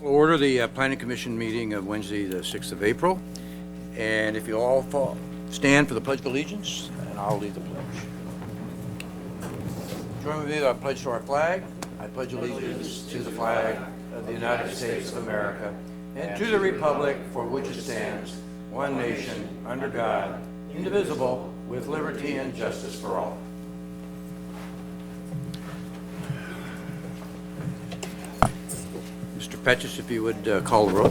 We'll order the Planning Commission meeting of Wednesday, the 6th of April. And if you all stand for the Pledge of Allegiance, and I'll lead the pledge. Join with me, I pledge to our flag. I pledge allegiance to the flag of the United States of America and to the republic for which it stands, one nation, under God, indivisible, with liberty and justice for all. Mr. Petches, if you would call the roll.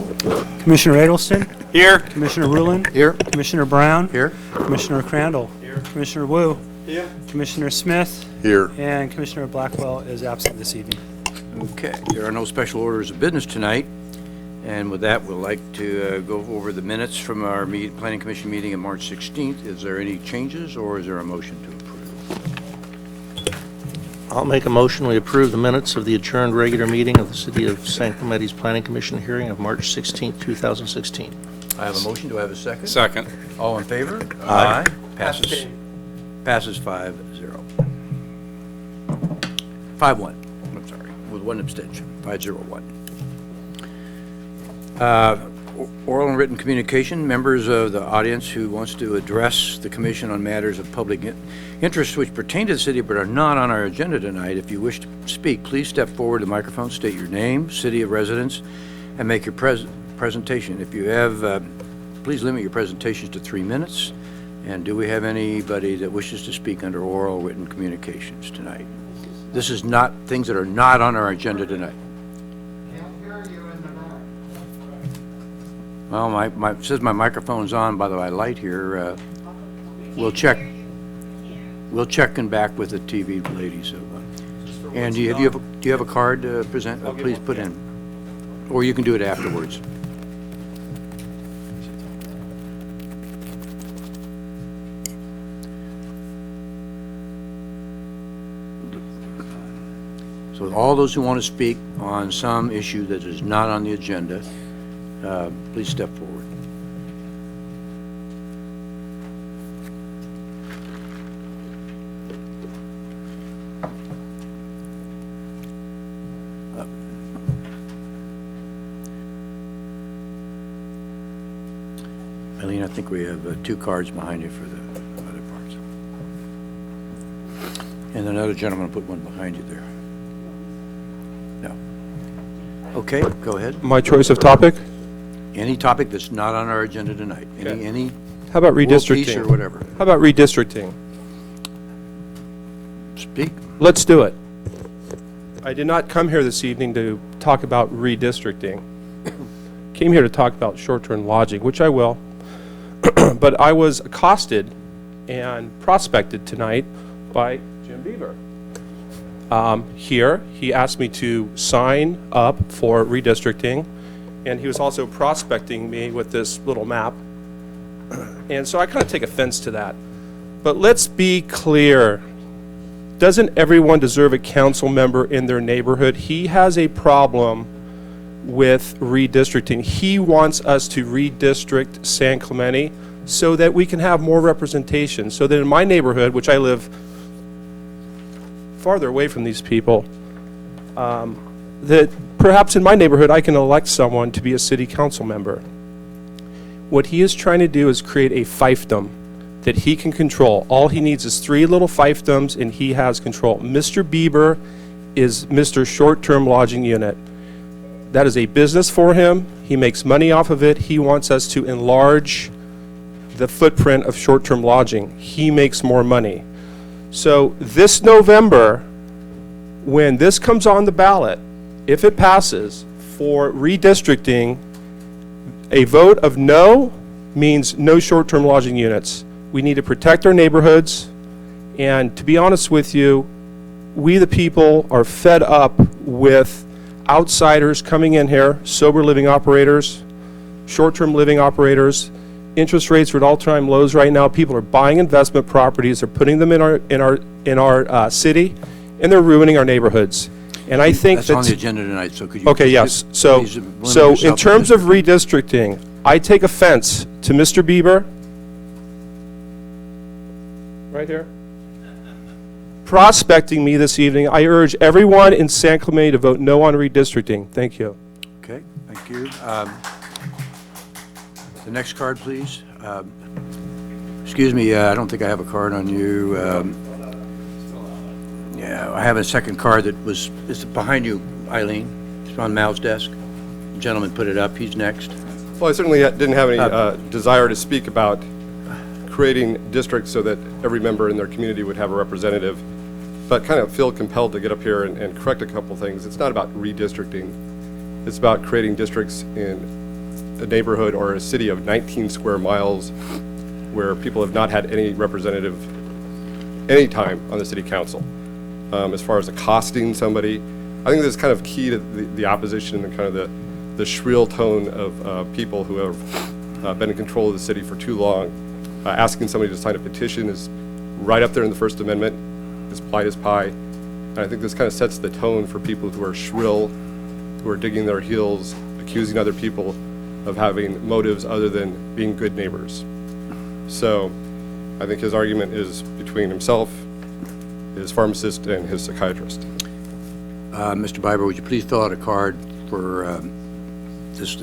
Commissioner Adelston? Here. Commissioner Ruland? Here. Commissioner Brown? Here. Commissioner Crandall? Here. Commissioner Wu? Here. Commissioner Smith? Here. And Commissioner Blackwell is absent this evening. Okay, there are no special orders of business tonight. And with that, we'd like to go over the minutes from our Planning Commission meeting on March 16th. Is there any changes, or is there a motion to approve? I'll make a motion we approve the minutes of the adjourned regular meeting of the City of San Clemente's Planning Commission hearing of March 16, 2016. I have a motion. Do I have a second? Second. All in favor? Aye. Passes 5-0. 5-1. I'm sorry, with one abstention. 5-0-1. Oral and written communication. Members of the audience who wants to address the commission on matters of public interest which pertain to the city but are not on our agenda tonight, if you wish to speak, please step forward to the microphone, state your name, city of residence, and make your presentation. If you have, please limit your presentations to 3 minutes. And do we have anybody that wishes to speak under oral written communications tonight? This is not things that are not on our agenda tonight. Well, it says my microphone's on by the light here. We'll check and back with the TV ladies. And do you have a card to present? Please put in, or you can do it afterwards. So all those who want to speak on some issue that is not on the agenda, please step forward. Eileen, I think we have 2 cards behind you for the other parts. And another gentleman will put one behind you there. No. Okay, go ahead. My choice of topic? Any topic that's not on our agenda tonight. Okay. Any How about world peace redistricting? or whatever. How about redistricting? Speak. Let's do it. I did not come here this evening to talk about redistricting. Came here to talk about short-term lodging, which I will. But I was accosted and prospected tonight by Jim Bieber. Here, he asked me to sign up for redistricting, and he was also prospecting me with this little map. And so I kind of take offense to that. But let's be clear. Doesn't everyone deserve a council member in their neighborhood? He has a problem with redistricting. He wants us to redistrict San Clemente so that we can have more representation, so that in my neighborhood, which I live farther away from these people, that perhaps in my neighborhood I can elect someone to be a city council member. What he is trying to do is create a fiefdom that he can control. All he needs is 3 little fiefdoms and he has control. Mr. Bieber is Mr. Short-Term Lodging Unit. That is a business for him. He makes money off of it. He wants us to enlarge the footprint of short-term lodging. He makes more money. So this November, when this comes on the ballot, if it passes for redistricting, a vote of no means no short-term lodging units. We need to protect our neighborhoods, and to be honest with you, we the people are fed up with outsiders coming in here, sober living operators, short-term living operators. Interest rates are at all-time lows right now. People are buying investment properties, they're putting them in our city, and they're ruining our neighborhoods. And I think that's on the agenda tonight, so could you... Okay, yes. So in terms of redistricting, I take offense to Mr. Bieber, right here, prospecting me this evening. I urge everyone in San Clemente to vote no on redistricting. Thank you. Okay. Okay, thank you. The next card, please. Excuse me, I don't think I have a card on you. Yeah, I have a second card that is behind you, Eileen. It's on Mal's desk. The gentleman put it up. He's next. Well, I certainly didn't have any desire to speak about creating districts so that every member in their community would have a representative, but kind of feel compelled to get up here and correct a couple things. It's not about redistricting. It's about creating districts in a neighborhood or a city of 19 square miles where people have not had any representative any time on the city council. As far as accosting somebody, I think this is kind of key to the opposition and kind of the shrill tone of people who have been in control of the city for too long. Asking somebody to sign a petition is right up there in the First Amendment, as polite as pie. And I think this kind of sets the tone for people who are shrill, who are digging their heels, accusing other people of having motives other than being good neighbors. So I think his argument is between himself, his pharmacist, and his psychiatrist. Mr. Biber, would you please fill out a card for this?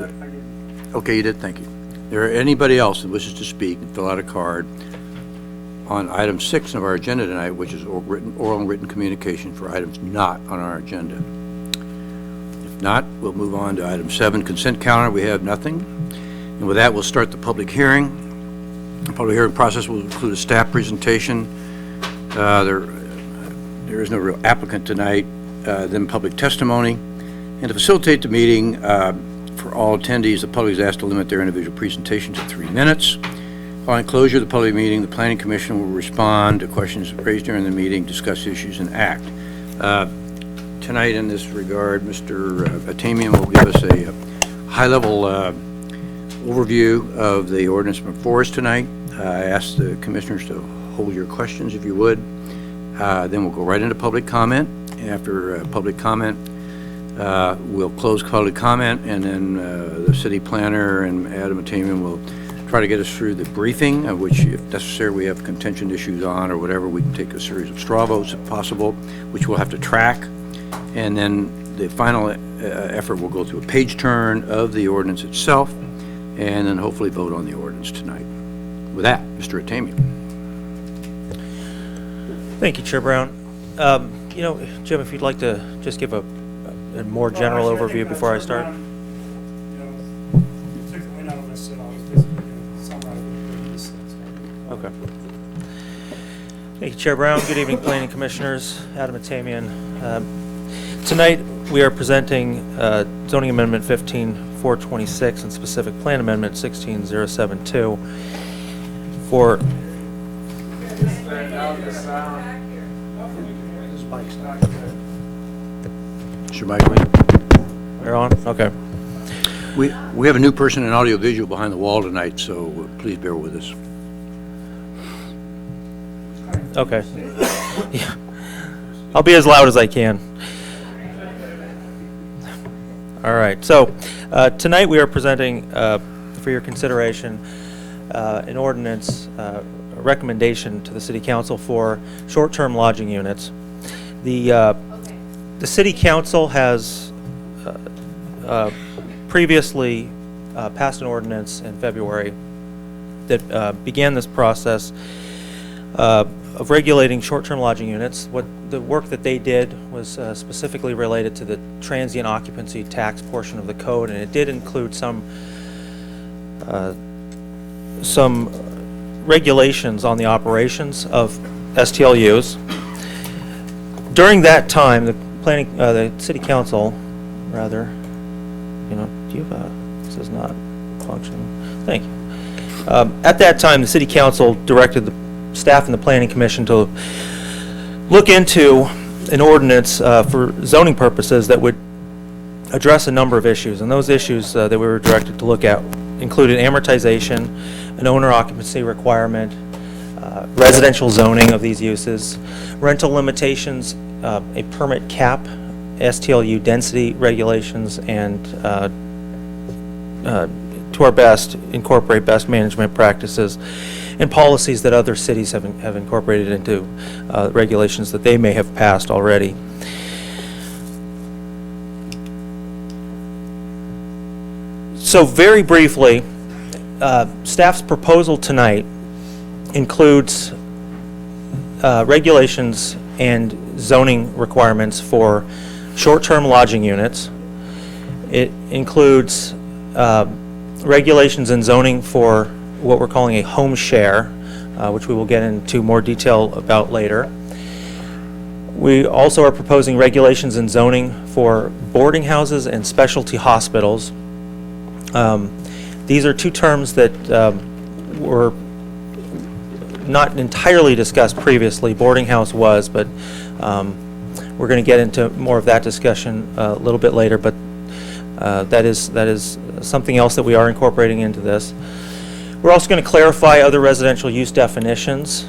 Okay, you did, thank you. There anybody else that wishes to speak and fill out a card on item 6 of our agenda tonight, which is oral and written communication for items not on our agenda? If not, we'll move on to item 7, consent calendar. We have nothing. And with that, we'll start the public hearing. The public hearing process will include a staff presentation. There is no real applicant tonight. Then public testimony. And to facilitate the meeting, for all attendees, the public is asked to limit their individual presentation to 3 minutes. Following closure of the public meeting, the Planning Commission will respond to questions raised during the meeting, discuss issues, and act. Tonight, in this regard, Mr. Atamian will give us a high-level overview of the ordinance before us tonight. I ask the commissioners to hold your questions, if you would. Then we'll go right into public comment. After public comment, we'll close public comment, and then the city planner and Adam Atamian will try to get us through the briefing, of which, if necessary, we have contention issues on or whatever. We can take a series of straw votes if possible, which we'll have to track. And then the final effort will go through a page turn of the ordinance itself, and then hopefully vote on the ordinance tonight. With that, Mr. Atamian. Thank you, Chair Brown. You know, Jim, if you'd like to just give a more general overview before I start. Okay. Thank you, Chair Brown. Good evening, Planning Commissioners. Adam Atamian. Tonight, we are presenting Zoning Amendment 15426 and Specific Plan Amendment 16072 for Mr. Michael. We're on? Okay. We have a new person in audiovisual behind the wall tonight, so please bear with us. Okay. Yeah. I'll be as loud as I can. All right. So tonight we are presenting for your consideration an ordinance, a recommendation to the City Council for short-term lodging units. The City Council has previously passed an ordinance in February that began this process of regulating short-term lodging units. What the work that they did was specifically related to the transient occupancy tax portion of the code, and it did include some regulations on the operations of STLUs. During that time, the City Council, rather, do you have this is not functioning. Thank you. At that time, the City Council directed the staff and the Planning Commission to look into an ordinance for zoning purposes that would address a number of issues, and those issues that we were directed to look at included amortization, an owner occupancy requirement, residential zoning of these uses, rental limitations, a permit cap, STLU density regulations, and to our best, incorporate best management practices and policies that other cities have incorporated into regulations that they may have passed already. So very briefly, staff's proposal tonight includes regulations and zoning requirements for short-term lodging units. It includes regulations and zoning for what we're calling a home share, which we will get into more detail about later. We also are proposing regulations and zoning for boarding houses and specialty hospitals. These are two terms that were not entirely discussed previously. Boarding house was, but we're going to get into more of that discussion a little bit later, but that is something else that we are incorporating into this. We're also going to clarify other residential use definitions,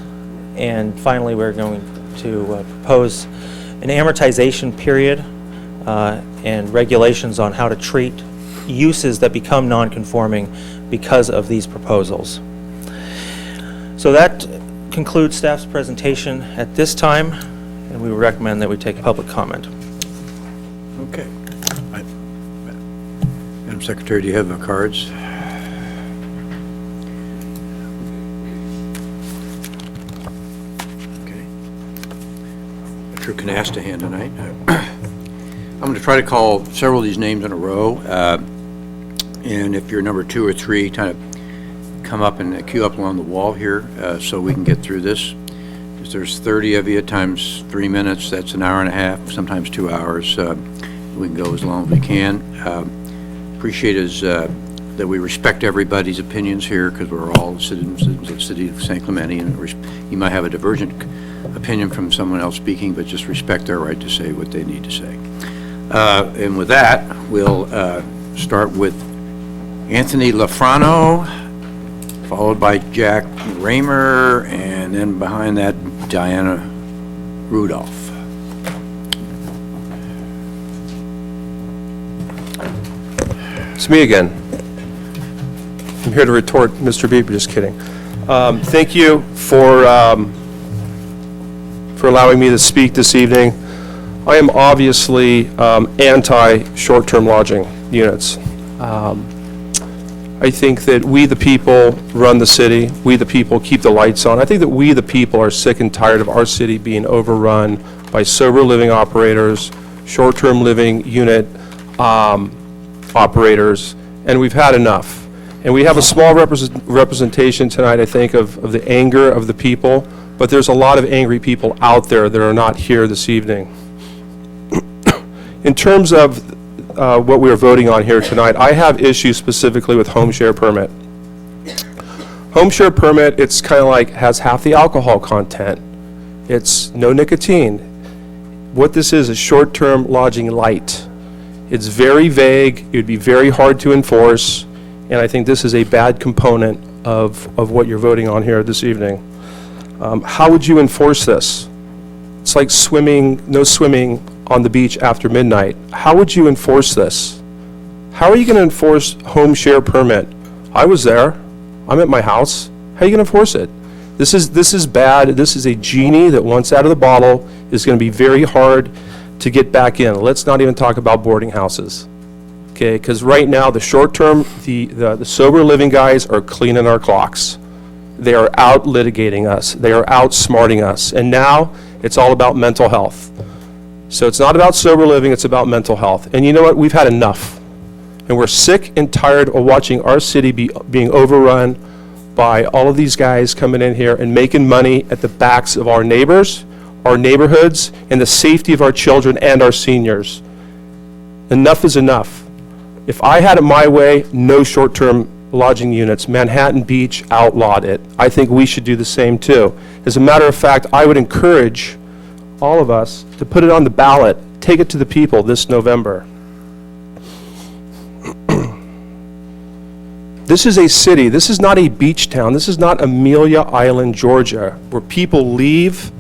and finally we're going to propose an amortization period and regulations on how to treat uses that become non-conforming because of these proposals. So that concludes staff's presentation at this time, and we would recommend that we take public comment. Okay. Madam Secretary, do you have the cards? Okay. True Canasta hand tonight. I'm going to try to call several of these names in a row, and if you're number 2 or 3, kind of come up and queue up along the wall here so we can get through this. If there's 30 of you times 3 minutes, that's an hour and a half, sometimes 2 hours. We can go as long as we can. Appreciate is that we respect everybody's opinions here, because we're all citizens of the city of San Clemente, and you might have a divergent opinion from someone else speaking, but just respect their right to say what they need to say. And with that, we'll start with Anthony Lafrano, followed by Jack Raymer, and then behind that, Diana Rudolph. It's me again. I'm here to retort Mr. Beebe, just kidding. Thank you for allowing me to speak this evening. I am obviously anti-short-term lodging units. I think that we the people run the city. We the people keep the lights on. I think that we the people are sick and tired of our city being overrun by sober living operators, short-term living unit operators, and we've had enough. And we have a small representation tonight, I think, of the anger of the people, but there's a lot of angry people out there that are not here this evening. In terms of what we are voting on here tonight, I have issues specifically with home share permit. Home share permit, it's kind of like has half the alcohol content. It's no nicotine. What this is short-term lodging light. It's very vague. It would be very hard to enforce, and I think this is a bad component of what you're voting on here this evening. How would you enforce this? It's like swimming, no swimming on the beach after midnight. How would you enforce this? How are you going to enforce home share permit? I was there. I'm at my house. How are you going to enforce it? This is bad. This is a genie that once out of the bottle is going to be very hard to get back in. Let's not even talk about boarding houses. Okay, because right now the short-term, the sober living guys are cleaning our clocks. They are out litigating us. They are outsmarting us. And now it's all about mental health. So it's not about sober living, it's about mental health. And you know what? We've had enough. And we're sick and tired of watching our city being overrun by all of these guys coming in here and making money at the backs of our neighbors, our neighborhoods, and the safety of our children and our seniors. Enough is enough. If I had it my way, no short-term lodging units. Manhattan Beach outlawed it. I think we should do the same too. As a matter of fact, I would encourage all of us to put it on the ballot, take it to the people this November. This is a city, this is not a beach town, this is not Amelia Island, Georgia, where people leave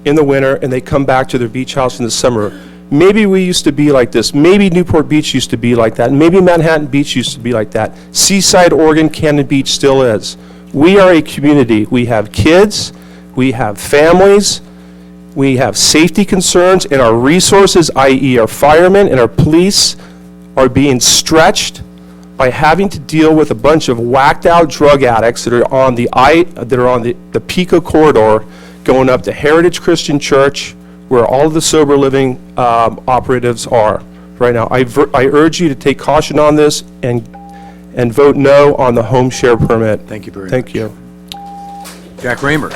in the winter and they come back to their beach house in the summer. Maybe we used to be like this, maybe Newport Beach used to be like that, maybe Manhattan Beach used to be like that. Seaside, Oregon, Cannon Beach still is. We are a community, we have kids, we have families, we have safety concerns, and our resources, i.e. our firemen and our police, are being stretched by having to deal with a bunch of whacked out drug addicts that are on the Pico corridor going up to Heritage Christian Church, where all of the sober living operatives are right now. I urge you to take caution on this and vote no on the home share permit. Thank you very much. Thank you. Jack Raymer,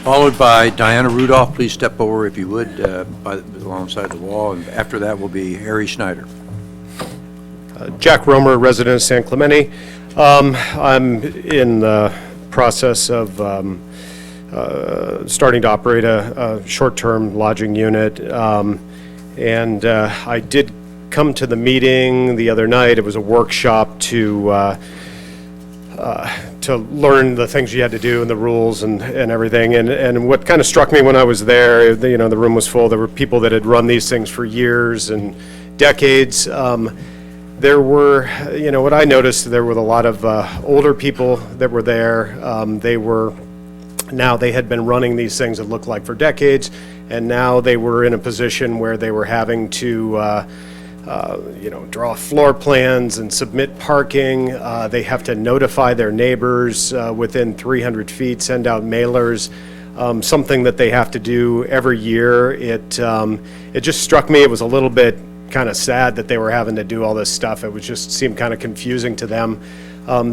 followed by Diana Rudolph. Please step over, if you would, alongside the wall, and after that will be Harry Schneider. Jack Romer, resident of San Clemente. I'm in the process of starting to operate a short-term lodging unit, and I did come to the meeting the other night. It was a workshop to learn the things you had to do and the rules and everything. And what kind of struck me when I was there, the room was full. There were people that had run these things for years and decades. There were, what I noticed, there were a lot of older people that were there. They had been running these things, it looked like, for decades, and now they were in a position where they were having to draw floor plans and submit parking. They have to notify their neighbors within 300 feet, send out mailers, something that they have to do every year. It just struck me, it was a little bit kind of sad that they were having to do all this stuff. It would just seem kind of confusing to them.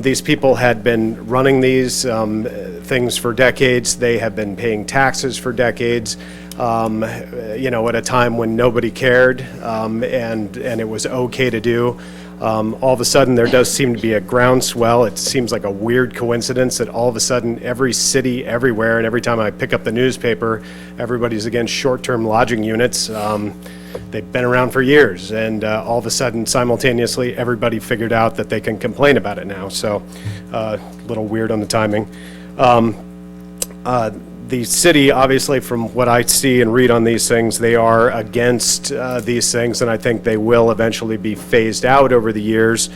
These people had been running these things for decades. They have been paying taxes for decades, at a time when nobody cared, and it was okay to do. All of a sudden, there does seem to be a groundswell. It seems like a weird coincidence that all of a sudden, every city, everywhere, and every time I pick up the newspaper, everybody's against short-term lodging units. They've been around for years, and all of a sudden, simultaneously, everybody figured out that they can complain about it now. So, a little weird on the timing. The city, obviously, from what I see and read on these things, they are against these things, and I think they will eventually be phased out over the years.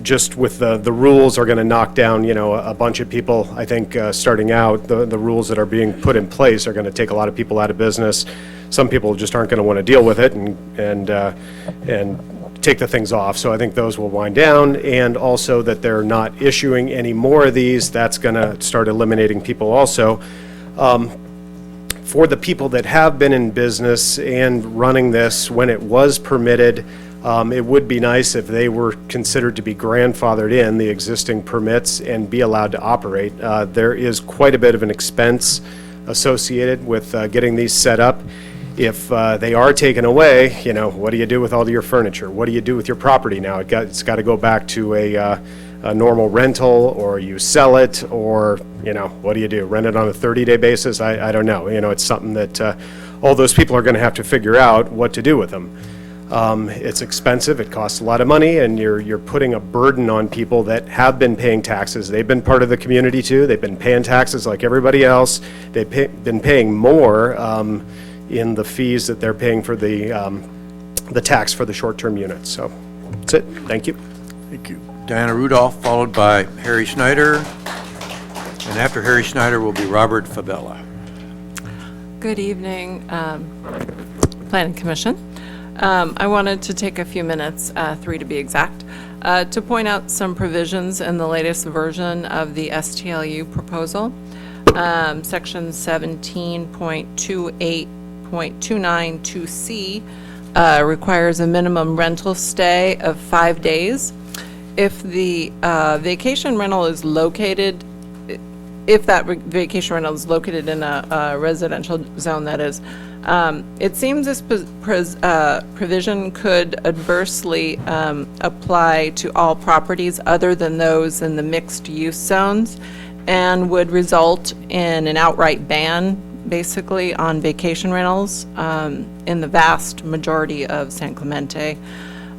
Just with the rules are going to knock down, a bunch of people. I think starting out, the rules that are being put in place are going to take a lot of people out of business. Some people just aren't going to want to deal with it and take the things off. So I think those will wind down, and also that they're not issuing any more of these. That's going to start eliminating people also. For the people that have been in business and running this when it was permitted, it would be nice if they were considered to be grandfathered in the existing permits and be allowed to operate. There is quite a bit of an expense associated with getting these set up. If they are taken away, what do you do with all of your furniture? What do you do with your property now? It's got to go back to a normal rental, or you sell it, or, what do you do? Rent it on a 30-day basis? I don't know. It's something that all those people are going to have to figure out what to do with them. It's expensive, it costs a lot of money, and you're putting a burden on people that have been paying taxes. They've been part of the community too. They've been paying taxes like everybody else. They've been paying more in the fees that they're paying for the tax for the short-term units. So that's it. Thank you. Thank you. Diana Rudolph, followed by Harry Schneider, and after Harry Schneider will be Robert Fabella. Good evening, Planning Commission. I wanted to take a few minutes, 3 to be exact, to point out some provisions in the latest version of the STLU proposal. Section 17.28.292C requires a minimum rental stay of 5 days. If the vacation rental is located, vacation rental is located in a residential zone, that is, it seems this provision could adversely apply to all properties other than those in the mixed-use zones, and would result in an outright ban, basically, on vacation rentals in the vast majority of San Clemente.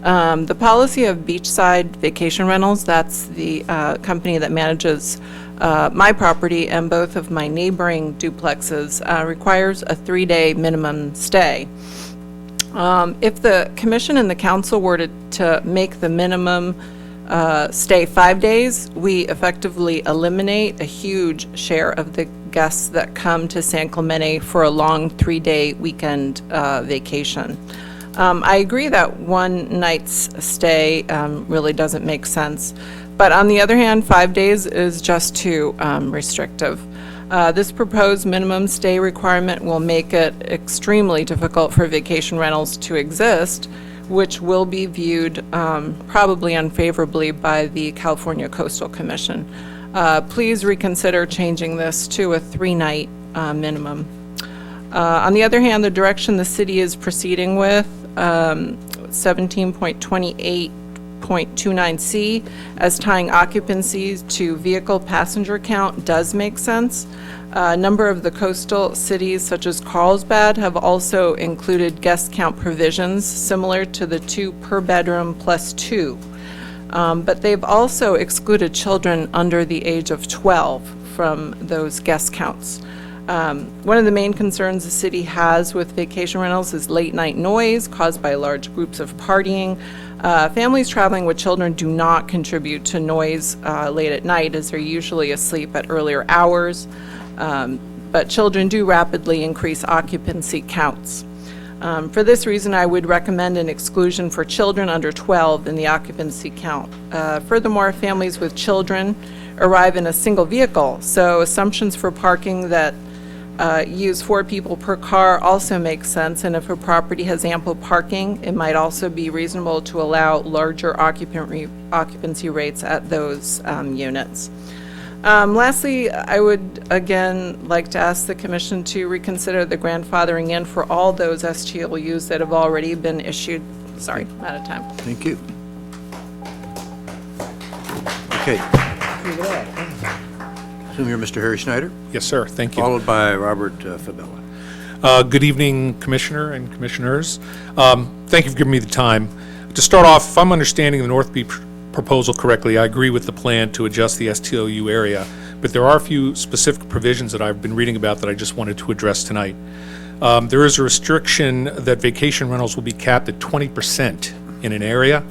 The policy of beachside vacation rentals, that's the company that manages my property and both of my neighboring duplexes, requires a 3-day minimum stay. If the commission and the council were to make the minimum stay 5 days, we effectively eliminate a huge share of the guests that come to San Clemente for a long 3-day weekend vacation. I agree that one night's stay really doesn't make sense. But on the other hand, 5 days is just too restrictive. This proposed minimum stay requirement will make it extremely difficult for vacation rentals to exist, which will be viewed probably unfavorably by the California Coastal Commission. Please reconsider changing this to a 3-night minimum. On the other hand, the direction the city is proceeding with, 17.28.29C, as tying occupancy to vehicle passenger count does make sense. A number of the coastal cities, such as Carlsbad, have also included guest count provisions similar to the 2 per bedroom plus 2. But they've also excluded children under the age of 12 from those guest counts. One of the main concerns the city has with vacation rentals is late-night noise caused by large groups of partying. Families traveling with children do not contribute to noise late at night, as they're usually asleep at earlier hours. But children do rapidly increase occupancy counts. For this reason, I would recommend an exclusion for children under 12 in the occupancy count. Furthermore, families with children arrive in a single vehicle, so assumptions for parking that use 4 people per car also makes sense, and if a property has ample parking, it might also be reasonable to allow larger occupancy rates at those units. Lastly, I would again like to ask the Commission to reconsider the grandfathering in for all those STLUs that have already been issued. Sorry, I'm out of time. Thank you. Okay. Assume you're Mr. Harry Schneider, Yes, sir. Thank you. followed by Robert Fabella. Good evening, Commissioner and Commissioners. Thank you for giving me the time. To start off, if I'm understanding the North Beach proposal correctly, I agree with the plan to adjust the STLU area, but there are a few specific provisions that I've been reading about that I just wanted to address tonight. There is a restriction that vacation rentals will be capped at 20% in an area,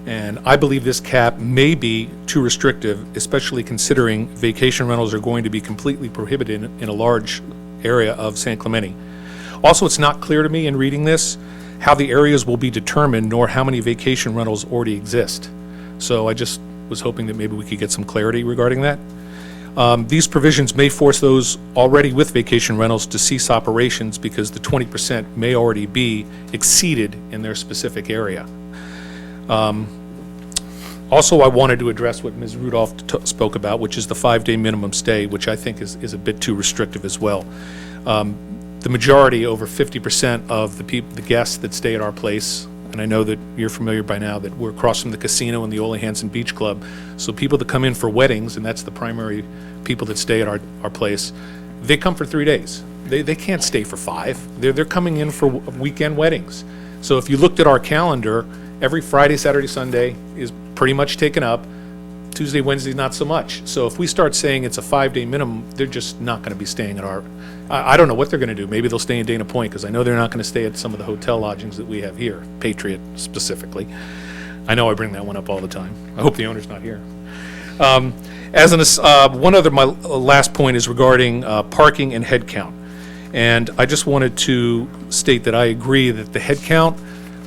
and I believe this cap may be too restrictive, especially considering vacation rentals are going to be completely prohibited in a large area of San Clemente. Also, it's not clear to me in reading this how the areas will be determined, nor how many vacation rentals already exist. So I just was hoping that maybe we could get some clarity regarding that. These provisions may force those already with vacation rentals to cease operations because the 20% may already be exceeded in their specific area. Also, I wanted to address what Ms. Rudolph spoke about, which is the 5-day minimum stay, which I think is a bit too restrictive as well. The majority, over 50% of the guests that stay at our place, and I know that you're familiar by now that we're across from the casino and the Ole Hansen Beach Club, so people that come in for weddings, and that's the primary people that stay at our place, they come for 3 days. They can't stay for 5. They're coming in for weekend weddings. So if you looked at our calendar, every Friday, Saturday, Sunday is pretty much taken up. Tuesday, Wednesday, not so much. So if we start saying it's a 5-day minimum, they're just not going to be staying at our, I don't know what they're going to do. Maybe they'll stay in Dana Point, because I know they're not going to stay at some of the hotel lodgings that we have here, Patriot specifically. I know I bring that one up all the time. I hope the owner's not here. My last point is regarding parking and head count. And I just wanted to state that I agree that the head count,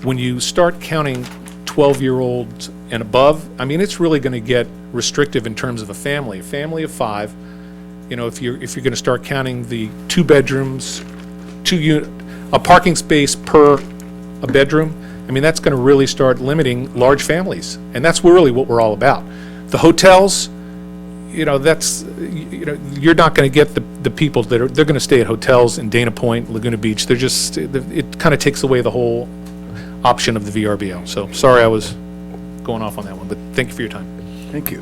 when you start counting 12-year-olds and above, I mean, it's really going to get restrictive in terms of a family of 5. You know, if you're going to start counting the 2 bedrooms, a parking space per a bedroom, I mean, that's going to really start limiting large families, and that's really what we're all about. The hotels, you're not going to get the people they're going to stay at hotels in Dana Point, Laguna Beach. It kind of takes away the whole option of the VRBO. So sorry I was going off on that one, but thank you for your time. Thank you.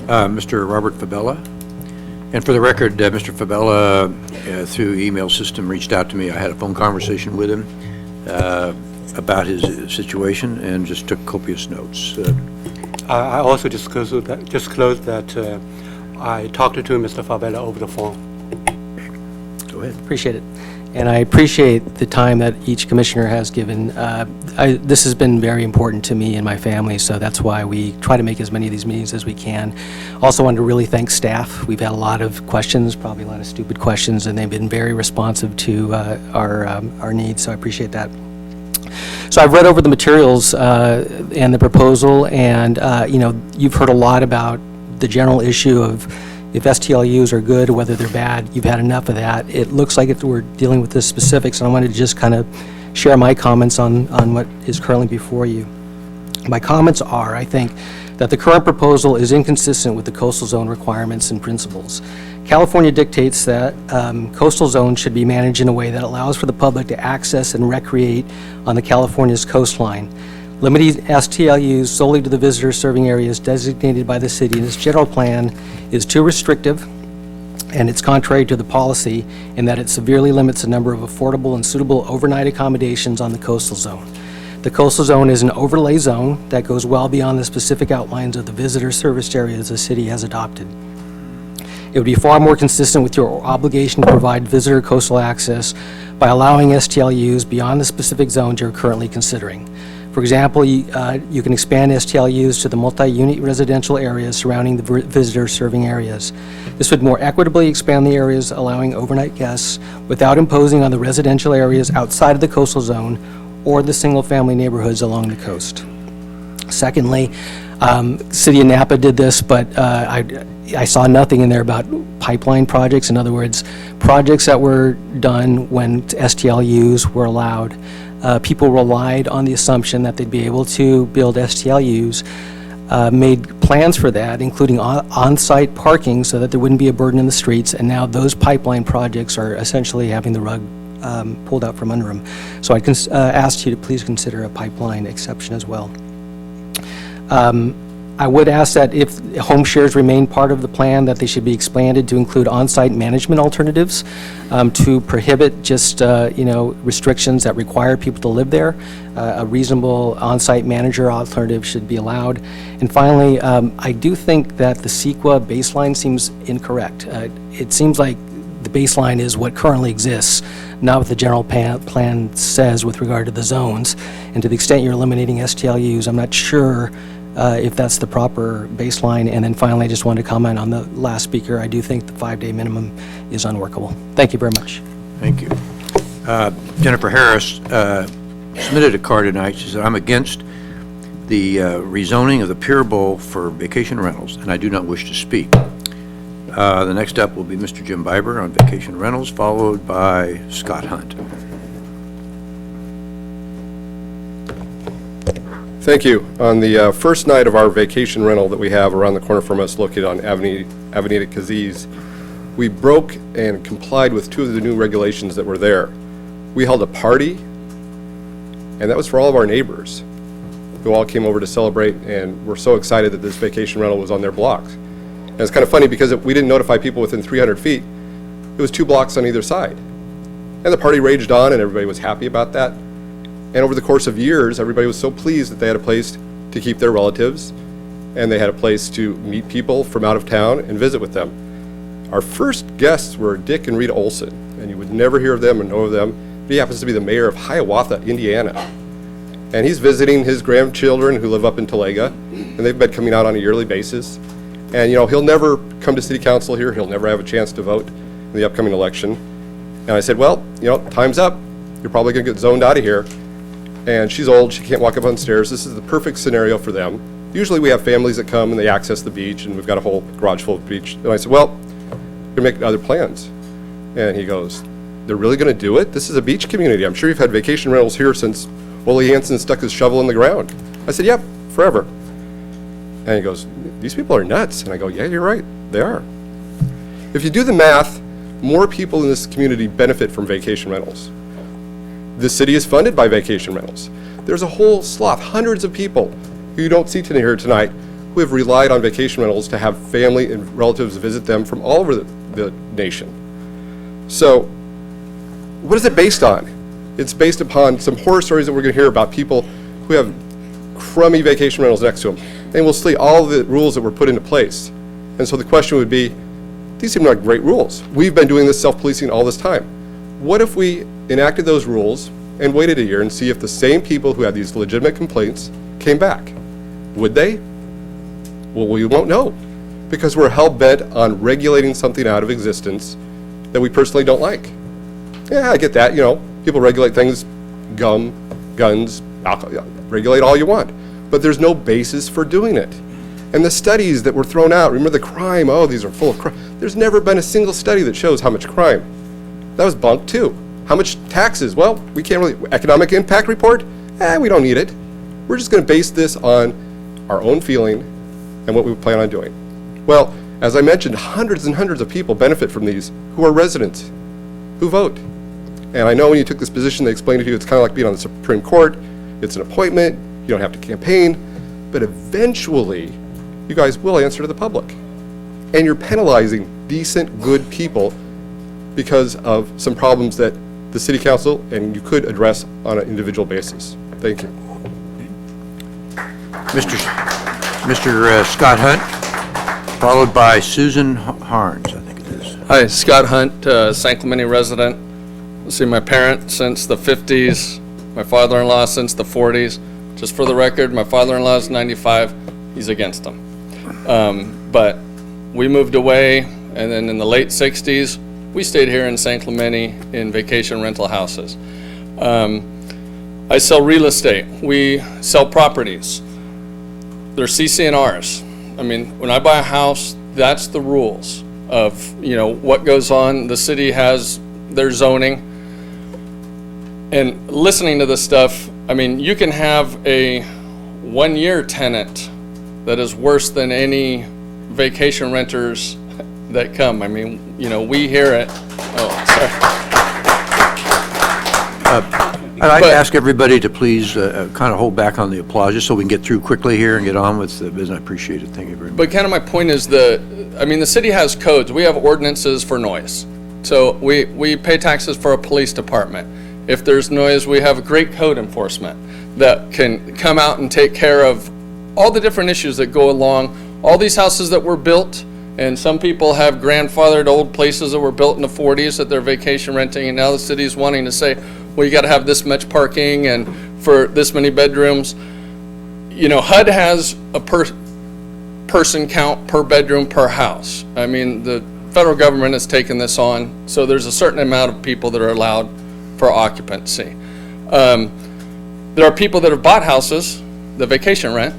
Mr. Robert Fabella. And for the record, Mr. Fabella, through email system, reached out to me. I had a phone conversation with him about his situation and just took copious notes. I also disclosed that I talked to Mr. Fabella over the phone. Go ahead. Appreciate it. And I appreciate the time that each commissioner has given. This has been very important to me and my family, so that's why we try to make as many of these meetings as we can. Also wanted to really thank staff. We've had a lot of questions, probably a lot of stupid questions, and they've been very responsive to our needs, so I appreciate that. So I've read over the materials and the proposal, and, you've heard a lot about the general issue of if STLUs are good or whether they're bad. You've had enough of that. It looks like we're dealing with the specifics, and I wanted to just kind of share my comments on what is currently before you. My comments are, I think, that the current proposal is inconsistent with the coastal zone requirements and principles. California dictates that coastal zones should be managed in a way that allows for the public to access and recreate on the California's coastline. Limiting STLUs solely to the visitor serving areas designated by the city in its general plan is too restrictive, and it's contrary to the policy in that it severely limits the number of affordable and suitable overnight accommodations on the coastal zone. The coastal zone is an overlay zone that goes well beyond the specific outlines of the visitor serviced areas the city has adopted. It would be far more consistent with your obligation to provide visitor coastal access by allowing STLUs beyond the specific zones you're currently considering. For example, you can expand STLUs to the multi-unit residential areas surrounding the visitor serving areas. This would more equitably expand the areas allowing overnight guests without imposing on the residential areas outside of the coastal zone or the single-family neighborhoods along the coast. Secondly, City of Napa did this, but I saw nothing in there about pipeline projects. In other words, projects that were done when STLUs were allowed. People relied on the assumption that they'd be able to build STLUs, made plans for that, including on-site parking so that there wouldn't be a burden in the streets, and now those pipeline projects are essentially having the rug pulled out from under them. So I'd ask you to please consider a pipeline exception as well. I would ask that if home shares remain part of the plan, that they should be expanded to include on-site management alternatives to prohibit just, restrictions that require people to live there. A reasonable on-site manager alternative should be allowed. And finally, I do think that the CEQA baseline seems incorrect. It seems like the baseline is what currently exists, not what the general plan says with regard to the zones. And to the extent you're eliminating STLUs, I'm not sure if that's the proper baseline. And then finally, I just wanted to comment on the last speaker. I do think the 5-day minimum is unworkable. Thank you very much. Thank you. Jennifer Harris submitted a card tonight. She said, I'm against the rezoning of the Pier Bowl for vacation rentals, and I do not wish to speak. The next up will be Mr. Jim Biber on vacation rentals, followed by Scott Hunt. Thank you. On the first night of our vacation rental that we have around the corner from us, located on Avenida Caziz, we broke and complied with 2 of the new regulations that were there. We held a party, and that was for all of our neighbors who all came over to celebrate, and were so excited that this vacation rental was on their blocks. And it's kind of funny because we didn't notify people within 300 feet. It was 2 blocks on either side. And the party raged on, and everybody was happy about that. And over the course of years, everybody was so pleased that they had a place to keep their relatives, and they had a place to meet people from out of town and visit with them. Our first guests were Dick and Rita Olson, and you would never hear of them or know of them. But he happens to be the mayor of Hiawatha, Indiana. And he's visiting his grandchildren who live up in Talega, and they've been coming out on a yearly basis. And, he'll never come to city council here. He'll never have a chance to vote in the upcoming election. And I said, well, time's up. You're probably going to get zoned out of here. And she's old, she can't walk up on stairs. This is the perfect scenario for them. Usually we have families that come and they access the beach, and we've got a whole garage full of beach. And I said, well, we're making other plans. And he goes, they're really going to do it? This is a beach community. I'm sure you've had vacation rentals here since Ole Hansen stuck his shovel in the ground. I said, yep, forever. And he goes, these people are nuts. And I go, yeah, you're right, they are. If you do the math, more people in this community benefit from vacation rentals. The city is funded by vacation rentals. There's a whole swath, hundreds of people who you don't see here tonight, who have relied on vacation rentals to have family and relatives visit them from all over the nation. So, what is it based on? It's based upon some horror stories that we're going to hear about people who have crummy vacation rentals next to them. And we'll see all the rules that were put into place. And so the question would be, these seem like great rules. We've been doing this self-policing all this time. What if we enacted those rules and waited a year and see if the same people who had these legitimate complaints came back? Would they? Well, we won't know, because we're hell-bent on regulating something out of existence that we personally don't like. Yeah, I get that, people regulate things, gum, guns, regulate all you want. But there's no basis for doing it. And the studies that were thrown out, remember the crime, oh, these are full of crime. There's never been a single study that shows how much crime. That was bunk too. How much taxes? Well, we can't really, economic impact report? We don't need it. We're just gonna base this on our own feeling and what we plan on doing. Well, as I mentioned, hundreds and hundreds of people benefit from these who are residents, who vote. And I know when you took this position, they explained to you it's kind of like being on the Supreme Court. It's an appointment, you don't have to campaign, but eventually, you guys will answer to the public. And you're penalizing decent, good people because of some problems that the city council and you could address on an individual basis. Thank you. Mr. Scott Hunt, followed by Susan Harns, I think it is. Hi, Scott Hunt, San Clemente resident. See, my parents since the 50s, my father-in-law since the 40s. Just for the record, my father-in-law is 95. He's against them. But we moved away, and then in the late 60s, we stayed here in San Clemente in vacation rental houses. I sell real estate. We sell properties. They're CC&Rs. I mean, when I buy a house, that's the rules of, what goes on. The city has their zoning. And listening to this stuff, I mean, you can have a one-year tenant that is worse than any vacation renters that come. I mean, we hear it. Oh, sorry. I'd like to ask everybody to please kind of hold back on the applause, just so we can get through quickly here and get on with the business. I appreciate it. Thank you very much. But kind of my point is the city has codes. We have ordinances for noise. So we pay taxes for a police department. If there's noise, we have great code enforcement that can come out and take care of all the different issues that go along. All these houses that were built, and some people have grandfathered old places that were built in the 40s that they're vacation renting, and now the city's wanting to say, well, you got to have this much parking and for this many bedrooms. HUD has a person count per bedroom per house. I mean, the federal government has taken this on, so there's a certain amount of people that are allowed for occupancy. There are people that have bought houses, the vacation rent,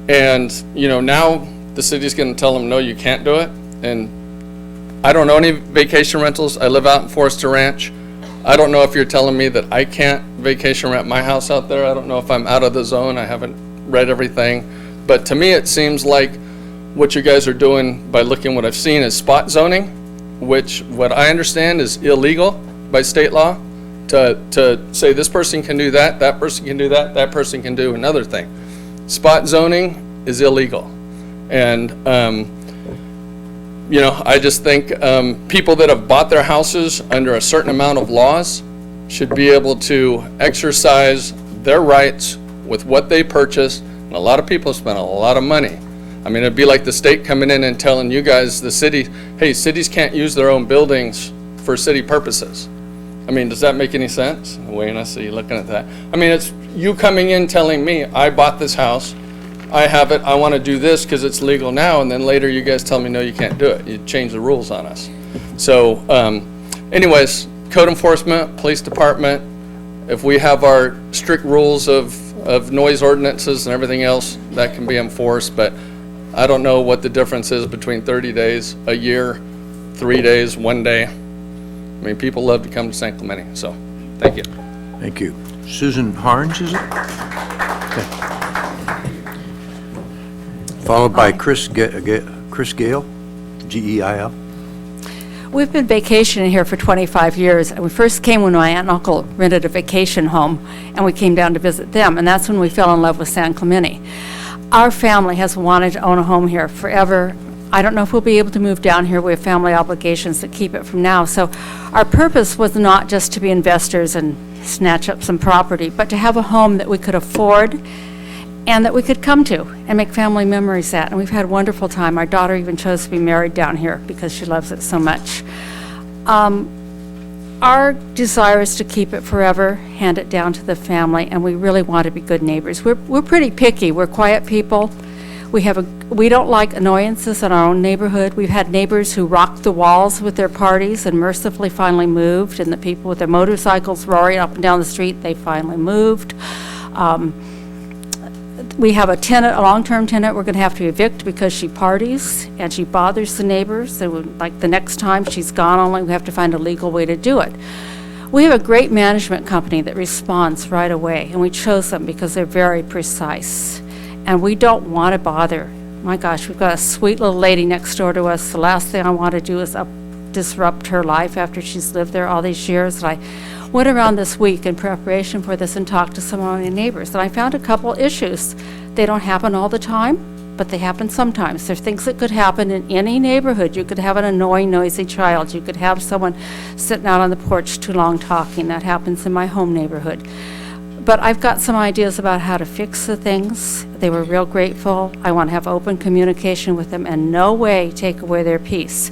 and now the city's going to tell them, no, you can't do it. And I don't know any vacation rentals. I live out in Forester Ranch. I don't know if you're telling me that I can't vacation rent my house out there. I don't know if I'm out of the zone. I haven't read everything. But to me, it seems like what you guys are doing by looking what I've seen is spot zoning, which what I understand is illegal by state law, to say this person can do that, that person can do that, that person can do another thing. Spot zoning is illegal. And, I just think people that have bought their houses under a certain amount of laws should be able to exercise their rights with what they purchased. And a lot of people spend a lot of money. I mean, it'd be like the state coming in and telling you guys, the city, hey, cities can't use their own buildings for city purposes. I mean, does that make any sense? Wayne, I see you looking at that. I mean, it's you coming in telling me, I bought this house, I have it, I want to do this because it's legal now, and then later you guys tell me, no, you can't do it. You change the rules on us. So anyways, code enforcement, police department, if we have our strict rules of noise ordinances and everything else, that can be enforced, but I don't know what the difference is between 30 days, a year, 3 days, 1 day. I mean, people love to come to San Clemente, so thank you. Thank you. Susan Harns, is it? Okay. Followed by Chris Gale, G-E-I-L. We've been vacationing here for 25 years. We first came when my aunt and uncle rented a vacation home, and we came down to visit them, and that's when we fell in love with San Clemente. Our family has wanted to own a home here forever. I don't know if we'll be able to move down here. We have family obligations that keep it from now. So our purpose was not just to be investors and snatch up some property, but to have a home that we could afford and that we could come to and make family memories at. And we've had a wonderful time. Our daughter even chose to be married down here because she loves it so much. Our desire is to keep it forever, hand it down to the family, and we really want to be good neighbors. We're pretty picky. We're quiet people. We don't like annoyances in our own neighborhood. We've had neighbors who rocked the walls with their parties and mercifully finally moved, and the people with their motorcycles roaring up and down the street, they finally moved. We have a tenant, a long-term tenant, we're going to have to evict because she parties and she bothers the neighbors. So like the next time she's gone, only we have to find a legal way to do it. We have a great management company that responds right away, and we chose them because they're very precise. And we don't want to bother. My gosh, we've got a sweet little lady next door to us. The last thing I want to do is disrupt her life after she's lived there all these years. And I went around this week in preparation for this and talked to some of my neighbors, and I found a couple issues. They don't happen all the time, but they happen sometimes. There are things that could happen in any neighborhood. You could have an annoying, noisy child. You could have someone sitting out on the porch too long talking. That happens in my home neighborhood. But I've got some ideas about how to fix the things. They were real grateful. I want to have open communication with them and no way take away their peace.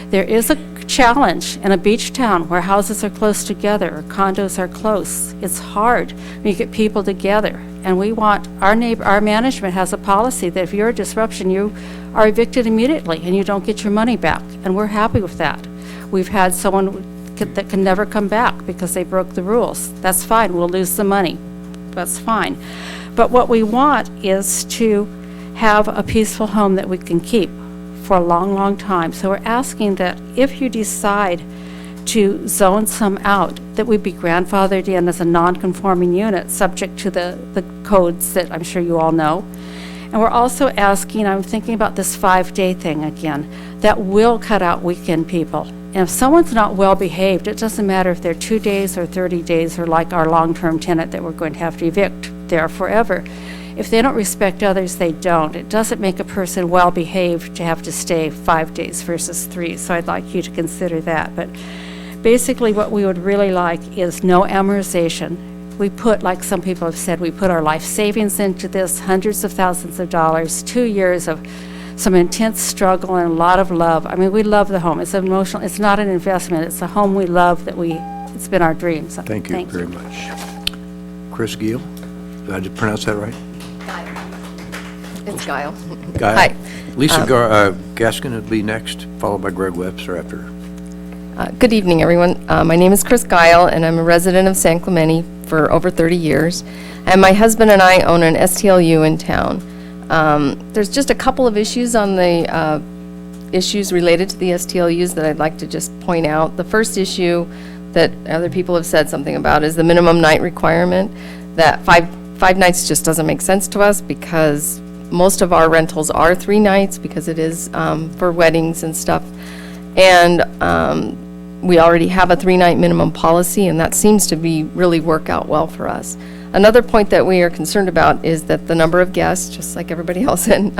There is a challenge in a beach town where houses are close together or condos are close. It's hard when you get people together. And we want, our management has a policy that if you're a disruption, you are evicted immediately and you don't get your money back. And we're happy with that. We've had someone that can never come back because they broke the rules. That's fine, we'll lose the money. That's fine. But what we want is to have a peaceful home that we can keep for a long, long time. So we're asking that if you decide to zone some out, that we be grandfathered in as a non-conforming unit, subject to the codes that I'm sure you all know. And we're also asking, I'm thinking about this 5-day thing again, that will cut out weekend people. And if someone's not well behaved, it doesn't matter if they're 2 days or 30 days or like our long-term tenant that we're going to have to evict there forever. If they don't respect others, they don't. It doesn't make a person well behaved to have to stay 5 days versus 3. So I'd like you to consider that. But basically what we would really like is no amortization. We put, like some people have said, we put our life savings into this, hundreds of thousands of dollars, 2 years of some intense struggle and a lot of love. I mean, we love the home. It's emotional. It's not an investment. It's a home we love it's been our dream. So Thank you very much. Chris Giel, did I pronounce that right? It's Guile. Guile. Hi. Lisa Gaskin would be next, followed by Greg Webster after. Good evening, everyone. My name is Chris Guile, and I'm a resident of San Clemente for over 30 years. And my husband and I own an STLU in town. There's just a couple of issues on the issues related to the STLUs that I'd like to just point out. The first issue that other people have said something about is the minimum night requirement. That five nights just doesn't make sense to us because most of our rentals are 3 nights because it is for weddings and stuff. And we already have a 3-night minimum policy, and that seems to be really work out well for us. Another point that we are concerned about is that the number of guests, just like everybody else, and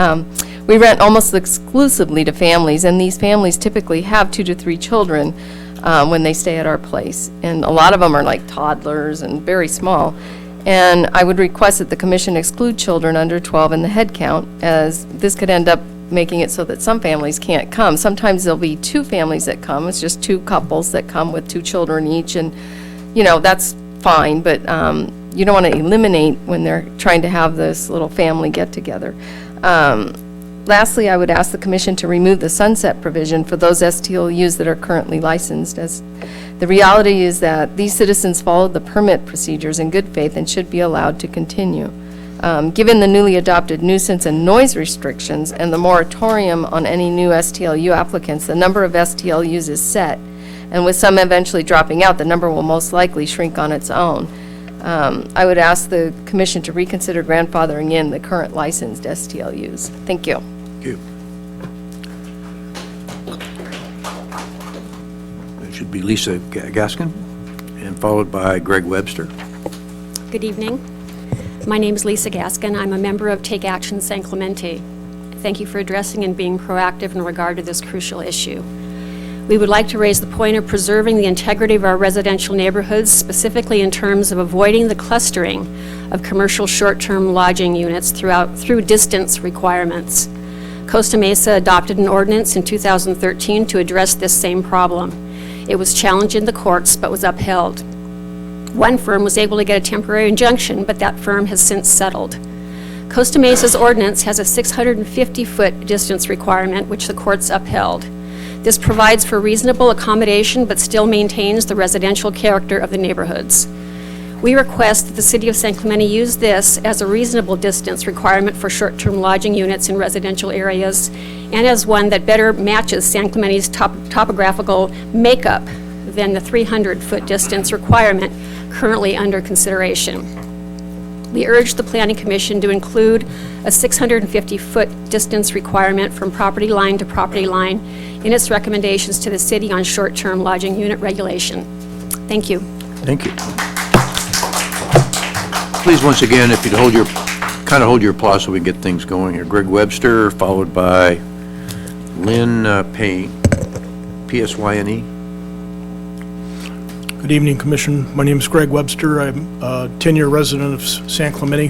we rent almost exclusively to families, and these families typically have 2 to 3 children when they stay at our place. And a lot of them are like toddlers and very small. And I would request that the commission exclude children under 12 in the head count, as this could end up making it so that some families can't come. Sometimes there'll be 2 families that come. It's just 2 couples that come with 2 children each, and, you know, that's fine, but you don't want to eliminate when they're trying to have this little family get-together. Lastly, I would ask the commission to remove the sunset provision for those STLUs that are currently licensed, as the reality is that these citizens followed the permit procedures in good faith and should be allowed to continue. Given the newly adopted nuisance and noise restrictions and the moratorium on any new STLU applicants, the number of STLUs is set, and with some eventually dropping out, the number will most likely shrink on its own. I would ask the commission to reconsider grandfathering in the current licensed STLUs. Thank you. Thank you. It should be Lisa Gaskin, and followed by Greg Webster. Good evening. My name is Lisa Gaskin. I'm a member of Take Action San Clemente. Thank you for addressing and being proactive in regard to this crucial issue. We would like to raise the point of preserving the integrity of our residential neighborhoods, specifically in terms of avoiding the clustering of commercial short-term lodging units through distance requirements. Costa Mesa adopted an ordinance in 2013 to address this same problem. It was challenged in the courts but was upheld. One firm was able to get a temporary injunction, but that firm has since settled. Costa Mesa's ordinance has a 650-foot distance requirement, which the courts upheld. This provides for reasonable accommodation, but still maintains the residential character of the neighborhoods. We request that the City of San Clemente use this as a reasonable distance requirement for short-term lodging units in residential areas, and as one that better matches San Clemente's topographical makeup than the 300-foot distance requirement currently under consideration. We urge the Planning Commission to include a 650-foot distance requirement from property line to property line in its recommendations to the city on short-term lodging unit regulation. Thank you. Thank you. Please, once again, if you'd hold your applause so we can get things going here. Greg Webster, followed by Lynn Payne, PSYNE. Good evening, Commission. My name is Greg Webster. I'm a 10-year resident of San Clemente.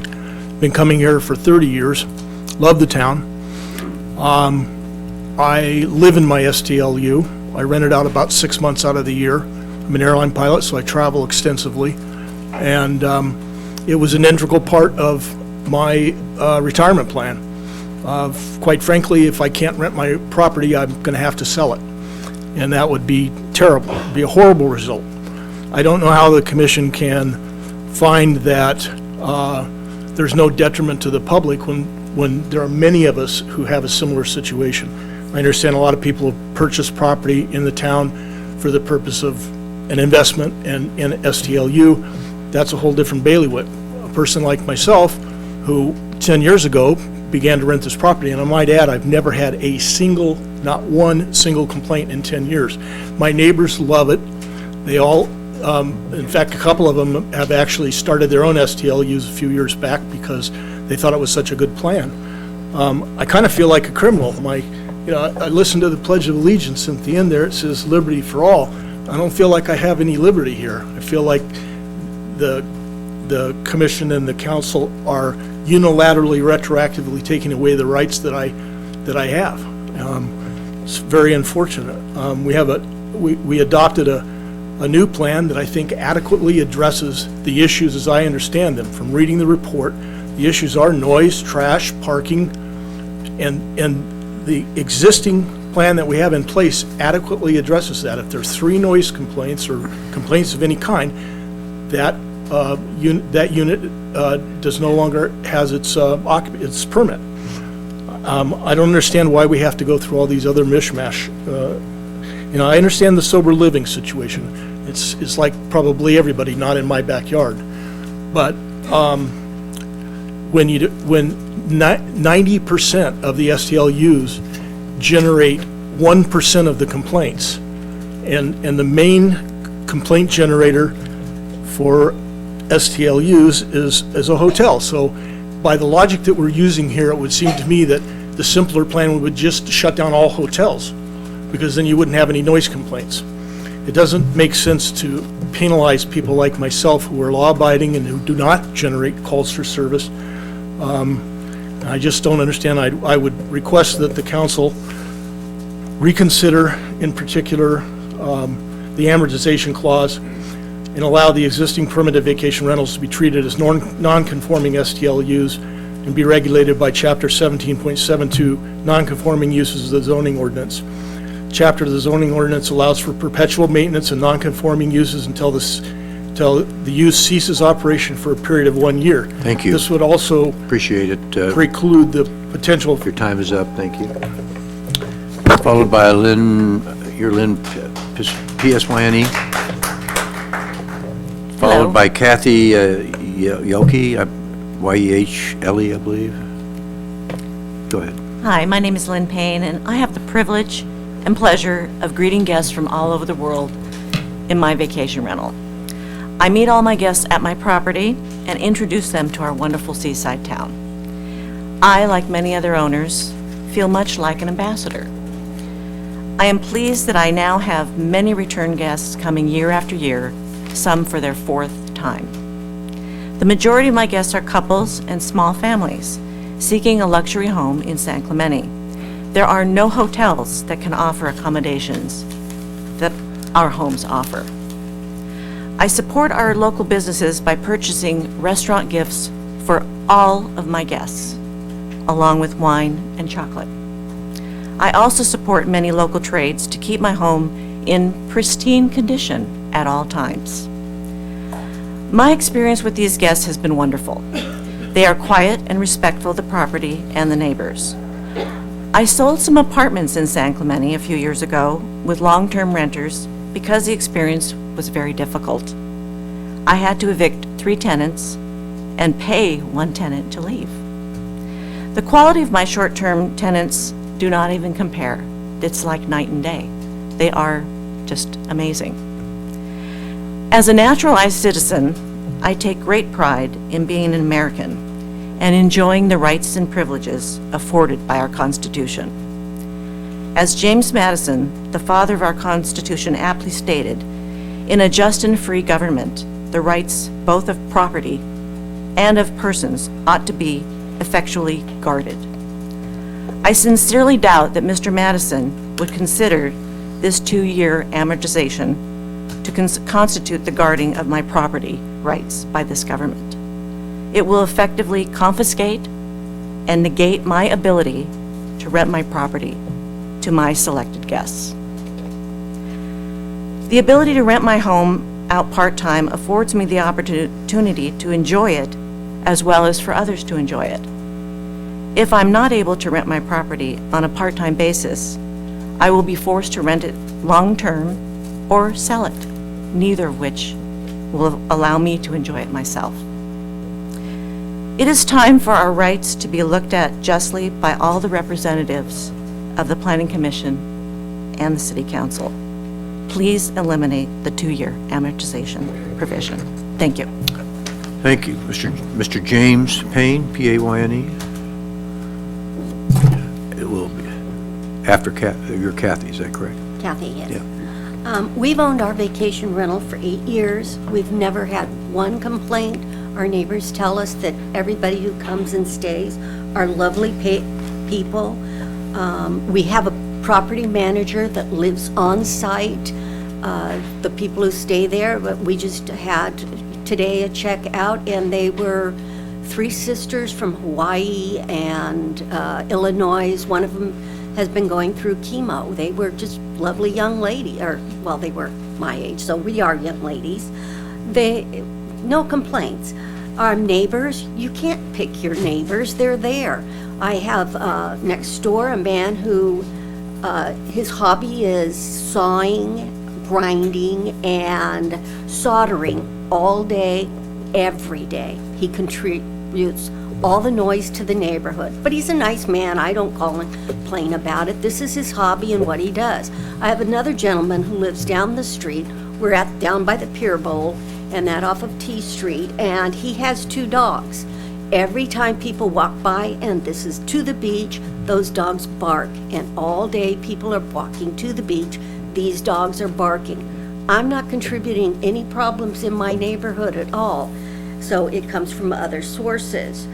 Been coming here for 30 years. Love the town. I live in my STLU. I rent it out about 6 months out of the year. I'm an airline pilot, so I travel extensively. And it was an integral part of my retirement plan. Quite frankly, if I can't rent my property, I'm going to have to sell it. And that would be terrible. It would be a horrible result. I don't know how the commission can find that there's no detriment to the public when there are many of us who have a similar situation. I understand a lot of people have purchased property in the town for the purpose of an investment and in STLU. That's a whole different bailiwick. A person like myself who 10 years ago began to rent this property, and I might add, I've never had not one single complaint in 10 years. My neighbors love it. They all, in fact, a couple of them have actually started their own STLUs a few years back because they thought it was such a good plan. I kind of feel like a criminal. I listened to the Pledge of Allegiance, and at the end there it says liberty for all. I don't feel like I have any liberty here. I feel like the commission and the council are unilaterally, retroactively taking away the rights that I have. It's very unfortunate. We adopted a new plan that I think adequately addresses the issues as I understand them. From reading the report, the issues are noise, trash, parking, and the existing plan that we have in place adequately addresses that. If there are 3 noise complaints or complaints of any kind, that unit does no longer has its permit. I don't understand why we have to go through all these other mishmash. I understand the sober living situation. It's like probably everybody, not in my backyard. But when 90% of the STLUs generate 1% of the complaints, and the main complaint generator for STLUs is a hotel. So by the logic that we're using here, it would seem to me that the simpler plan would just shut down all hotels, because then you wouldn't have any noise complaints. It doesn't make sense to penalize people like myself who are law-abiding and who do not generate calls for service. I just don't understand. I would request that the council reconsider, in particular, the amortization clause and allow the existing permitted vacation rentals to be treated as non-conforming STLUs and be regulated by Chapter 17.72, non-conforming uses of the zoning ordinance. Chapter of the zoning ordinance allows for perpetual maintenance and non-conforming uses until the use ceases operation for a period of 1 year. Thank you. This would also Appreciate it. preclude the potential. Your time is up. Thank you. Followed by Lynn PSYNE. Followed by Kathy Yelke, Y-E-H-L-E, I believe. Go ahead. Hi, my name is Lynn Payne, and I have the privilege and pleasure of greeting guests from all over the world in my vacation rental. I meet all my guests at my property and introduce them to our wonderful seaside town. I, like many other owners, feel much like an ambassador. I am pleased that I now have many return guests coming year after year, some for their 4th time. The majority of my guests are couples and small families seeking a luxury home in San Clemente. There are no hotels that can offer accommodations that our homes offer. I support our local businesses by purchasing restaurant gifts for all of my guests, along with wine and chocolate. I also support many local trades to keep my home in pristine condition at all times. My experience with these guests has been wonderful. They are quiet and respectful of the property and the neighbors. I sold some apartments in San Clemente a few years ago with long-term renters because the experience was very difficult. I had to evict 3 tenants and pay 1 tenant to leave. The quality of my short-term tenants do not even compare. It's like night and day. They are just amazing. As a naturalized citizen, I take great pride in being an American and enjoying the rights and privileges afforded by our Constitution. As James Madison, the father of our Constitution, aptly stated, in a just and free government, the rights both of property and of persons ought to be effectually guarded. I sincerely doubt that Mr. Madison would consider this 2-year amortization to constitute the guarding of my property rights by this government. It will effectively confiscate and negate my ability to rent my property to my selected guests. The ability to rent my home out part-time affords me the opportunity to enjoy it as well as for others to enjoy it. If I'm not able to rent my property on a part-time basis, I will be forced to rent it long-term or sell it, neither of which will allow me to enjoy it myself. It is time for our rights to be looked at justly by all the representatives of the Planning Commission and the City Council. Please eliminate the 2-year amortization provision. Thank you. Thank you. Mr. James Payne, P-A-Y-N-E. It will be after you're Kathy, is that correct? Kathy, yes. Yeah. We've owned our vacation rental for 8 years. We've never had one complaint. Our neighbors tell us that everybody who comes and stays are lovely people. We have a property manager that lives on site. The people who stay there, but we just had today a check out, and they were 3 sisters from Hawaii and Illinois. One of them has been going through chemo. They were just lovely young ladies, well, they were my age, so we are young ladies. No complaints. Our neighbors, you can't pick your neighbors, they're there. I have next door a man who his hobby is sawing, grinding, and soldering all day, every day. He contributes all the noise to the neighborhood. But he's a nice man. I don't call and complain about it. This is his hobby and what he does. I have another gentleman who lives down the street. We're down by the Pier Bowl, and that off of T Street, and he has 2 dogs. Every time people walk by, and this is to the beach, those dogs bark. And all day people are walking to the beach. These dogs are barking. I'm not contributing any problems in my neighborhood at all. So it comes from other sources.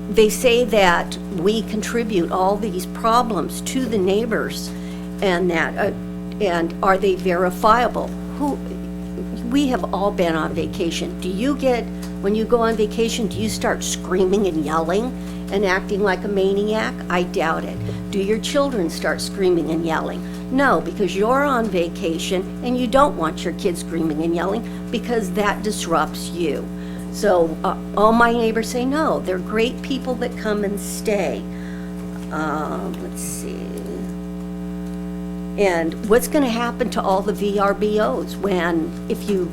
They say that we contribute all these problems to the neighbors, and that, and are they verifiable? We have all been on vacation. When you go on vacation, do you start screaming and yelling and acting like a maniac? I doubt it. Do your children start screaming and yelling? No, because you're on vacation and you don't want your kids screaming and yelling because that disrupts you. So all my neighbors say no. They're great people that come and stay. Let's see. And what's going to happen to all the VRBOs if you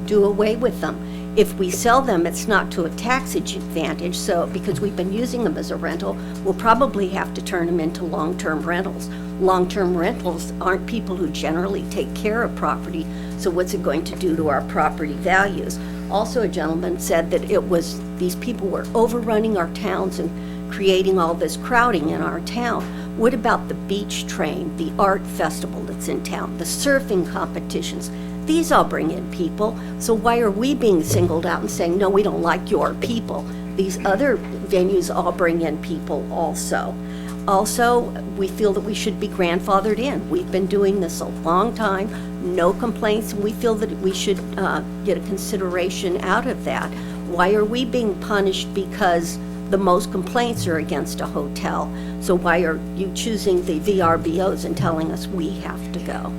do away with them? If we sell them, it's not to a tax advantage, so because we've been using them as a rental, we'll probably have to turn them into long-term rentals. Long-term rentals aren't people who generally take care of property, so what's it going to do to our property values? Also, a gentleman said that these people were overrunning our towns and creating all this crowding in our town. What about the beach train, the art festival that's in town, the surfing competitions? These all bring in people, so why are we being singled out and saying, no, we don't like your people? These other venues all bring in people also. Also, we feel that we should be grandfathered in. We've been doing this a long time, no complaints, and we feel that we should get a consideration out of that. Why are we being punished because the most complaints are against a hotel? So why are you choosing the VRBOs and telling us we have to go?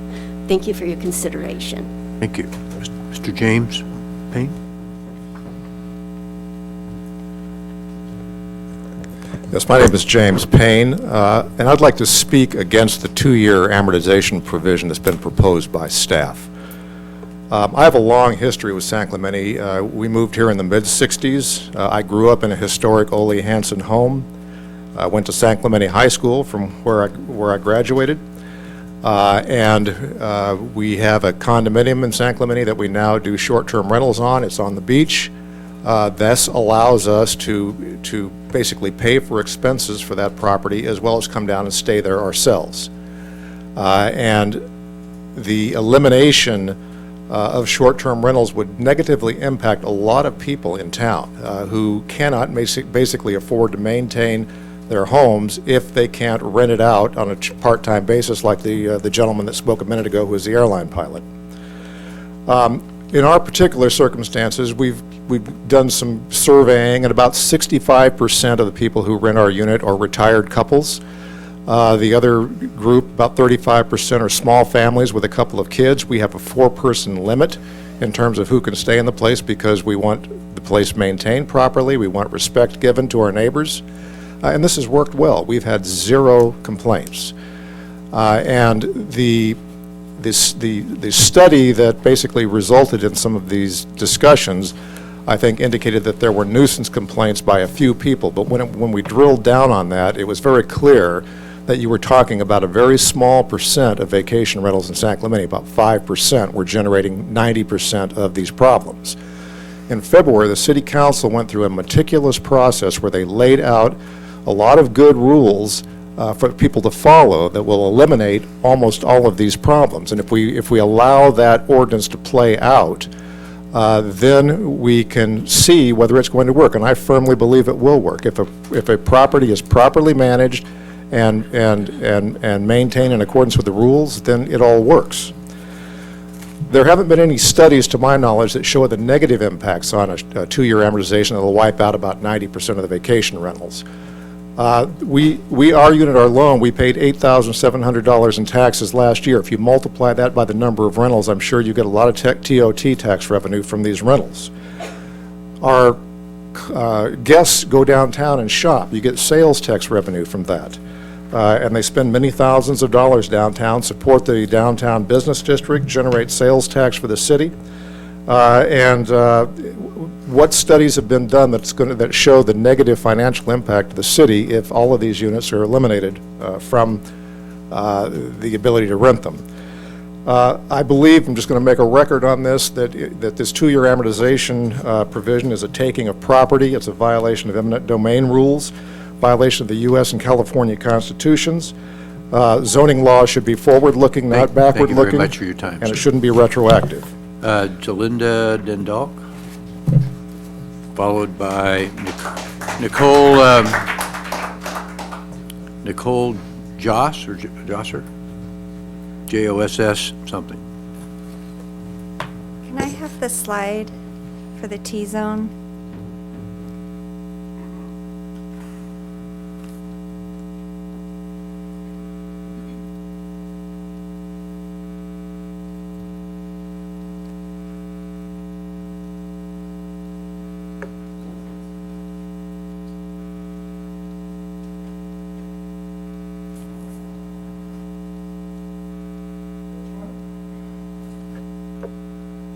Thank you for your consideration. Thank you. Mr. James? Payne? Yes, my name is James Payne, and I'd like to speak against the 2-year amortization provision that's been proposed by staff. I have a long history with San Clemente. We moved here in the mid-'60s. I grew up in a historic Ole Hansen home. I went to San Clemente High School, from where I graduated. And we have a condominium in San Clemente that we now do short-term rentals on. It's on the beach. This allows us to basically pay for expenses for that property as well as come down and stay there ourselves. And the elimination of short-term rentals would negatively impact a lot of people in town who cannot basically afford to maintain their homes if they can't rent it out on a part-time basis, like the gentleman that spoke a minute ago who was the airline pilot. In our particular circumstances, we've done some surveying, and about 65% of the people who rent our unit are retired couples. The other group, about 35%, are small families with a couple of kids. We have a 4-person limit in terms of who can stay in the place because we want the place maintained properly. We want respect given to our neighbors. And this has worked well. We've had 0 complaints. And the study that basically resulted in some of these discussions, I think, indicated that there were nuisance complaints by a few people. But when we drilled down on that, it was very clear that you were talking about a very small percent of vacation rentals in San Clemente. About 5% were generating 90% of these problems. In February, the City Council went through a meticulous process where they laid out a lot of good rules for people to follow that will eliminate almost all of these problems. And if we allow that ordinance to play out, then we can see whether it's going to work. And I firmly believe it will work. If a property is properly managed and maintained in accordance with the rules, then it all works. There haven't been any studies, to my knowledge, that show the negative impacts on a 2-year amortization that will wipe out about 90% of the vacation rentals. Our unit alone, we paid $8,700 in taxes last year. If you multiply that by the number of rentals, I'm sure you get a lot of TOT tax revenue from these rentals. Our guests go downtown and shop. You get sales tax revenue from that. And they spend many thousands of dollars downtown, support the downtown business district, generate sales tax for the city. What studies have been done that show the negative financial impact of the city if all of these units are eliminated from the ability to rent them? I believe, I'm just going to make a record on this, that this 2-year amortization provision is a taking of property. It's a violation of eminent domain rules, violation of the U.S. and California constitutions. Zoning laws should be forward-looking, not backward-looking. Thank you very much for your time, and sir. it shouldn't be retroactive. Jolinda Dendalk, followed by Nicole Joss, or Josser? Joss something. Can I have the slide for the T-zone?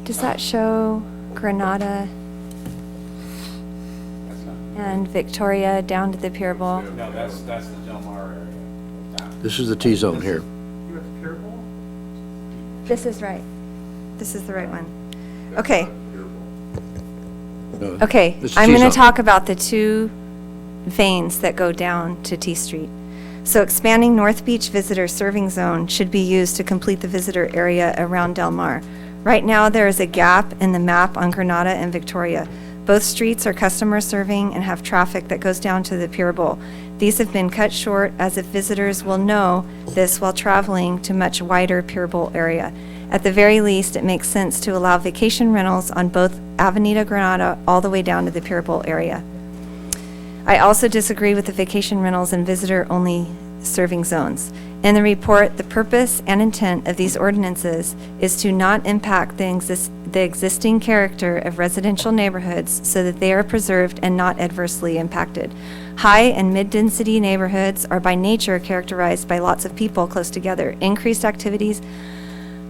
Does that show Granada and Victoria down to the Pier Bowl? No, that's the Del Mar area. This is the T-zone here. This is right. This is the right one. Okay. No, Okay, this is I'm going to T-zone. talk about the 2 veins that go down to T Street. So expanding North Beach Visitor Serving Zone should be used to complete the visitor area around Del Mar. Right now, there is a gap in the map on Granada and Victoria. Both streets are customer serving and have traffic that goes down to the Pier Bowl. These have been cut short as if visitors will know this while traveling to much wider Pier Bowl area. At the very least, it makes sense to allow vacation rentals on both Avenida Granada all the way down to the Pier Bowl area. I also disagree with the vacation rentals in visitor-only serving zones. In the report, the purpose and intent of these ordinances is to not impact the existing character of residential neighborhoods so that they are preserved and not adversely impacted. High and mid-density neighborhoods are by nature characterized by lots of people close together, increased activities,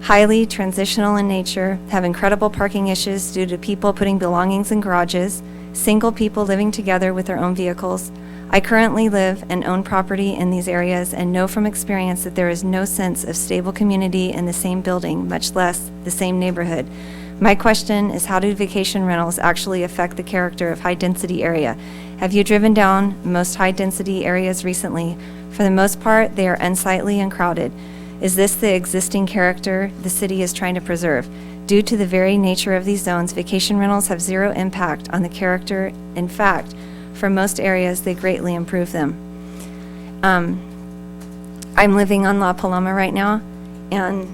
highly transitional in nature, have incredible parking issues due to people putting belongings in garages, single people living together with their own vehicles. I currently live and own property in these areas and know from experience that there is no sense of stable community in the same building, much less the same neighborhood. My question is, how do vacation rentals actually affect the character of high-density area? Have you driven down most high-density areas recently? For the most part, they are unsightly and crowded. Is this the existing character the city is trying to preserve? Due to the very nature of these zones, vacation rentals have zero impact on the character. In fact, for most areas, they greatly improve them. I'm living on La Paloma right now, and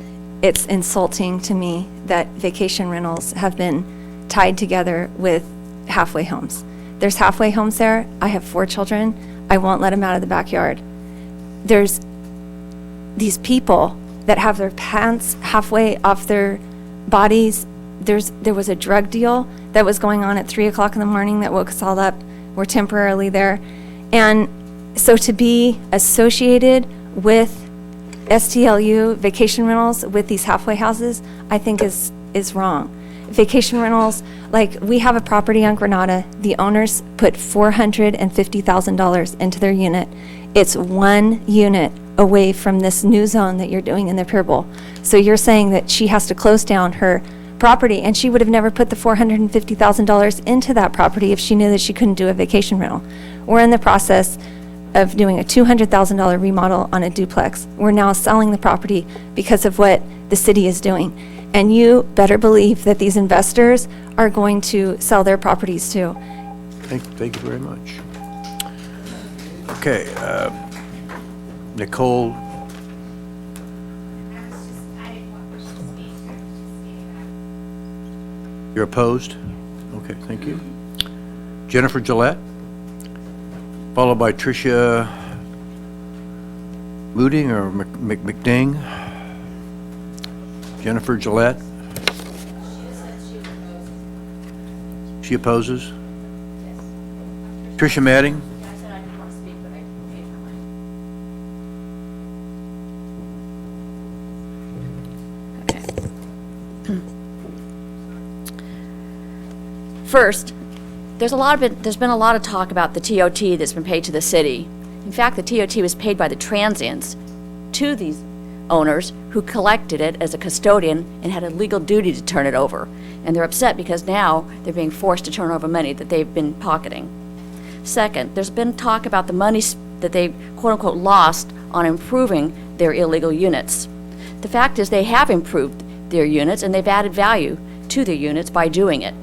it's insulting to me that vacation rentals have been tied together with halfway homes. There's halfway homes there. I have 4 children. I won't let them out of the backyard. There's these people that have their pants halfway off their bodies. There was a drug deal that was going on at 3 o'clock in the morning that woke us all up. We're temporarily there. And so to be associated with STLU vacation rentals with these halfway houses, I think is wrong. Vacation rentals, like we have a property on Granada, the owners put $450,000 into their unit. It's 1 unit away from this new zone that you're doing in the Pier Bowl. So you're saying that she has to close down her property, and she would have never put the $450,000 into that property if she knew that she couldn't do a vacation rental. We're in the process of doing a $200,000 remodel on a duplex. We're now selling the property because of what the city is doing. And you better believe that these investors are going to sell their properties too. Thank you very much. Okay, Nicole. You're opposed? Okay, thank you. Jennifer Gillette, followed by Tricia Mooding or McDing. Jennifer Gillette. She opposes? Tricia Madding? First, there's been a lot of talk about the TOT that's been paid to the city. In fact, the TOT was paid by the transients to these owners who collected it as a custodian and had a legal duty to turn it over. And they're upset because now they're being forced to turn over money that they've been pocketing. Second, there's been talk about the money that they quote-unquote lost on improving their illegal units. The fact is they have improved their units and they've added value to their units by doing it.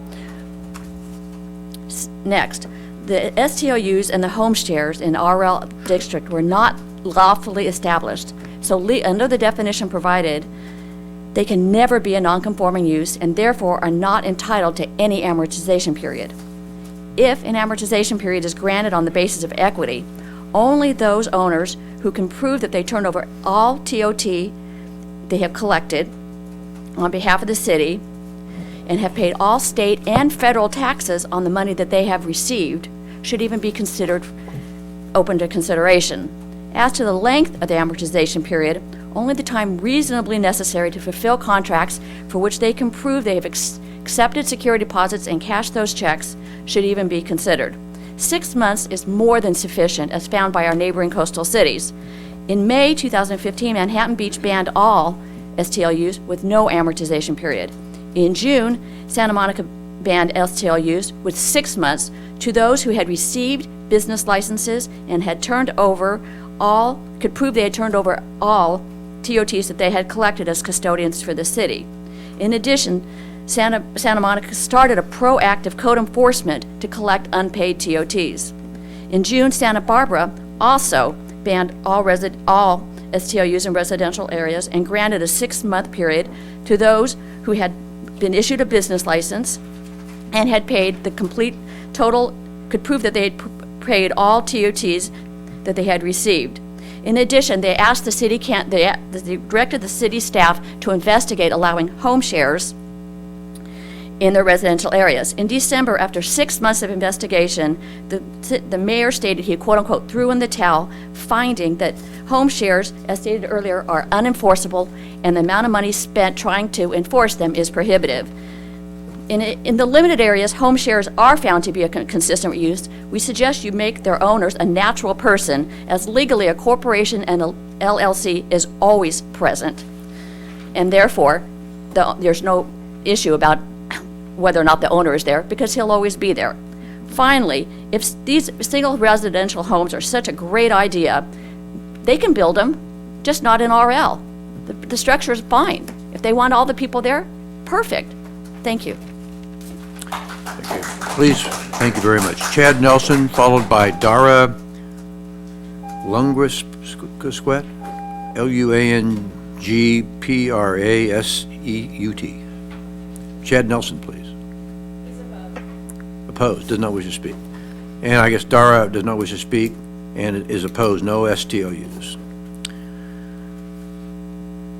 Next, the STLUs and the homeshares in RL district were not lawfully established. So under the definition provided, they can never be a non-conforming use and therefore are not entitled to any amortization period. If an amortization period is granted on the basis of equity, only those owners who can prove that they turned over all TOT they have collected on behalf of the city and have paid all state and federal taxes on the money that they have received should even be considered open to consideration. As to the length of the amortization period, only the time reasonably necessary to fulfill contracts for which they can prove they have accepted security deposits and cashed those checks should even be considered. 6 months is more than sufficient, as found by our neighboring coastal cities. In May 2015, Manhattan Beach banned all STLUs with no amortization period. In June, Santa Monica banned STLUs with 6 months to those who had received business licenses and had turned over could prove they had turned over all TOTs that they had collected as custodians for the city. In addition, Santa Monica started a proactive code enforcement to collect unpaid TOTs. In June, Santa Barbara also banned all STLUs in residential areas and granted a 6-month period to those who had been issued a business license and had paid the complete total, could prove that they had paid all TOTs that they had received. In addition, they asked the city they directed the city staff to investigate allowing home shares in their residential areas. In December, after 6 months of investigation, the mayor stated he quote-unquote threw in the towel, finding that home shares, as stated earlier, are unenforceable and the amount of money spent trying to enforce them is prohibitive. In the limited areas, home shares are found to be consistent with use. We suggest you make their owners a natural person, as legally a corporation and a LLC is always present. And therefore, there's no issue about whether or not the owner is there, because he'll always be there. Finally, if these single residential homes are such a great idea, they can build them, just not in RL. The structure is fine. If they want all the people there, perfect. Thank you. Please, thank you very much. Chad Nelson, followed by Dara Lungprasut, Lungprasut. Chad Nelson, please. Opposed, does not wish to speak. And I guess Dara does not wish to speak and is opposed, no STLUs.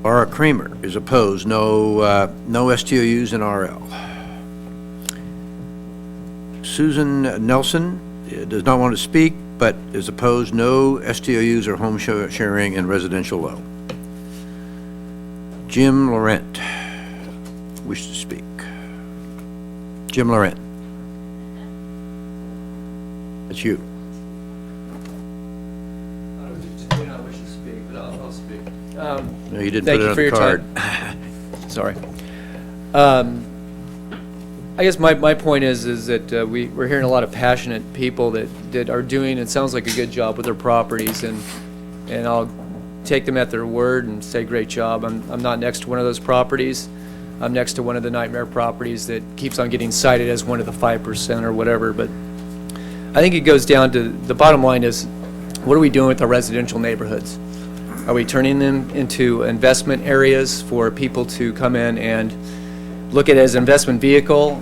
Laura Kramer is opposed, no STLUs in RL. Susan Nelson does not want to speak, but is opposed, no STLUs or home sharing in residential low. Jim Laurent wishes to speak. Jim Laurent. That's you. I do not wish to speak, but I'll speak. No, you didn't put it on the card. Sorry. I guess my point is that we're hearing a lot of passionate people that are doing, it sounds like, a good job with their properties, and I'll take them at their word and say great job. I'm not next to one of those properties. I'm next to one of the nightmare properties that keeps on getting cited as one of the 5% or whatever, but I think it goes down to, the bottom line is, what are we doing with our residential neighborhoods? Are we turning them into investment areas for people to come in and look at it as an investment vehicle?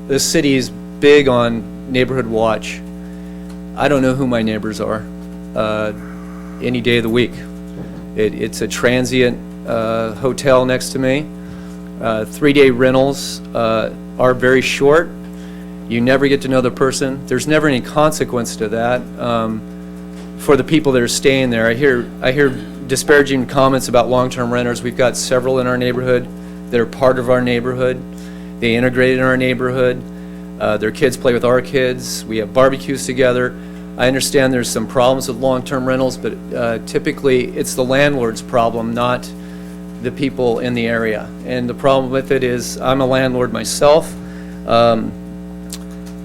This city is big on neighborhood watch. I don't know who my neighbors are any day of the week. It's a transient hotel next to me. 3-day rentals are very short. You never get to know the person. There's never any consequence to that for the people that are staying there. I hear disparaging comments about long-term renters. We've got several in our neighborhood that are part of our neighborhood. They integrate in our neighborhood. Their kids play with our kids. We have barbecues together. I understand there's some problems with long-term rentals, but typically it's the landlord's problem, not the people in the area. And the problem with it is, I'm a landlord myself,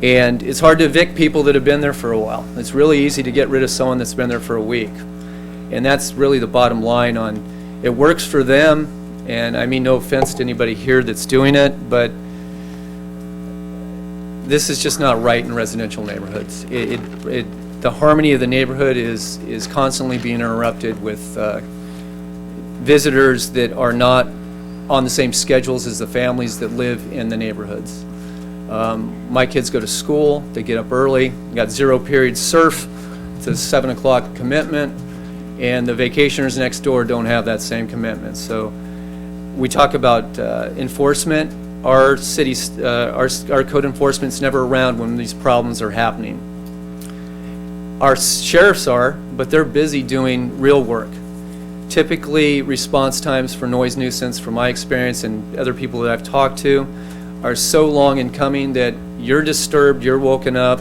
and it's hard to evict people that have been there for a while. It's really easy to get rid of someone that's been there for a week. And that's really the bottom line on, it works for them, and I mean no offense to anybody here that's doing it, but this is just not right in residential neighborhoods. The harmony of the neighborhood is constantly being interrupted with visitors that are not on the same schedules as the families that live in the neighborhoods. My kids go to school, they get up early, got 0 period surf, it's a 7 o'clock commitment, and the vacationers next door don't have that same commitment. So we talk about enforcement. Our city's, our code enforcement's never around when these problems are happening. Our sheriffs are, but they're busy doing real work. Typically, response times for noise nuisance, from my experience and other people that I've talked to, are so long in coming that you're disturbed, you're woken up,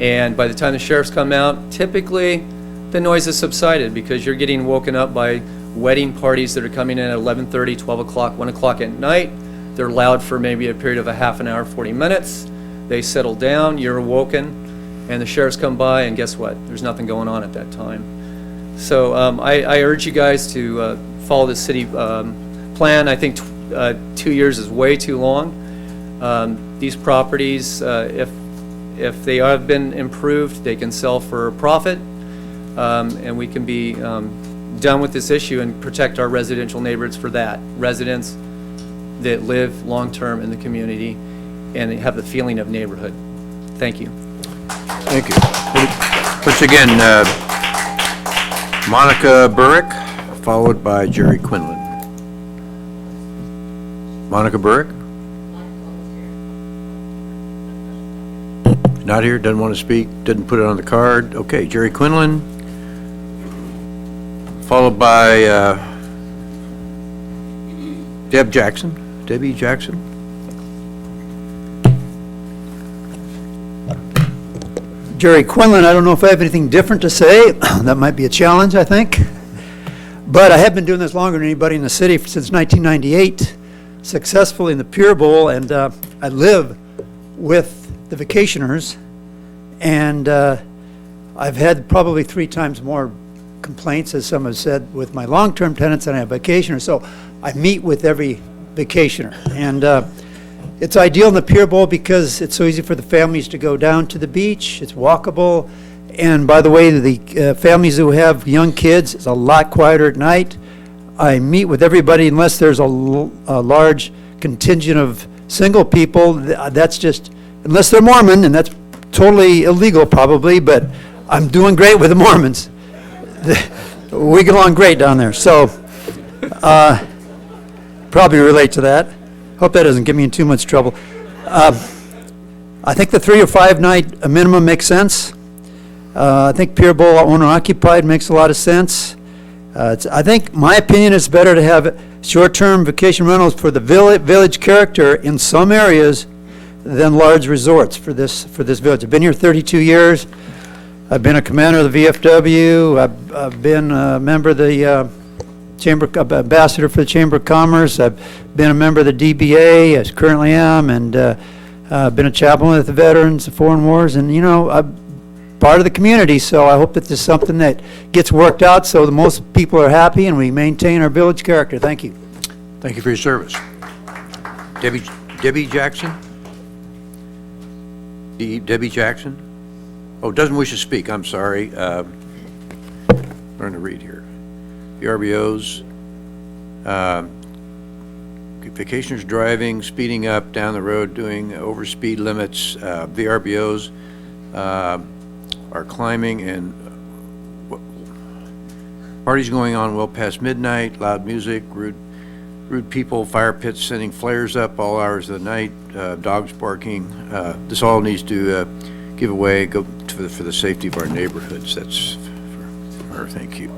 and by the time the sheriffs come out, typically the noise has subsided because you're getting woken up by wedding parties that are coming in at 11:30, 12 o'clock, 1 o'clock at night. They're loud for maybe a period of a half an hour, 40 minutes. They settle down, you're awoken, and the sheriffs come by, and guess what? There's nothing going on at that time. So I urge you guys to follow the city plan. I think 2 years is way too long. These properties, if they have been improved, they can sell for a profit, and we can be done with this issue and protect our residential neighborhoods for that. Residents that live long-term in the community and have the feeling of neighborhood. Thank you. Thank you. Once again, Monica Burrick, followed by Jerry Quinlan. Monica Burrick? Not here, doesn't want to speak, didn't put it on the card. Okay, Jerry Quinlan, followed by Debbie Jackson. Jerry Quinlan, I don't know if I have anything different to say. That might be a challenge, I think. But I have been doing this longer than anybody in the city since 1998, successfully in the Pure Bowl, and I live with the vacationers, and I've had probably 3 times more complaints, as some have said, with my long-term tenants than I have vacationers. So I meet with every vacationer, and it's ideal in the Pure Bowl because it's so easy for the families to go down to the beach. It's walkable. And by the way, the families who have young kids, it's a lot quieter at night. I meet with everybody unless there's a large contingent of single people. That's just, unless they're Mormon, and that's totally illegal probably, but I'm doing great with the Mormons. We get along great down there. So probably relate to that. Hope that doesn't get me in too much trouble. I think the 3 or 5 night minimum makes sense. I think Pure Bowl owner occupied makes a lot of sense. I think my opinion is better to have short-term vacation rentals for the village character in some areas than large resorts for this village. I've been here 32 years. I've been a commander of the VFW. I've been a member of the ambassador for the Chamber of Commerce. I've been a member of the DBA, as currently am, and been a chaplain with the veterans of foreign wars, and I'm part of the community, so I hope that this is something that gets worked out so the most people are happy and we maintain our village character. Thank you. Thank you for your service. Debbie Jackson? Debbie Jackson? Oh, doesn't wish to speak, I'm sorry. Learn to read here. VRBOs, vacationers driving, speeding up, down the road, doing overspeed limits, VRBOs are climbing, and parties going on well past midnight, loud music, rude people, fire pits sending flares up all hours of the night, dogs barking. This all needs to give away, go for the safety of our neighborhoods. That's for her, thank you.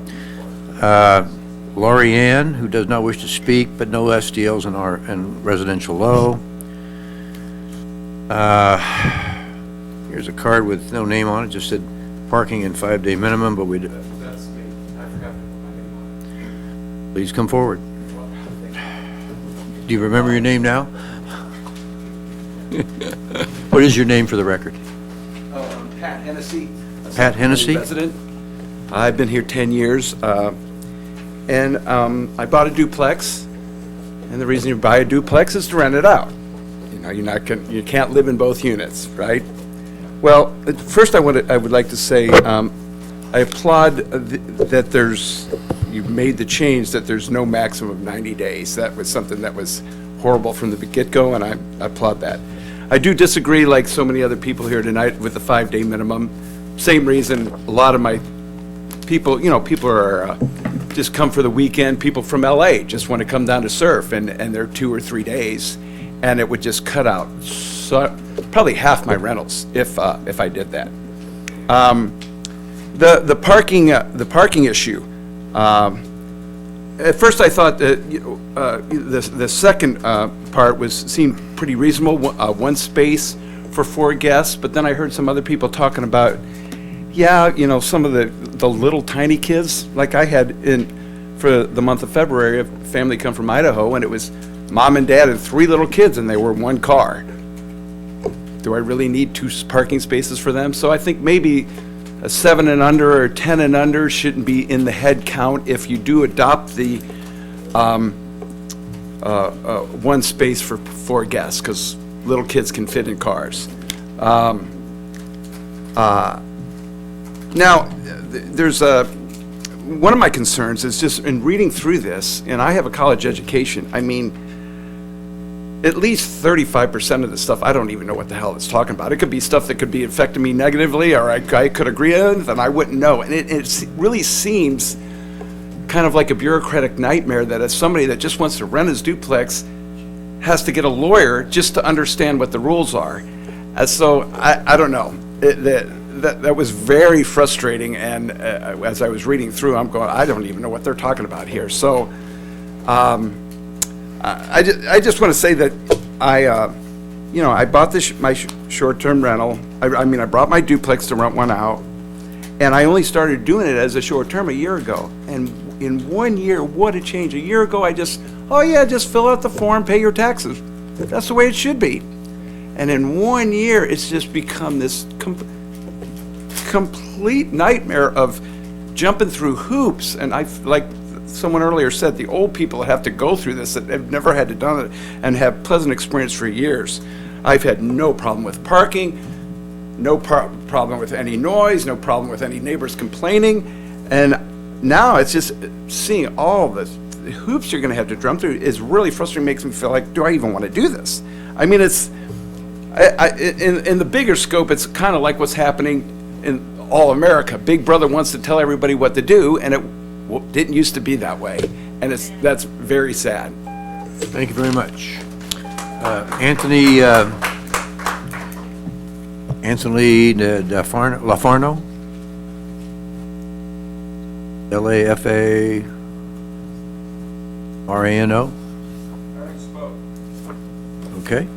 Laurie Ann, who does not wish to speak, but no SDLs in residential low. Here's a card with no name on it, just said parking and 5-day minimum, but we. That's me. I forgot to put my name on it. Please come forward. Do you remember your name now? What is your name for the record? I'm Pat Hennessy. Pat Hennessy? Resident. I've been here 10 years, and I bought a duplex, and the reason you buy a duplex is to rent it out. You can't live in both units, right? Well, first I would like to say I applaud that you made the change that there's no maximum of 90 days. That was something that was horrible from the get-go, and I applaud that. I do disagree, like so many other people here tonight, with the 5-day minimum. Same reason a lot of my people, people are just come for the weekend. People from LA just want to come down to surf, and they're 2 or 3 days, and it would just cut out probably half my rentals if I did that. The parking issue. At first, I thought that the second part seemed pretty reasonable. One space for 4 guests, but then I heard some other people talking about, some of the little tiny kids. Like I had for the month of February, a family come from Idaho, and it was mom and dad and 3 little kids, and they were 1 car. Do I really need 2 parking spaces for them? So I think maybe a 7 and under or 10 and under shouldn't be in the head count if you do adopt the 1 space for 4 guests, because little kids can fit in cars. Now, there's one of my concerns is just in reading through this, and I have a college education. I mean, at least 35% of the stuff, I don't even know what the hell it's talking about. It could be stuff that could be affecting me negatively, or I could agree with, and I wouldn't know. And it really seems kind of like a bureaucratic nightmare that if somebody that just wants to rent his duplex has to get a lawyer just to understand what the rules are. And so, I don't know. That was very frustrating, and as I was reading through, I'm going, I don't even know what they're talking about here. So, I just want to say that I bought my short-term rental. I mean, I brought my duplex to rent one out, and I only started doing it as a short-term a year ago. And in 1 year, what a change. A year ago, just fill out the form, pay your taxes. That's the way it should be. And in 1 year, it's just become this complete nightmare of jumping through hoops. And like someone earlier said, the old people have to go through this that have never had to done it and have pleasant experience for years. I've had no problem with parking, no problem with any noise, no problem with any neighbors complaining. And now it's just seeing all the hoops you're going to have to jump through is really frustrating. Makes me feel like, do I even want to do this? I mean, it's in the bigger scope, it's kind of like what's happening in all America. Big Brother wants to tell everybody what to do, and it didn't used to be that way, and that's very sad. Thank you very much. Anthony LaFarno? LaFarno? Okay.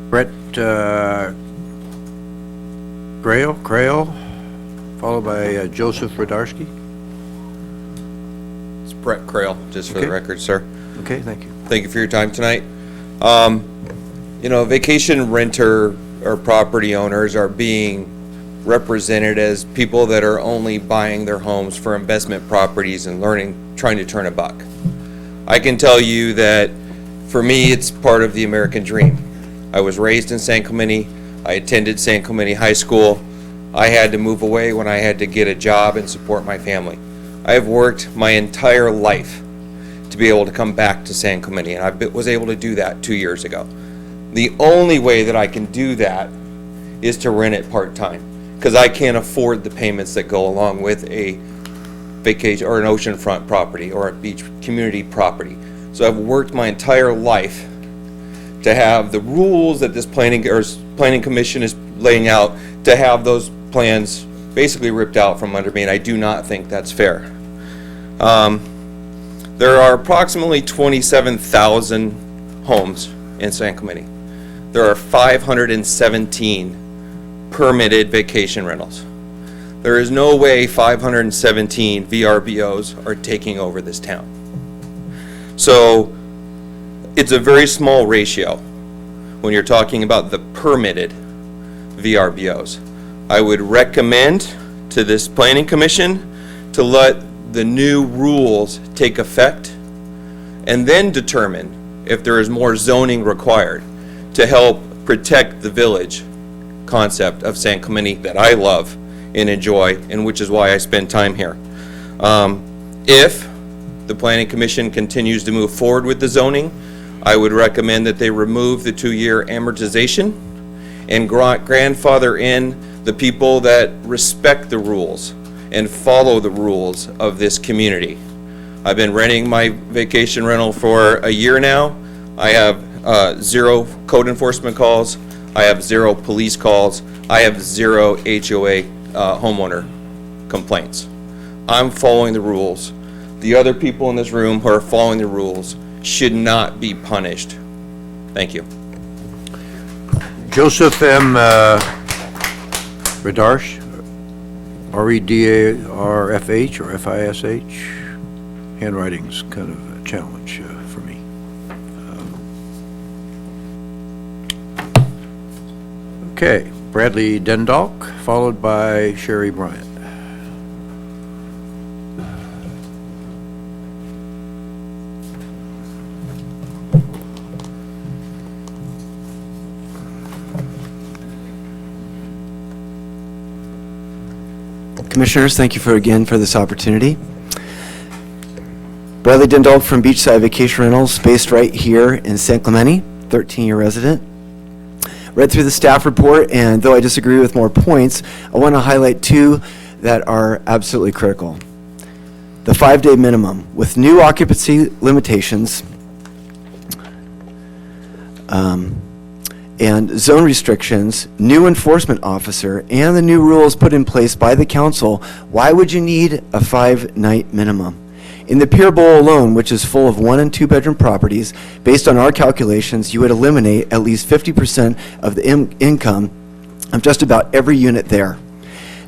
Brett Crail, followed by Joseph Radarski. It's Brett Crail, just for the record, sir. Okay, thank you. Thank you for your time tonight. Vacation renter or property owners are being represented as people that are only buying their homes for investment properties and trying to turn a buck. I can tell you that for me, it's part of the American dream. I was raised in San Clemente. I attended San Clemente High School. I had to move away when I had to get a job and support my family. I have worked my entire life to be able to come back to San Clemente, and I was able to do that 2 years ago. The only way that I can do that is to rent it part-time, because I can't afford the payments that go along with a vacation or an oceanfront property or a beach community property. So I've worked my entire life to have the rules that this planning commission is laying out, to have those plans basically ripped out from under me, and I do not think that's fair. There are approximately 27,000 homes in San Clemente. There are 517 permitted vacation rentals. There is no way 517 VRBOs are taking over this town. So it's a very small ratio when you're talking about the permitted VRBOs. I would recommend to this planning commission to let the new rules take effect and then determine if there is more zoning required to help protect the village concept of San Clemente that I love and enjoy, and which is why I spend time here. If the planning commission continues to move forward with the zoning, I would recommend that they remove the 2-year amortization and grandfather in the people that respect the rules and follow the rules of this community. I've been renting my vacation rental for a year now. I have 0 code enforcement calls. I have 0 police calls. I have 0 HOA homeowner complaints. I'm following the rules. The other people in this room who are following the rules should not be punished. Thank you. Joseph M. Redarsh, Redarfh or FISH. Handwriting's kind of a challenge for me. Okay, Bradley Dendalk, followed by Sherry Bryant. Commissioners, thank you again for this opportunity. Bradley Dindal from Beachside Vacation Rentals, based right here in San Clemente, 13-year resident. Read through the staff report, and though I disagree with more points, I want to highlight two that are absolutely critical. The 5-day minimum. With new occupancy limitations and zone restrictions, new enforcement officer, and the new rules put in place by the council, why would you need a 5-night minimum? In the Pier Bowl alone, which is full of 1- and 2-bedroom properties, based on our calculations, you would eliminate at least 50% of the income of just about every unit there.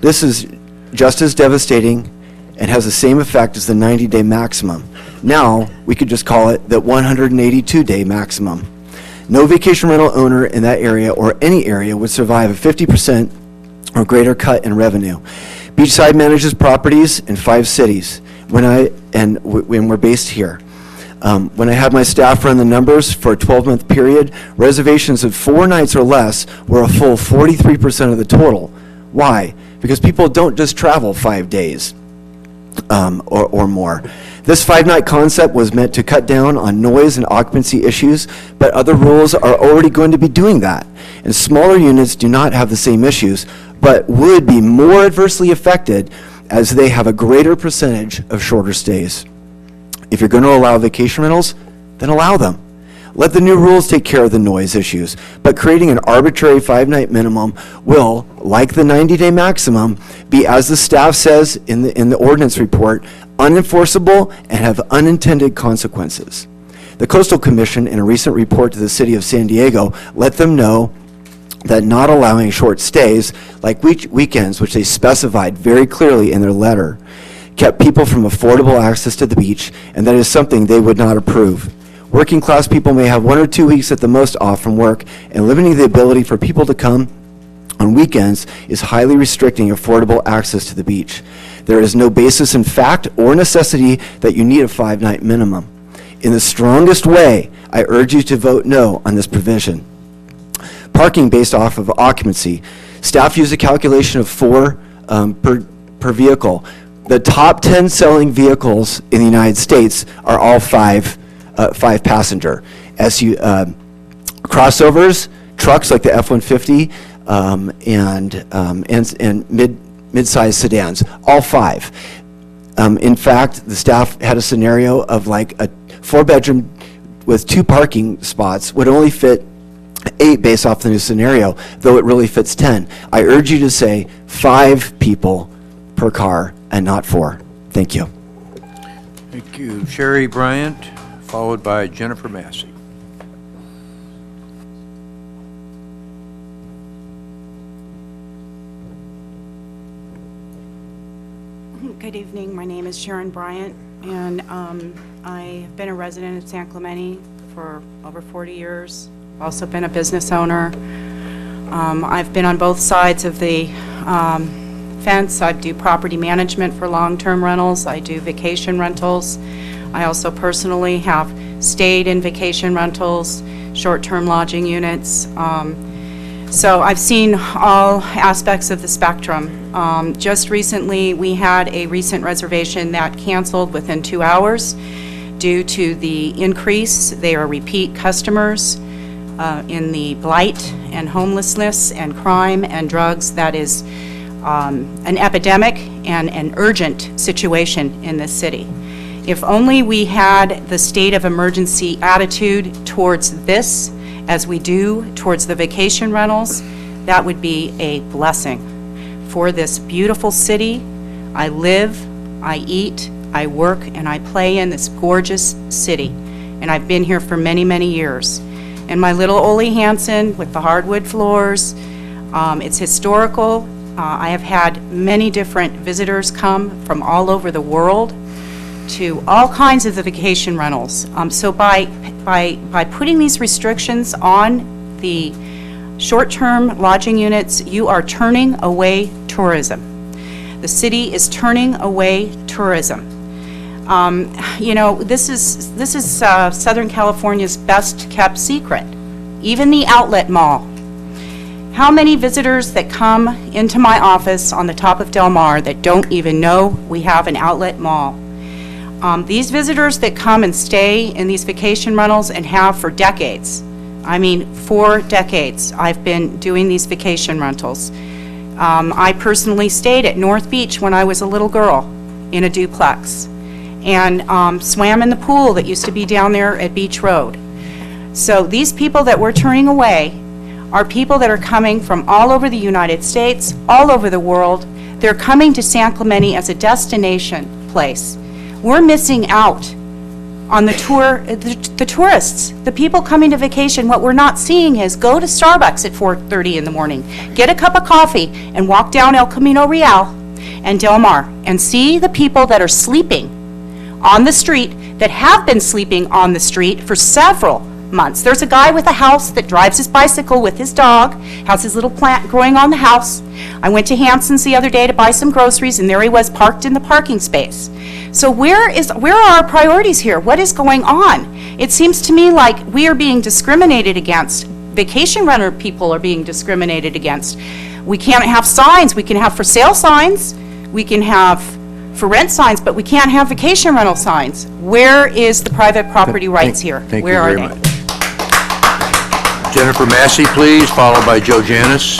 This is just as devastating and has the same effect as the 90-day maximum. Now, we could just call it the 182-day maximum. No vacation rental owner in that area or any area would survive a 50% or greater cut in revenue. Beachside manages properties in 5 cities. When we're based here. When I had my staff run the numbers for a 12-month period, reservations of 4 nights or less were a full 43% of the total. Why? Because people don't just travel 5 days or more. This 5-night concept was meant to cut down on noise and occupancy issues, but other rules are already going to be doing that. And smaller units do not have the same issues, but would be more adversely affected as they have a greater percentage of shorter stays. If you're going to allow vacation rentals, then allow them. Let the new rules take care of the noise issues, but creating an arbitrary 5-night minimum will, like the 90-day maximum, be, as the staff says in the ordinance report, unenforceable and have unintended consequences. The Coastal Commission, in a recent report to the City of San Diego, let them know that not allowing short stays, like weekends, which they specified very clearly in their letter, kept people from affordable access to the beach, and that is something they would not approve. Working class people may have 1 or 2 weeks at the most off from work, and limiting the ability for people to come on weekends is highly restricting affordable access to the beach. There is no basis in fact or necessity that you need a 5-night minimum. In the strongest way, I urge you to vote no on this provision. Parking based off of occupancy. Staff use a calculation of 4 per vehicle. The top 10 selling vehicles in the United States are all 5 passenger. Crossovers, trucks like the F-150, and mid-sized sedans, all 5. In fact, the staff had a scenario of like a 4-bedroom with 2 parking spots would only fit 8 based off the new scenario, though it really fits 10. I urge you to say 5 people per car and not 4. Thank you. Thank you. Sherry Bryant, followed by Jennifer Massey. Good evening. My name is Sharon Bryant, and I've been a resident of San Clemente for over 40 years. Also been a business owner. I've been on both sides of the fence. I do property management for long-term rentals. I do vacation rentals. I also personally have stayed in vacation rentals, short-term lodging units. So I've seen all aspects of the spectrum. Just recently, we had a recent reservation that canceled within 2 hours due to the increase. They are repeat customers in the blight and homelessness and crime and drugs. That is an epidemic and an urgent situation in this city. If only we had the state of emergency attitude towards this as we do towards the vacation rentals, that would be a blessing for this beautiful city. I live, I eat, I work, and I play in this gorgeous city, and I've been here for many, many years. And my little Ole Hansen with the hardwood floors, it's historical. I have had many different visitors come from all over the world to all kinds of the vacation rentals. So by putting these restrictions on the short-term lodging units, you are turning away tourism. The city is turning away tourism. You know, this is Southern California's best-kept secret. Even the outlet mall. How many visitors that come into my office on the top of Del Mar that don't even know we have an outlet mall? These visitors that come and stay in these vacation rentals and have for decades, I mean, 4 decades, I've been doing these vacation rentals. I personally stayed at North Beach when I was a little girl in a duplex and swam in the pool that used to be down there at Beach Road. So these people that we're turning away are people that are coming from all over the United States, all over the world. They're coming to San Clemente as a destination place. We're missing out on the tourists, the people coming to vacation. What we're not seeing is go to Starbucks at 4:30 in the morning, get a cup of coffee, and walk down El Camino Real and Del Mar and see the people that are sleeping on the street, that have been sleeping on the street for several months. There's a guy with a house that drives his bicycle with his dog, has his little plant growing on the house. I went to Hanson's the other day to buy some groceries, and there he was parked in the parking space. So where are our priorities here? What is going on? It seems to me like we are being discriminated against. Vacation renter people are being discriminated against. We can't have signs. We can have for sale signs. We can have for rent signs, but we can't have vacation rental signs. Where is the private property rights here? Thank you Where are very they? much. Jennifer Massey, please, followed by Joe Janis.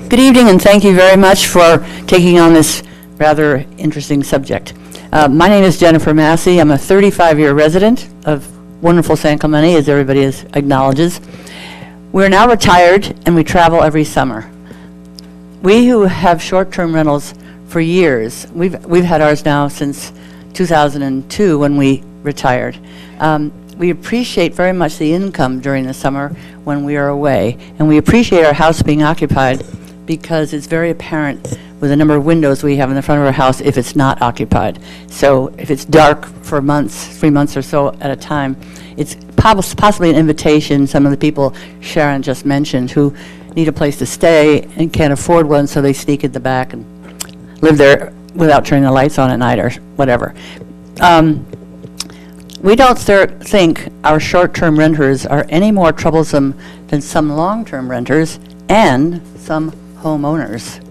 Good evening, and thank you very much for taking on this rather interesting subject. My name is Jennifer Massey. I'm a 35-year resident of wonderful San Clemente, as everybody acknowledges. We're now retired, and we travel every summer. We who have short-term rentals for years, we've had ours now since 2002 when we retired. We appreciate very much the income during the summer when we are away, and we appreciate our house being occupied because it's very apparent with the number of windows we have in the front of our house if it's not occupied. So if it's dark for months, 3 months or so at a time, it's possibly an invitation. Some of the people Sharon just mentioned who need a place to stay and can't afford one, so they sneak at the back and live there without turning the lights on at night or whatever. We don't think our short-term renters are any more troublesome than some long-term renters and some homeowners.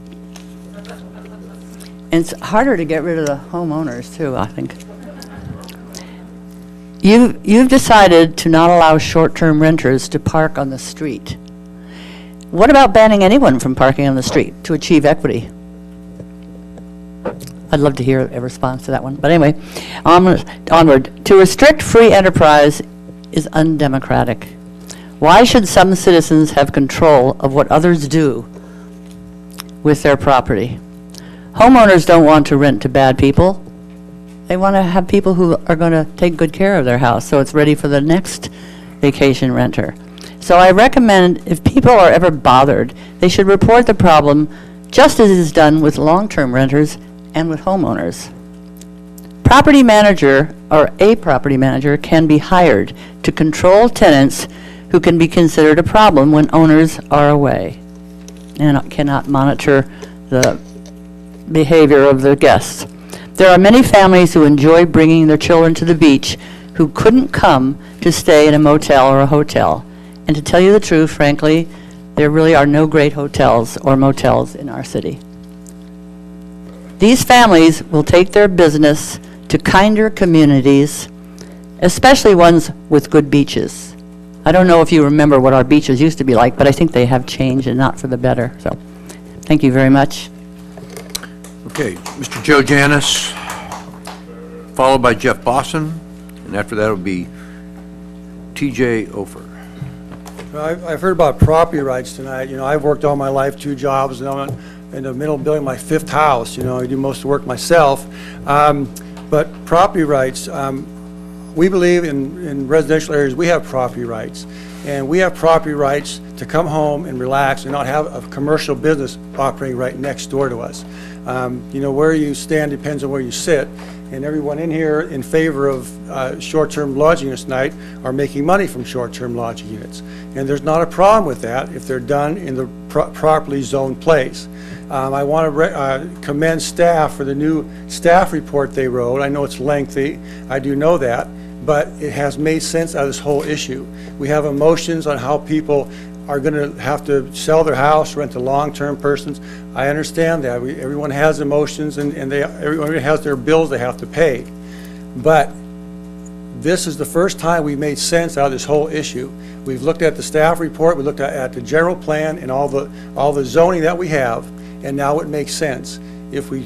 And it's harder to get rid of the homeowners, too, I think. You've decided to not allow short-term renters to park on the street. What about banning anyone from parking on the street to achieve equity? I'd love to hear a response to that one. But anyway, onward. To restrict free enterprise is undemocratic. Why should some citizens have control of what others do with their property? Homeowners don't want to rent to bad people. They want to have people who are going to take good care of their house so it's ready for the next vacation renter. So I recommend if people are ever bothered, they should report the problem just as is done with long-term renters and with homeowners. Property manager or a property manager can be hired to control tenants who can be considered a problem when owners are away and cannot monitor the behavior of the guests. There are many families who enjoy bringing their children to the beach who couldn't come to stay in a motel or a hotel. And to tell you the truth, frankly, there really are no great hotels or motels in our city. These families will take their business to kinder communities, especially ones with good beaches. I don't know if you remember what our beaches used to be like, but I think they have changed and not for the better. So, thank you very much. Okay, Mr. Joe Janis, followed by Jeff Bosson, and after that will be TJ Ofer. I've heard about property rights tonight. You know, I've worked all my life, 2 jobs, and I'm in the middle of building my 5th house. You know, I do most of the work myself. But property rights, we believe in residential areas, we have property rights. And we have property rights to come home and relax and not have a commercial business operating right next door to us. You know, where you stand depends on where you sit. And everyone in here in favor of short-term lodging units tonight are making money from short-term lodging units. And there's not a problem with that if they're done in the properly zoned place. I want to commend staff for the new staff report they wrote. I know it's lengthy, I do know that, but it has made sense out of this whole issue. We have emotions on how people are going to have to sell their house, rent to long-term persons. I understand that. Everyone has emotions, and everyone has their bills they have to pay. But this is the first time we've made sense out of this whole issue. We've looked at the staff report, we looked at the general plan and all the zoning that we have, and now it makes sense. If we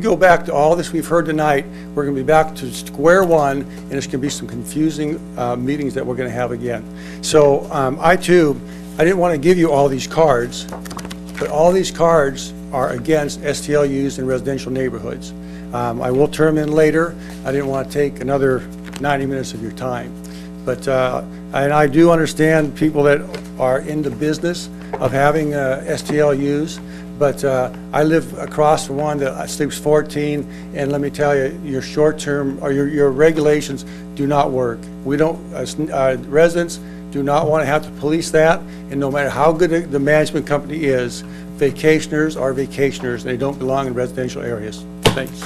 go back to all this we've heard tonight, we're going to be back to square one, and it's going to be some confusing meetings that we're going to have again. So I didn't want to give you all these cards, but all these cards are against STLUs in residential neighborhoods. I will turn them in later. I didn't want to take another 90 minutes of your time. But, and I do understand people that are in the business of having STLUs, but I live across from one that sleeps 14, and let me tell you, your short-term, or your regulations do not work. We don't, residents do not want to have to police that, and no matter how good the management company is, vacationers are vacationers, and they don't belong in residential areas. Thanks.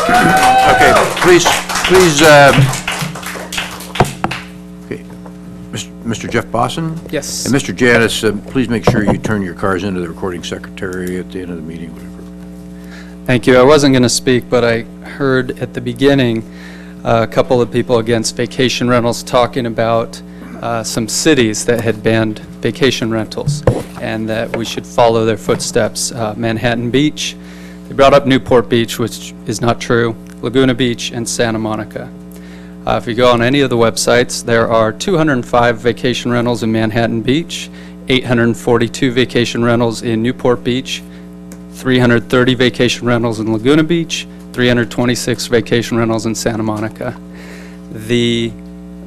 Okay, please, okay. Mr. Jeff Bosson? Yes. And Mr. Janice, please make sure you turn your cars into the recording secretary at the end of the meeting, whatever. Thank you. I wasn't going to speak, but I heard at the beginning a couple of people against vacation rentals talking about some cities that had banned vacation rentals and that we should follow their footsteps. Manhattan Beach, they brought up Newport Beach, which is not true, Laguna Beach, and Santa Monica. If you go on any of the websites, there are 205 vacation rentals in Manhattan Beach, 842 vacation rentals in Newport Beach, 330 vacation rentals in Laguna Beach, 326 vacation rentals in Santa Monica. The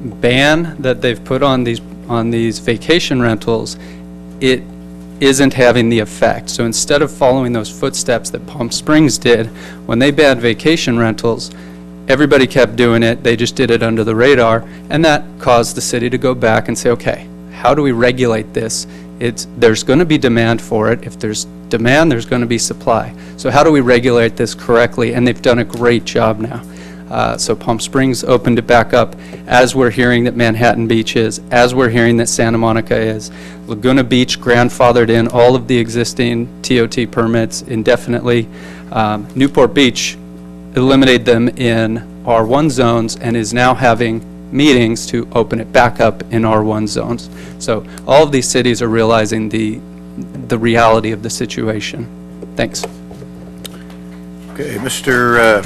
ban that they've put on these vacation rentals, it isn't having the effect. So instead of following those footsteps that Palm Springs did, when they banned vacation rentals, everybody kept doing it. They just did it under the radar, and that caused the city to go back and say, okay, how do we regulate this? There's going to be demand for it. If there's demand, there's going to be supply. So how do we regulate this correctly? And they've done a great job now. So Palm Springs opened it back up, as we're hearing that Manhattan Beach is, as we're hearing that Santa Monica is. Laguna Beach grandfathered in all of the existing TOT permits indefinitely. Newport Beach eliminated them in R1 zones and is now having meetings to open it back up in R1 zones. So all of these cities are realizing the reality of the situation. Thanks. Okay, Mr.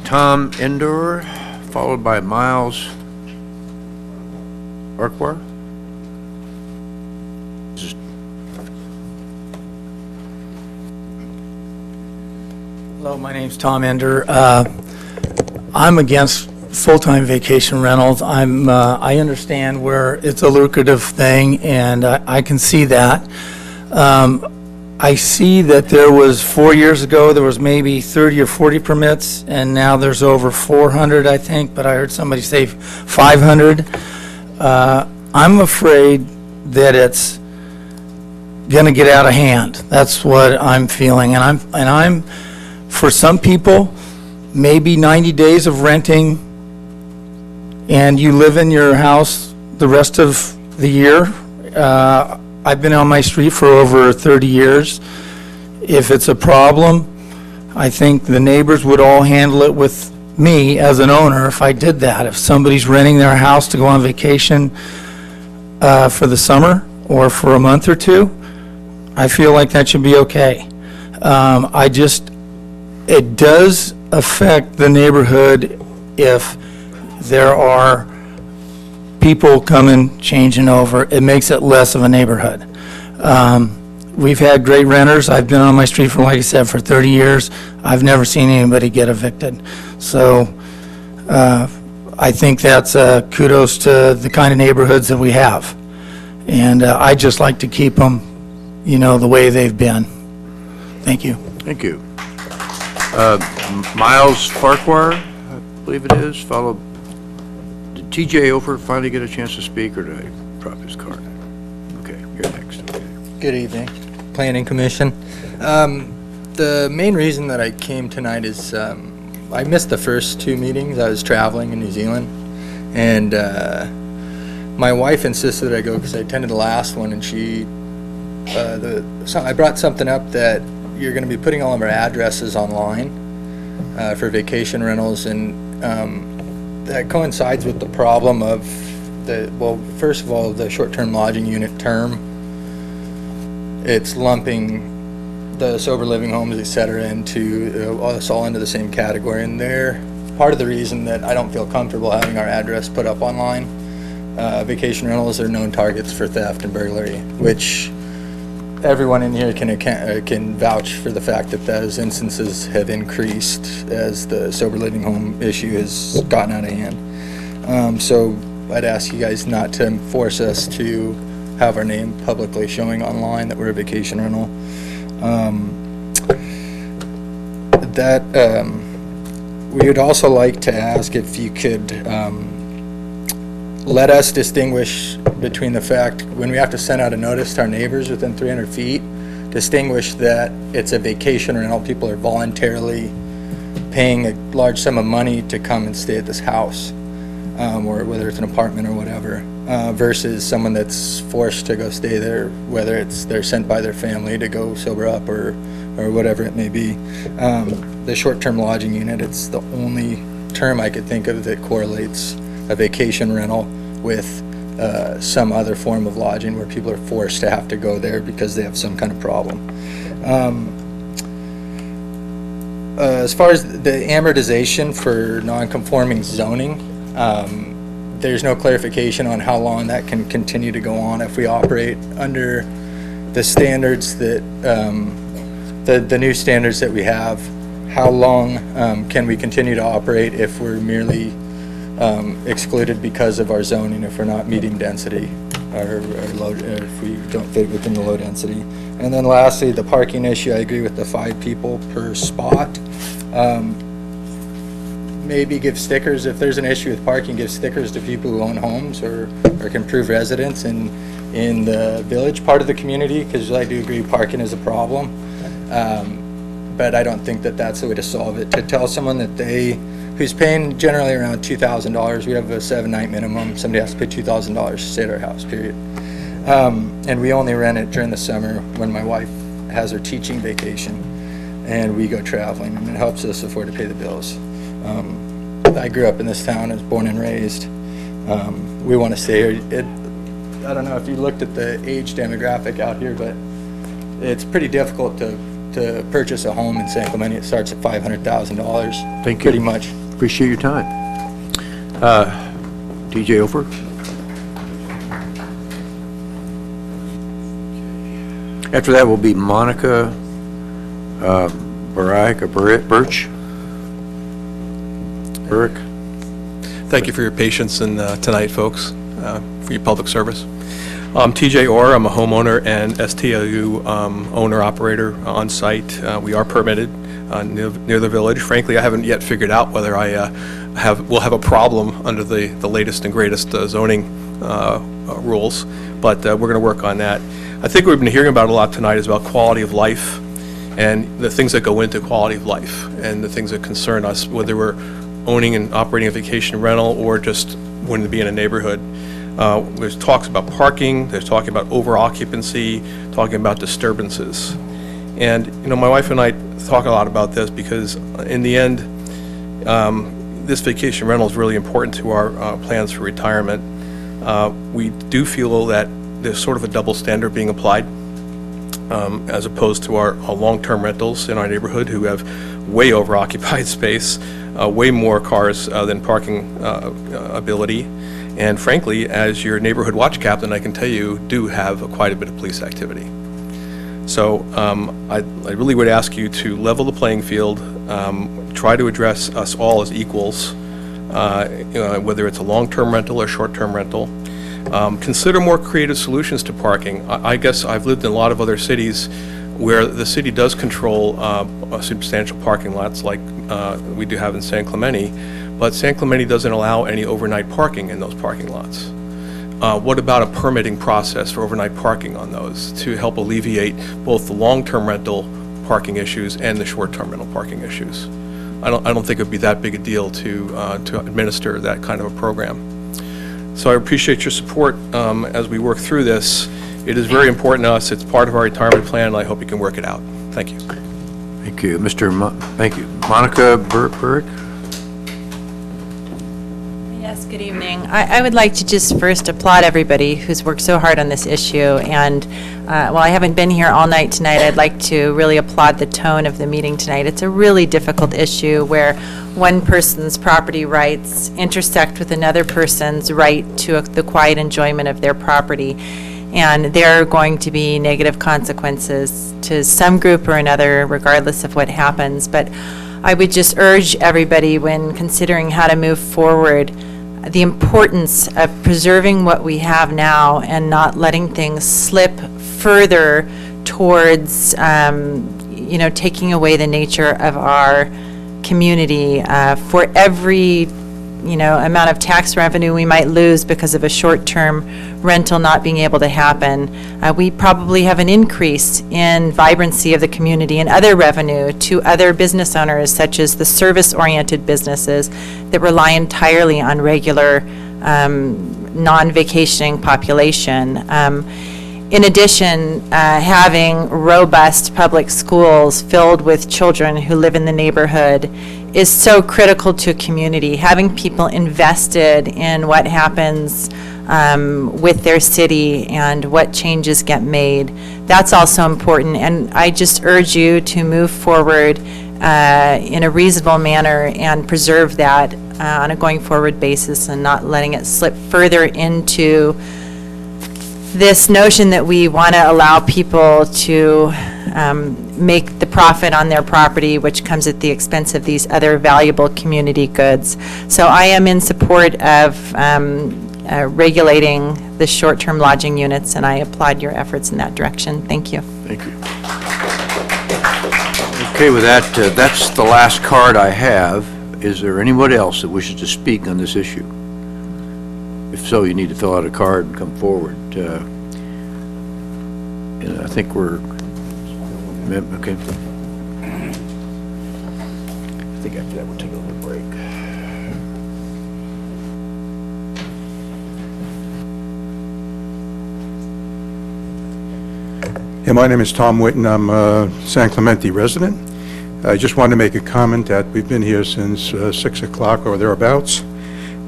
Tom Endor, followed by Miles Farquhar. Hello, my name's Tom Ender. I'm against full-time vacation rentals. I understand where it's a lucrative thing, and I can see that. I see that there was 4 years ago, there was maybe 30 or 40 permits, and now there's over 400, I think, but I heard somebody say 500. I'm afraid that it's going to get out of hand. That's what I'm feeling, and I'm for some people, maybe 90 days of renting, and you live in your house the rest of the year. I've been on my street for over 30 years. If it's a problem, I think the neighbors would all handle it with me as an owner if I did that. If somebody's renting their house to go on vacation for the summer or for a month or two, I feel like that should be okay. It does affect the neighborhood if there are people coming, changing over. It makes it less of a neighborhood. We've had great renters. I've been on my street for, like I said, for 30 years. I've never seen anybody get evicted. So I think that's kudos to the kind of neighborhoods that we have. And I just like to keep them, the way they've been. Thank you. Thank you. Miles Farquhar, I believe it is, followed. Did TJ Ofer finally get a chance to speak, or did I drop his card? Okay, you're next. Okay. Good evening, Planning Commission. The main reason that I came tonight is I missed the first two meetings. I was traveling in New Zealand, and my wife insisted that I go because I attended the last one, and I brought something up that you're going to be putting all of our addresses online. for vacation rentals, and that coincides with the problem of first of all, the short-term lodging unit term. It's lumping the sober living homes, et cetera, into us all into the same category, and they're part of the reason that I don't feel comfortable having our address put up online. Vacation rentals are known targets for theft and burglary, which everyone in here can vouch for the fact that those instances have increased as the sober living home issue has gotten out of hand. So I'd ask you guys not to force us to have our name publicly showing online that we're a vacation rental. We would also like to ask if you could let us distinguish between the fact when we have to send out a notice to our neighbors within 300 feet, distinguish that it's a vacation rental, people are voluntarily paying a large sum of money to come and stay at this house, or whether it's an apartment or whatever, versus someone that's forced to go stay there, whether it's they're sent by their family to go sober up or whatever it may be. The short-term lodging unit, it's the only term I could think of that correlates a vacation rental with some other form of lodging where people are forced to have to go there because they have some kind of problem. As far as the amortization for non-conforming zoning, there's no clarification on how long that can continue to go on if we operate under the standards that, the new standards that we have. How long can we continue to operate if we're merely excluded because of our zoning, if we're not meeting density, or if we don't fit within the low density? And then lastly, the parking issue, I agree with the 5 people per spot. Maybe give stickers, if there's an issue with parking, give stickers to people who own homes or can prove residents in the village part of the community, because I do agree parking is a problem. But I don't think that that's the way to solve it. To tell someone that who's paying generally around $2,000, we have a 7-night minimum, somebody has to pay $2,000 to stay at our house, period. And we only rent it during the summer when my wife has her teaching vacation and we go traveling, and it helps us afford to pay the bills. I grew up in this town, I was born and raised. We want to stay here. I don't know if you looked at the age demographic out here, but it's pretty difficult to purchase a home in San Clemente. It starts at $500,000. Thank you. Pretty much. Appreciate your time. DJ Ofer? After that will be Monica Birch. Burke. Thank you for your patience and tonight, folks, for your public service. I'm TJ Orr. I'm a homeowner and STLU owner-operator on site. We are permitted near the village. Frankly, I haven't yet figured out whether I will have a problem under the latest and greatest zoning rules, but we're going to work on that. I think what we've been hearing about a lot tonight is about quality of life and the things that go into quality of life and the things that concern us, whether we're owning and operating a vacation rental or just wanting to be in a neighborhood. There's talks about parking, there's talking about over-occupancy, talking about disturbances. And, you know, my wife and I talk a lot about this because in the end, this vacation rental is really important to our plans for retirement. We do feel that there's sort of a double standard being applied as opposed to our long-term rentals in our neighborhood who have way over-occupied space, way more cars than parking ability. And frankly, as your neighborhood watch captain, I can tell you do have quite a bit of police activity. So I really would ask you to level the playing field, try to address us all as equals, whether it's a long-term rental or short-term rental. Consider more creative solutions to parking. I guess I've lived in a lot of other cities where the city does control substantial parking lots like we do have in San Clemente, but San Clemente doesn't allow any overnight parking in those parking lots. What about a permitting process for overnight parking on those to help alleviate both the long-term rental parking issues and the short-term rental parking issues? I don't think it would be that big a deal to administer that kind of a program. So I appreciate your support as we work through this. It is very important to us. It's part of our retirement plan, and I hope you can work it out. Thank you. Thank you. Thank you. Monica Burke? Yes, good evening. I would like to just first applaud everybody who's worked so hard on this issue. And while I haven't been here all night tonight, I'd like to really applaud the tone of the meeting tonight. It's a really difficult issue where one person's property rights intersect with another person's right to the quiet enjoyment of their property. And there are going to be negative consequences to some group or another, regardless of what happens. But I would just urge everybody, when considering how to move forward, the importance of preserving what we have now and not letting things slip further towards, taking away the nature of our community. For every amount of tax revenue we might lose because of a short-term rental not being able to happen, we probably have an increase in vibrancy of the community and other revenue to other business owners, such as the service-oriented businesses that rely entirely on regular non-vacationing population. In addition, having robust public schools filled with children who live in the neighborhood is so critical to a community. Having people invested in what happens with their city and what changes get made, that's also important. And I just urge you to move forward in a reasonable manner and preserve that on a going forward basis and not letting it slip further into this notion that we want to allow people to make the profit on their property, which comes at the expense of these other valuable community goods. So I am in support of regulating the short-term lodging units, and I applaud your efforts in that direction. Thank you. Thank you. Okay, with that, that's the last card I have. Is there anybody else that wishes to speak on this issue? If so, you need to fill out a card and come forward. And I think we're, okay. I think after that we'll take a little break. Yeah, my name is Tom Whitten. I'm a San Clemente resident. I just wanted to make a comment that we've been here since 6 o'clock or thereabouts,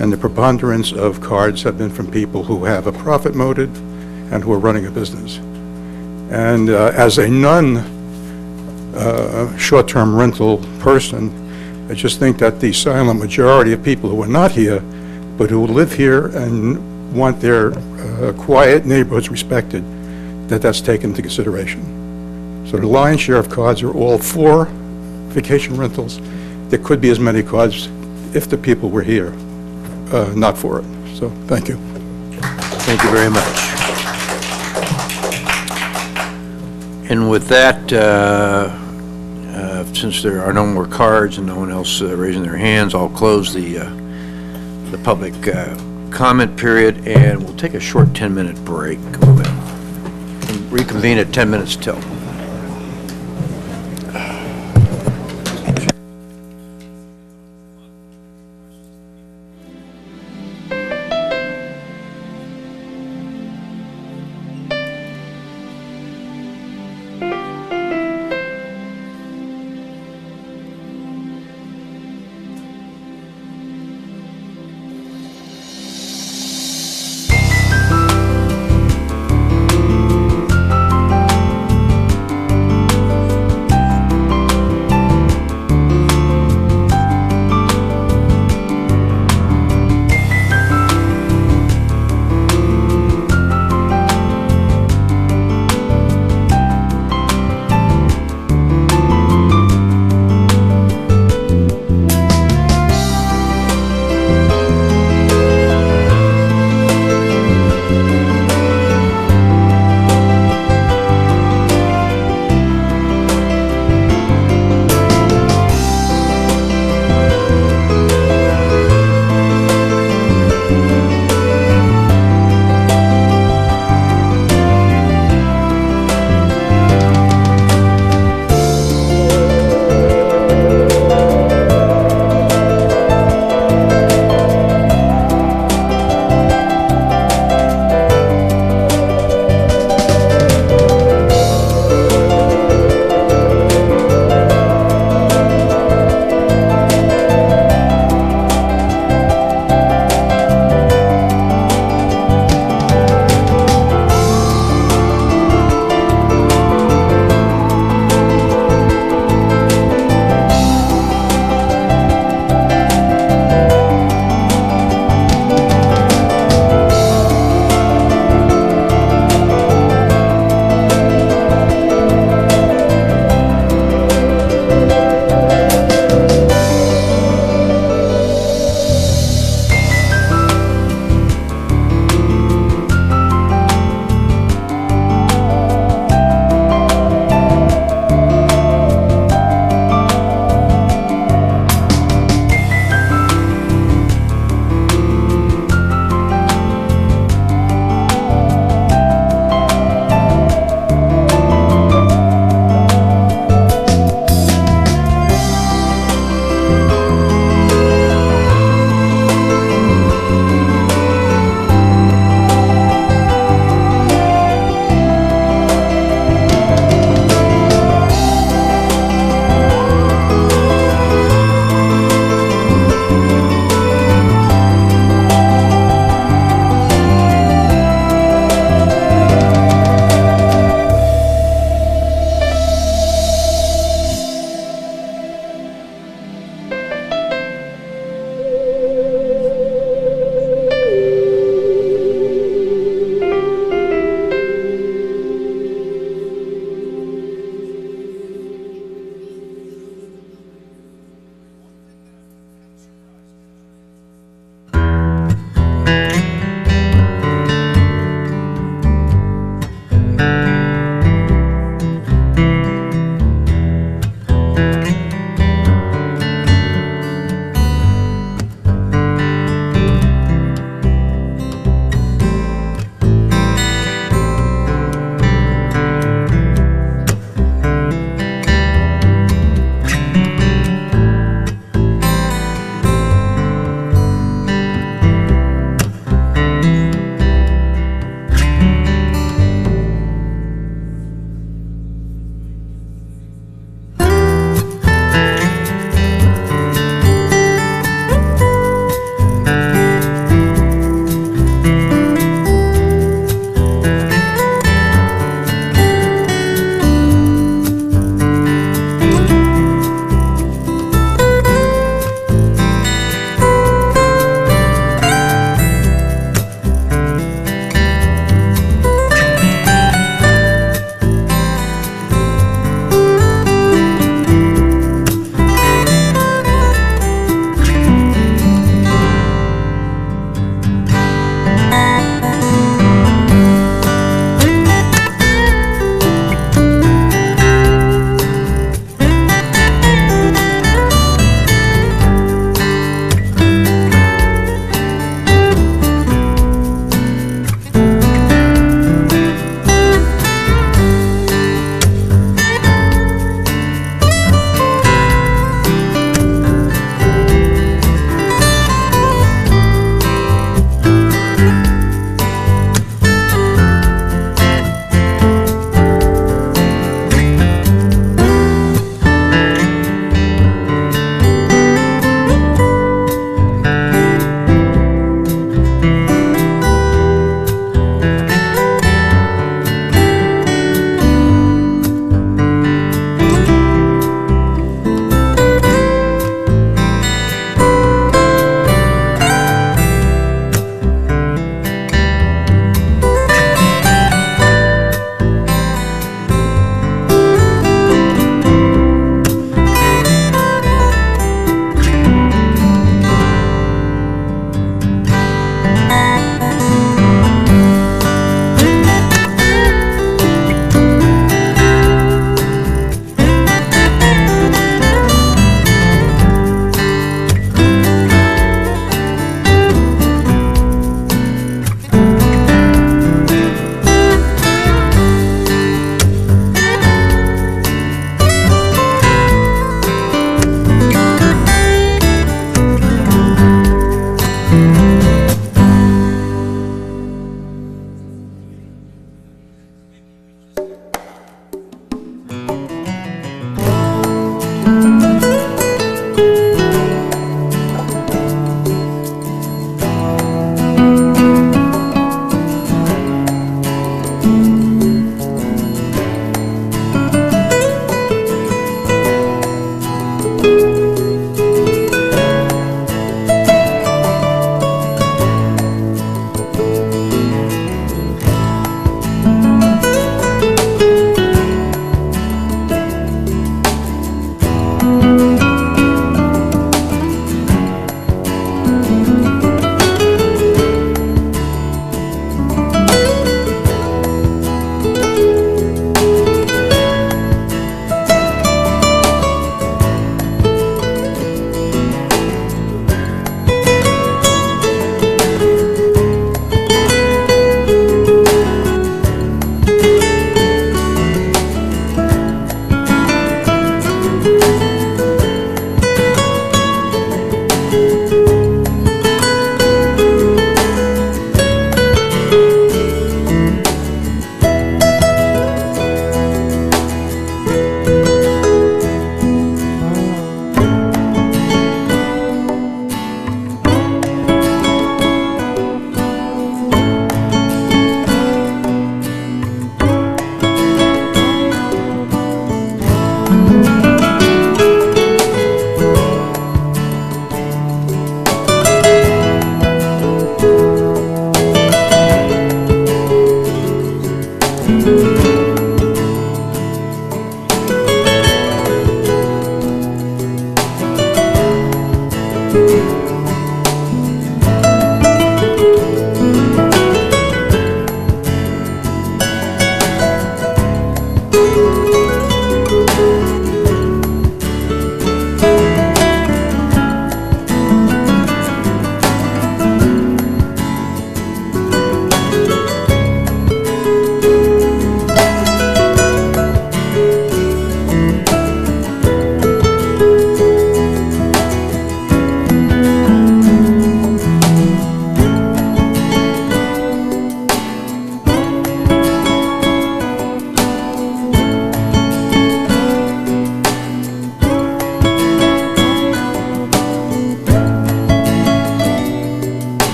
and the preponderance of cards have been from people who have a profit motive and who are running a business. And as a non-short-term rental person, I just think that the silent majority of people who are not here, but who live here and want their quiet neighborhoods respected, that's taken into consideration. So the lion's share of cards are all for vacation rentals. There could be as many cards if the people were here, not for it. So, thank you. Thank you very much. And with that, since there are no more cards and no one else raising their hands, I'll close the public comment period, and we'll take a short 10-minute break. We'll reconvene at 10 minutes till.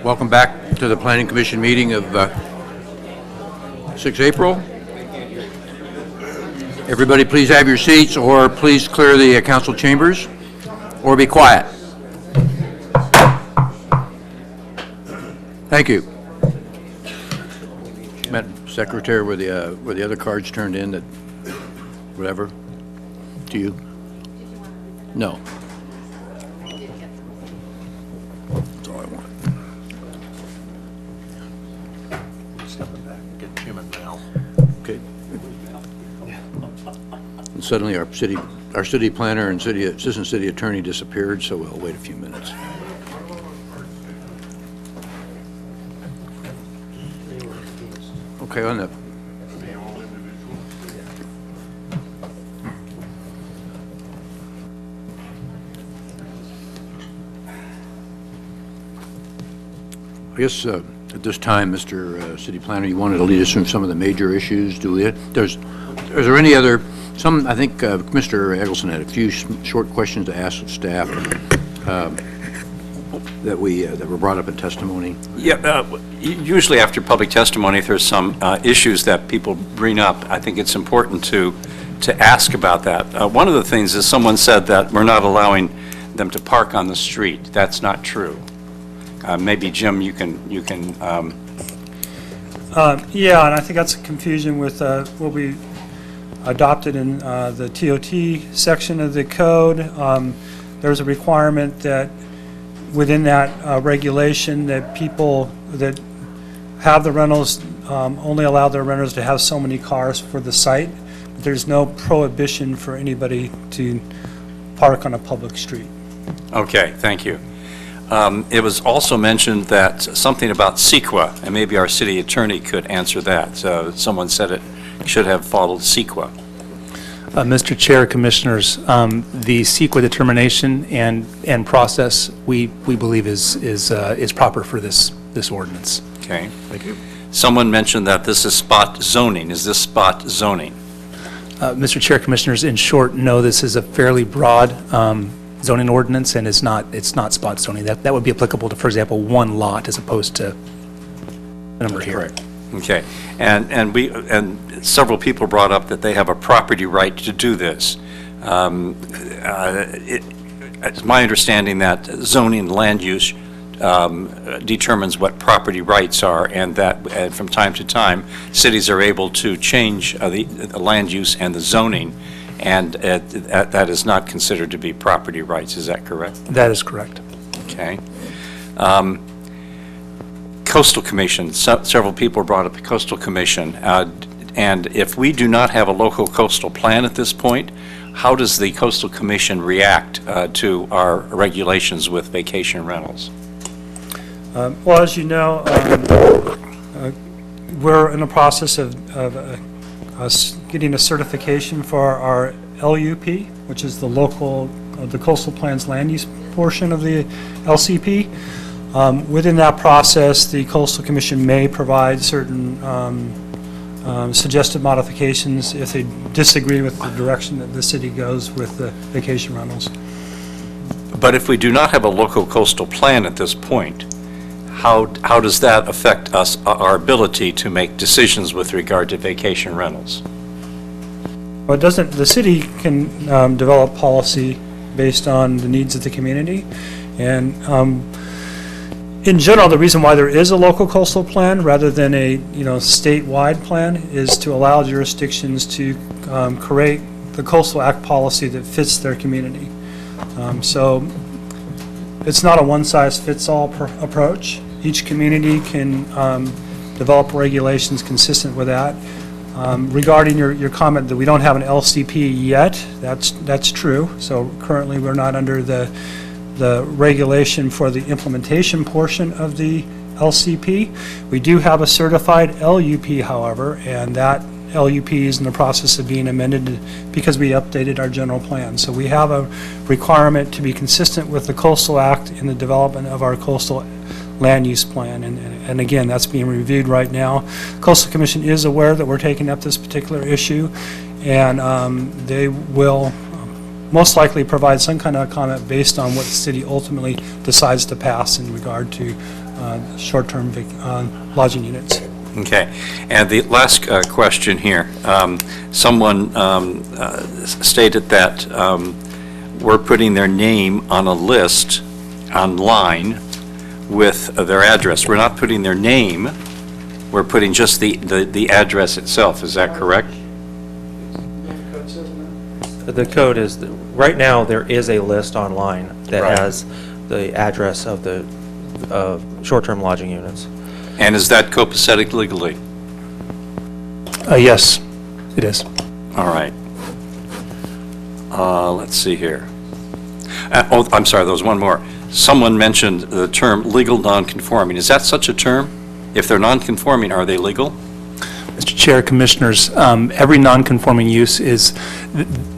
Welcome back to the Planning Commission meeting of 6 April. Everybody please have your seats, or please clear the council chambers, or be quiet. Thank you. Madam Secretary, were the other cards turned in, that, whatever, to you? No. That's all I want. Stepping back and get Jim and Mel. Okay. And suddenly our city planner and assistant city attorney disappeared, so we'll wait a few minutes. Okay, on the I guess at this time, Mr. City Planner, you wanted to lead us through some of the major issues. Is there any other? I think Mr. Eggleston had a few short questions to ask of staff that were brought up in testimony. Yeah, usually after public testimony, if there's some issues that people bring up, I think it's important to ask about that. One of the things is someone said that we're not allowing them to park on the street. That's not true. Maybe Jim, you can. Yeah, and I think that's a confusion with what we adopted in the TOT section of the code. There's a requirement that within that regulation that people that have the rentals only allow their renters to have so many cars for the site. There's no prohibition for anybody to park on a public street. Okay, thank you. It was also mentioned that something about CEQA, and maybe our city attorney could answer that. Someone said it should have followed CEQA. Mr. Chair, Commissioners, the CEQA determination and process we believe is proper for this ordinance. Okay. Thank you. Someone mentioned that this is spot zoning. Is this spot zoning? Mr. Chair, Commissioners, in short, no, this is a fairly broad zoning ordinance, and it's not spot zoning. That would be applicable to, for example, one lot as opposed to a number here. Correct. Okay, and several people brought up that they have a property right to do this. It's my understanding that zoning land use determines what property rights are, and that from time to time, cities are able to change the land use and the zoning, and that is not considered to be property rights. Is that correct? That is correct. Okay. Coastal Commission, several people brought up the Coastal Commission, and if we do not have a local coastal plan at this point, how does the Coastal Commission react to our regulations with vacation rentals? Well, as you know, we're in the process of us getting a certification for our LUP, which is the coastal plan's land use portion of the LCP. Within that process, the Coastal Commission may provide certain suggested modifications if they disagree with the direction that the city goes with the vacation rentals. But if we do not have a local coastal plan at this point, how does that affect us, our ability to make decisions with regard to vacation rentals? Well, it doesn't. The city can develop policy based on the needs of the community, and in general, the reason why there is a local coastal plan rather than a statewide plan is to allow jurisdictions to create the Coastal Act policy that fits their community. So it's not a one-size-fits-all approach. Each community can develop regulations consistent with that. Regarding your comment that we don't have an LCP yet, that's true. So currently we're not under the regulation for the implementation portion of the LCP. We do have a certified LUP, however, and that LUP is in the process of being amended because we updated our general plan. So we have a requirement to be consistent with the Coastal Act in the development of our coastal land use plan, and again, that's being reviewed right now. Coastal Commission is aware that we're taking up this particular issue, and they will most likely provide some kind of comment based on what the city ultimately decides to pass in regard to short-term lodging units. Okay. And the last question here, someone stated that we're putting their name on a list online with their address. We're not putting their name, we're putting just the address itself. Is that correct? The code is, right now, there is a list online that Right. has the address of the short-term lodging units. And is that copacetic legally? Yes, it is. All right. Let's see here. Oh, I'm sorry, there was one more. Someone mentioned the term legal nonconforming. Is that such a term? If they're nonconforming, are they legal? Mr. Chair, Commissioners, every nonconforming use is,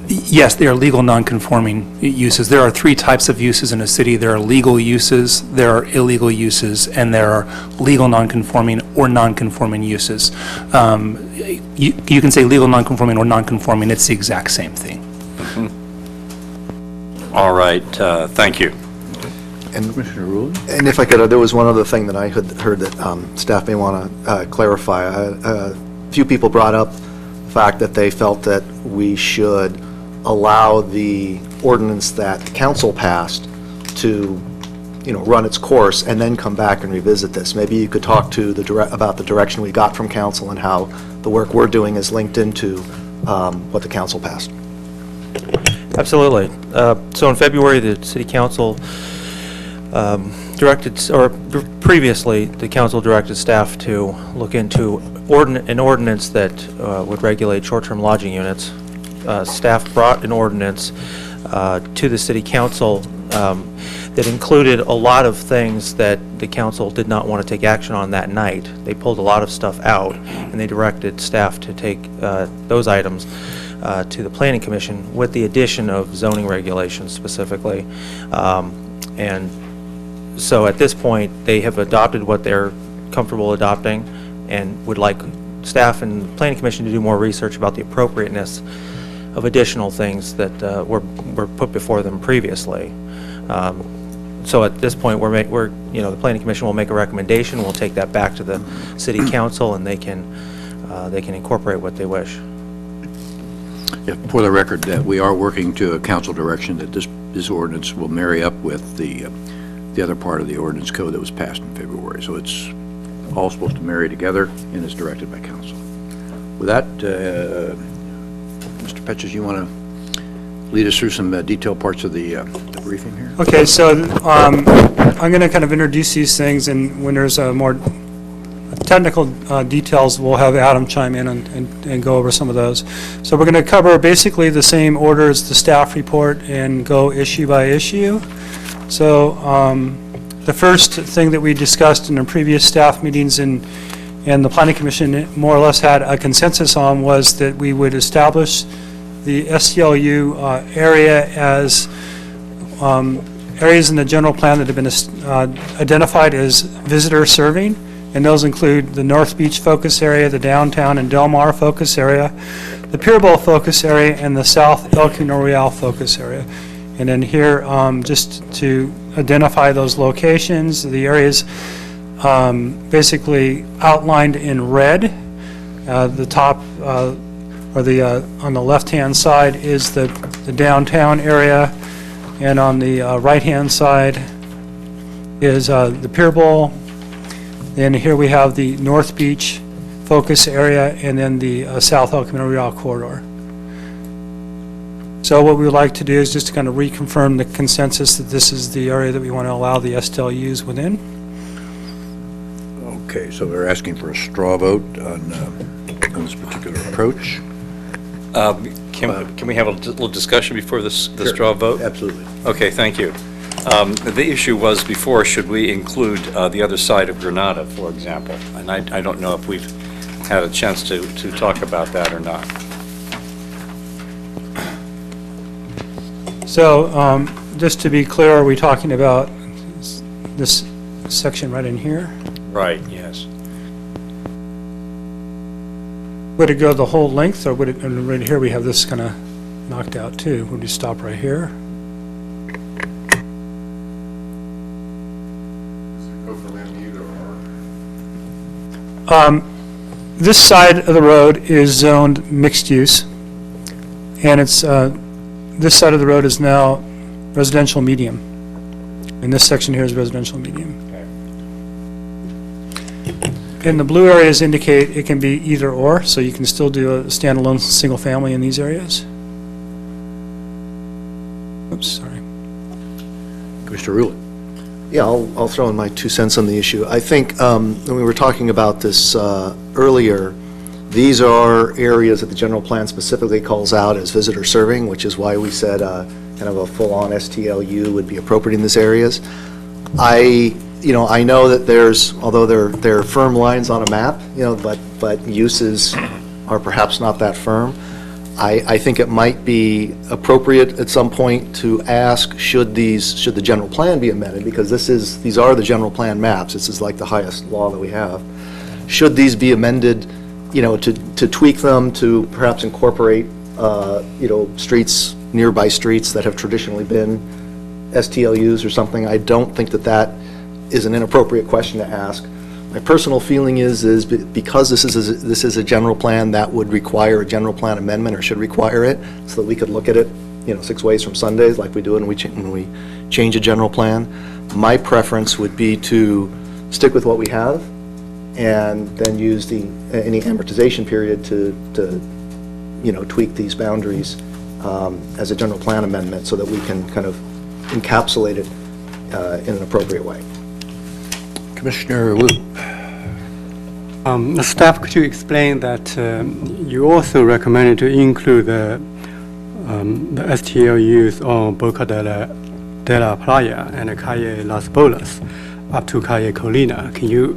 yes, they are legal nonconforming uses. There are three types of uses in a city. There are legal uses, there are illegal uses, and there are legal nonconforming or nonconforming uses. You can say legal nonconforming or nonconforming, it's the exact same thing. All right, thank you. And Commissioner Rule? And if I could, there was one other thing that I had heard that staff may want to clarify. A few people brought up the fact that they felt that we should allow the ordinance that council passed to, run its course and then come back and revisit this. Maybe you could talk to about the direction we got from council and how the work we're doing is linked into what the council passed. Absolutely. So in February, the City Council previously, the council directed staff to look into an ordinance that would regulate short-term lodging units. Staff brought an ordinance to the City Council that included a lot of things that the council did not want to take action on that night. They pulled a lot of stuff out, and they directed staff to take those items to the Planning Commission with the addition of zoning regulations specifically. And so at this point, they have adopted what they're comfortable adopting and would like staff and the Planning Commission to do more research about the appropriateness of additional things that were put before them previously. So at this point, the Planning Commission will make a recommendation. We'll take that back to the City Council, and they can incorporate what they wish. Yeah, for the record, that we are working to a council direction that this ordinance will marry up with the other part of the ordinance code that was passed in February. So it's all supposed to marry together and is directed by council. With that, Mr. Petches, you want to lead us through some detailed parts of the briefing here? Okay, so I'm going to kind of introduce these things, and when there's more technical details, we'll have Adam chime in and go over some of those. So we're going to cover basically the same order as the staff report and go issue by issue. So the first thing that we discussed in the previous staff meetings and the Planning Commission more or less had a consensus on was that we would establish the STLU area as areas in the general plan that have been identified as visitor serving, and those include the North Beach focus area, the downtown and Del Mar focus area, the Pier Bowl focus area, and the South El Camino Real focus area. And then here, just to identify those locations, the areas basically outlined in red. The top, on the left-hand side is the downtown area, and on the right-hand side is the Pier Bowl. Then here we have the North Beach focus area, and then the South El Camino Real corridor. So what we would like to do is just to kind of reconfirm the consensus that this is the area that we want to allow the STLUs within. Okay, so we're asking for a straw vote on this particular approach. Can we have a little discussion before the straw vote? Absolutely. Okay, thank you. The issue was before, should we include the other side of Granada, for example? And I don't know if we've had a chance to talk about that or not. So just to be clear, are we talking about this section right in here? Right, yes. Would it go the whole length, or would it, and right here we have this kind of knocked out too? Would we stop right here? Go for land use This side of the road is zoned mixed use, and it's, this side of the road is now residential medium. And this section here is residential medium. And the blue areas indicate it can be either or, so you can still do a standalone single family in these areas. Oops, sorry. Mr. Rulon. Yeah, I'll throw in my 2 cents on the issue. I think when we were talking about this earlier, these are areas that the general plan specifically calls out as visitor serving, which is why we said kind of a full-on STLU would be appropriate in these areas. I know that there's, although there are firm lines on a map, but uses are perhaps not that firm. I think it might be appropriate at some point to ask, should the general plan be amended? Because these are the general plan maps. This is like the highest law that we have. Should these be amended, to tweak them, to perhaps incorporate, nearby streets that have traditionally been STLUs or something? I don't think that is an inappropriate question to ask. My personal feeling is because this is a general plan, that would require a general plan amendment, or should require it, so that we could look at it, 6 ways from Sundays, like we do when we change a general plan. My preference would be to stick with what we have, and then use any amortization period to tweak these boundaries as a general plan amendment, so that we can kind of encapsulate it in an appropriate way. Commissioner Wu. The staff, could you explain that you also recommended to include the STLUs on Boca de la Playa and Calle Las Bolas up to Calle Colina? Can you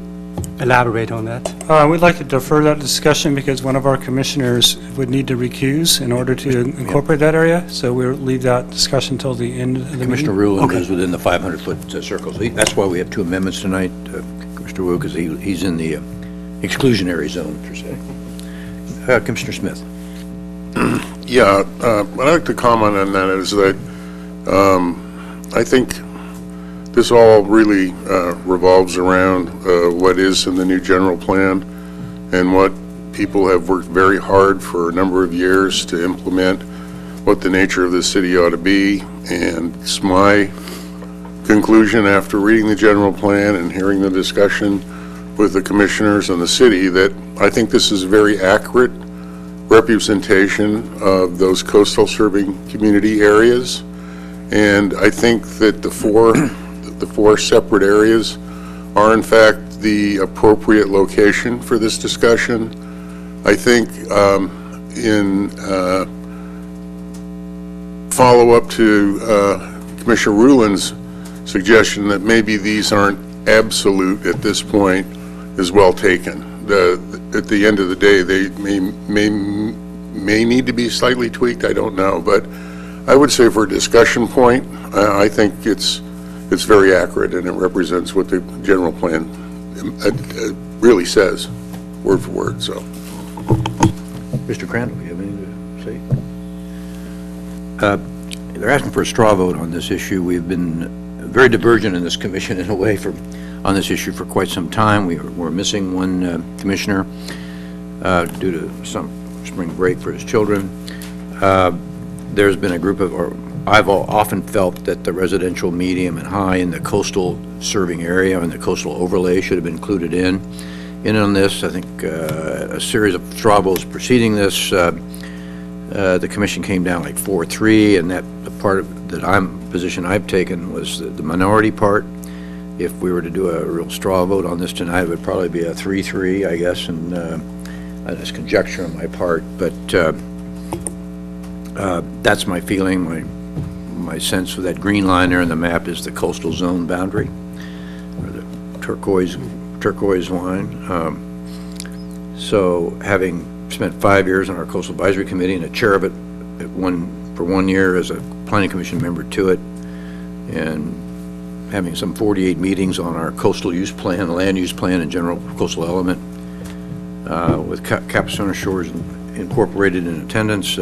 elaborate on that? We'd like to defer that discussion because one of our commissioners would need to recuse in order to incorporate that area, so we'll leave that discussion until the end of the meeting. Commissioner Rulon is within the 500-foot circle. So that's why we have 2 amendments tonight, Commissioner Wu, because he's in the exclusionary zone, per se. Commissioner Smith. Yeah, what I'd like to comment on that is that I think this all really revolves around what is in the new general plan and what people have worked very hard for a number of years to implement, what the nature of the city ought to be. And it's my conclusion after reading the general plan and hearing the discussion with the commissioners and the city that I think this is a very accurate representation of those coastal serving community areas. And I think that the four Separate areas are in fact the appropriate location for this discussion. I think in follow-up to Commissioner Rulon's suggestion that maybe these aren't absolute at this point is well taken. At the end of the day, they may need to be slightly tweaked, I don't know, but I would say for a discussion point, I think it's very accurate and it represents what the general plan really says, word for word, so. Mr. Crandall, do you have anything to say? They're asking for a straw vote on this issue. We've been very divergent in this commission in a way on this issue for quite some time. We're missing one commissioner due to some spring break for his children. There's been a group of, or I've often felt that the residential medium and high in the coastal serving area and the coastal overlay should have been included in on this. I think a series of straw votes preceding this, the commission came down like 4-3, and that the part of position I've taken was the minority part. If we were to do a real straw vote on this tonight, it would probably be a 3-3, I guess, and that's conjecture on my part, but that's my feeling. My sense of that green line there in the map is the coastal zone boundary, or the turquoise line. So having spent 5 years on our Coastal Advisory Committee and a chair of it for 1 year as a Planning Commission member to it, and having some 48 meetings on our coastal use plan, land use plan, and general coastal element, with Capstone Shores incorporated in attendance,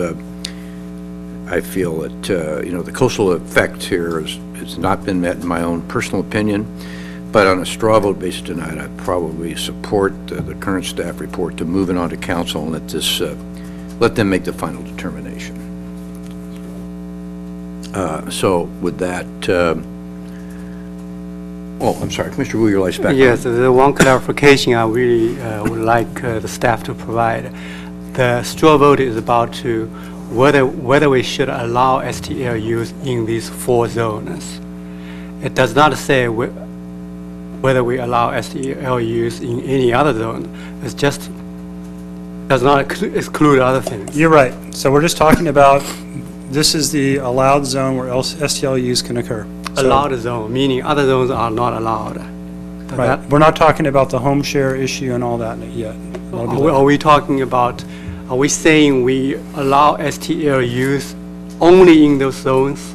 I feel that the coastal effect here has not been met in my own personal opinion. But on a straw vote basis tonight, I'd probably support the current staff report to move it on to council and let them make the final determination. So with that, I'm sorry, Commissioner Wu, your light's back on. Yes, the one clarification I really would like the staff to provide. The straw vote is about to whether we should allow STL use in these 4 zones. It does not say whether we allow STL use in any other zone. It's just does not exclude other things. You're right. So we're just talking about, this is the allowed zone where STL use can occur. So- Allowed zone, meaning other zones are not allowed. Right. We're not talking about the home share issue and all that yet. Are we talking about, are we saying we allow STL use only in those zones?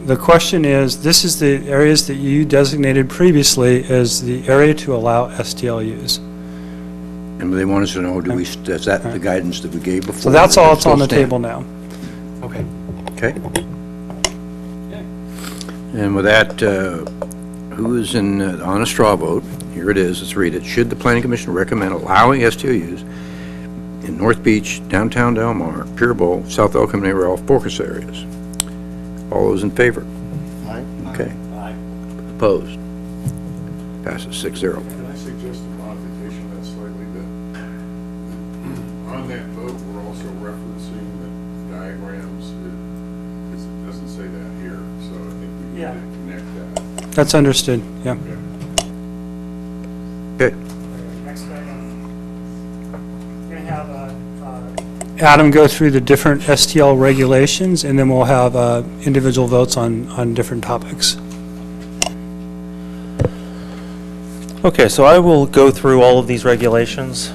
The question is, this is the areas that you designated previously as the area to allow STL use. And they want us to know, is that the guidance that we gave before? So that's all that's Still on the stand? table now. Okay. Okay. And with that, who is on a straw vote? Here it is, let's read it. Should the Planning Commission recommend allowing STLUs in North Beach, downtown Del Mar, Pier Bowl, South El Camino, Ralph Forcas areas? All those in favor? Aye. Okay. Aye. Opposed? Passes 6-0. Can I suggest a modification of that slightly, that on that vote, we're also referencing the diagrams. It doesn't say that here, so I think we need to connect that. That's understood, yeah. Okay. Next item. We're going to have Adam go through the different STL regulations, and then we'll have individual votes on different topics. Okay, so I will go through all of these regulations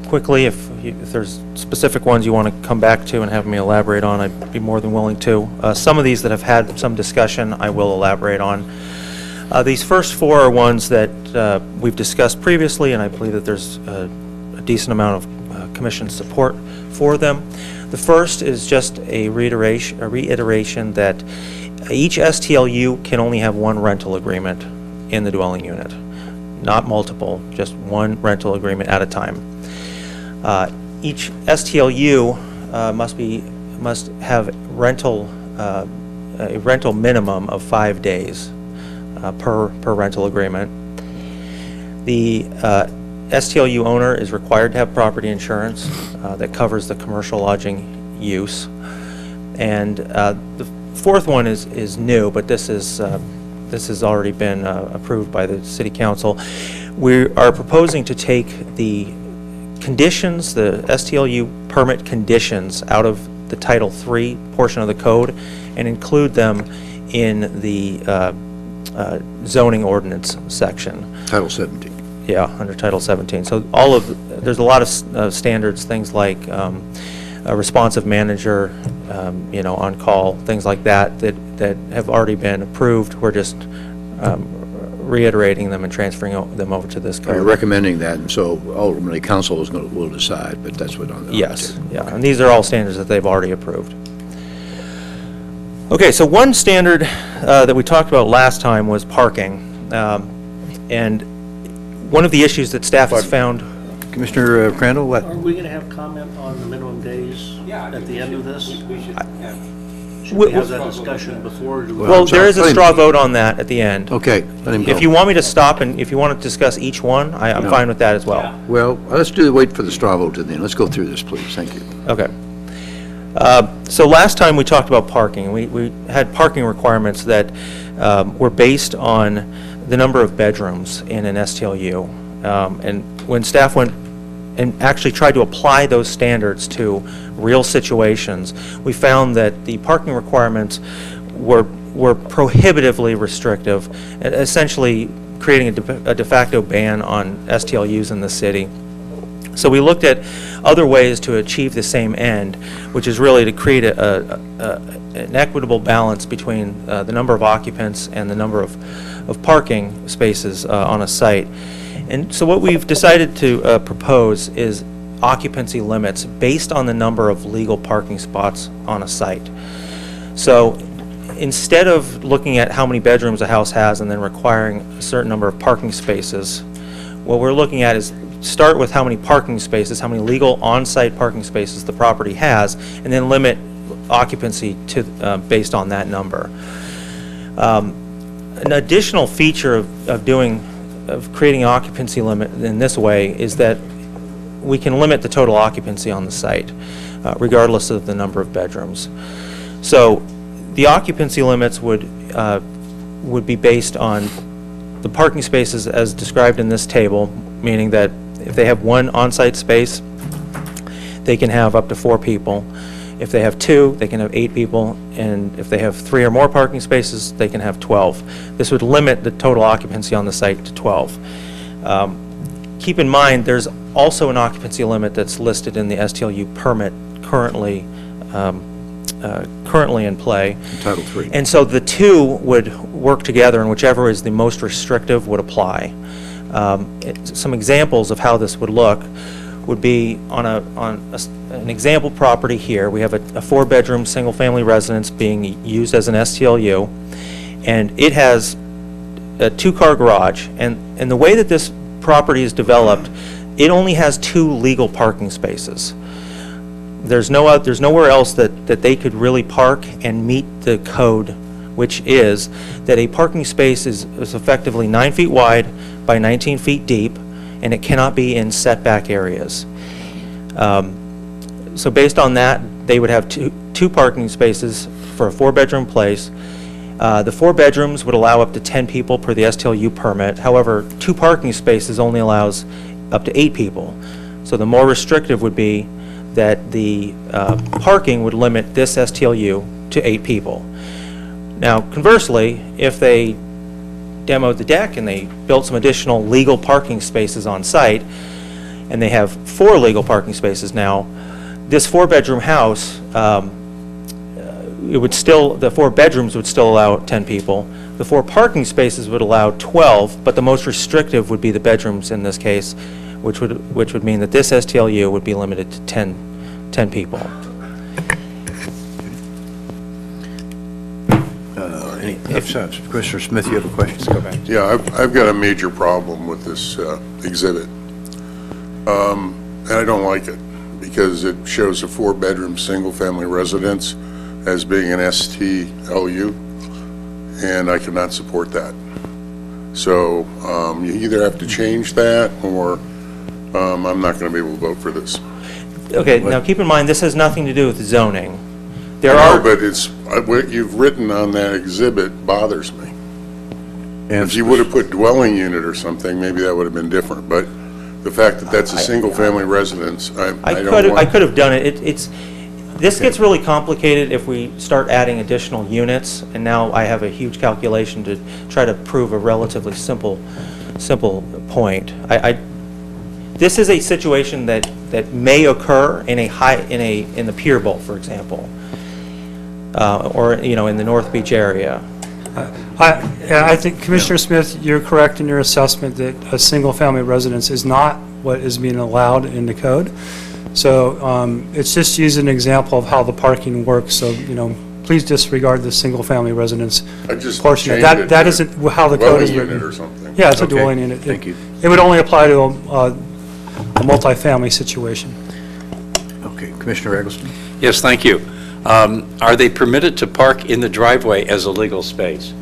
quickly. If there's specific ones you want to come back to and have me elaborate on, I'd be more than willing to. Some of these that have had some discussion, I will elaborate on. These first 4 are ones that we've discussed previously, and I believe that there's a decent amount of Commission support for them. The first is just a reiteration that each STLU can only have 1 rental agreement in the dwelling unit, not multiple, just 1 rental agreement at a time. Each STLU must have a rental minimum of 5 days per rental agreement. The STLU owner is required to have property insurance that covers the commercial lodging use. And the 4th one is new, but this has already been approved by the City Council. We are proposing to take the conditions, the STLU permit conditions, out of the Title III portion of the code and include them in the zoning ordinance section. Title 17. Yeah, under Title 17. So there's a lot of standards, things like a responsive manager, on call, things like that have already been approved. We're just reiterating them and transferring them over to this code. You're recommending that, and so ultimately council will decide, but that's what on the Yes, yeah, and these are all standards that they've already approved. Okay, so one standard that we talked about last time was parking, and one of the issues that staff has found. Commissioner Crandall, what? Are we going to have comment on the minimum days at the end of this? Should we have that discussion before? Well, there is a straw vote on that at the end. Okay, let him go. If you want me to stop and if you want to discuss each one, I'm No. fine with that as well. Well, let's wait for the straw vote to the end. Let's go through this, please. Thank you. Okay. So last time we talked about parking. We had parking requirements that were based on the number of bedrooms in an STLU. And when staff went and actually tried to apply those standards to real situations, we found that the parking requirements were prohibitively restrictive, essentially creating a de facto ban on STLUs in the city. So we looked at other ways to achieve the same end, which is really to create an equitable balance between the number of occupants and the number of parking spaces on a site. And so what we've decided to propose is occupancy limits based on the number of legal parking spots on a site. So instead of looking at how many bedrooms a house has and then requiring a certain number of parking spaces, what we're looking at is start with how many parking spaces, how many legal on-site parking spaces the property has, and then limit occupancy to based on that number. An additional feature of creating an occupancy limit in this way is that we can limit the total occupancy on the site, regardless of the number of bedrooms. So the occupancy limits would be based on the parking spaces as described in this table, meaning that if they have one on-site space, they can have up to 4 people. If they have 2, they can have 8 people, and if they have 3 or more parking spaces, they can have 12. This would limit the total occupancy on the site to 12. Keep in mind, there's also an occupancy limit that's listed in the STLU permit currently in play. Title 3. And so the two would work together, and whichever is the most restrictive would apply. Some examples of how this would look would be on an example property here. We have a 4-bedroom single-family residence being used as an STLU, and it has a 2-car garage. And the way that this property is developed, it only has 2 legal parking spaces. There's nowhere else that they could really park and meet the code, which is that a parking space is effectively 9 feet wide by 19 feet deep, and it cannot be in setback areas. So based on that, they would have two parking spaces for a 4-bedroom place. The 4 bedrooms would allow up to 10 people per the STLU permit. However, 2 parking spaces only allows up to 8 people. So the more restrictive would be that the parking would limit this STLU to 8 people. Now, conversely, if they demoed the deck and they built some additional legal parking spaces on site, and they have 4 legal parking spaces now, this 4-bedroom house, the 4 bedrooms would still allow 10 people. The 4 parking spaces would allow 12, but the most restrictive would be the bedrooms in this case, which would mean that this STLU would be limited to 10 people. Commissioner Smith, you have a question? Go back. Yeah, I've got a major problem with this exhibit. And I don't like it because it shows a 4-bedroom single-family residence as being an STLU, and I cannot support that. So you either have to change that or I'm not going to be able to vote for this. Okay, now keep in mind, this has nothing to do with zoning. But it's what you've written on that exhibit bothers me. And if you would have put dwelling unit or something, maybe that would have been different. But the fact that that's a single-family residence, I don't want. I could have done it. This gets really complicated if we start adding additional units, and now I have a huge calculation to try to prove a relatively simple point. This is a situation that may occur in the Pier Bowl, for example, or in the North Beach area. I think, Commissioner Smith, you're correct in your assessment that a single-family residence is not what is being allowed in the code. So it's just using an example of how the parking works. So, please disregard the single-family residence portion. That isn't how the code is written. Or something. Yeah, it's a dwelling unit. Thank you. It would only apply to a multifamily situation. Okay, Commissioner Eggleston? Yes, thank you. Are they permitted to park in the driveway as a legal space?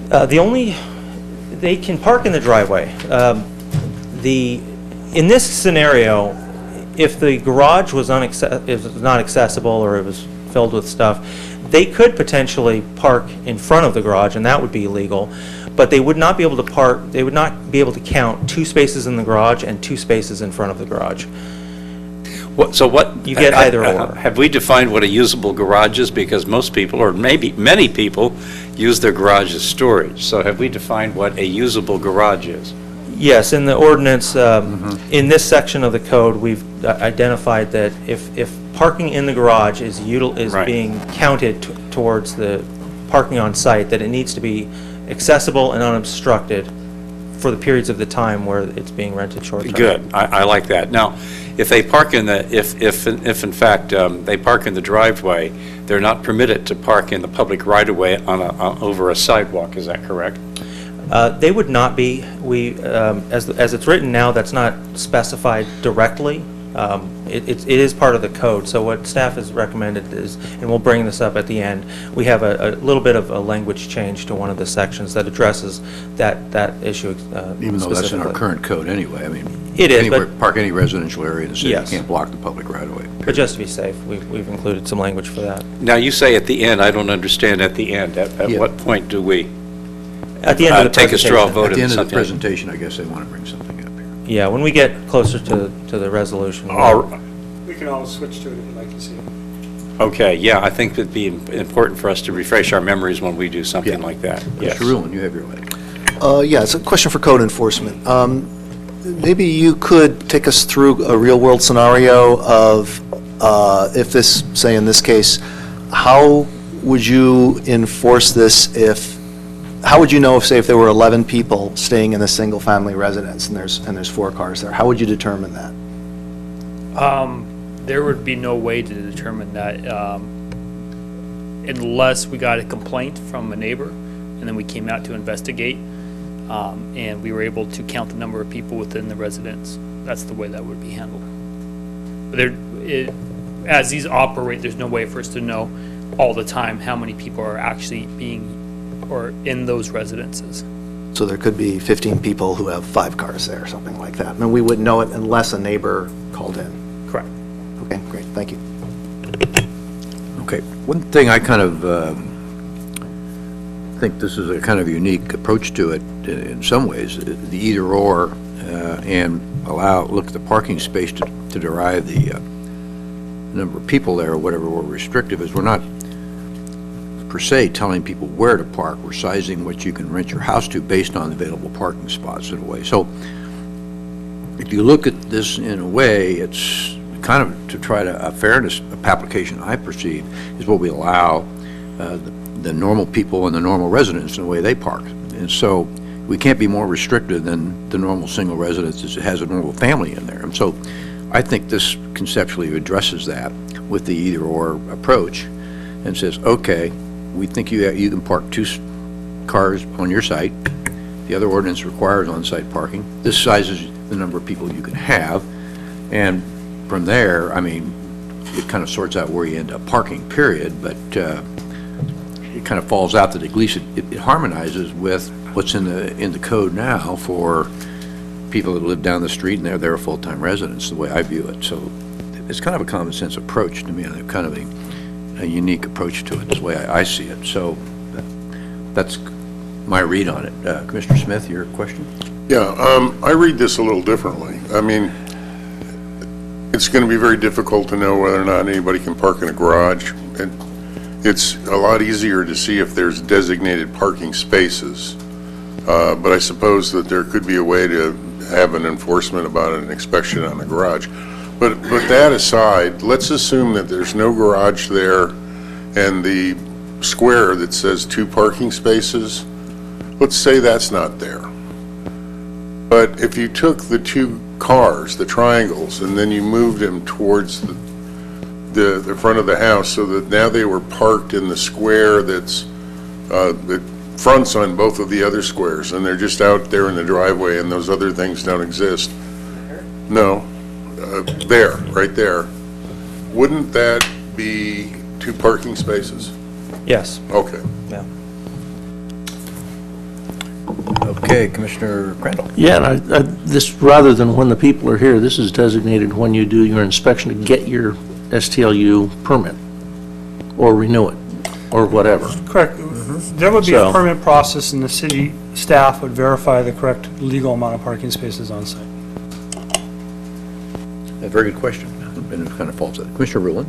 They can park in the driveway. In this scenario, if the garage was not accessible or it was filled with stuff, they could potentially park in front of the garage, and that would be illegal. But they would not be able to park. They would not be able to count 2 spaces in the garage and 2 spaces in front of the garage. You get either or. Have we defined what a usable garage is? Because most people, or maybe many people, use their garage as storage. So have we defined what a usable garage is? Yes, in the ordinance, in this section of the code, we've identified that if parking in the garage is being counted towards the parking on site, that it needs to be accessible and unobstructed for the periods of the time where it's being rented short-term. Good. I like that. Now, if they park in the, if in fact they park in the driveway, they're not permitted to park in the public right-of-way over a sidewalk, is that correct? They would not be. We, as it's written now, that's not specified directly. It is part of the code. So what staff has recommended is, and we'll bring this up at the end, we have a little bit of a language change to one of the sections that addresses that issue Even though that's in our current code anyway, I mean. It is, anywhere, but- park any residential area in the city, you Yes. can't block the public right-of-way. But just to be safe, we've included some language for that. Now, you say at the end, I don't understand at the end. At Yeah. what point do we At the end of the take a straw presentation. vote At the on end of the something? presentation, I guess they want to bring something up here. Yeah, when we get closer to the resolution. We can always switch to it if you'd like to see it. Okay, yeah, I think it'd be important for us to refresh our memories when we do something like that. Yes. Mr. Rulon, you have your light. Yeah, it's a question for code enforcement. Maybe you could take us through a real-world scenario of, if this, say in this case, how would you enforce this how would you know if, say, if there were 11 people staying in a single-family residence and there's 4 cars there? How would you determine that? There would be no way to determine that unless we got a complaint from a neighbor, and then we came out to investigate, and we were able to count the number of people within the residence. That's the way that would be handled. But as these operate, there's no way for us to know all the time how many people are actually or in those residences. So there could be 15 people who have 5 cars there, or something like that. And we wouldn't know it unless a neighbor called in. Correct. Okay, great, thank you. Okay, one thing I kind of think this is a kind of unique approach to it in some ways, the either-or, and look at the parking space to derive the number of people there, or whatever we're restrictive is. We're not per se telling people where to park. We're sizing what you can rent your house to based on available parking spots in a way. So if you look at this in a way, it's kind of to try to, a fairness application I perceive is what we allow the normal people and the normal residents in the way they park. And so we can't be more restrictive than the normal single residence that has a normal family in there. And so I think this conceptually addresses that with the either-or approach and says, okay, we think you can park 2 cars on your site. The other ordinance requires on-site parking. This sizes the number of people you can have. And from there, I mean, it kind of sorts out where you end up parking, period, but it kind of falls out that at least it harmonizes with what's in the code now for people that live down the street and they're full-time residents, the way I view it. So it's kind of a common sense approach to me, kind of a unique approach to it, is the way I see it. So that's my read on it. Commissioner Smith, your question? Yeah, I read this a little differently. I mean, it's going to be very difficult to know whether or not anybody can park in a garage. It's a lot easier to see if there's designated parking spaces. But I suppose that there could be a way to have an enforcement about an inspection on the garage. But that aside, let's assume that there's no garage there and the square that says 2 parking spaces, let's say that's not there. But if you took the 2 cars, the triangles, and then you moved them towards the front of the house so that now they were parked in the square that fronts on both of the other squares, and they're just out there in the driveway and those other things don't exist. No. There, right there. Wouldn't that be 2 parking spaces? Yes. Okay. Yeah. Okay, Commissioner Crandall. Yeah, and this, rather than when the people are here, this is designated when you do your inspection to get your STLU permit, or renew it, or whatever. Correct. There would be a permit process, and the city staff would verify the correct legal amount of parking spaces on site. A very good question, and it kind of falls out. Commissioner Rulon?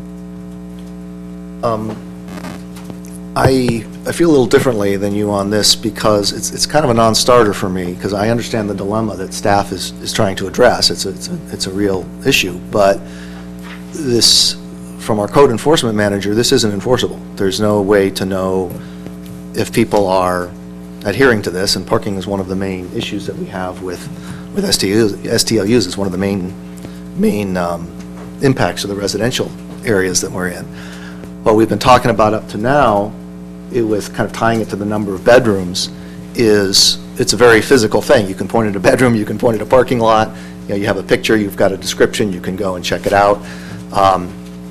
I feel a little differently than you on this because it's kind of a non-starter for me, because I understand the dilemma that staff is trying to address. It's a real issue, but this, from our code enforcement manager, this isn't enforceable. There's no way to know if people are adhering to this, and parking is one of the main issues that we have with STLUs. It's one of the main main impacts of the residential areas that we're in. What we've been talking about up to now, it was kind of tying it to the number of bedrooms, it's a very physical thing. You can point at a bedroom, you can point at a parking lot, you have a picture, you've got a description, you can go and check it out.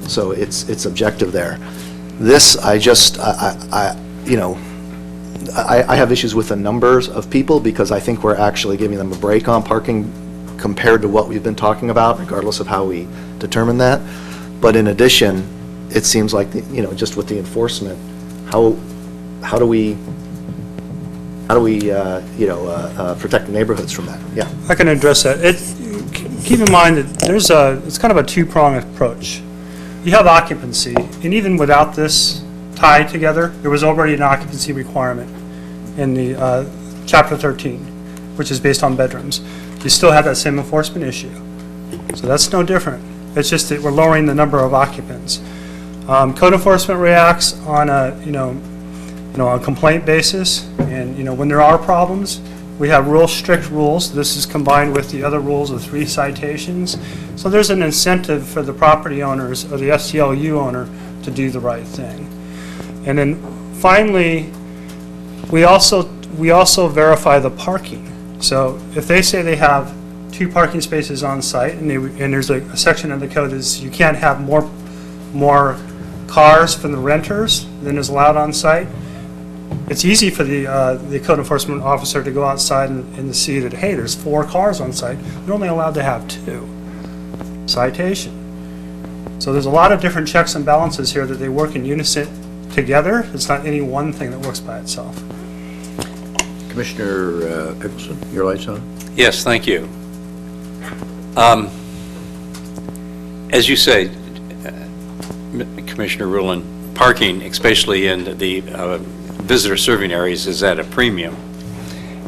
So it's objective there. This, I have issues with the numbers of people because I think we're actually giving them a break on parking compared to what we've been talking about, regardless of how we determine that. But in addition, it seems like, just with the enforcement, how do we protect the neighborhoods from that? Yeah. I can address that. Keep in mind that it's kind of a two-pronged approach. You have occupancy, and even without this tied together, there was already an occupancy requirement in the Chapter 13, which is based on bedrooms. You still have that same enforcement issue. So that's no different. It's just that we're lowering the number of occupants. Code enforcement reacts on a complaint basis, and when there are problems, we have real strict rules. This is combined with the other rules of 3 citations. So there's an incentive for the property owners or the STLU owner to do the right thing. And then finally, we also verify the parking. So if they say they have 2 parking spaces on site, and there's a section of the code is you can't have more cars from the renters than is allowed on site, it's easy for the code enforcement officer to go outside and to see that, hey, there's 4 cars on site. They're only allowed to have 2. Citation. So there's a lot of different checks and balances here that they work in unison together. It's not any one thing that works by itself. Commissioner Eccleston, your light's on. Yes, thank you. As you say, Commissioner Rulon, parking, especially in the visitor serving areas, is at a premium.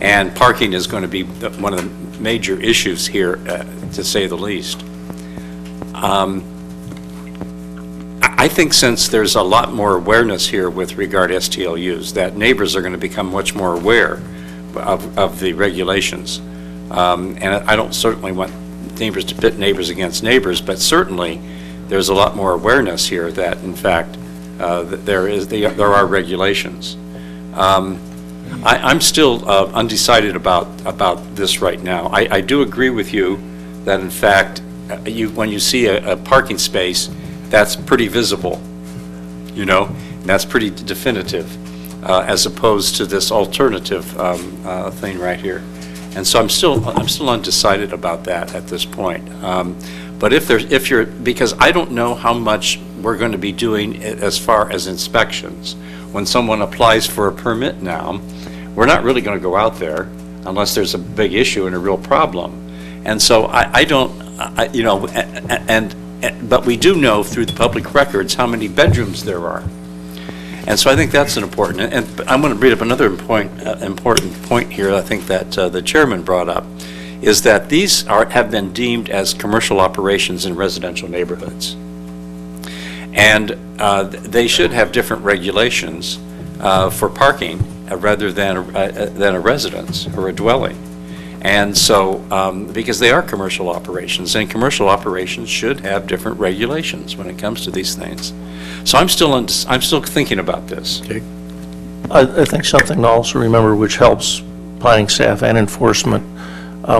And parking is going to be one of the major issues here, to say the least. I think since there's a lot more awareness here with regard to STLUs, that neighbors are going to become much more aware of the regulations. And I don't certainly want neighbors to pit neighbors against neighbors, but certainly there's a lot more awareness here that, in fact, that there are regulations. I'm still undecided about this right now. I do agree with you that, in fact, when you see a parking space, that's pretty visible, and that's pretty definitive, as opposed to this alternative thing right here. And so I'm still undecided about that at this point. But because I don't know how much we're going to be doing as far as inspections. When someone applies for a permit now, we're not really going to go out there unless there's a big issue and a real problem. And so but we do know through the public records how many bedrooms there are. And so I think that's an important, and I'm going to bring up another important point here I think that the chairman brought up, is that these have been deemed as commercial operations in residential neighborhoods. And they should have different regulations for parking rather than a residence or a dwelling. And so, because they are commercial operations, and commercial operations should have different regulations when it comes to these things. So I'm still thinking about this. Okay. I think something to also remember, which helps planning staff and enforcement,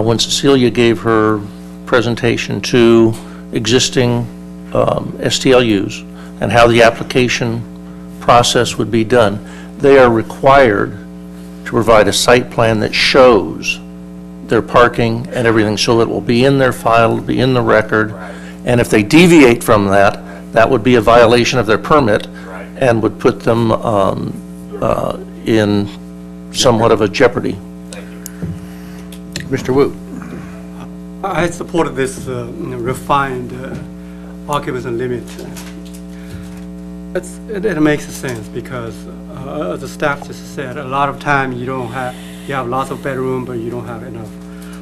when Cecilia gave her presentation to existing STLUs and how the application process would be done, they are required to provide a site plan that shows their parking and everything, so it will be in their file, it'll be in the record. And if they deviate from that, that would be a violation of their permit and would put them in somewhat of a jeopardy. Mr. Wu. I support this refined occupancy limit. It makes sense because, as the staff just said, a lot of time you have lots of bedroom, but you don't have enough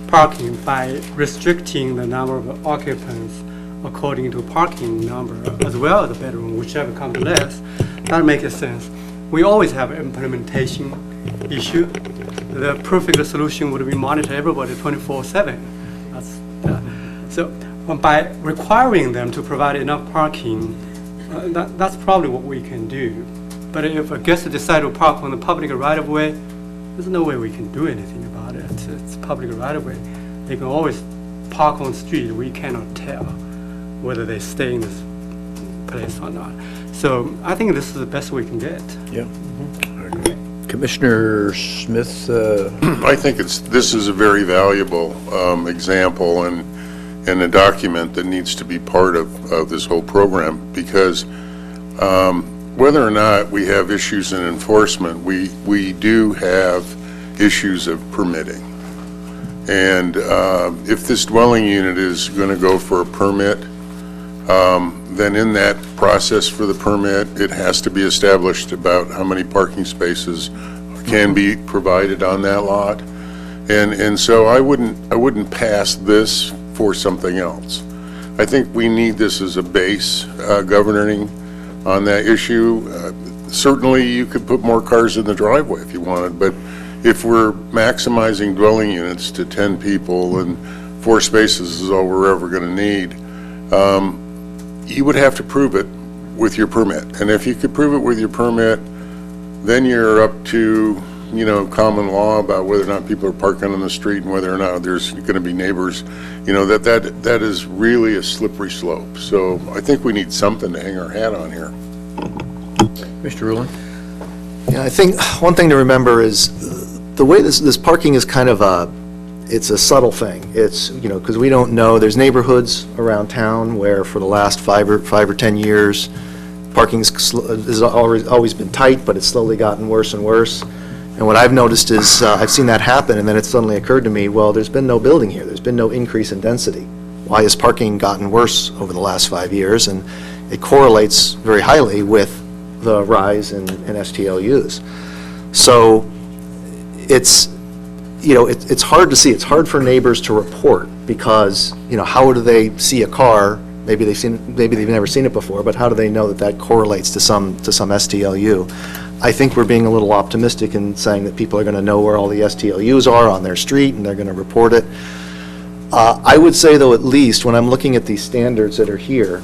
parking. By restricting the number of occupants according to parking number as well as the bedroom, whichever comes less, that makes sense. We always have an implementation issue. The perfect solution would be monitor everybody 24/7. So by requiring them to provide enough parking, that's probably what we can do. But if a guest decide to park on the public right-of-way, there's no way we can do anything about it. It's public right-of-way. They can always park on the street. We cannot tell whether they stay in this place or not. So I think this is the best we can get. Yeah. Commissioner Smith? I think this is a very valuable example and a document that needs to be part of this whole program, because whether or not we have issues in enforcement, we do have issues of permitting. And if this dwelling unit is going to go for a permit, then in that process for the permit, it has to be established about how many parking spaces can be provided on that lot. And so I wouldn't pass this for something else. I think we need this as a base governing on that issue. Certainly you could put more cars in the driveway if you wanted, but if we're maximizing dwelling units to 10 people and 4 spaces is all we're ever going to need, you would have to prove it with your permit. And if you could prove it with your permit, then you're up to, common law about whether or not people are parking on the street and whether or not there's going to be neighbors. That is really a slippery slope. So I think we need something to hang our hat on here. Mr. Rulon? Yeah, I think one thing to remember is the way this parking is kind of it's a subtle thing. It's, because we don't know, there's neighborhoods around town where for the last 5 or 10 years, parking has always been tight, but it's slowly gotten worse and worse. And what I've noticed is I've seen that happen, and then it suddenly occurred to me, well, there's been no building here. There's been no increase in density. Why has parking gotten worse over the last 5 years? And it correlates very highly with the rise in STLUs. So it's, it's hard to see. It's hard for neighbors to report because, how do they see a car? Maybe they've never seen it before, but how do they know that correlates to some STLU? I think we're being a little optimistic in saying that people are going to know where all the STLUs are on their street and they're going to report it. I would say, though, at least when I'm looking at these standards that are here,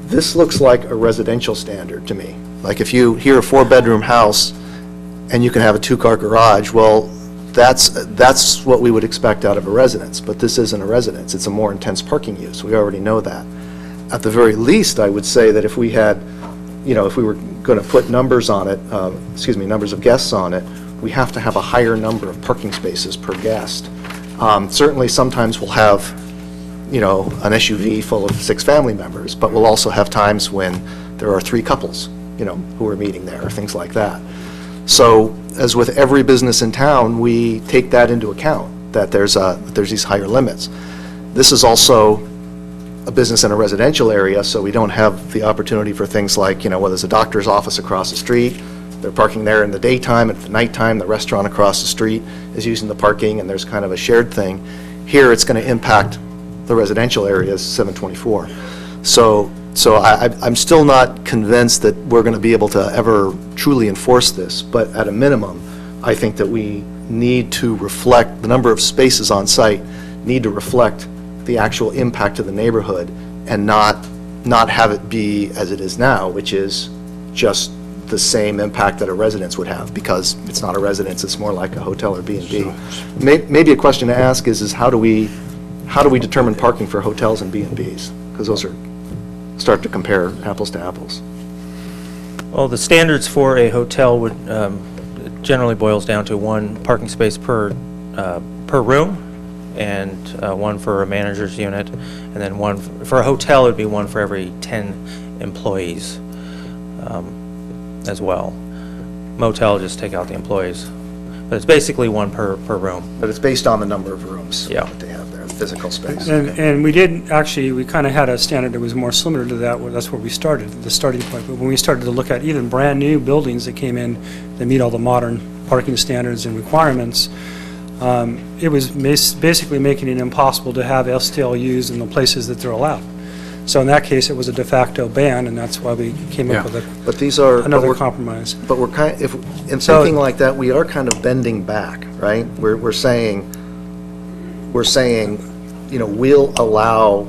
this looks like a residential standard to me. Like if you hear a 4-bedroom house and you can have a 2-car garage, well, that's what we would expect out of a residence, but this isn't a residence. It's a more intense parking use. We already know that. At the very least, I would say that if we had, if we were going to put numbers on it, numbers of guests on it, we have to have a higher number of parking spaces per guest. Certainly, sometimes we'll have, an SUV full of 6 family members, but we'll also have times when there are 3 couples, who are meeting there, or things like that. So, as with every business in town, we take that into account, that there's these higher limits. This is also a business in a residential area, so we don't have the opportunity for things like, well, there's a doctor's office across the street, they're parking there in the daytime, at the nighttime, the restaurant across the street is using the parking, and there's kind of a shared thing. Here, it's going to impact the residential areas, 724. So I'm still not convinced that we're going to be able to ever truly enforce this, but at a minimum, I think that we need to reflect, the number of spaces on site need to reflect the actual impact to the neighborhood and not have it be as it is now, which is just the same impact that a residence would have, because it's not a residence, it's more like a hotel or B&B. Maybe a question to ask is how do we determine parking for hotels and B&Bs? Because those start to compare apples to apples. Well, the standards for a hotel would generally boils down to 1 parking space per room, and 1 for a manager's unit, and then 1 for a hotel. It would be 1 for every 10 employees as well. Motel, just take out the employees, but it's basically 1 per room. But it's based on the number of rooms Yeah. that they have there, the physical space. And we did, actually, we kind of had a standard that was more similar to that. That's where we started, the starting point. But when we started to look at even brand-new buildings that came in that meet all the modern parking standards and requirements, it was basically making it impossible to have STLUs in the places that they're allowed. So in that case, it was a de facto ban, and that's why we came up with But these are another compromise. But we're in thinking like that, we are kind of bending back, right? We're saying, we'll allow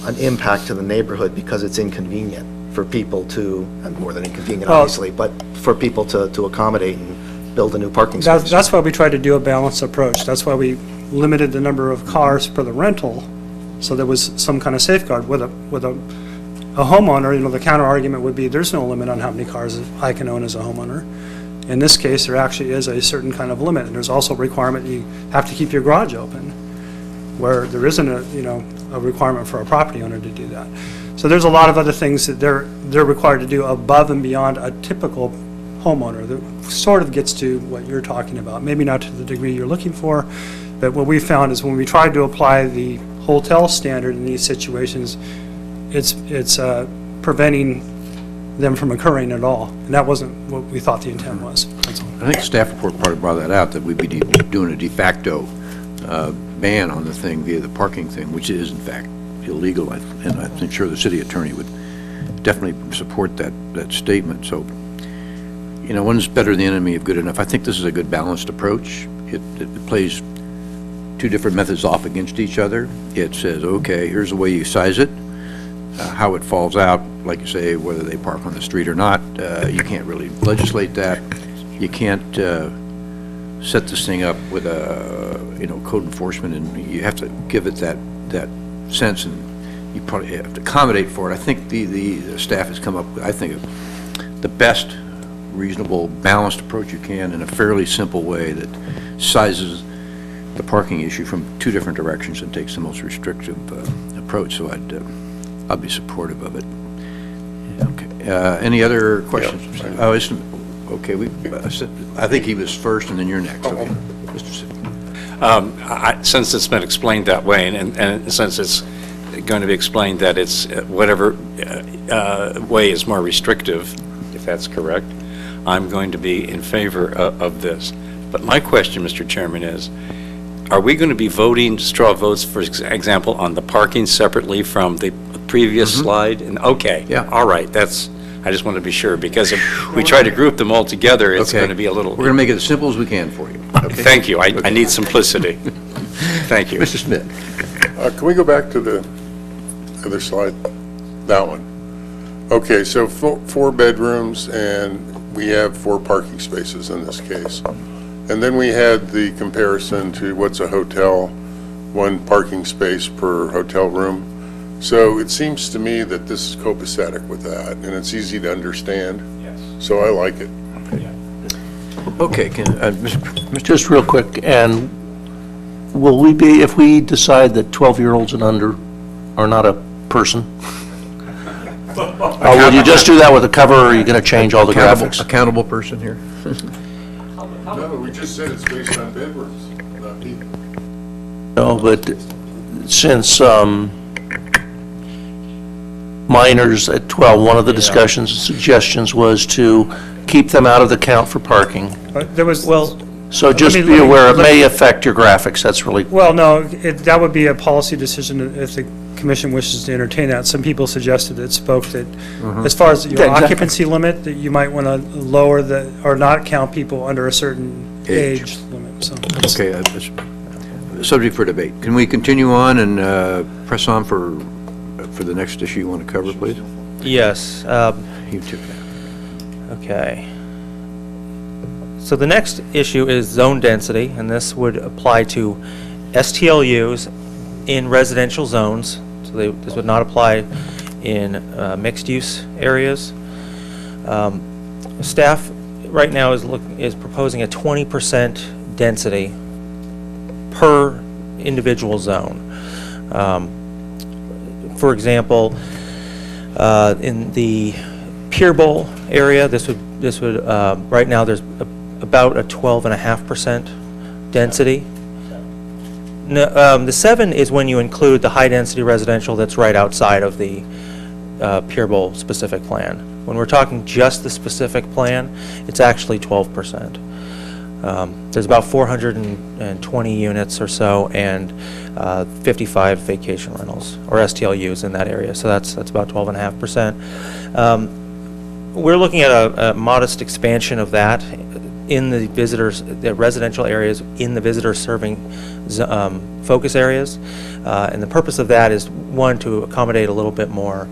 an impact to the neighborhood because it's inconvenient for people to, and more than inconvenient, Well- obviously, but for people to accommodate and build a new parking space. That's why we tried to do a balanced approach. That's why we limited the number of cars for the rental, so there was some kind of safeguard. With a homeowner, the counter argument would be, there's no limit on how many cars I can own as a homeowner. In this case, there actually is a certain kind of limit, and there's also a requirement you have to keep your garage open, where there isn't a requirement for a property owner to do that. So there's a lot of other things that they're required to do above and beyond a typical homeowner that sort of gets to what you're talking about. Maybe not to the degree you're looking for, but what we found is when we tried to apply the hotel standard in these situations, it's preventing them from occurring at all. And that wasn't what we thought the intent was. That's all. I think the staff report probably brought that out, that we'd be doing a de facto ban on the thing via the parking thing, which is in fact illegal, and I'm sure the city attorney would definitely support that statement. So, one's better than the enemy of good enough. I think this is a good balanced approach. It plays two different methods off against each other. It says, okay, here's the way you size it. How it falls out, like you say, whether they park on the street or not, you can't really legislate that. You can't set this thing up with code enforcement, and you have to give it that sense, and you probably have to accommodate for it. I think the staff has come up with, I think, the best reasonable, balanced approach you can in a fairly simple way that sizes the parking issue from two different directions and takes the most restrictive approach. So I'd be supportive of it. Okay. Any other questions? Okay. I think he was first, and then you're next. Okay. Mr. Sipp. Since it's been explained that way, and since it's going to be explained that it's whatever way is more restrictive, if that's correct, I'm going to be in favor of this. But my question, Mr. Chairman, is, are we going to be voting straw votes, for example, on the parking separately from the previous slide? And okay, yeah, all right. I just want to be sure, because if we try to group them all together, it's going to be a little. We're going to make it as simple as we can for you. Okay? Thank you. I need simplicity. Thank you, Mr. Smith. Can we go back to the other slide? That one. Okay, so 4 bedrooms, and we have 4 parking spaces in this case. And then we had the comparison to what's a hotel, 1 parking space per hotel room. So it seems to me that this is copacetic with that, and it's easy to understand. Yes. So I like it. Okay, Mr. Just real quick, and will we be, if we decide that 12-year-olds and under are not a person? Will you just do that with a cover, or are you going to change all the graphics? Accountable person here? No, we just said it's based on bedrooms, not people. No, but since minors at 12, one of the discussions and suggestions was to keep them out of the count for parking. There was, So just be aware, it may affect your graphics, that's really. well, no, that would be a policy decision if the commission wishes to entertain that. Some people suggested it spoke that, as far as your occupancy limit, that you might want to lower or not count people under a certain age limit, so. Okay, subject for debate. Can we continue on and press on for the next issue you want to cover, please? Yes. You took that. Okay. So the next issue is zone density, and this would apply to STLUs in residential zones. So this would not apply in mixed-use areas. Staff right now is proposing a 20% density per individual zone. For example, in the Pier Bowl area, this would right now there's about a 12.5% density. No, the 7 is when you include the high-density residential that's right outside of the Pier Bowl specific plan. When we're talking just the specific plan, it's actually 12%. There's about 420 units or so, and 55 vacation rentals or STLUs in that area. So that's about 12.5%. We're looking at a modest expansion of that in the visitors, the residential areas in the visitor serving focus areas. And the purpose of that is, one, to accommodate a little bit more,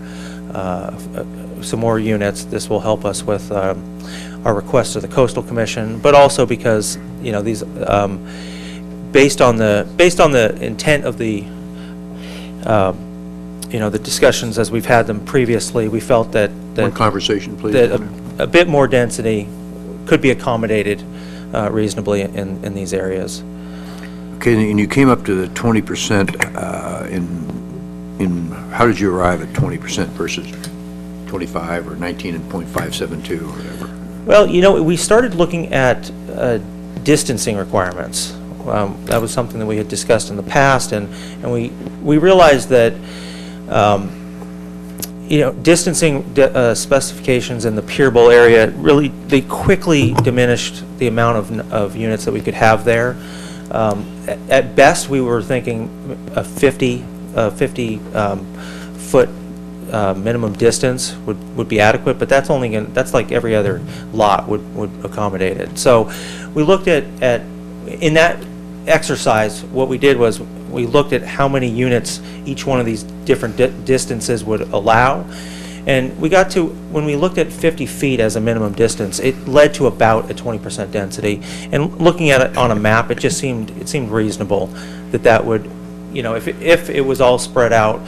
some more units. This will help us with our request to the Coastal Commission, but also because, you know, these, based on the intent of the, you know, the discussions as we've had them previously, we felt that One conversation, please. that a bit more density could be accommodated reasonably in these areas. Okay, and you came up to the 20% how did you arrive at 20% versus 25 or 19.572 or whatever? Well, you know, we started looking at distancing requirements. That was something that we had discussed in the past, and we realized that you know, distancing specifications in the Pier Bowl area, really, they quickly diminished the amount of units that we could have there. At best, we were thinking a 50 foot minimum distance would be adequate, but that's only that's like every other lot would accommodate it. So we looked at in that exercise, what we did was we looked at how many units each one of these different distances would allow, and we got to, when we looked at 50 feet as a minimum distance, it led to about a 20% density. And looking at it on a map, it just seemed reasonable that would, you know, if it was all spread out,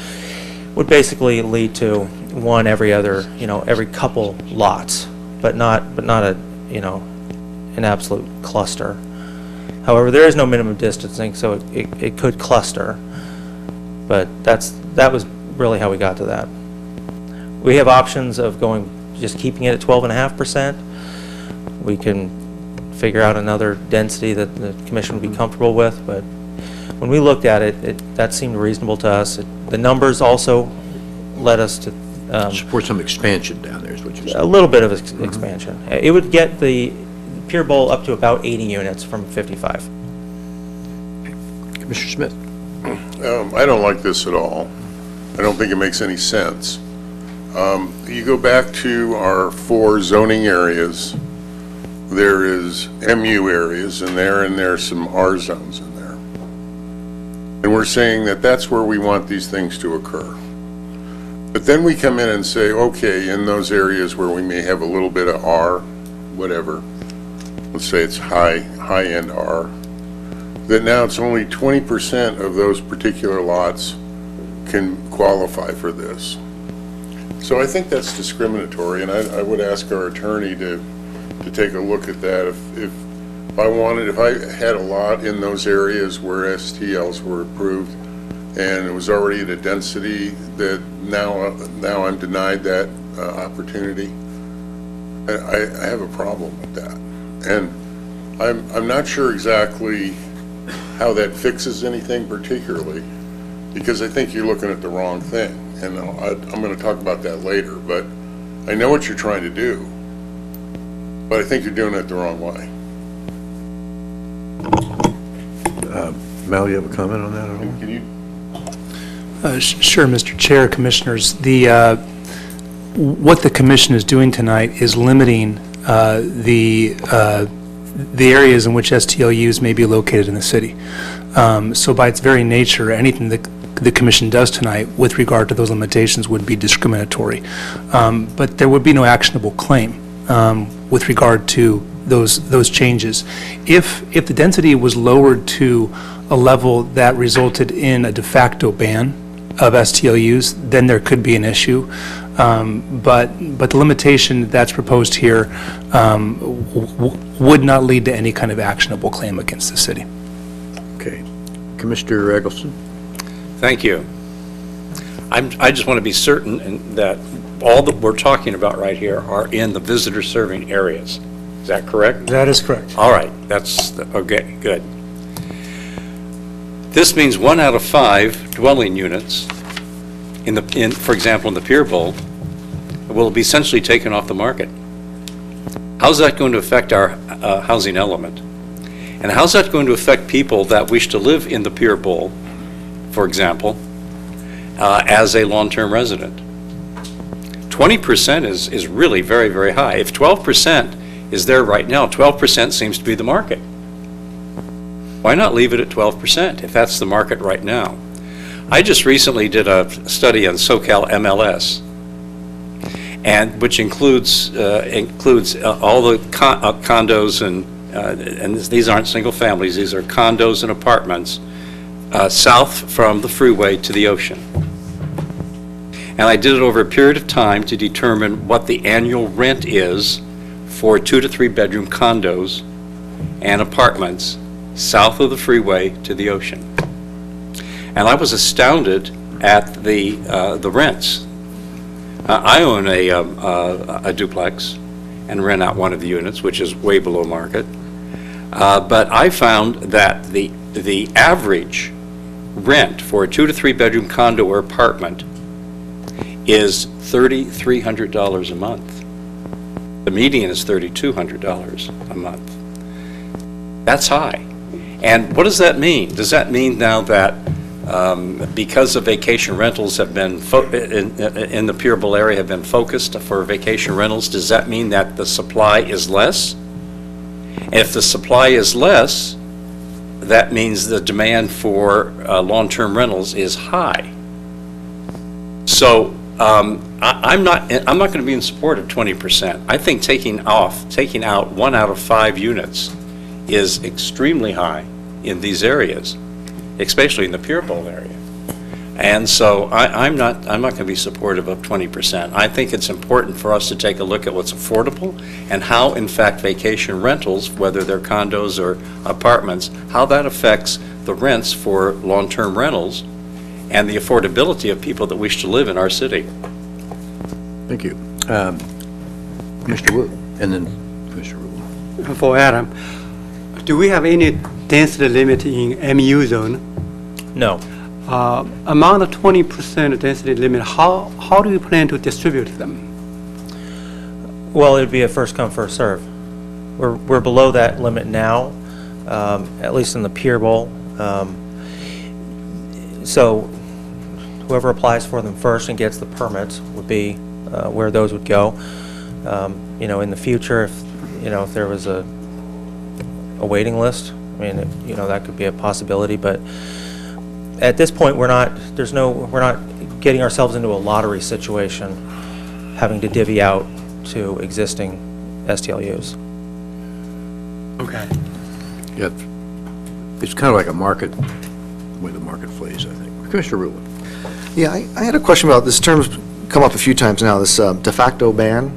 would basically lead to one every other, you know, every couple lots, but not a, you know, an absolute cluster. However, there is no minimum distancing, so it could cluster, but that was really how we got to that. We have options of just keeping it at 12.5%. We can figure out another density that the commission would be comfortable with, but when we looked at it, that seemed reasonable to us. The numbers also led us to support some expansion down there, is what you're saying. A little bit of expansion. It would get the Pier Bowl up to about 80 units from 55. Commissioner Smith. I don't like this at all. I don't think it makes any sense. You go back to our 4 zoning areas, there is MU areas in there, and there's some R zones in there. And we're saying that that's where we want these things to occur. But then we come in and say, okay, in those areas where we may have a little bit of R, whatever, let's say it's high-end R, that now it's only 20% of those particular lots can qualify for this. So I think that's discriminatory, and I would ask our attorney to take a look at that. If I had a lot in those areas where STLs were approved and it was already at a density that now I'm denied that opportunity, I have a problem with that. And I'm not sure exactly how that fixes anything particularly, because I think you're looking at the wrong thing. And I'm going to talk about that later, but I know what you're trying to do, but I think you're doing it the wrong way. Mel, you have a comment on that at all? Can you? Sure, Mr. Chair, Commissioners. What the commission is doing tonight is limiting the areas in which STLUs may be located in the city. So by its very nature, anything that the commission does tonight with regard to those limitations would be discriminatory. But there would be no actionable claim with regard to those changes. If the density was lowered to a level that resulted in a de facto ban of STLUs, then there could be an issue. But the limitation that's proposed here would not lead to any kind of actionable claim against the city. Okay. Commissioner Eggleston. Thank you. I just want to be certain that all that we're talking about right here are in the visitor serving areas. Is that correct? That is correct. All right. Okay, good. This means 1 out of 5 dwelling units for example, in the Pier Bowl, will be essentially taken off the market. How's that going to affect our housing element? And how's that going to affect people that wish to live in the Pier Bowl, for example, as a long-term resident? 20% is really very, very high. If 12% is there right now. 12% seems to be the market. Why not leave it at 12% if that's the market right now? I just recently did a study on SoCal MLS, and which includes all the condos and these aren't single families, these are condos and apartments south from the freeway to the ocean. And I did it over a period of time to determine what the annual rent is for 2 to 3 bedroom condos and apartments south of the freeway to the ocean. And I was astounded at the rents. I own a duplex and rent out one of the units, which is way below market. But I found that the average rent for a 2 to 3 bedroom condo or apartment is $3,300 a month. The median is $3,200 a month. That's high. And what does that mean? Does that mean now that because the vacation rentals have been in the Peterborough area have been focused for vacation rentals, does that mean that the supply is less? And if the supply is less, that means the demand for long-term rentals is high. So I'm not going to be in support of 20%. I think taking out 1 out of 5 units is extremely high in these areas, especially in the Peterborough area. And so I'm not going to be supportive of 20%. I think it's important for us to take a look at what's affordable and how, in fact, vacation rentals, whether they're condos or apartments, how that affects the rents for long-term rentals and the affordability of people that wish to live in our city. Thank you. Mr. Wu, and then Mr. Wu. For Adam, do we have any density limit in MU zone? No. Among the 20% density limit, how do you plan to distribute them? Well, it'd be a first come, first serve. We're below that limit now, at least in the Pier Bowl. So whoever applies for them first and gets the permits would be where those would go. In the future, if there was a waiting list, I mean, that could be a possibility, but at this point, we're not getting ourselves into a lottery situation, having to divvy out to existing STLUs. Okay. Yeah, it's kind of like a market, way the market plays, I think. Commissioner Rulon. Yeah, I had a question about this. Term's come up a few times now, this de facto ban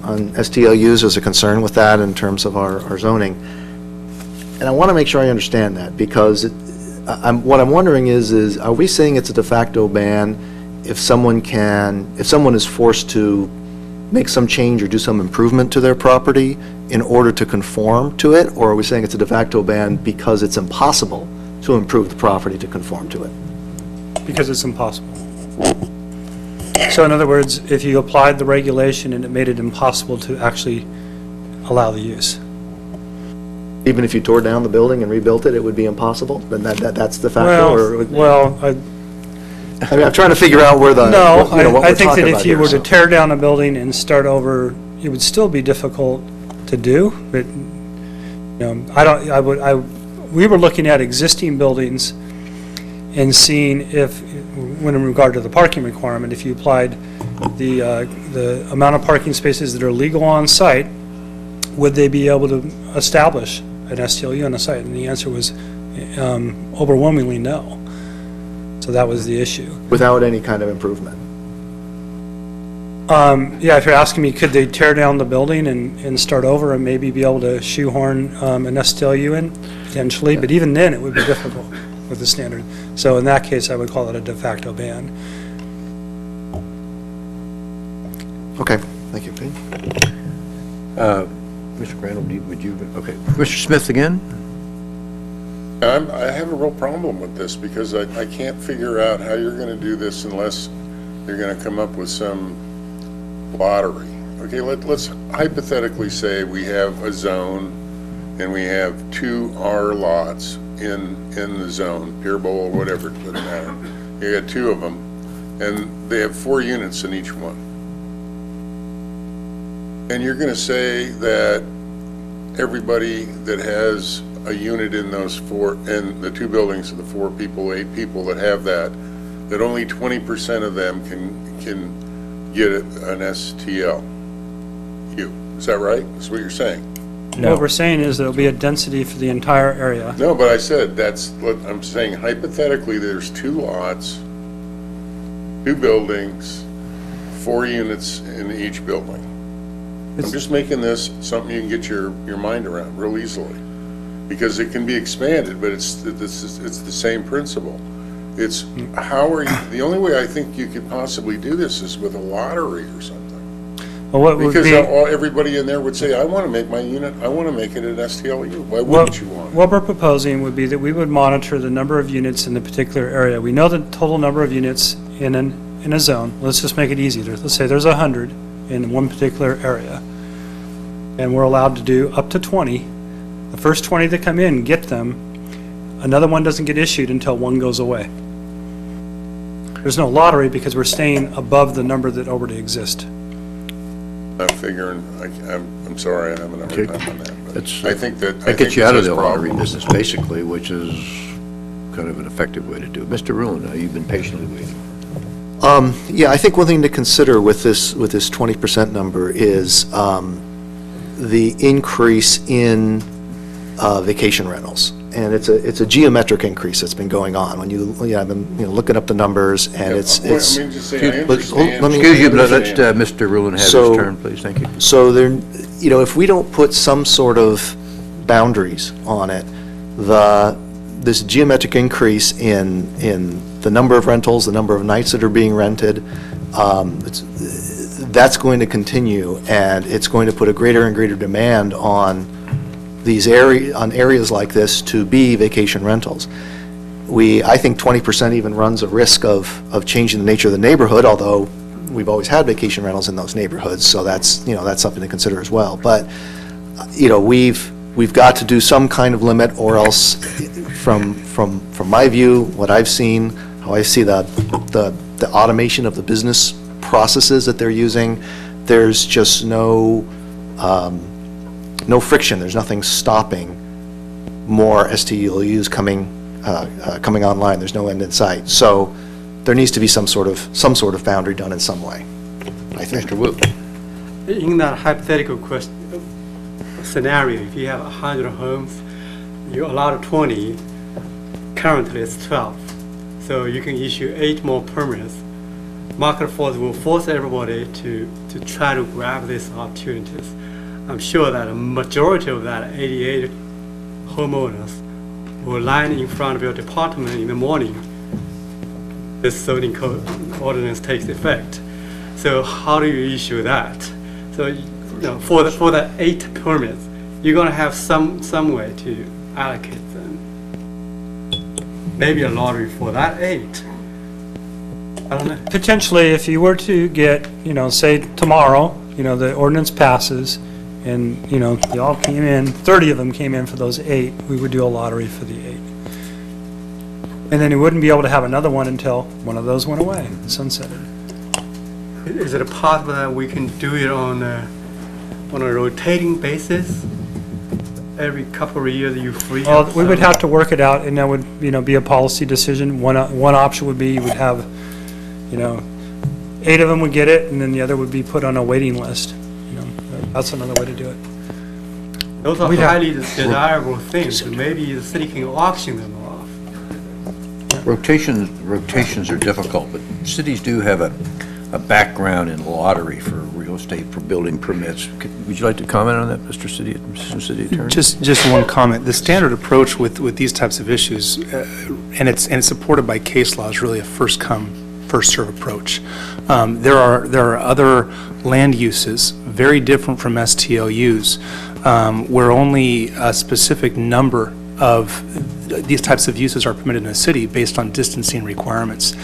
on STLUs. There's a concern with that in terms of our zoning. And I want to make sure I understand that, because what I'm wondering is are we saying it's a de facto ban if someone is forced to make some change or do some improvement to their property in order to conform to it, or are we saying it's a de facto ban because it's impossible to improve the property to conform to it? Because it's impossible. So in other words, if you applied the regulation and it made it impossible to actually allow the use. Even if you tore down the building and rebuilt it, it would be impossible? Then that's the factor? I mean, I'm trying to figure out where the, No, what I we're think talking that about if you here, were to so. tear down a building and start over, it would still be difficult to do, but, we were looking at existing buildings and seeing if, when in regard to the parking requirement, if you applied the amount of parking spaces that are legal on site, would they be able to establish an STLU on the site? And the answer was overwhelmingly no. So that was the issue. Without any kind of improvement? Yeah, if you're asking me, could they tear down the building and start over and maybe be able to shoehorn an STLU in? Potentially, but even then, it would be difficult with the standard. So in that case, I would call it a de facto ban. Okay, thank you. Mr. Crandall, would you, okay. Mr. Smith again? I have a real problem with this because I can't figure out how you're going to do this unless you're going to come up with some lottery. Okay, let's hypothetically say we have a zone and we have 2 R lots in the zone, Pier Bowl or whatever, it doesn't matter. You got 2 of them and they have 4 units in each one. And you're going to say that everybody that has a unit in those four, in the two buildings of the 4 people, 8 people that have that only 20% of them can get an STL? Is that right? That's what you're saying? What we're saying is there'll be a density for the entire area. No, but I said, that's what I'm saying. Hypothetically, there's 2 lots, 2 buildings, 4 units in each building. I'm just making this something you can get your mind around real easily, because it can be expanded, but it's the same principle. It's how are you, the only way I think you could possibly do this is with a lottery or something. Well, what would Because be, everybody in there would say, I want to make my unit, I want to make it an STLU. Why wouldn't you want it? what we're proposing would be that we would monitor the number of units in the particular area. We know the total number of units in a zone. Let's just make it easy. Let's say there's 100 in one particular area, and we're allowed to do up to 20. The first 20 that come in get them. Another one doesn't get issued until one goes away. There's no lottery because we're staying above the number that already exists. I'm figuring, I'm sorry, I have another time on that. But I think that. That gets you out of the lottery business, basically, which is kind of an effective way to do it. Mr. Ruin, you've been patiently waiting. Yeah, I think one thing to consider with this 20% number is the increase in vacation rentals. And it's a geometric increase that's been going on. When I've been looking up the numbers, and it's. I mean, just say, I understand. Excuse you, but let's Mr. Ruin have his turn, please. Thank you. So there, if we don't put some sort of boundaries on it, this geometric increase in the number of rentals, the number of nights that are being rented, that's going to continue, and it's going to put a greater and greater demand on areas like this to be vacation rentals. I think 20% even runs a risk of changing the nature of the neighborhood, although we've always had vacation rentals in those neighborhoods, so that's something to consider as well. But, we've got to do some kind of limit, or else, from my view, what I've seen, how I see the automation of the business processes that they're using, there's just no friction. There's nothing stopping more STLUs coming online. There's no end in sight. So there needs to be some sort of boundary done in some way, I think. Mr. Wu. In that hypothetical scenario, if you have 100 homes, you're allowed 20. Currently, it's 12. So you can issue 8 more permits. Market force will force everybody to try to grab these opportunities. I'm sure that a majority of that 88 homeowners will line in front of your department in the morning. This zoning code ordinance takes effect. So how do you issue that? So for the 8 permits, you're going to have some way to allocate them. Maybe a lottery for that 8. I don't know. Potentially, if you were to get, say tomorrow, the ordinance passes, and, they all came in, 30 of them came in for those 8, we would do a lottery for the 8. And then you wouldn't be able to have another one until one of those went away, sunsetted. Is it possible that we can do it on a rotating basis? Every couple of years you free up? Well, we would have to work it out, and that would, be a policy decision. One option would be you would have, 8 of them would get it, and then the other would be put on a waiting list. That's another way to do it. Those are highly desirable things, and maybe the city can auction them off. Rotations are difficult, but cities do have a background in lottery for real estate, for building permits. Would you like to comment on that, Mr. City Attorney? Just one comment. The standard approach with these types of issues, and it's supported by case law, is really a first come, first serve approach. There are other land uses very different from STLUs, where only a specific number of these types of uses are permitted in a city based on distancing requirements.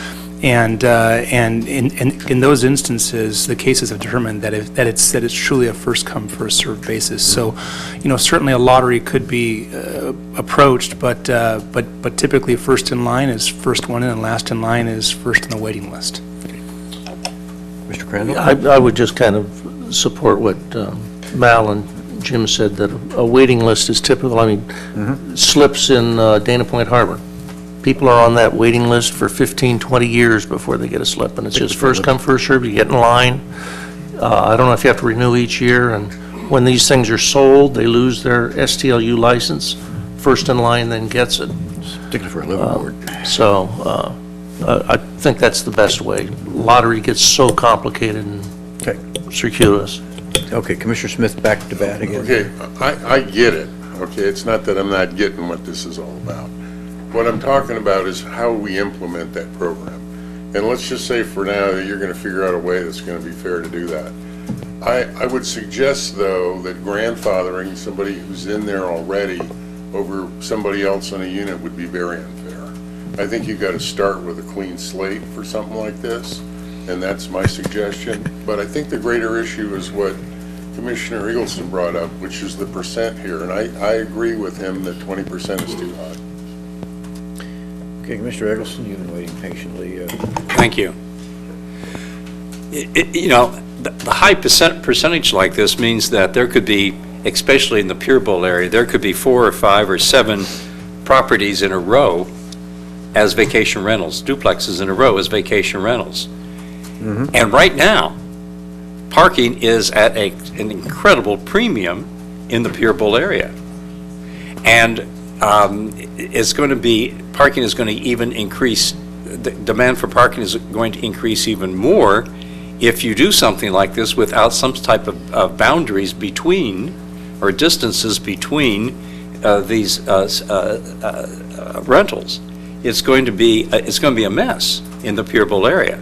And in those instances, the cases have determined that it's truly a first come, first served basis. So, certainly a lottery could be approached, but typically first in line is first one in, and last in line is first in the waiting list. Mr. Crandall? I would just kind of support what Mal and Jim said that a waiting list is typical. I mean, slips in Dana Point Harbor. People are on that waiting list for 15, 20 years before they get a slip, and it's just first come, first served. You get in line. I don't know if you have to renew each year, and when these things are sold, they lose their STLU license. First in line then gets it. Particularly for a liveaboard. So I think that's the best way. Lottery gets so complicated and circuitous. Okay, Commissioner Smith, back to bat again. Okay, I get it. Okay, it's not that I'm not getting what this is all about. What I'm talking about is how we implement that program. And let's just say for now that you're going to figure out a way that's going to be fair to do that. I would suggest, though, that grandfathering somebody who's in there already over somebody else in a unit would be very unfair. I think you've got to start with a clean slate for something like this, and that's my suggestion. But I think the greater issue is what Commissioner Eggleston brought up, which is the percent here, and I agree with him that 20% is too high. Okay, Commissioner Eggleston, you've been waiting patiently. Thank you. You know, the high percentage like this means that there could be, especially in the Pure Bowl area, there could be 4 or 5 or 7 properties in a row as vacation rentals, duplexes in a row as vacation rentals. And right now, parking is at an incredible premium in the Pure Bowl area. And it's going to be, parking is going to even increase, the demand for parking is going to increase even more if you do something like this without some type of boundaries between, or distances between these rentals. It's going to be a mess in the Pure Bowl area.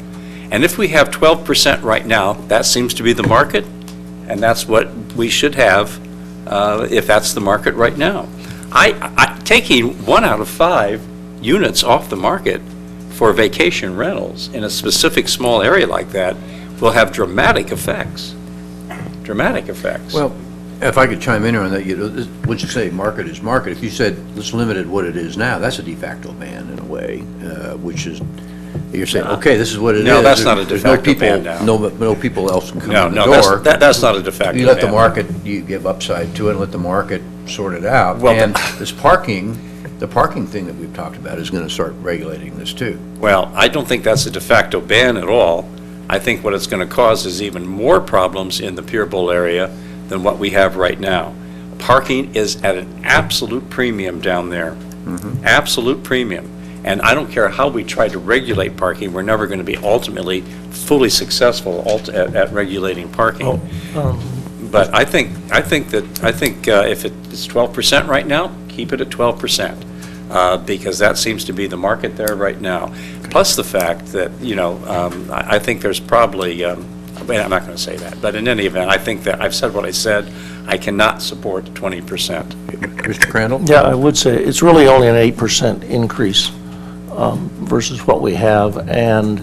And if we have 12% right now, that seems to be the market, and that's what we should have if that's the market right now. Taking 1 out of 5 units off the market for vacation rentals in a specific small area like that will have dramatic effects. Dramatic effects. Well, if I could chime in on that, once you say market is market, if you said let's limit it what it is now, that's a de facto ban in a way, which is, you're saying, okay, this is what it is. No, that's not a de facto ban now. No people else can come in the door. door. That's not a de facto ban. You let the market, you give upside to it and let the market sort it out. Well, and this parking, the parking thing that we've talked about is going to start regulating this too. Well, I don't think that's a de facto ban at all. I think what it's going to cause is even more problems in the Pure Bowl area than what we have right now. Parking is at an absolute premium down there. Absolute premium. And I don't care how we try to regulate parking, we're never going to be ultimately fully successful at regulating parking. But I think if it's 12% right now, keep it at 12%, because that seems to be the market there right now. Plus the fact that, I think there's probably, I'm not going to say that, but in any event, I think that I've said what I said. I cannot support 20%. Mr. Crandall? Yeah, I would say it's really only an 8% increase versus what we have, and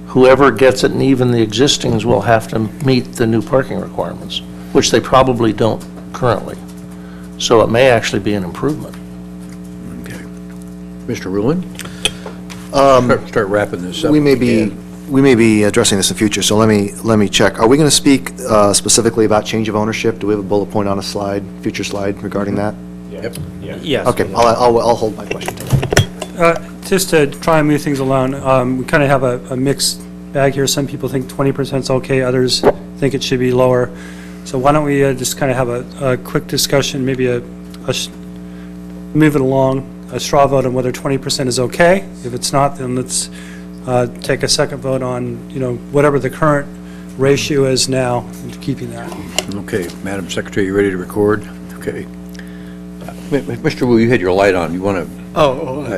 whoever gets it, and even the existings, will have to meet the new parking requirements, which they probably don't currently. So it may actually be an improvement. Okay. Mr. Rulin? Start wrapping this up. We may be addressing this in future, so let me check. Are we going to speak specifically about change of ownership? Do we have a bullet point on a slide, future slide regarding that? Yep. Yes. Okay, I'll hold my question. Just to try and move things along, we kind of have a mixed bag here. Some people think 20% is okay, others think it should be lower. So why don't we just kind of have a quick discussion, maybe move it along, a straw vote on whether 20% is okay. If it's not, then let's take a second vote on, whatever the current ratio is now, and keeping that. Okay, Madam Secretary, you ready to record? Okay. Mr. Wu, you had your light on. You want to?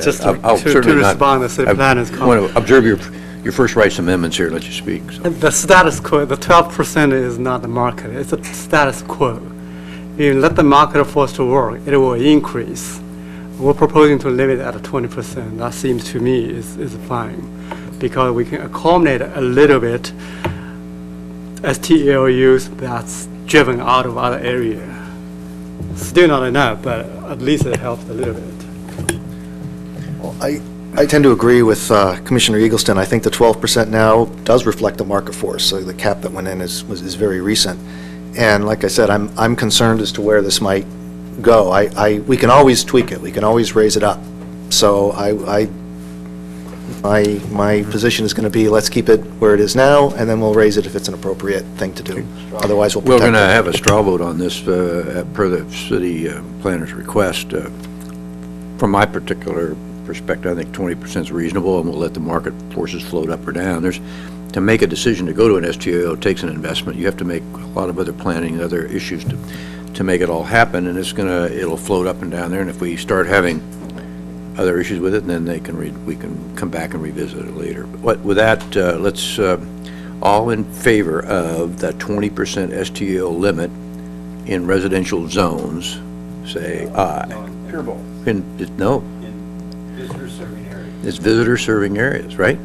Just to respond to City Planner's comment. I want to observe your first rights amendments here and let you speak. So. The status quo, the 12% is not the market, it's a status quo. If you let the market force to work, it will increase. We're proposing to leave it at 20%. That seems to me is fine, because we can accommodate a little bit STL use that's driven out of other area. Still not enough, but at least it helps a little bit. Well, I tend to agree with Commissioner Eggleston. I think the 12% now does reflect the market force, so the cap that went in is very recent. And like I said, I'm concerned as to where this might go. We can always tweak it, we can always raise it up. So my position is going to be, let's keep it where it is now, and then we'll raise it if it's an appropriate thing to do. Otherwise, we'll We're protect going to it. have a straw vote on this per the city planner's request. From my particular perspective, I think 20% is reasonable, and we'll let the market forces float up or down. To make a decision to go to an STO takes an investment. You have to make a lot of other planning, other issues to make it all happen, and it'll float up and down there, and if we start having other issues with it, then we can come back and revisit it later. But with that, let's all in favor of the 20% STO limit in residential zones, say aye. No. Visitor serving areas. It's visitor serving areas, right?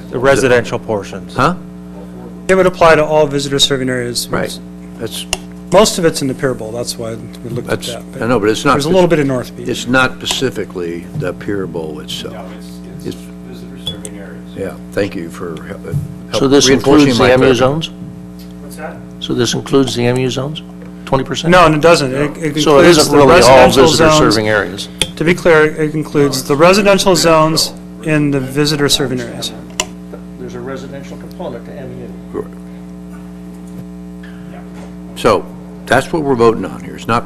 The residential portions. Huh? It would apply to all visitor serving areas. Right. That's. Most of it's in the Pier Bowl, that's why we looked at that. I know, but it's not. There's a little bit in North Beach. It's not specifically the Pier Bowl itself. No, it's visitor serving areas. Yeah, thank you for So this reinforcing includes my the MU clarification. zones? What's that? So this includes the MU zones? 20%? No, it doesn't. It includes So it isn't the really all residential visitor zones. serving areas? To be clear, it includes the residential zones in the visitor serving areas. There's a residential component to MU. So, that's what we're voting on here. It's not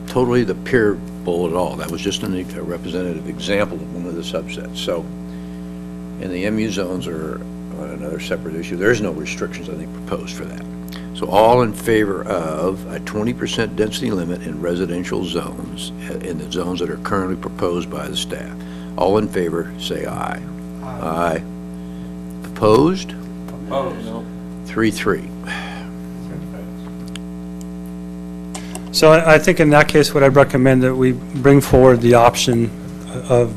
totally the Pier Bowl at all. That was just a representative example of one of the subsets. So, and the MU zones are another separate issue. There's no restrictions, I think, proposed for that. So all in favor of a 20% density limit in residential zones, in the zones that are currently proposed by the staff. All in favor, say aye. Aye. Opposed? Opposed. 3-3. So I think in that case, what I'd recommend that we bring forward the option of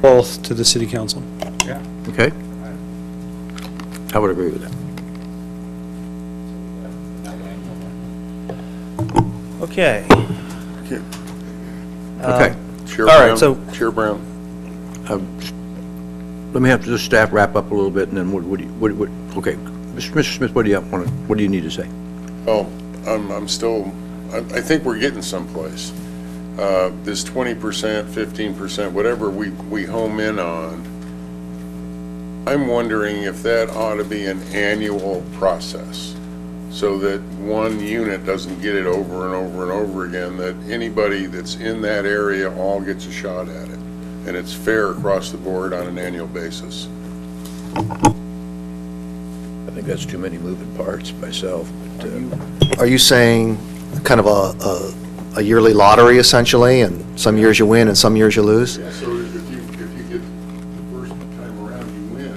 both to the city council. Yeah. Okay? I would agree with that. Okay. Okay. Chair all right, Brown, so- Chair Brown. Let me have the staff wrap up a little bit, and then okay. Mr. Smith, what do you need to say? Oh, I think we're getting someplace. This 20%, 15%, whatever we home in on, I'm wondering if that ought to be an annual process, so that one unit doesn't get it over and over and over again, that anybody that's in that area all gets a shot at it, and it's fair across the board on an annual basis. I think that's too many moving parts myself. But, Are you saying kind of a yearly lottery essentially, and some years you win and some years you lose? Yeah, so if you get the first time around you win,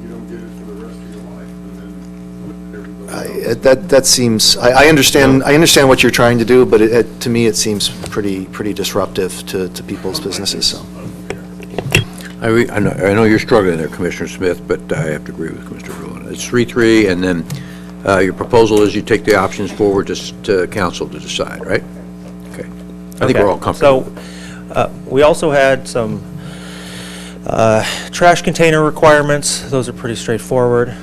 you don't get it for the rest of your life, and then everybody else. That seems, I understand what you're trying to do, but to me, it seems pretty disruptive to people's businesses, so. I know you're struggling there, Commissioner Smith, but I have to agree with Commissioner Rowland. It's 3-3, and then your proposal is you take the options forward to council to decide, right? Okay. I think we're all comfortable. So, we also had some trash container requirements. Those are pretty straightforward.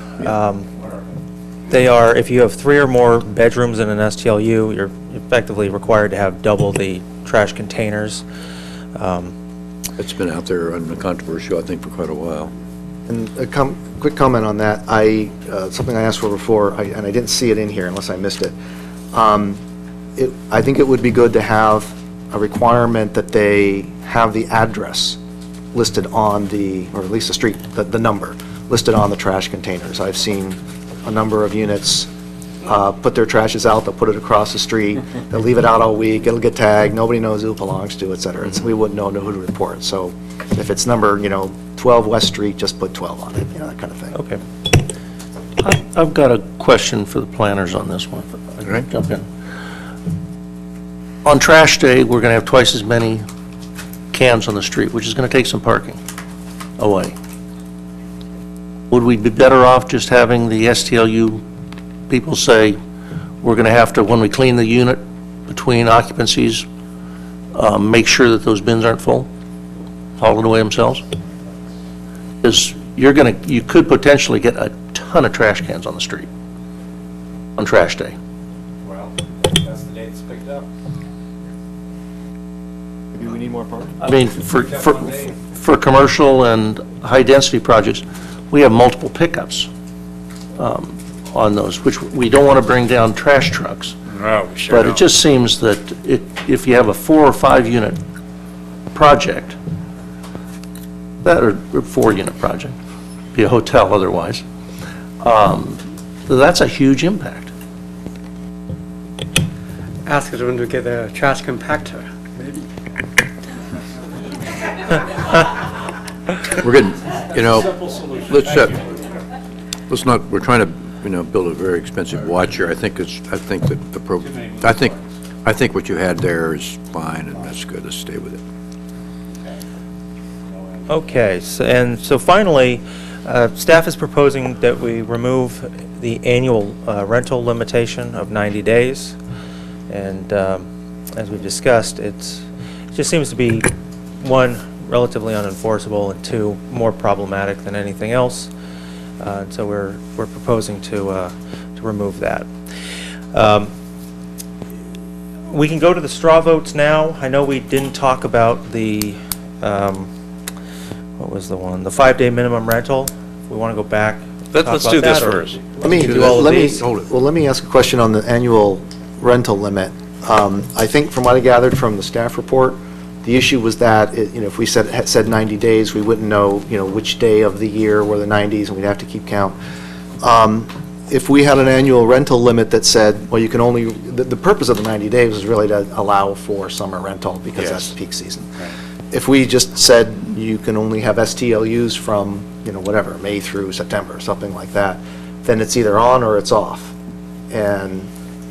They are, if you have 3 or more bedrooms in an STLU, you're effectively required to have double the trash containers. It's been out there uncontroversial, I think, for quite a while. And a quick comment on that, something I asked for before, and I didn't see it in here unless I missed it. I think it would be good to have a requirement that they have the address listed on or at least the street, the number, listed on the trash containers. I've seen a number of units put their trashes out, they'll put it across the street, they'll leave it out all week, it'll get tagged, nobody knows who it belongs to, et cetera. We wouldn't know who to report. So if it's number, 12 West Street, just put 12 on it, that kind of thing. Okay. I've got a question for the planners on this one. I can jump in. On trash day, we're going to have twice as many cans on the street, which is going to take some parking away. Would we be better off just having the STLU people say, we're going to have to, when we clean the unit between occupancies, make sure that those bins aren't full, haul it away themselves? Because you could potentially get a ton of trash cans on the street on trash day. gets picked up. Maybe we need more parking. I mean, for commercial and high-density projects, we have multiple pickups on those, which we don't want to bring down trash trucks. No, we sure But don't. it just seems that if you have a 4 or 5 unit project, that or 4 unit project, be a hotel otherwise, that's a huge impact. Ask them to get a trash compactor, maybe. We're getting, let's not, we're trying to, build a very expensive watch here. I think what you had there is fine, and that's good. Let's stay with it. Okay, so finally, staff is proposing that we remove the annual rental limitation of 90 days. And as we've discussed, it just seems to be, one, relatively unenforceable, and two, more problematic than anything else. So we're proposing to remove that. We can go to the straw votes now. I know we didn't talk about the what was the one? The 5-day minimum rental. We want to go back. Let's do this first. Let me ask a question on the annual rental limit. I think from what I gathered from the staff report, the issue was that, if we said 90 days, we wouldn't know, which day of the year were the 90s, and we'd have to keep count. If we had an annual rental limit that said, well, you can only, the purpose of the 90 days was really to allow for summer rental, because that's peak season. If we just said you can only have STLUs from, whatever, May through September, something like that, then it's either on or it's off. And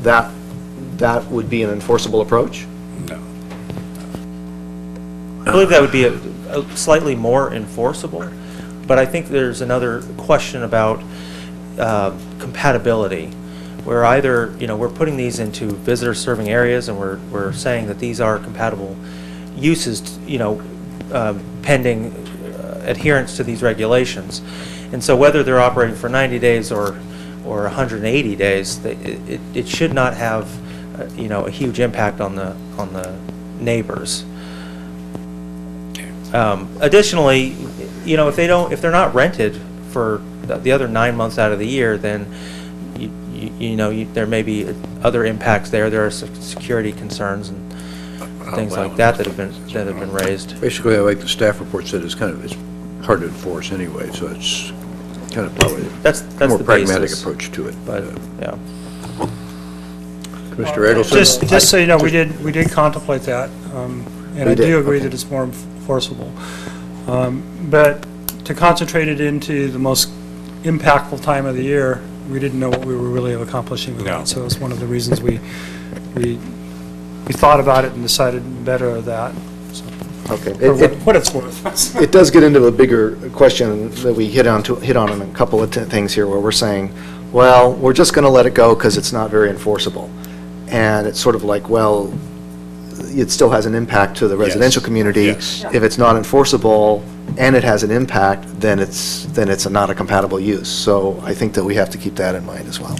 that would be an enforceable approach? I believe that would be a slightly more enforceable, but I think there's another question about compatibility, where either, we're putting these into visitor serving areas, and we're saying that these are compatible uses, pending adherence to these regulations. And so whether they're operating for 90 days or 180 days, it should not have, a huge impact on the neighbors. Additionally, if they're not rented for the other 9 months out of the year, then there may be other impacts there. There are security concerns and things like that have been raised. Basically, like the staff report said, it's hard to enforce anyway, so it's kind of probably that's more the pragmatic basis. approach to it. But yeah. Mr. Eggleston? Just so you know, we did contemplate that, and I do agree that it's more enforceable. But to concentrate it into the most impactful time of the year, we didn't know what we were really accomplishing with that. So it's one of the reasons we thought about it and decided better of that. So, Okay. for what it's worth. It does get into a bigger question that we hit on in a couple of things here, where we're saying, well, we're just going to let it go because it's not very enforceable. And it's sort of like, well, it still has an impact to the residential community. If it's not enforceable and it has an impact, then it's not a compatible use. So I think that we have to keep that in mind as well.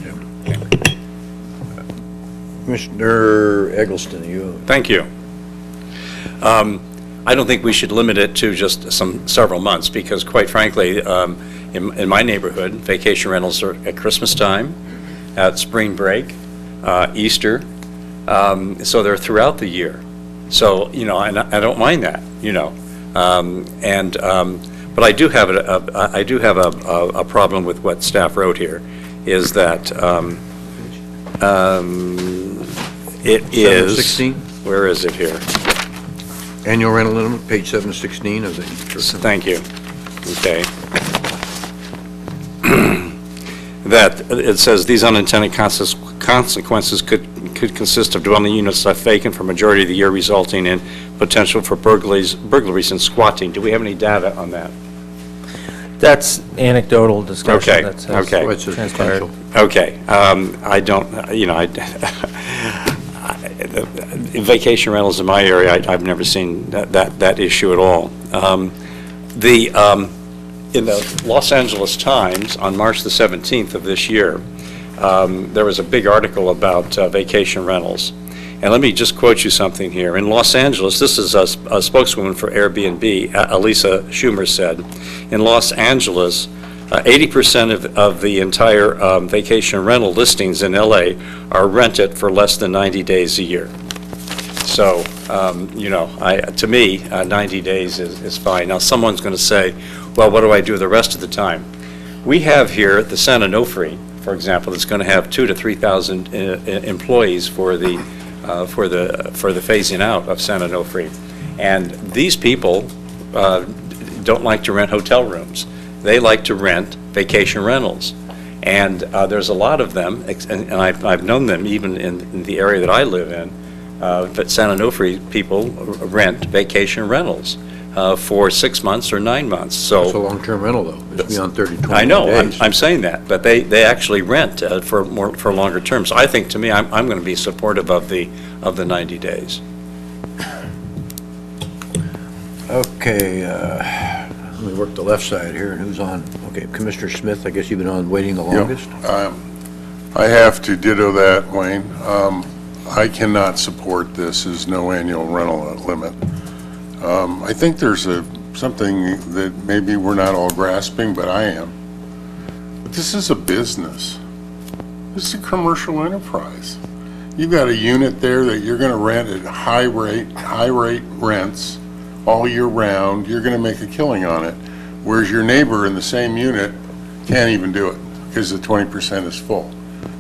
Commissioner Eggleston, you. Thank you. I don't think we should limit it to just several months, because quite frankly, in my neighborhood, vacation rentals are at Christmas time, at spring break, Easter, so they're throughout the year. So, and I don't mind that, but I do have a problem with what staff wrote here, is that it is 716? Where is it here? Annual rental limit, page 716 of the. Thank you. Okay. That it says these unintended consequences could consist of dwelling units left vacant for majority of the year, resulting in potential for burglaries and squatting. Do we have any data on that? That's anecdotal discussion. Okay. That's Okay. transpired. Okay. I don't. Vacation rentals in my area, I've never seen that issue at all. In the Los Angeles Times on March the 17th of this year, there was a big article about vacation rentals, And let me just quote you something here. In Los Angeles, this is a spokeswoman for Airbnb, Elisa Schumer said, in Los Angeles, 80% of the entire vacation rental listings in LA are rented for less than 90 days a year. So, to me, 90 days is fine. Now, someone's going to say, well, what do I do the rest of the time? We have here the San Onofre, for example, that's going to have 2,000 to 3,000 employees for the phasing out of San Onofre. And these people don't like to rent hotel rooms. They like to rent vacation rentals. And there's a lot of them, and I've known them even in the area that I live in, but San Onofre people rent vacation rentals for 6 months or 9 months. So It's a long-term rental, though. It's beyond 30, 20 days. I know, I'm saying that, but they actually rent for longer terms. So I think, to me, I'm going to be supportive of the 90 days. Okay, let me work the left side here, and who's on? Okay, Commissioner Smith, I guess you've been on waiting the longest? I have to ditto that, Wayne. I cannot support this as no annual rental limit. I think there's something that maybe we're not all grasping, but I am. But this is a business. This is a commercial enterprise. You've got a unit there that you're going to rent at high rate rents all year round. You're going to make a killing on it, whereas your neighbor in the same unit can't even do it because the 20% is full.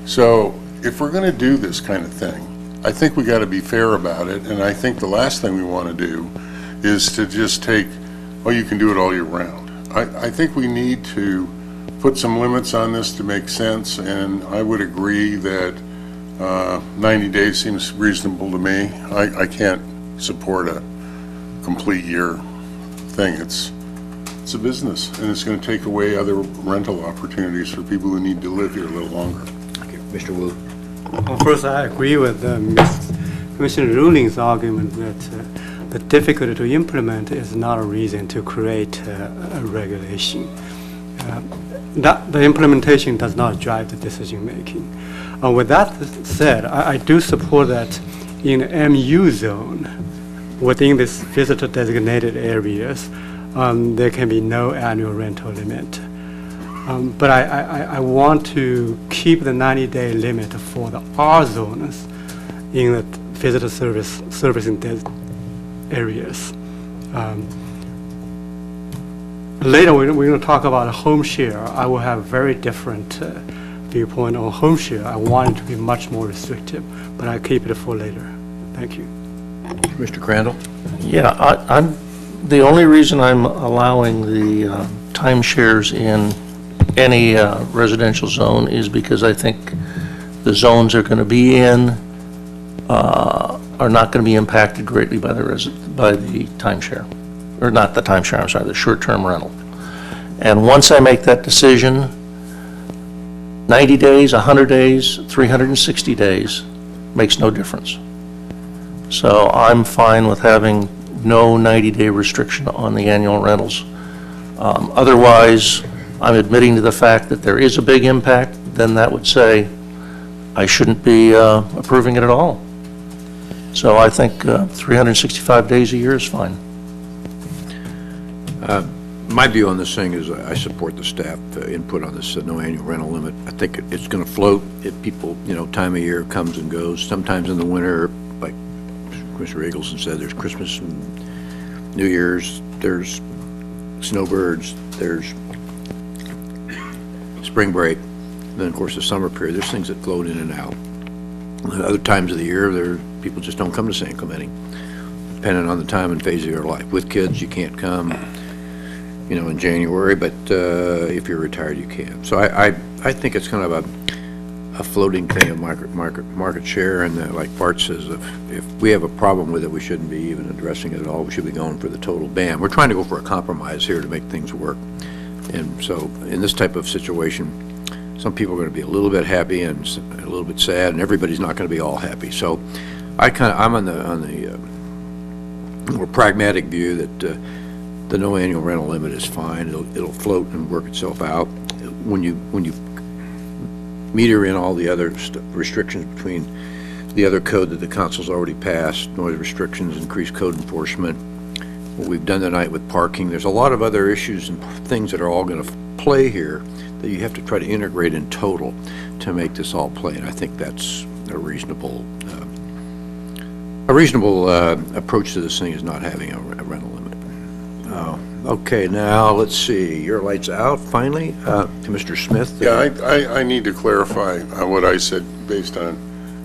So if we're going to do this kind of thing, I think we got to be fair about it, and I think the last thing we want to do is to just take, oh, you can do it all year round. I think we need to put some limits on this to make sense, and I would agree that 90 days seems reasonable to me. I can't support a complete year thing. It's a business, and it's going to take away other rental opportunities for people who need to live here a little longer. Okay, Mr. Wu. Well, first, I agree with Commissioner Ruling's argument that the difficulty to implement is not a reason to create a regulation. The implementation does not drive the decision-making. With that said, I do support that in MU zone, within this visitor designated areas, there can be no annual rental limit. But I want to keep the 90-day limit for the R zones in the visitor servicing areas. Later, we're going to talk about home share. I will have a very different viewpoint on home share. I want it to be much more restrictive, but I keep it for later. Thank you. Mr. Crandall? Yeah, the only reason I'm allowing the timeshares in any residential zone is because I think the zones are going to be in are not going to be impacted greatly by the timeshare, or not the timeshare, I'm sorry, the short-term rental. And once I make that decision, 90 days, 100 days, 360 days makes no difference. So I'm fine with having no 90-day restriction on the annual rentals. Otherwise, I'm admitting to the fact that there is a big impact, then that would say I shouldn't be approving it at all. So I think 365 days a year is fine. My view on this thing is I support the staff input on this no annual rental limit. I think it's going to float if people, time of year comes and goes. Sometimes in the winter, like Commissioner Eagleson said, there's Christmas and New Year's, there's snowbirds, there's spring break, and then of course the summer period. There's things that float in and out. And other times of the year, people just don't come to San Clemente, depending on the time and phase of your life. With kids, you can't come, in January, but if you're retired, you can. So I think it's kind of a floating thing of market share, and like Bart says, if we have a problem with it, we shouldn't be even addressing it at all. We should be going for the total ban. We're trying to go for a compromise here to make things work. And so in this type of situation, some people are going to be a little bit happy and a little bit sad, and everybody's not going to be all happy. So I'm on the more pragmatic view that the no annual rental limit is fine. It'll float and work itself out. When you meter in all the other restrictions between the other code that the council's already passed, noise restrictions, increased code enforcement, what we've done tonight with parking. There's a lot of other issues and things that are all going to play here that you have to try to integrate in total to make this all play, and I think that's a reasonable approach to this thing, is not having a rental limit. Okay, now, let's see, your light's out, finally. Commissioner Smith? Yeah, I need to clarify what I said based on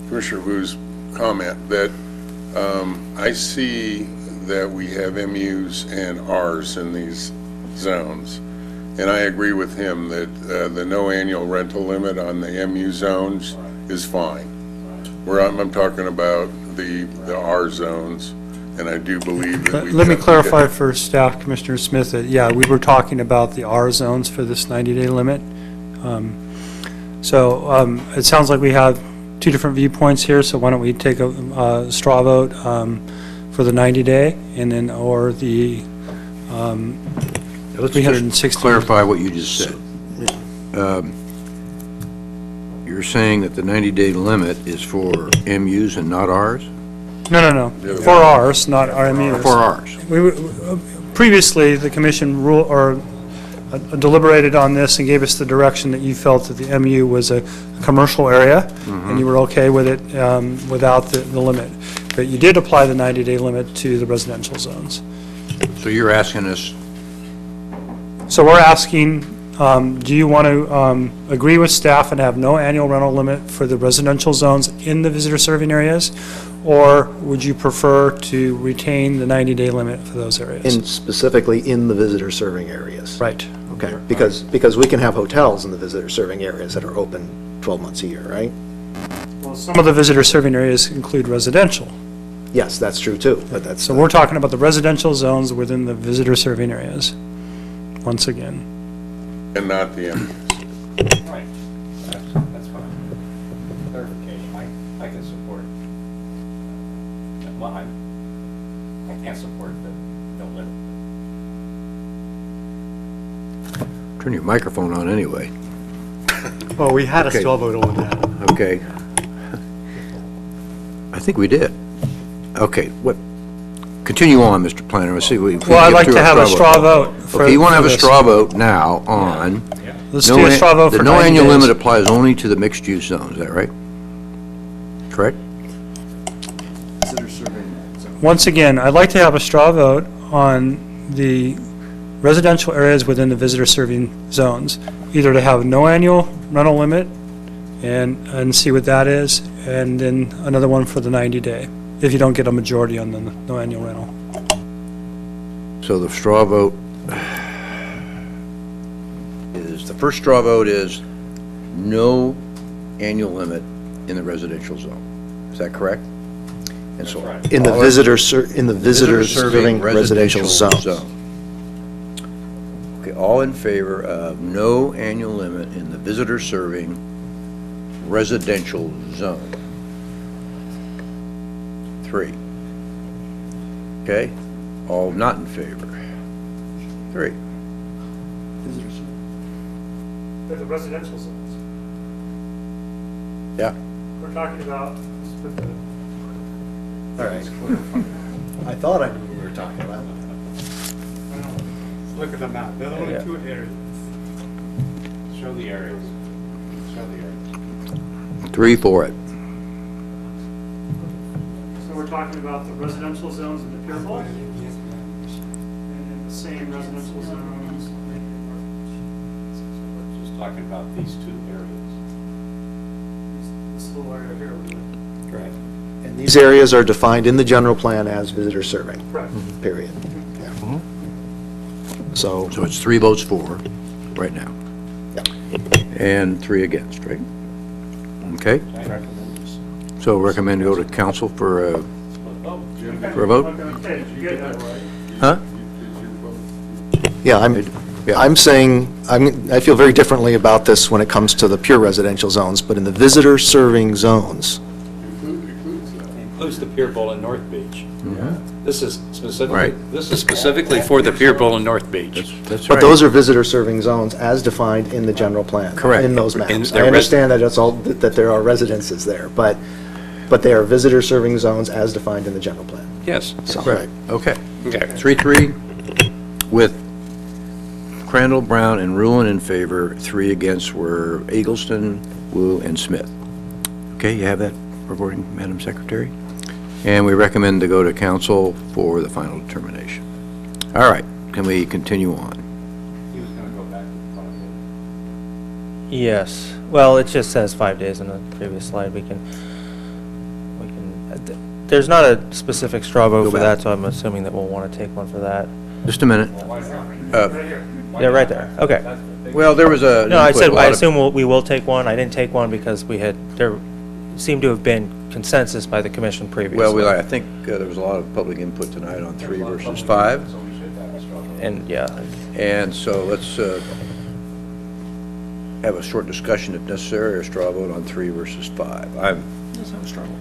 Commissioner Wu's comment, that I see that we have MUs and Rs in these zones, and I agree with him that the no annual rental limit on the MU zones is fine. Where I'm talking about the R zones, and I do believe that we... Let me clarify for staff, Commissioner Smith, that, yeah, we were talking about the R zones for this 90-day limit. It sounds like we have two different viewpoints here, so why don't we take a straw vote for the 90-day, and then, or the Let's 360. just clarify what you just said. You're saying that the 90-day limit is for MUs and not Rs? No. For ours, not RMUs. For ours. Previously, the commission deliberated on this and gave us the direction that you felt that the MU was a commercial area, and you were okay with it without the limit. But you did apply the 90-day limit to the residential zones. So you're asking us... So we're asking, do you want to agree with staff and have no annual rental limit for the residential zones in the visitor serving areas? Or would you prefer to retain the 90-day limit for those areas? Specifically in the visitor serving areas? Right. Okay, because we can have hotels in the visitor serving areas that are open 12 months a year, right? Well, some of the visitor serving areas include residential. Yes, that's true too, but that's... So we're talking about the residential zones within the visitor serving areas, once again. And not the MUs. Right. That's fine. Clarification, I can support, well, I can't support the no limit. Turn your microphone on anyway. Well, we had a Okay. straw vote on that. Okay. I think we did. Okay, what, continue on, Mr. Planner, let's see what we can Well, I'd get like through to our have a straw vote. Okay, you want to have a for this. straw vote now on... Let's do a straw vote for The no 90 annual days. limit applies only to the mixed-use zone, is that right? Correct? Once again, I'd like to have a straw vote on the residential areas within the visitor serving zones, either to have no annual rental limit and see what that is, and then another one for the 90-day, if you don't get a majority on the no annual rental. So the straw vote is, the first straw vote is no annual limit in the residential zone. Is that correct? And so In the visitor serving residential zones. Okay, all in favor of no annual limit in the visitor serving residential zone? 3. Okay, all not in favor? 3. For the residential zones. Yeah. We're talking about. All right. I thought I knew what we were talking about. Look at the map. There are only two areas. Show the areas. Show the areas. 3 for it. So we're talking about the residential zones in the Pier Bowl? And then the same residential zones. We're just talking about these two areas. This little area here. Right. And these areas are defined in the general plan as visitor serving. Correct. Period. Yeah. So it's 3 votes for right now. Yeah. And 3 against, right? Okay. So recommend to go to council for a vote? Okay, did you get that right? Huh? Yeah, I'm saying, I feel very differently about this when it comes to the pure residential zones, but in the visitor serving zones, Includes the Pier Bowl and North Beach. This is specifically, Right. this is specifically for the Pier Bowl and North Beach. That's but those are visitor serving zones as defined in the general plan. Correct. In those maps. And I understand that it's all, that there are residences there, but but they are visitor serving zones as defined in the general plan. Yes. So, Right, okay. Okay. 3-3 with Crandall, Brown, and Ruin in favor. 3 against were Eggleston, Wu, and Smith. Okay, you have that recording, Madam Secretary? And we recommend to go to council for the final determination. All right, can we continue on? Yes. Well, it just says 5 days in the previous slide. We can, there's not a specific straw vote for that, so I'm assuming that we'll want to take one for that. Just a minute. Yeah, right there. Okay. Well, there was a... No, I said, I assume we will take one. I didn't take one because there seemed to have been consensus by the commission previously. Well, I think there was a lot of public input tonight on 3 versus 5. And, yeah. And so let's have a short discussion if necessary, or straw vote on 3 versus 5. Let's have a straw vote.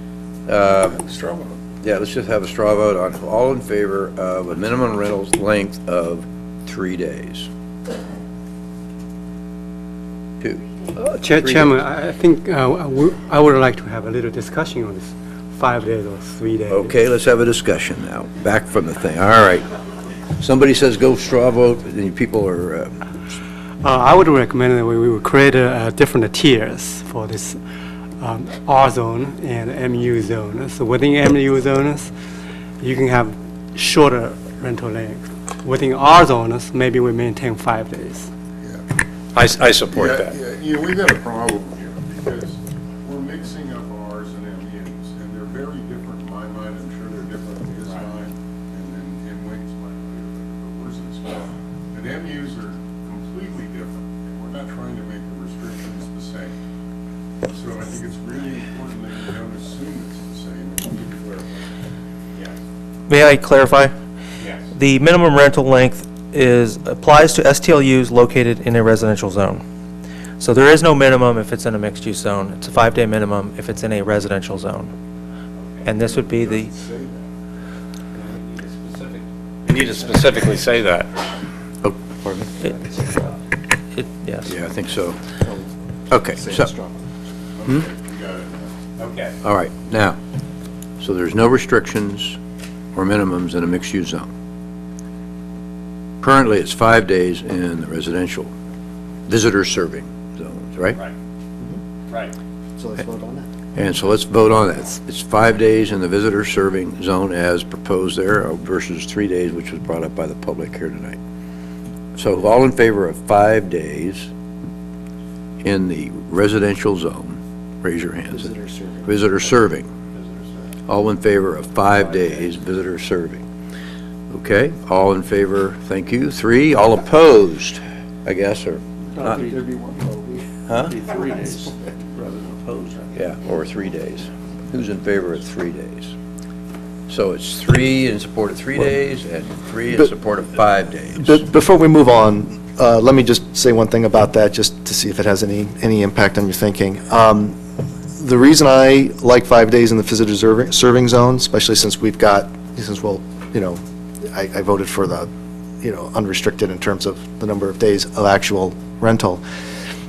Straw vote. Yeah, let's just have a straw vote on all in favor of a minimum rental length of 3 days. 2. Chairman, I think I would like to have a little discussion on this 5 days or 3 days. Okay, let's have a discussion now. Back from the thing. All right. Somebody says go straw vote, and people are... I would recommend that we would create different tiers for this R zone and MU zone. So within MU zones, you can have shorter rental length. Within R zones, maybe we maintain 5 days. I support that. Yeah, we've got a problem here, because we're mixing up Rs and MUs, and they're very different in my mind. I'm sure they're different in his mind, and in Wayne's mind, but where's this going? But MUs are completely different, and we're not trying to make the restrictions the same. So I think it's really important that you don't assume it's the same, and you need to clarify. Yes. May I clarify? Yes. The minimum rental length applies to STLUs located in a residential zone. So there is no minimum if it's in a mixed-use zone. It's a 5-day minimum if it's in a residential zone. And this would be the... You need to specifically say that. Oh, pardon me? Yes. Yeah, I think so. Okay, so... Okay. All right, now, so there's no restrictions or minimums in a mixed-use zone. Currently, it's 5 days in the residential visitor serving zones, right? Right. Right. So let's vote on that. And so let's vote on that. It's 5 days in the visitor serving zone as proposed there versus 3 days, which was brought up by the public here tonight. So all in favor of 5 days in the residential zone, raise your hands. Visitor serving. Visitor serving. All in favor of 5 days visitor serving. Okay, all in favor, thank you. 3, all opposed, I guess, or not? There'd be one vote. Huh? It'd be 3 days rather than opposed. Yeah, or 3 days. Who's in favor of 3 days? So it's 3 in support of 3 days and 3 in support of 5 days. Before we move on, let me just say one thing about that, just to see if it has any impact on your thinking. The reason I like 5 days in the visitor serving zone, especially since I voted for the, unrestricted in terms of the number of days of actual rental,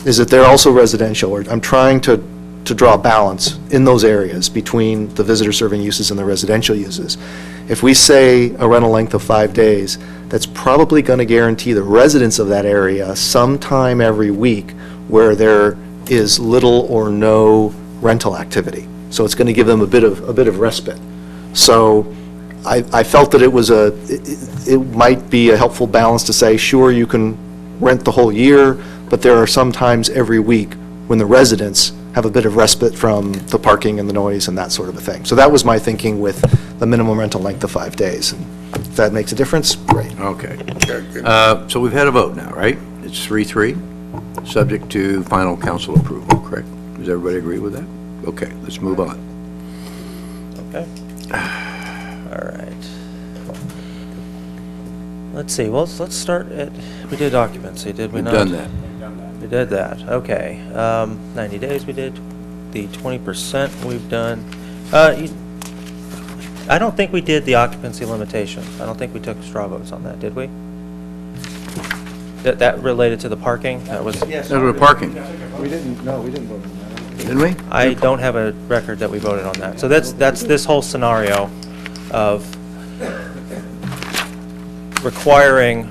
is that they're also residential. I'm trying to draw a balance in those areas between the visitor serving uses and the residential uses. If we say a rental length of 5 days, that's probably going to guarantee the residents of that area sometime every week where there is little or no rental activity. So it's going to give them a bit of respite. So I felt that it might be a helpful balance to say, sure, you can rent the whole year, but there are some times every week when the residents have a bit of respite from the parking and the noise and that sort of a thing. So that was my thinking with the minimum rental length of 5 days. And if that makes a difference, great. Okay. So we've had a vote now, right? It's 3-3, subject to final council approval, correct? Does everybody agree with that? Okay, let's move on. Okay. All right. Let's see, well, let's start we did occupancy, did we not? We've done that. We did that, okay. 90 days we did, the 20% we've done. I don't think we did the occupancy limitation. I don't think we took straw votes on that, did we? That related to the parking? That was... Yes. That was parking. We didn't vote on didn't we? I don't have a record that we voted on that. So that's this whole scenario of requiring,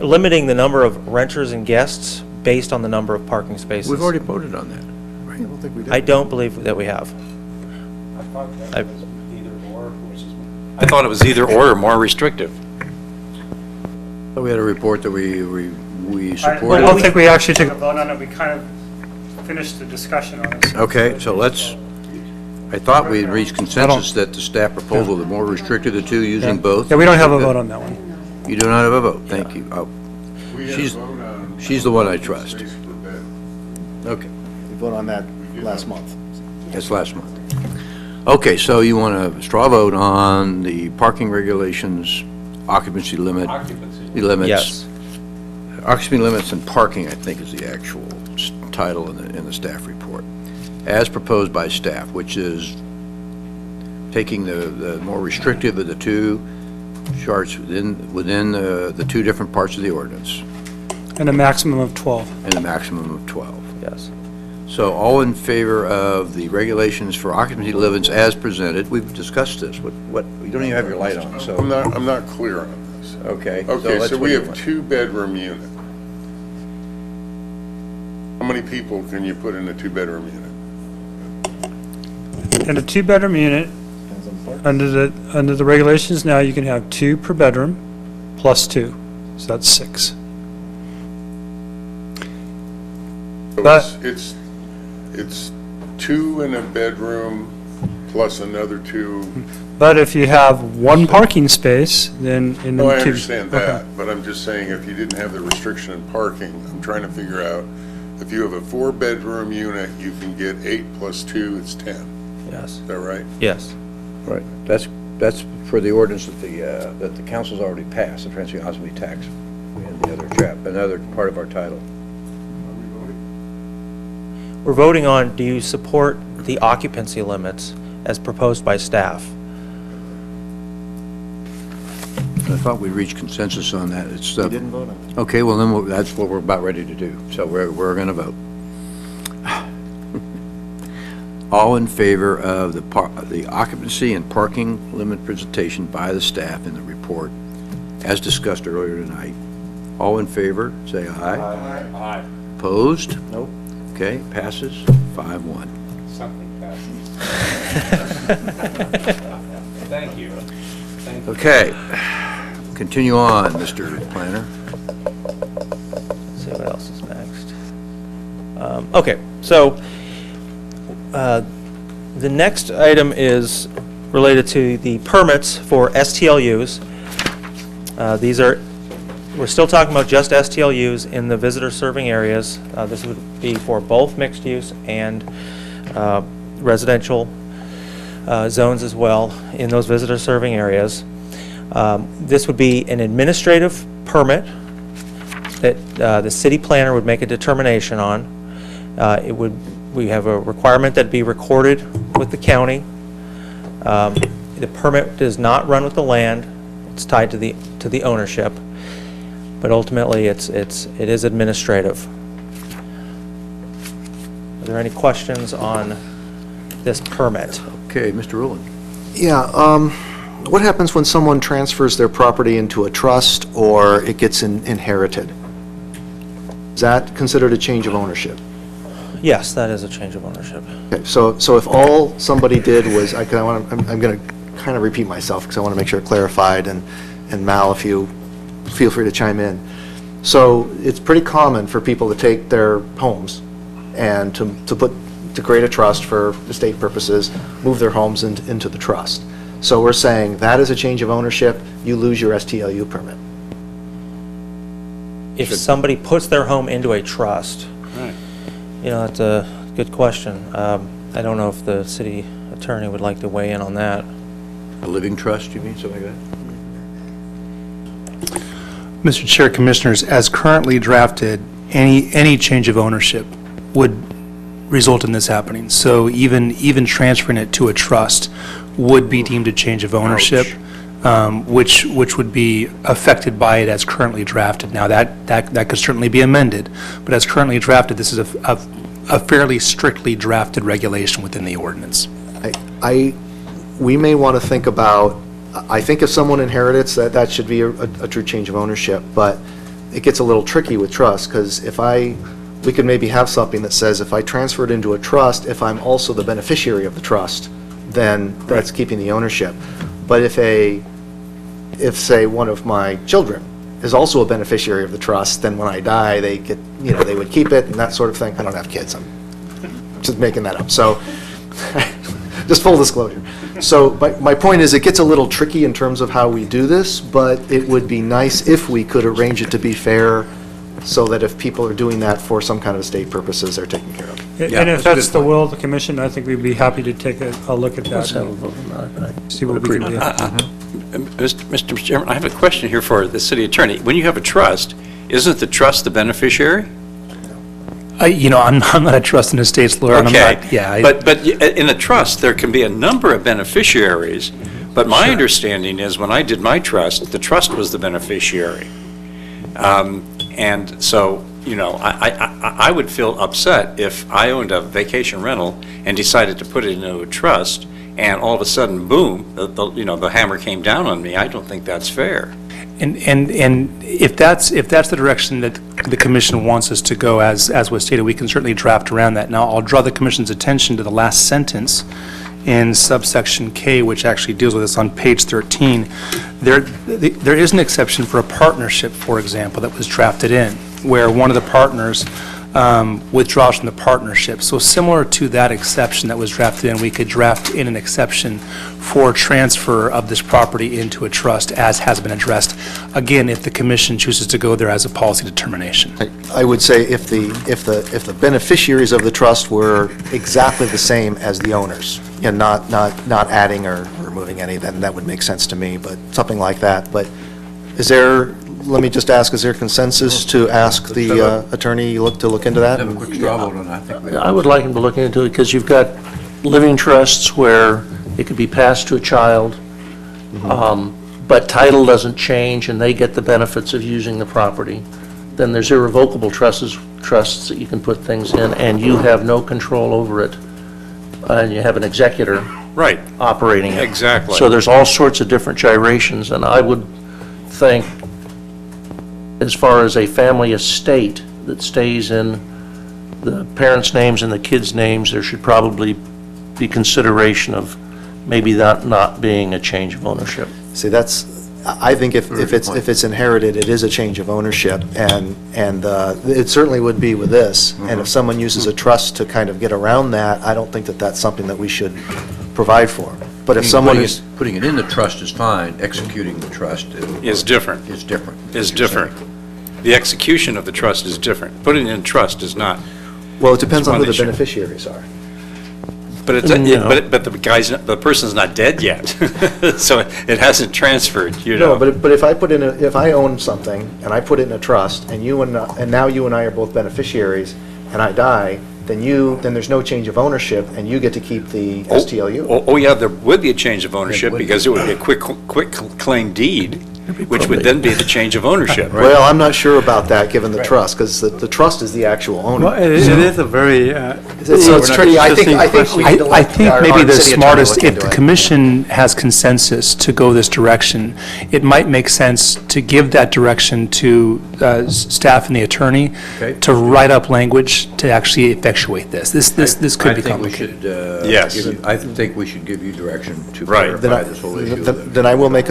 limiting the number of renters and guests based on the number of parking spaces. We've already voted on that. I don't think we did. I don't believe that we have. I thought it was either or more restrictive. So we had a report that we I supported. don't think we actually took a vote on it. We kind of finished the discussion on it. Okay, so I thought we had reached consensus that the staff proposal, the more restricted of the two, using both. Yeah, we don't have a vote on that one. You do not have a vote, thank you. Oh, she's the one I trust. Okay, We voted on that last month. that's last month. Okay, so you want a straw vote on the parking regulations, occupancy limit? Limits. Yes. Occupancy limits and parking, I think, is the actual title in the staff report, as proposed by staff, which is taking the more restrictive of the two charts within the two different parts of the ordinance, And a maximum of 12. and a maximum of 12. Yes. So all in favor of the regulations for occupancy limits as presented? We've discussed this. What, you don't even have your light on, so. I'm not clear on this. Okay. Okay, let's- so what we do you have want? 2-bedroom unit. How many people can you put in a 2-bedroom unit? In a 2-bedroom unit, under the regulations now, you can have 2 per bedroom plus 2, so that's 6. So But- it's 2 in a bedroom plus another 2. But if you have 1 parking space, then in the No, I 2... understand Okay. that, but I'm just saying if you didn't have the restriction in parking, I'm trying to figure out, if you have a 4-bedroom unit, you can get 8 plus 2, it's 10. Yes. Is that right? Yes. Right, that's for the ordinance that the council's already passed, the transferring occupancy tax, and the another part of our title. We're voting on, do you support the occupancy limits as proposed by staff? I thought we reached consensus on that. It's, We didn't vote on it. okay, well, then that's what we're about ready to do. So we're going to vote. All in favor of the occupancy and parking limit presentation by the staff in the report, as discussed earlier tonight. All in favor, say aye. Aye. Opposed? Nope. Okay, passes 5-1. Something passes. Thank you. Thank you. Okay, continue on, Mr. Planner. Let's see what else is next. Okay, so the next item is related to the permits for STLUs. We're still talking about just STLUs in the visitor serving areas. This would be for both mixed use and residential zones as well in those visitor serving areas. This would be an administrative permit that the city planner would make a determination on. We have a requirement that be recorded with the county. The permit does not run with the land. It's tied to the ownership, but ultimately it is administrative. Are there any questions on this permit? Okay, Mr. Rowland. Yeah, what happens when someone transfers their property into a trust or it gets inherited? Is that considered a change of ownership? Yes, that is a change of ownership. Okay, so if all somebody did was, I'm going to kind of repeat myself because I want to make sure it's clarified, and Mal, if you feel free to chime in. So it's pretty common for people to take their homes and to create a trust for estate purposes, move their homes into the trust. So we're saying that is a change of ownership, you lose your STLU permit. If somebody puts their home into a trust, Right. that's a good question. I don't know if the city attorney would like to weigh in on that. A living trust, you mean, something like that? Mr. Chair, Commissioners, as currently drafted, any change of ownership would result in this happening. So even transferring it to a trust would be deemed a change of ownership, which would be affected by it as currently drafted. Now, that could certainly be amended, but as currently drafted, this is a a fairly strictly drafted regulation within the ordinance. We may want to think about, I think if someone inherits, that should be a true change of ownership, but it gets a little tricky with trust, because we could maybe have something that says if I transfer it into a trust, if I'm also the beneficiary of the trust, then that's keeping the ownership. But if say one of my children is also a beneficiary of the trust, then when I die, they would keep it and that sort of thing. I don't have kids, I'm just making that up. So, just full disclosure. So my point is, it gets a little tricky in terms of how we do this, but it would be nice if we could arrange it to be fair, so that if people are doing that for some kind of estate purposes, they're taken care of. And if that's the will of the commission, I think we'd be happy to take a look at that. Let's have a vote on that. See what we can do. Mr. Chairman, I have a question here for the city attorney. When you have a trust, isn't the trust the beneficiary? I'm not a trust and estates lawyer. Okay, and I'm not, but in a trust, there can be a number of beneficiaries, but my understanding is when I did my trust, the trust was the beneficiary. And so, I would feel upset if I owned a vacation rental and decided to put it into a trust, and all of a sudden, boom, the hammer came down on me. I don't think that's fair. And if that's the direction that the commission wants us to go, as was stated, we can certainly draft around that. Now, I'll draw the commission's attention to the last sentence in subsection K, which actually deals with this on page 13. There is an exception for a partnership, for example, that was drafted in, where one of the partners withdraws from the partnership. So similar to that exception that was drafted in, we could draft in an exception for transfer of this property into a trust, as has been addressed, again, if the commission chooses to go there as a policy determination. I would say if the beneficiaries of the trust were exactly the same as the owners, and not adding or removing any, then that would make sense to me, but something like that. But let me just ask, is there consensus to ask the attorney to look into that? Have a quick straw vote on that. I think I would like him to look into it, because you've got living trusts where it could be passed to a child, but title doesn't change and they get the benefits of using the property. Then there's irrevocable trusts that you can put things in, and you have no control over it, and you have an executor operating it. Exactly. So there's all sorts of different gyrations, and I would think, as far as a family estate that stays in the parents' names and the kids' names, there should probably be consideration of maybe that not being a change of ownership. See, I think if it's inherited, it is a change of ownership, and it certainly would be with this. And if someone uses a trust to kind of get around that, I don't think that that's something that we should provide for. But if someone is... Putting it in the trust is fine, executing the trust is different. Is different. Is different. The execution of the trust is different. Putting it in trust is not. Well, it depends on who the beneficiaries are. But but the person's not dead yet, so it hasn't transferred. No, but if I own something and I put it in a trust, and now you and I are both beneficiaries, and I die, then there's no change of ownership, and you get to keep the STLU. Oh yeah, there would be a change of ownership, because it would be a quick claim deed, which would then be the change of ownership. Well, I'm not sure about that, given the trust, because the trust is the actual owner. Well, it is a very it's tricky. I think we need to I think maybe the city attorney smartest, look if into the it. commission has consensus to go this direction, it might make sense to give that direction to staff and the attorney to write up language to actually effectuate this. This could be complicated. I think we should give you direction to clarify this whole issue. Then I will make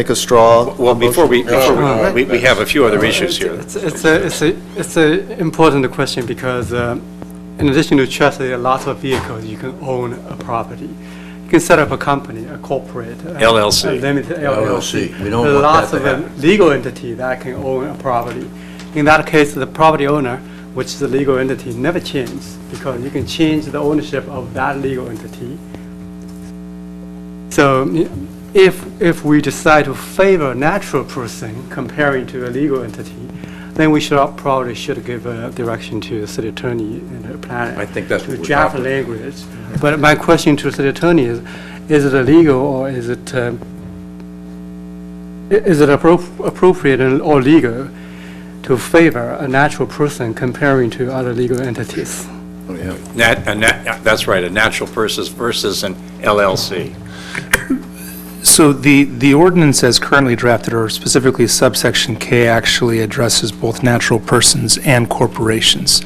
a straw. Well, before we have a few other issues here. It's an important question, because in addition to trust, there are lots of vehicles you can own a property. You can set up a company, a corporate, LLC. a limited LLC. We don't There are want lots that to of legal entity that can own a property. In that case, the property owner, which is a legal entity, never changes, because you can change the ownership of that legal entity. So if we decide to favor a natural person comparing to a legal entity, then we probably should give a direction to the city attorney and her planner. I think that's what to we're draft talking language. But my question to the city attorney is it illegal, or is it appropriate or legal to favor a natural person comparing to other legal entities? Oh, yeah. That's right, a natural person versus an LLC. So the ordinance as currently drafted, or specifically subsection K, actually addresses both natural persons and corporations.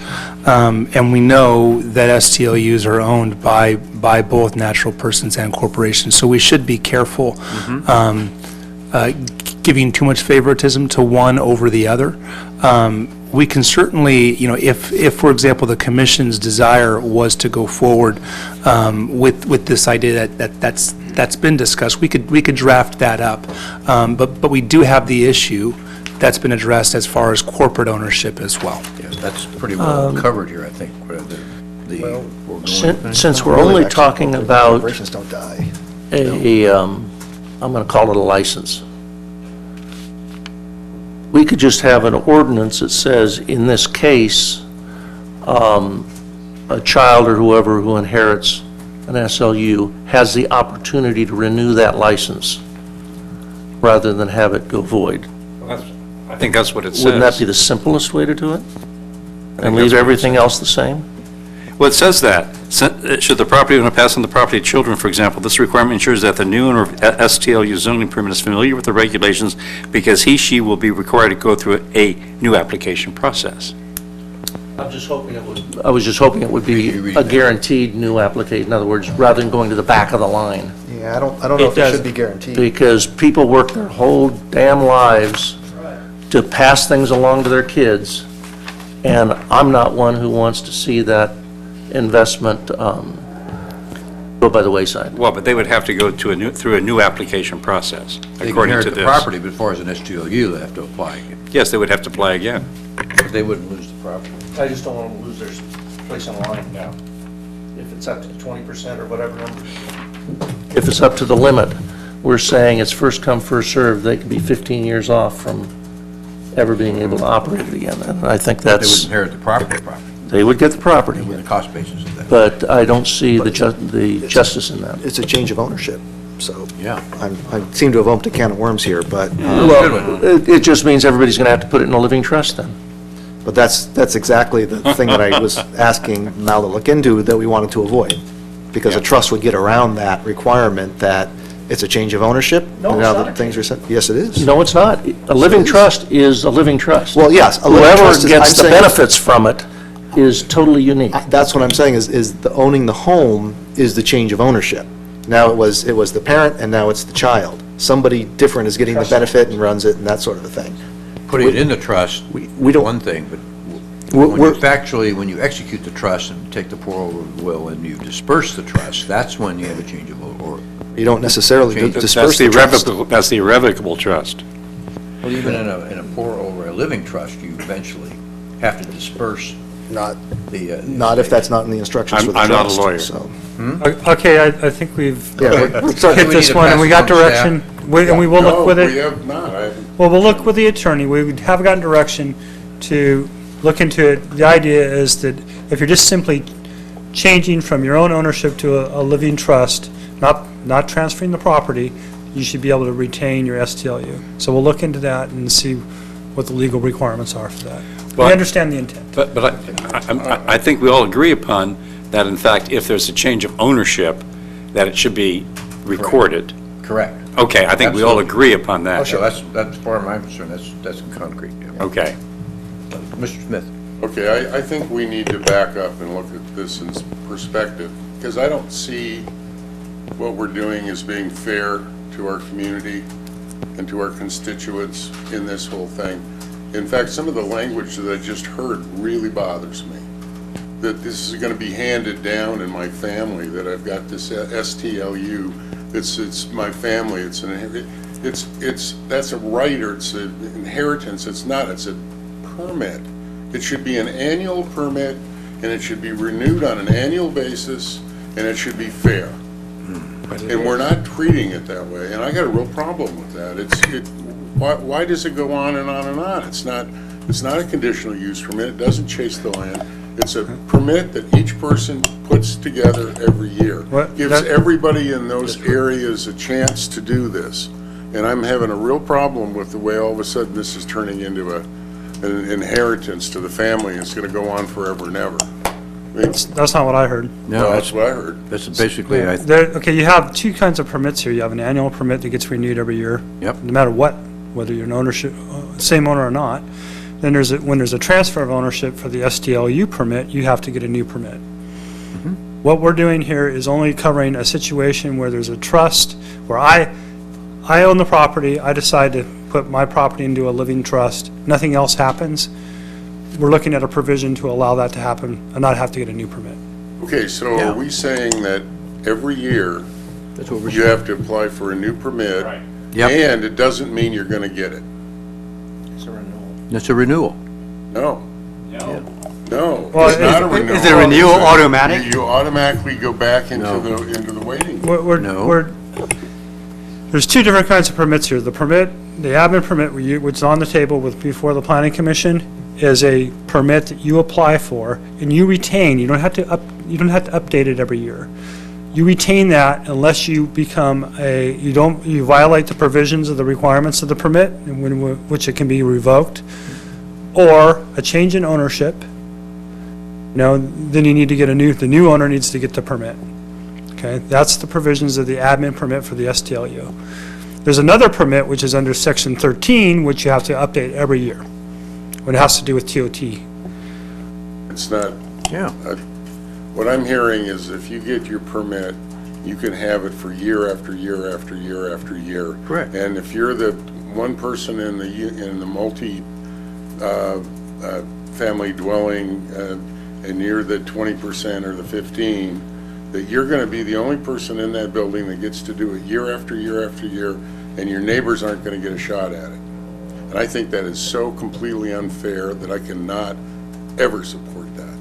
And we know that STLUs are owned by both natural persons and corporations. So we should be careful giving too much favoritism to one over the other. We can certainly, if, for example, the commission's desire was to go forward with this idea that's been discussed, we could draft that up. But we do have the issue that's been addressed as far as corporate ownership as well. Yeah, that's pretty well covered here, I think. Since we're only talking about Corporations don't die. I'm going to call it a license. We could just have an ordinance that says, in this case, a child or whoever who inherits an SLU has the opportunity to renew that license rather than have it go void. I think that's what it says. Wouldn't that be the simplest way to do it? And leave everything else the same? Well, it says that. Should the property owner pass on the property to children, for example, this requirement ensures that the new owner of STLU zoning permit is familiar with the regulations because she will be required to go through a new application process. I was just hoping it would be a guaranteed new application. In other words, rather than going to the back of the line. Yeah, I don't know if it should be guaranteed. Because people work their whole damn lives to pass things along to their kids, and I'm not one who wants to see that investment go by the wayside. Well, but they would have to go to through a new application process, They according inherit to the this. property, but as far as an STLU, they have to apply again. Yes, they would have to apply again. But they wouldn't lose the property. I just don't want them to lose their place in line now. If it's up to 20% or whatever number. If it's up to the limit, we're saying it's first come, first served, they could be 15 years off from ever being able to operate it again. And I think They would that's, inherit the property. they would get the property. With the cost basis of that. But I don't see the justice in that. It's a change of ownership, so. Yeah. I seem to have opened a can of worms here, but. Well, it just means everybody's going to have to put it in a living trust then. But that's exactly the thing that I was asking Mal to look into, that we wanted to avoid. Because a trust would get around that requirement that it's a change of ownership. No, and it's now not that things are set. Yes, it is. No, it's not. A living trust is a living trust. Well, yes, a living Whoever trust is- gets I'm the saying- benefits from it is totally unique. That's what I'm saying, is the owning the home is the change of ownership. Now it was the parent, and now it's the child. Somebody different is getting the benefit and runs it and that sort of a thing. Putting it in the trust, we don't- one thing, but when you execute the trust and take the pour over the will and you disperse the trust, that's when you have a change of or. You don't necessarily disperse That's the trust. That's the irrevocable trust. Well, even in a pour over a living trust, you eventually have to disperse Not the. Not if that's not in the instructions for the I'm trust. not a lawyer. So. Okay, I think we've Yeah, hit this one, and we got direction, and we will look with No, it. we have not. Well, we'll look with the attorney. We have gotten direction to look into it. The idea is that if you're just simply changing from your own ownership to a living trust, not transferring the property, you should be able to retain your STLU. So we'll look into that and see what the legal requirements are for that. We understand the intent. But I think we all agree upon that, in fact, if there's a change of ownership, that it should be recorded. Correct. Okay, I think we all agree upon that. Oh, sure, that's part of my concern, that's in concrete. Yeah. Okay. Mr. Smith. Okay, I think we need to back up and look at this in perspective, because I don't see what we're doing as being fair to our community and to our constituents in this whole thing. In fact, some of the language that I just heard really bothers me. That this is going to be handed down in my family, that I've got this STLU, it's my family, that's a right, or it's an inheritance. It's not, it's a permit. It should be an annual permit, and it should be renewed on an annual basis, and it should be fair. And we're not treating it that way, and I got a real problem with that. Why does it go on and on and on? It's not a conditional use permit. It doesn't chase the land. It's a permit that each person puts together every year. Gives everybody in those areas a chance to do this. And I'm having a real problem with the way all of a sudden this is turning into an inheritance to the family. It's going to go on forever and ever. That's not what I heard. No, That's what I heard. That's basically, Okay, you have two kinds of permits here. You have an annual permit that gets renewed every year. Yep. No matter what, whether you're an ownership, same owner or not. Then when there's a transfer of ownership for the STLU permit, you have to get a new permit. What we're doing here is only covering a situation where there's a trust, where I own the property, I decide to put my property into a living trust, nothing else happens. We're looking at a provision to allow that to happen and not have to get a new permit. Okay, so are we saying that every year you have to apply for a new permit? Yep. And it doesn't mean you're going to get it? It's a renewal. No. No, Well, it's not a renewal. Is the renewal automatic? You automatically go back into the waiting. There's two different kinds of permits here. The admin permit, which is on the table before the planning commission, is a permit that you apply for and you retain. You don't have to update it every year. You retain that unless you become you violate the provisions of the requirements of the permit, which it can be revoked, or a change in ownership. Then you need to get the new owner needs to get the permit. Okay, that's the provisions of the admin permit for the STLU. There's another permit which is under section 13, which you have to update every year, when it has to do with TOT. It's not. Yeah. What I'm hearing is if you get your permit, you can have it for year after year after year after year. Correct. And if you're the one person in the multi family dwelling and you're the 20% or the 15%, that you're going to be the only person in that building that gets to do it year after year after year, and your neighbors aren't going to get a shot at it. And I think that is so completely unfair that I cannot ever support that.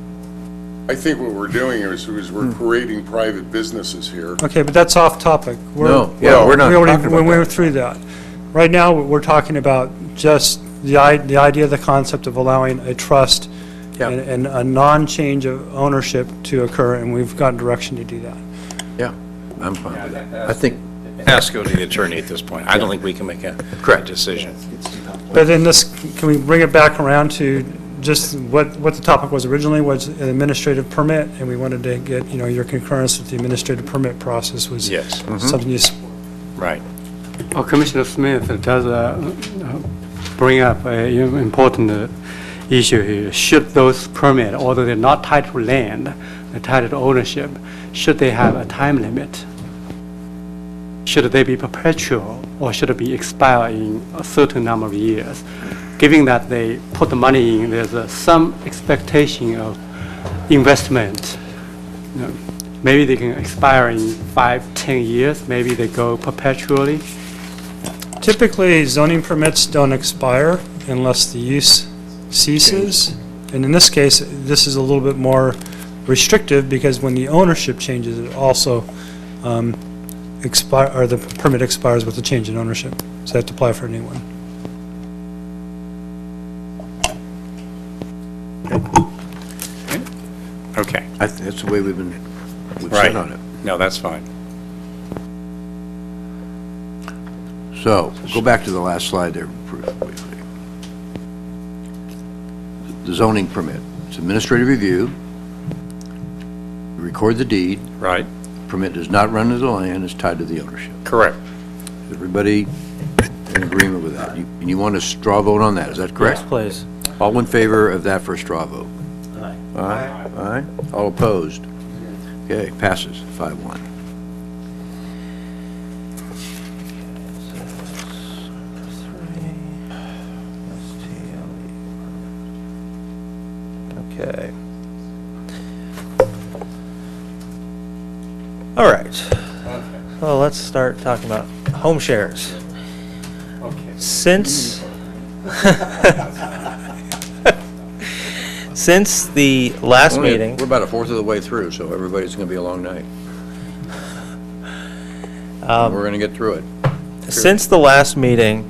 I think what we're doing is we're creating private businesses here. Okay, but that's off topic. We're not talking about we went through that. Right now, we're talking about just the idea, the concept of allowing a trust and a non-change of ownership to occur, and we've gotten direction to do that. Yeah, I'm fine with that. I think, Has to go to the attorney at this point. I don't think we can make a correct decision. But then can we bring it back around to just what the topic was originally, was an administrative permit, and we wanted to get, your concurrence with the administrative permit process was something you... Right. Well, Commissioner Smith does bring up an important issue here. Should those permits, although they're not tied to land, they're tied to ownership, should they have a time limit? Should they be perpetual, or should it be expire in a certain number of years? Given that they put the money in, there's some expectation of investment. Maybe they can expire in 5-10 years, maybe they go perpetually. Typically, zoning permits don't expire unless the use ceases. And in this case, this is a little bit more restrictive because when the ownership changes, it also the permit expires with the change in ownership. So they have to apply for a new one. Okay. that's the way we've Right. set on it. No, that's fine. So, go back to the last slide there, briefly. The zoning permit. It's administrative review. You record the deed. Right. Permit does not run to the land, it's tied to the ownership. Correct. Everybody in agreement with that? And you want a straw vote on that, is that correct? Yes, please. All in favor of that for a straw vote? Aye. Aye? Aye? All opposed? Okay, passes 5-1. Okay. All right. Well, let's start talking about home shares. Okay. Since the last meeting, We're about a fourth of the way through, so everybody's going to be a long night. We're going to get through it. since the last meeting,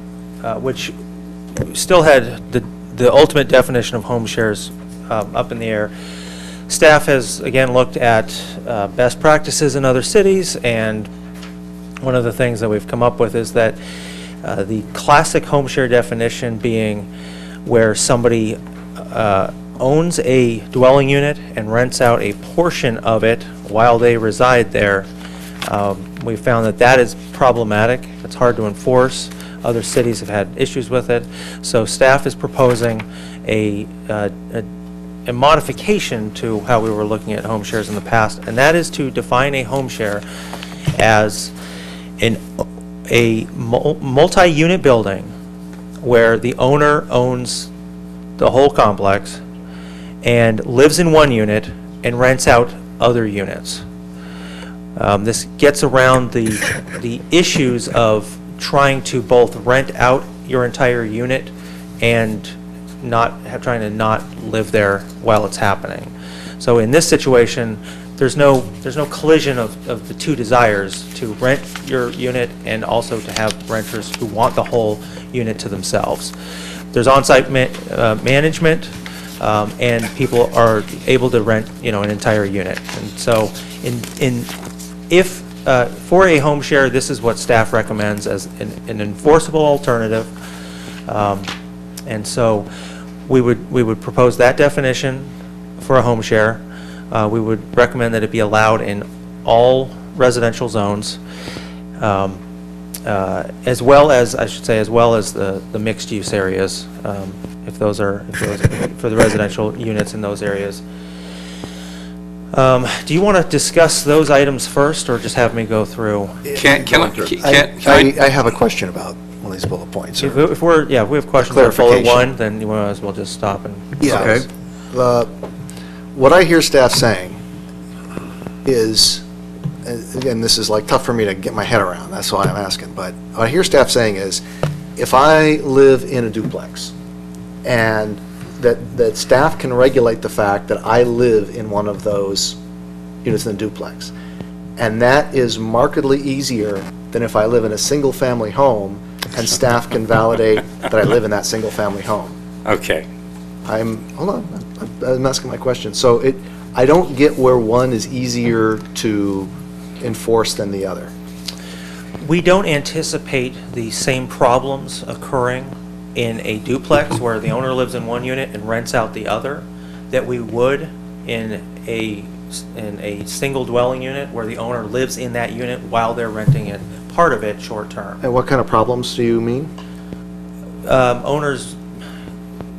which still had the ultimate definition of home shares up in the air, staff has again looked at best practices in other cities, and one of the things that we've come up with is that the classic home share definition being where somebody owns a dwelling unit and rents out a portion of it while they reside there, we found that that is problematic. It's hard to enforce. Other cities have had issues with it. So staff is proposing a modification to how we were looking at home shares in the past, and that is to define a home share as a multi-unit building where the owner owns the whole complex and lives in one unit and rents out other units. This gets around the issues of trying to both rent out your entire unit and trying to not live there while it's happening. So in this situation, there's no collision of the two desires, to rent your unit and also to have renters who want the whole unit to themselves. There's on-site management, and people are able to rent, an entire unit. And so for a home share, this is what staff recommends as an enforceable alternative. And so we would propose that definition for a home share. We would recommend that it be allowed in all residential zones, as well as the mixed-use areas, if those are for the residential units in those areas. Do you want to discuss those items first, or just have me go through? I have a question about one of these bullet points. If we have questions on bullet one, then you might as well just stop and. Yeah. Okay. What I hear staff saying is, again, this is like tough for me to get my head around, that's why I'm asking, but what I hear staff saying is, if I live in a duplex, and that staff can regulate the fact that I live in one of those units in the duplex, and that is markedly easier than if I live in a single-family home, and staff can validate that I live in that single-family home. Okay. Hold on, I'm asking my question. So I don't get where one is easier to enforce than the other. We don't anticipate the same problems occurring in a duplex where the owner lives in one unit and rents out the other that we would in a single dwelling unit where the owner lives in that unit while they're renting it, part of it short term. And what kind of problems do you mean? Owners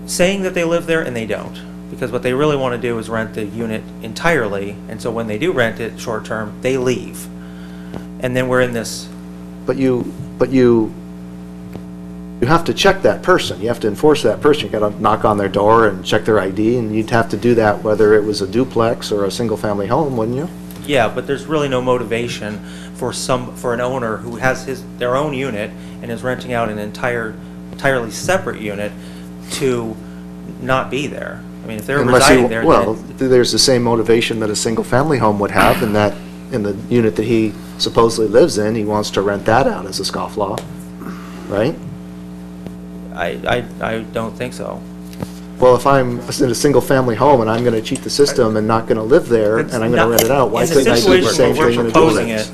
saying that they live there and they don't, because what they really want to do is rent the unit entirely, and so when they do rent it short term, they leave. And then we're in this. But you have to check that person. You have to enforce that person. You got to knock on their door and check their ID, and you'd have to do that whether it was a duplex or a single-family home, wouldn't you? Yeah, but there's really no motivation for an owner who has their own unit and is renting out an entirely separate unit to not be there. I mean, if they're residing there. Well, there's the same motivation that a single-family home would have, in that in the unit that he supposedly lives in, he wants to rent that out as a scofflaw, right? I don't think so. Well, if I'm in a single-family home and I'm going to cheat the system and not going to live there and I'm going to rent it out, why couldn't I do the same thing in a duplex?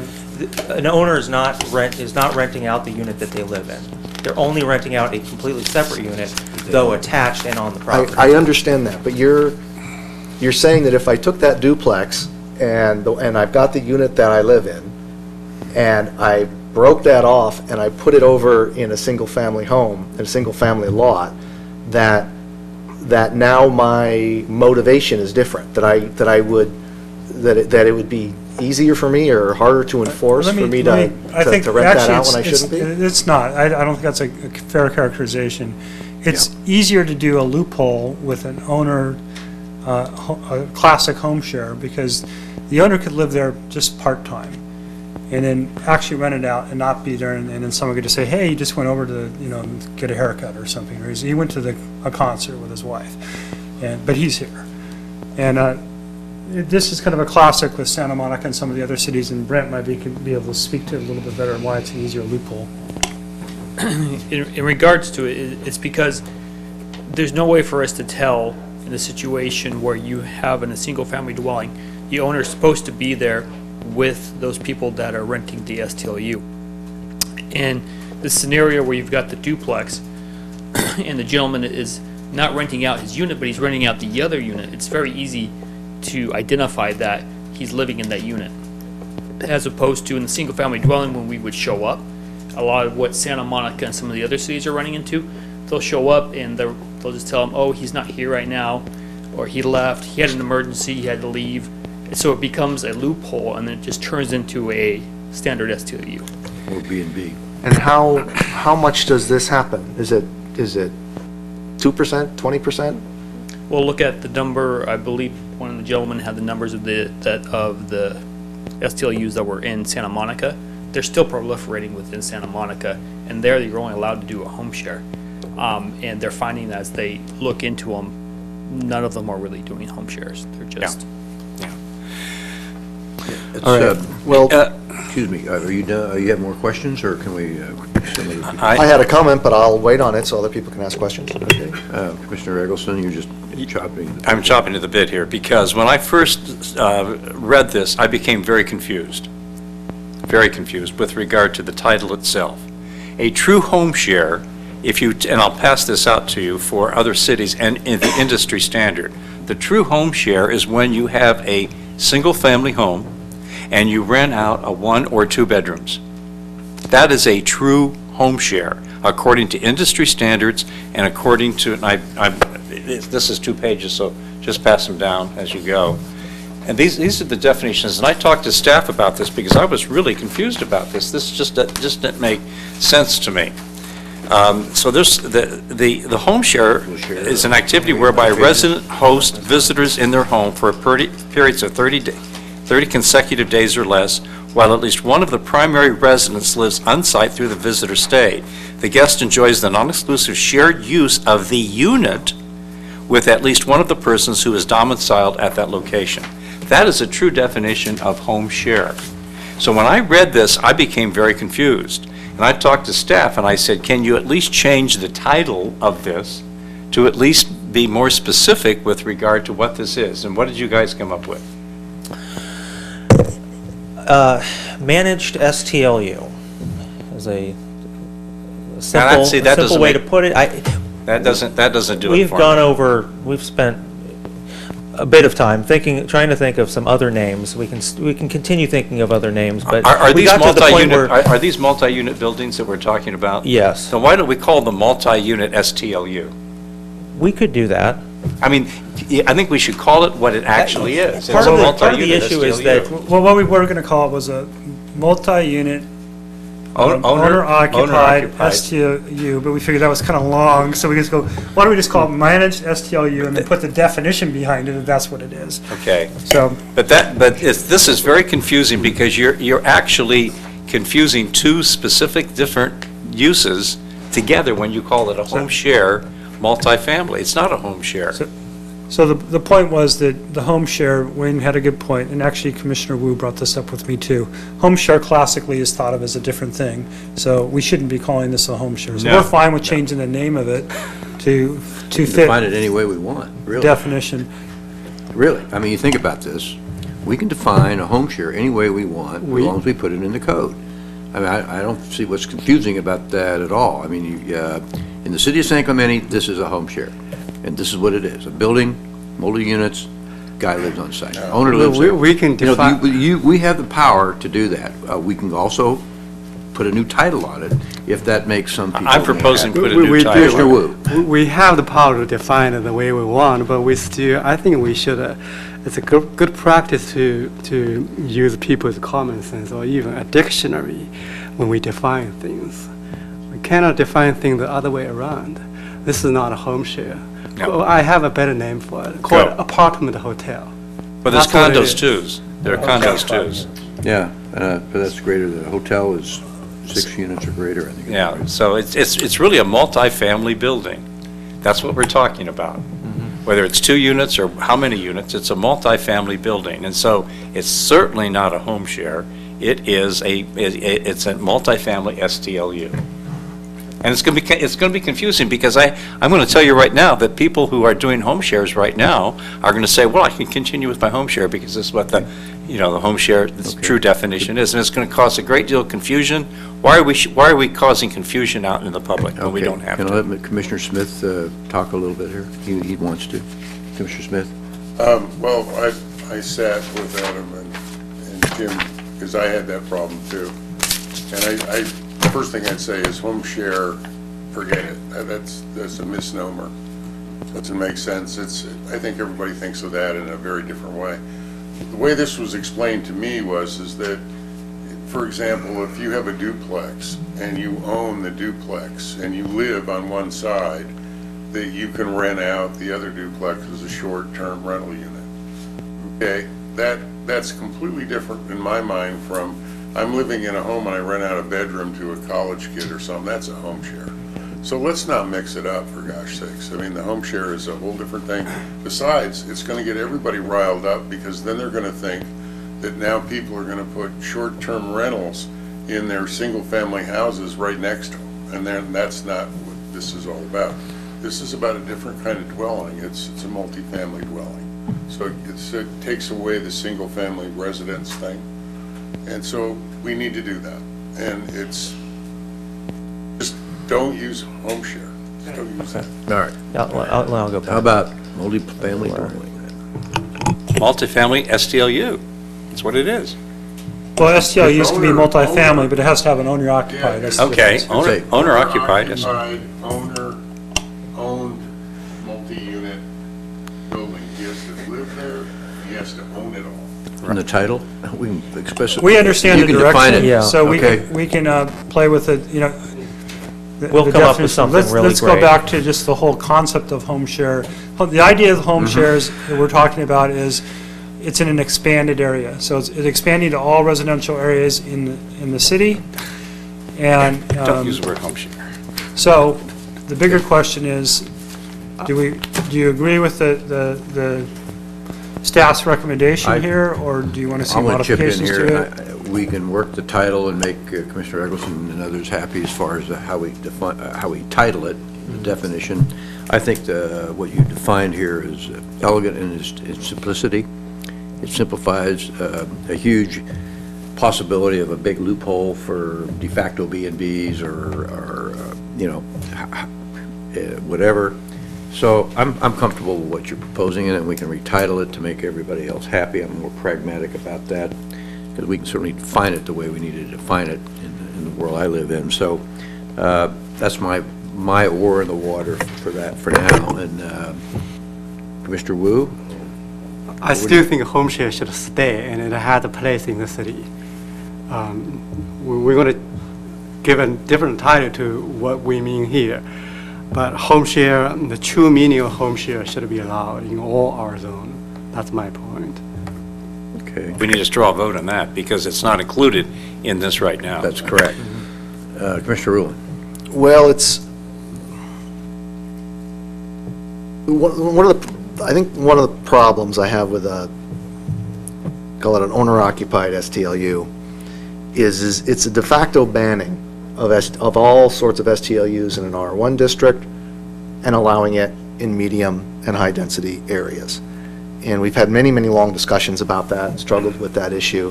An owner is not renting out the unit that they live in. They're only renting out a completely separate unit, though attached and on the property. I understand that, but you're saying that if I took that duplex and I've got the unit that I live in, and I broke that off and I put it over in a single-family home, in a single-family lot, that now my motivation is different, that it would be easier for me or harder to enforce for me to rent that out when I shouldn't be? It's not. I don't think that's a fair characterization. It's easier to do a loophole with an owner, a classic home share, because the owner could live there just part-time and then actually rent it out and not be there, and then someone could just say, hey, he just went over to, get a haircut or something, or he went to a concert with his wife, but he's here. And this is kind of a classic with Santa Monica and some of the other cities, and Brent might be able to speak to it a little bit better and why it's an easier loophole. In regards to it, it's because there's no way for us to tell in a situation where you have in a single-family dwelling, the owner is supposed to be there with those people that are renting the STLU. And the scenario where you've got the duplex and the gentleman is not renting out his unit, but he's renting out the other unit, it's very easy to identify that he's living in that unit. As opposed to in the single-family dwelling, when we would show up, a lot of what Santa Monica and some of the other cities are running into, they'll show up and they'll just tell him, oh, he's not here right now, or he left, he had an emergency, he had to leave. And so it becomes a loophole, and then it just turns into a standard STLU. Or B&B. And how much does this happen? Is it 2%, 20%? We'll look at the number, I believe one of the gentlemen had the numbers of the STLUs that were in Santa Monica. They're still proliferating within Santa Monica, and there you're only allowed to do a home share. And they're finding that as they look into them, none of them are really doing home shares. They're just... All right. Excuse me, are you done? You have more questions, or can we? I had a comment, but I'll wait on it so other people can ask questions. Okay. Commissioner Eggleston, you're just chopping. I'm chopping to the bit here, because when I first read this, I became very confused with regard to the title itself. A true home share, and I'll pass this out to you for other cities and in the industry standard, the true home share is when you have a single-family home and you rent out a 1 or 2 bedrooms. That is a true home share, according to industry standards and according to, this is 2 pages, so just pass them down as you go. And these are the definitions, and I talked to staff about this because I was really confused about this. This just didn't make sense to me. So there's the home share is an activity whereby a resident hosts visitors in their home for periods of 30 consecutive days or less, while at least one of the primary residents lives on-site through the visitor stay. The guest enjoys the non-exclusive shared use of the unit with at least one of the persons who is domiciled at that location. That is a true definition of home share. So when I read this, I became very confused. And I talked to staff and I said, can you at least change the title of this to at least be more specific with regard to what this is? And what did you guys come up with? Managed STLU is a simple way to put it. That doesn't do it for me. We've spent a bit of time trying to think of some other names. We can continue thinking of other names, but are these multi-unit buildings that we're talking about? Yes. So why don't we call them multi-unit STLU? We could do that. I mean, I think we should call it what it actually is. Part of the issue is that what we were going to call it was a multi-unit owner-occupied STLU, but we figured that was kind of long, so we just go, why don't we just call it managed STLU and then put the definition behind it, if that's what it is. Okay. So, this is very confusing because you're actually confusing 2 specific different uses together when you call it a home share multifamily. It's not a home share. So the point was that the home share, Wayne had a good point, and actually Commissioner Wu brought this up with me too. Home share classically is thought of as a different thing, so we shouldn't be calling this a home share. So we're fine with changing the name of it to fit. Define it any way we want, really. Definition. Really, I mean, you think about this. We can define a home share any way we want, as long as we put it in the code. I mean, I don't see what's confusing about that at all. I mean, in the city of San Clemente, this is a home share. And this is what it is, a building, multi-units, guy lives on site, owner lives there. We can define... we have the power to do that. We can also put a new title on it, if that makes some people... I'm proposing put a new title. We have the power to define it the way we want, but I think we should, it's a good practice to use people's common sense or even a dictionary when we define things. We cannot define things the other way around. This is not a home share. No. I have a better name for it, called apartment hotel. But there's condos too. There are condos too. Yeah, but that's greater. The hotel is 6 units or greater, I think. Yeah, right. So it's really a multi-family building. That's what we're talking about. Whether it's 2 units or how many units, it's a multi-family building. And so it's certainly not a home share. It's a multi-family STLU. And it's going to be confusing because I'm going to tell you right now that people who are doing home shares right now are going to say, well, I can continue with my home share because this is what the home share true definition is, and it's going to cause a great deal of confusion Why are we causing confusion out in the public when we Okay. don't have Can I to? let Commissioner Smith talk a little bit here? He wants to. Commissioner Smith? Well, I sat with Adam and Jim, because I had that problem too. And the first thing I'd say is home share, forget it. That's a misnomer. Doesn't make sense. I think everybody thinks of that in a very different way. The way this was explained to me is that, for example, if you have a duplex and you own the duplex and you live on one side, that you can rent out the other duplex as a short-term rental unit. Okay, that's completely different in my mind from I'm living in a home and I rent out a bedroom to a college kid or something. That's a home share. So let's not mix it up, for gosh sakes. I mean, the home share is a whole different thing. Besides, it's going to get everybody riled up because then they're going to think that now people are going to put short-term rentals in their single-family houses right next to them. And then that's not what this is all about. This is about a different kind of dwelling. It's a multifamily dwelling. So it takes away the single-family residence thing. And so we need to do that. And it's, just don't use home share. Just don't use that. All right. I'll go back. How about multifamily dwelling? Multifamily STLU. That's what it is. Well, STL used to be multifamily, but it has to have an owner-occupied. That's the Okay, difference. owner-occupied. Owner-owned multi-unit building. He has to live there, he has to own it all. In the title? We can explicitly. We understand You the can define direction, it. so Okay. we can play with it, you know. We'll come up with something really Let's go great. back to just the whole concept of home share. The idea of home shares that we're talking about is it's in an expanded area. So it's expanding to all residential areas in the city. And Don't use the word home share. so the bigger question is, do you agree with the staff's recommendation here, or do you want to see I want to chip in modifications here. to it? We can work the title and make Commissioner Eggleston and others happy as far as how we define, how we title it, the definition. I think what you defined here is elegant in its simplicity. It simplifies a huge possibility of a big loophole for de facto B&Bs or whatever. So I'm comfortable with what you're proposing, and we can retitle it to make everybody else happy. I'm more pragmatic about that, because we can certainly define it the way we need to define it in the world I live in. So that's my oar in the water for that for now. And Commissioner Wu? I still think home share should stay, and it had a place in the city. We're going to give a different title to what we mean here. But home share, the true meaning of home share should be allowed in all our zone. That's my point. Okay. We need to straw vote on that because it's not included in this right now. That's correct. Commissioner Rulon? Well, it's I think one of the problems I have with call it an owner-occupied STLU is it's a de facto banning of all sorts of STLUs in an R1 district and allowing it in medium and high-density areas. And we've had many, many long discussions about that and struggled with that issue.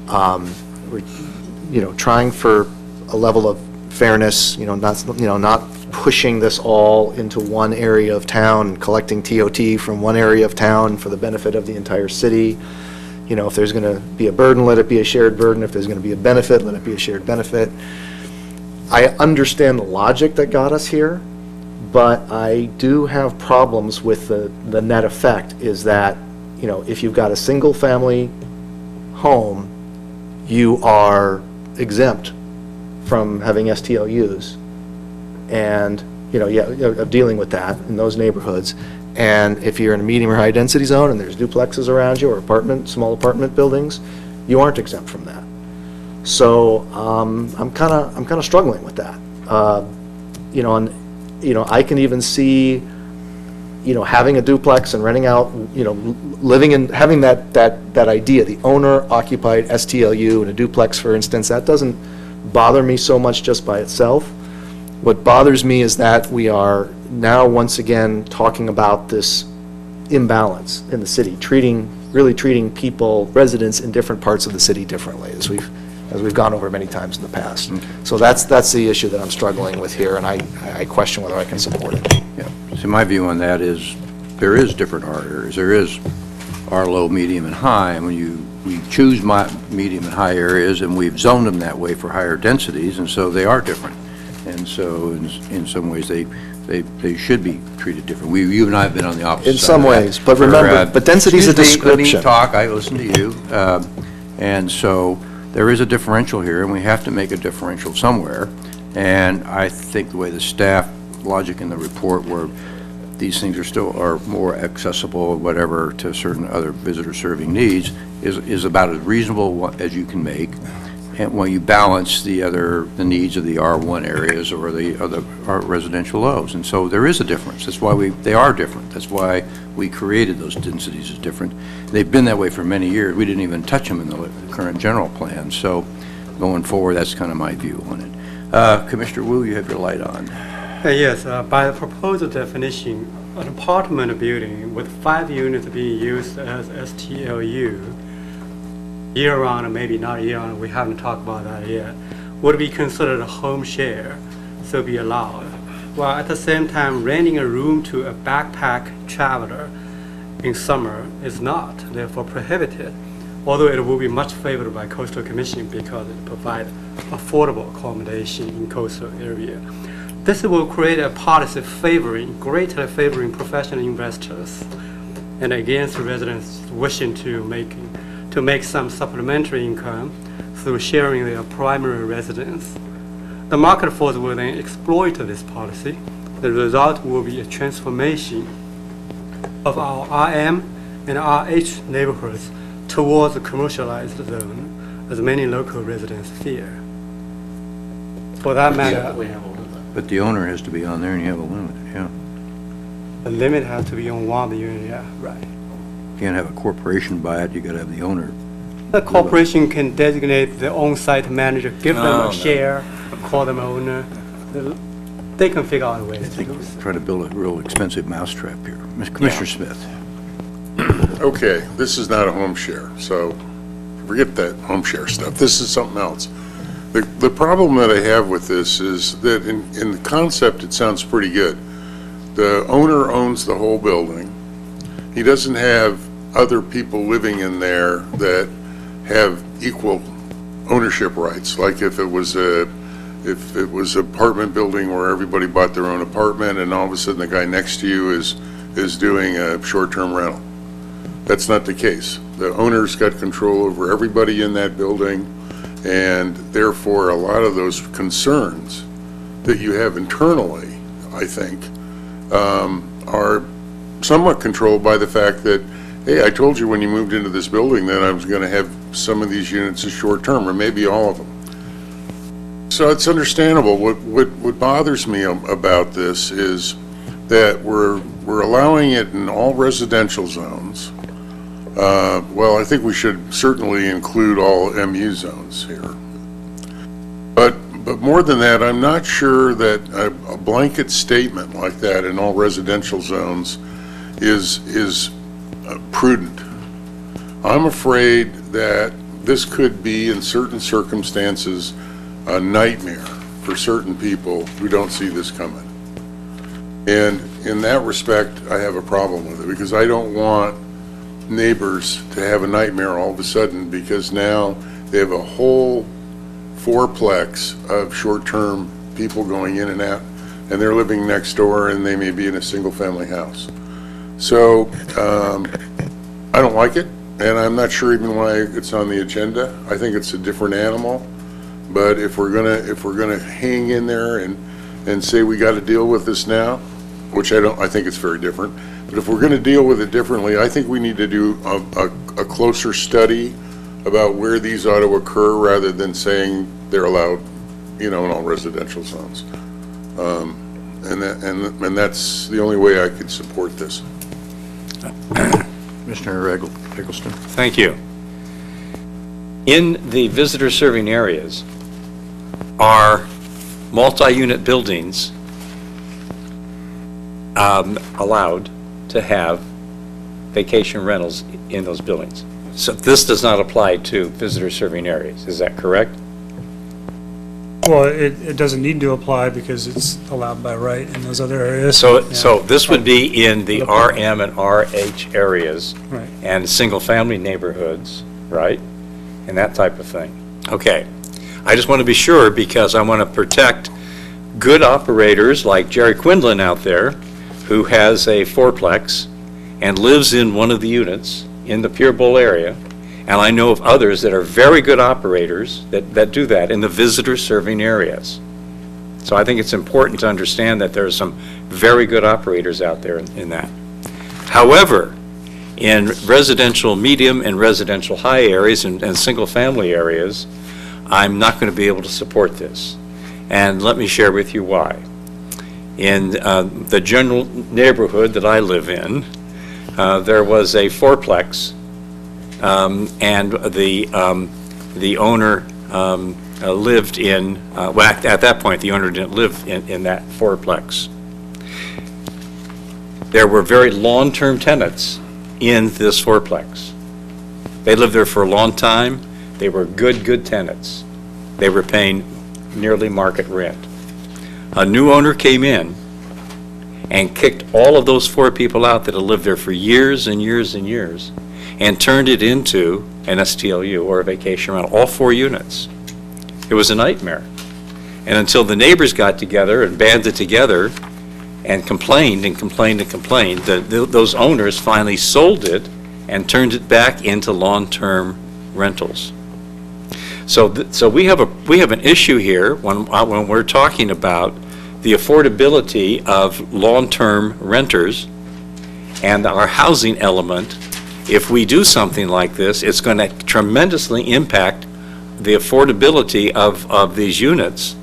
We're, trying for a level of fairness, not pushing this all into one area of town, collecting TOT from one area of town for the benefit of the entire city. If there's going to be a burden, let it be a shared burden. If there's going to be a benefit, let it be a shared benefit. I understand the logic that got us here, but I do have problems with the net effect is that, if you've got a single-family home, you are exempt from having STLUs and, of dealing with that in those neighborhoods. And if you're in a medium or high-density zone and there's duplexes around you or small apartment buildings, you aren't exempt from that. So I'm kind of struggling with that. I can even see, having a duplex and renting out, living in, having that idea, the owner-occupied STLU in a duplex, for instance, that doesn't bother me so much just by itself. What bothers me is that we are now once again talking about this imbalance in the city, really treating people, residents in different parts of the city differently, as we've as we've gone over many times in the past. So that's the issue that I'm struggling with here, and I question whether I can support it. Yeah. So my view on that is there is different R areas. There is R low, medium, and high. And we choose medium and high areas, and we've zoned them that way for higher densities, and so they are different. And so in some ways, they should be treated different. You and I have been on the opposite In side some of that. ways, but remember, but density is a Excuse me, description. Let me talk, I listen to you. And so there is a differential here, and we have to make a differential somewhere. And I think the way the staff logic in the report where these things are more accessible or whatever to certain other visitor serving needs is about as reasonable as you can make. And when you balance the needs of the R1 areas or the other residential lows. And so there is a difference. That's why they are different. That's why we created those densities as different. They've been that way for many years. We didn't even touch them in the current general plan. So going forward, that's kind of my view on it. Commissioner Wu, you have your light on. Yes, by the proposed definition, an apartment building with 5 units being used as STLU, year-round or maybe not year-round, we haven't talked about that yet, would be considered a home share, so be allowed. While at the same time, renting a room to a backpack traveler in summer is not, therefore prohibited, although it will be much favored by Coastal Commission because it provides affordable accommodation in coastal area. This will create a policy greatly favoring professional investors and against residents wishing to make some supplementary income through sharing their primary residence. The market force will then exploit this policy. The result will be a transformation of our RM and RH neighborhoods towards a commercialized zone, as many local residents fear. For that matter, But the owner has to be on there and you have a limit, yeah. the limit has to be on one of the units, yeah, right. You can't have a corporation buy it, you gotta have the owner. The corporation can designate the on-site manager, give them a share, call them owner. They can figure out a way to do this. Try to build a real expensive mousetrap here. Commissioner Smith. Okay, this is not a home share, so forget that home share stuff. This is something else. The problem that I have with this is that in the concept, it sounds pretty good. The owner owns the whole building. He doesn't have other people living in there that have equal ownership rights. Like if it was an apartment building where everybody bought their own apartment and all of a sudden the guy next to you is doing a short-term rental. That's not the case. The owner's got control over everybody in that building, and therefore a lot of those concerns that you have internally, I think, are somewhat controlled by the fact that, hey, I told you when you moved into this building that I was going to have some of these units as short-term, or maybe all of them. So it's understandable. What bothers me about this is that we're allowing it in all residential zones. Well, I think we should certainly include all MU zones here. But more than that, I'm not sure that a blanket statement like that in all residential zones is prudent. I'm afraid that this could be, in certain circumstances, a nightmare for certain people who don't see this coming. And in that respect, I have a problem with it, because I don't want neighbors to have a nightmare all of a sudden because now they have a whole fourplex of short-term people going in and out, and they're living next door and they may be in a single-family house. So I don't like it, and I'm not sure even why it's on the agenda. I think it's a different animal, but if we're gonna hang in there and say we got to deal with this now, which I think it's very different. But if we're going to deal with it differently, I think we need to do a closer study about where these ought to occur rather than saying they're allowed, in all residential zones. And that's the only way I could support this. Commissioner Eggleston. Thank you. In the visitor serving areas are multi-unit buildings allowed to have vacation rentals in those buildings? So this does not apply to visitor serving areas, is that correct? Well, it doesn't need to apply because it's allowed by right in those other areas. So, Yeah. so this would be in the RM and RH areas Right. and single-family neighborhoods, right? And that type of thing. Okay. I just want to be sure because I want to protect good operators like Jerry Quinlan out there who has a fourplex and lives in one of the units in the Pure Bowl area. And I know of others that are very good operators that do that in the visitor serving areas. So I think it's important to understand that there are some very good operators out there in that. However, in residential medium and residential high areas and single-family areas, I'm not going to be able to support this. And let me share with you why. In the general neighborhood that I live in, there was a fourplex, and the owner lived in, well, at that point, the owner didn't live in that fourplex. There were very long-term tenants in this fourplex. They lived there for a long time. They were good tenants. They were paying nearly market rent. A new owner came in and kicked all of those 4 people out that had lived there for years and years and years and turned it into an STLU, or a vacation rental, all 4 units. It was a nightmare. And until the neighbors got together and banded together and complained and complained and complained, those owners finally sold it and turned it back into long-term rentals. So we have an issue here when we're talking about the affordability of long-term renters and our housing element. If we do something like this, it's going to tremendously impact the affordability of these units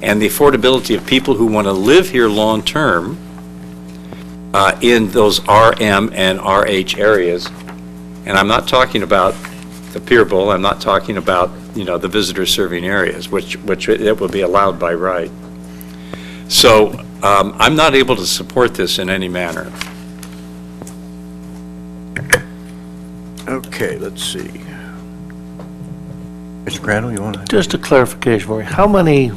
and the affordability of people who want to live here long-term in those RM and RH areas. And I'm not talking about the Pier Bowl, I'm not talking about, the visitor serving areas, which it would be allowed by right. So I'm not able to support this in any manner. Okay, let's see. Mr. Crandall, you want to? Just a clarification for you, how many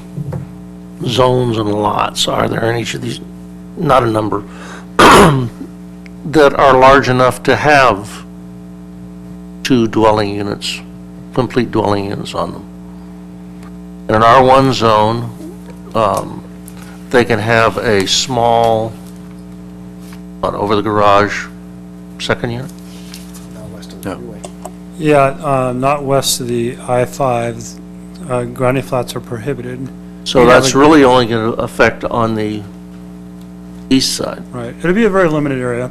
zones and lots are there in each of these, not a number, that are large enough to have 2 dwelling units, complete dwelling units on them? In an R1 zone, they can have a small, over the garage, second unit? No. Yeah, not west of the I-5, granny flats are prohibited. So You have that's a- really only going to affect on the east side. Right. It'll be a very limited area,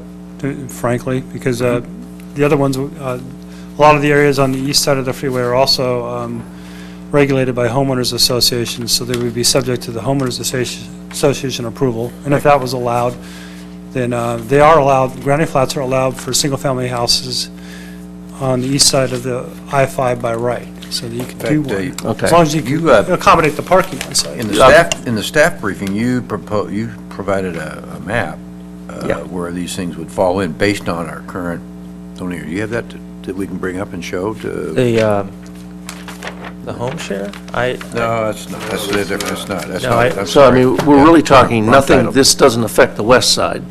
frankly, because the other ones, a lot of the areas on the east side of the freeway are also regulated by homeowners associations, so they would be subject to the homeowners association approval. And if that was allowed, then they are allowed, granny flats are allowed for single-family houses on the east side of the I-5 by right, so that you can do one. Okay. As long as you can accommodate the parking on site. In the staff briefing, you provided a map where these things would fall in based on our current zoning. Do you have that that we can bring up and show to? The home share? No, that's not. That's different. That's not. That's No, not. I'm So, I sorry. mean, we're really talking Wrong nothing, title. this doesn't affect the west side.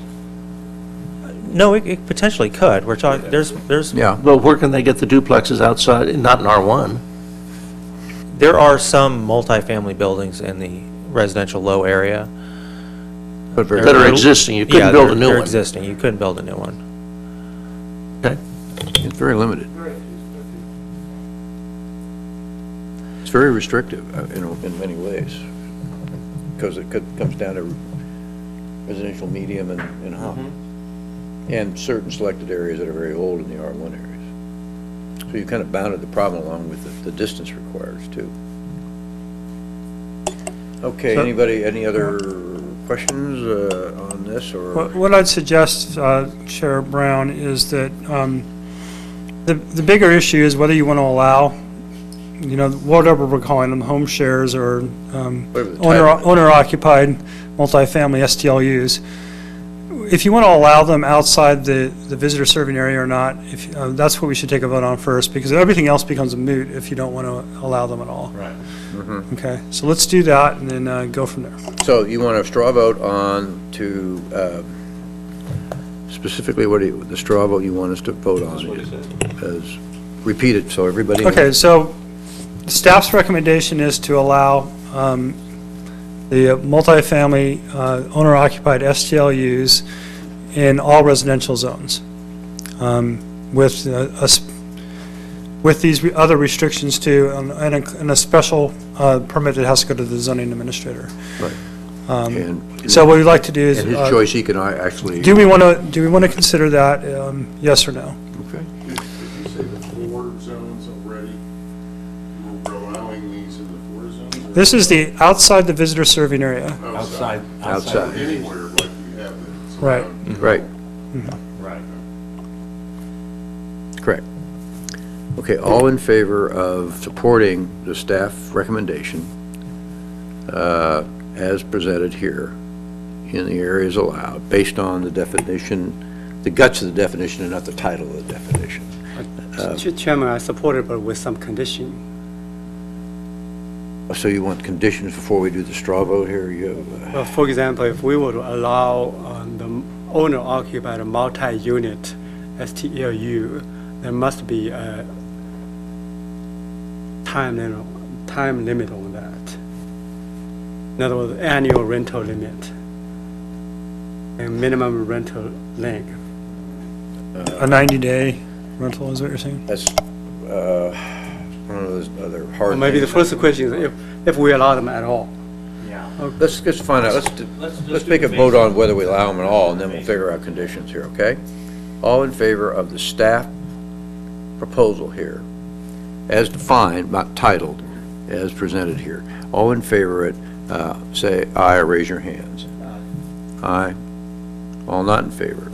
No, it potentially could. We're talking, there's, Yeah. But where can they get the duplexes outside, not in R1? there are some multifamily buildings in the residential low area. But very That are They're- existing, you couldn't yeah, build a they're- new They're one. existing, you couldn't build a new one. Okay. It's very limited. It's very restrictive, in many ways, because it comes down to residential medium and high, and certain selected areas that are very old in the R1 areas. So you kind of bounded the problem along with the distance requires too. Okay, So- any other questions on this, or? What I'd suggest, Chair Brown, is that the bigger issue is whether you want to allow, whatever we're calling them, home shares or Whatever the title is. owner-occupied multifamily STLUs. if you want to allow them outside the visitor serving area or not, if, that's what we should take a vote on first, because everything else becomes a moot if you don't want to allow them at all. Right. Okay, so let's do that and then go from there. So you want a straw vote on to, specifically, the straw vote you want us to vote on? As repeat it, so everybody knows. Okay, so staff's recommendation is to allow the multifamily owner-occupied STLUs in all residential zones, with these other restrictions too, and a special permit that has to go to the zoning administrator. Right. So what we'd like to do is, And his choice, he can actually. do we want to consider that, yes or no? Okay. If you say the 4 zones already, we're allowing these in the 4 zones? Or This is the outside the visitor serving area. Outside. Outside. Anywhere like we have it. Right. Right. Right. Correct. Okay, all in favor of supporting the staff recommendation as presented here in the areas allowed, based on the definition, the guts of the definition and not the title of the definition. Chairman, I support it, but with some condition. So you want conditions before we do the straw vote here? Well, for example, if we were to allow the owner-occupied multi-unit STLU, there must be a time limit on that. In other words, annual rental limit and minimum rental length. A 90-day rental is what you're saying? That's one of those other hard Or maybe the things. first question is if we allow them at all. Let's just find out, let's make a vote on whether we allow them at all, and then we'll figure out conditions here, okay? All in favor of the staff proposal here, as defined, not titled, as presented here. All in favor of it, say aye or raise your hands. Aye. All not in favor.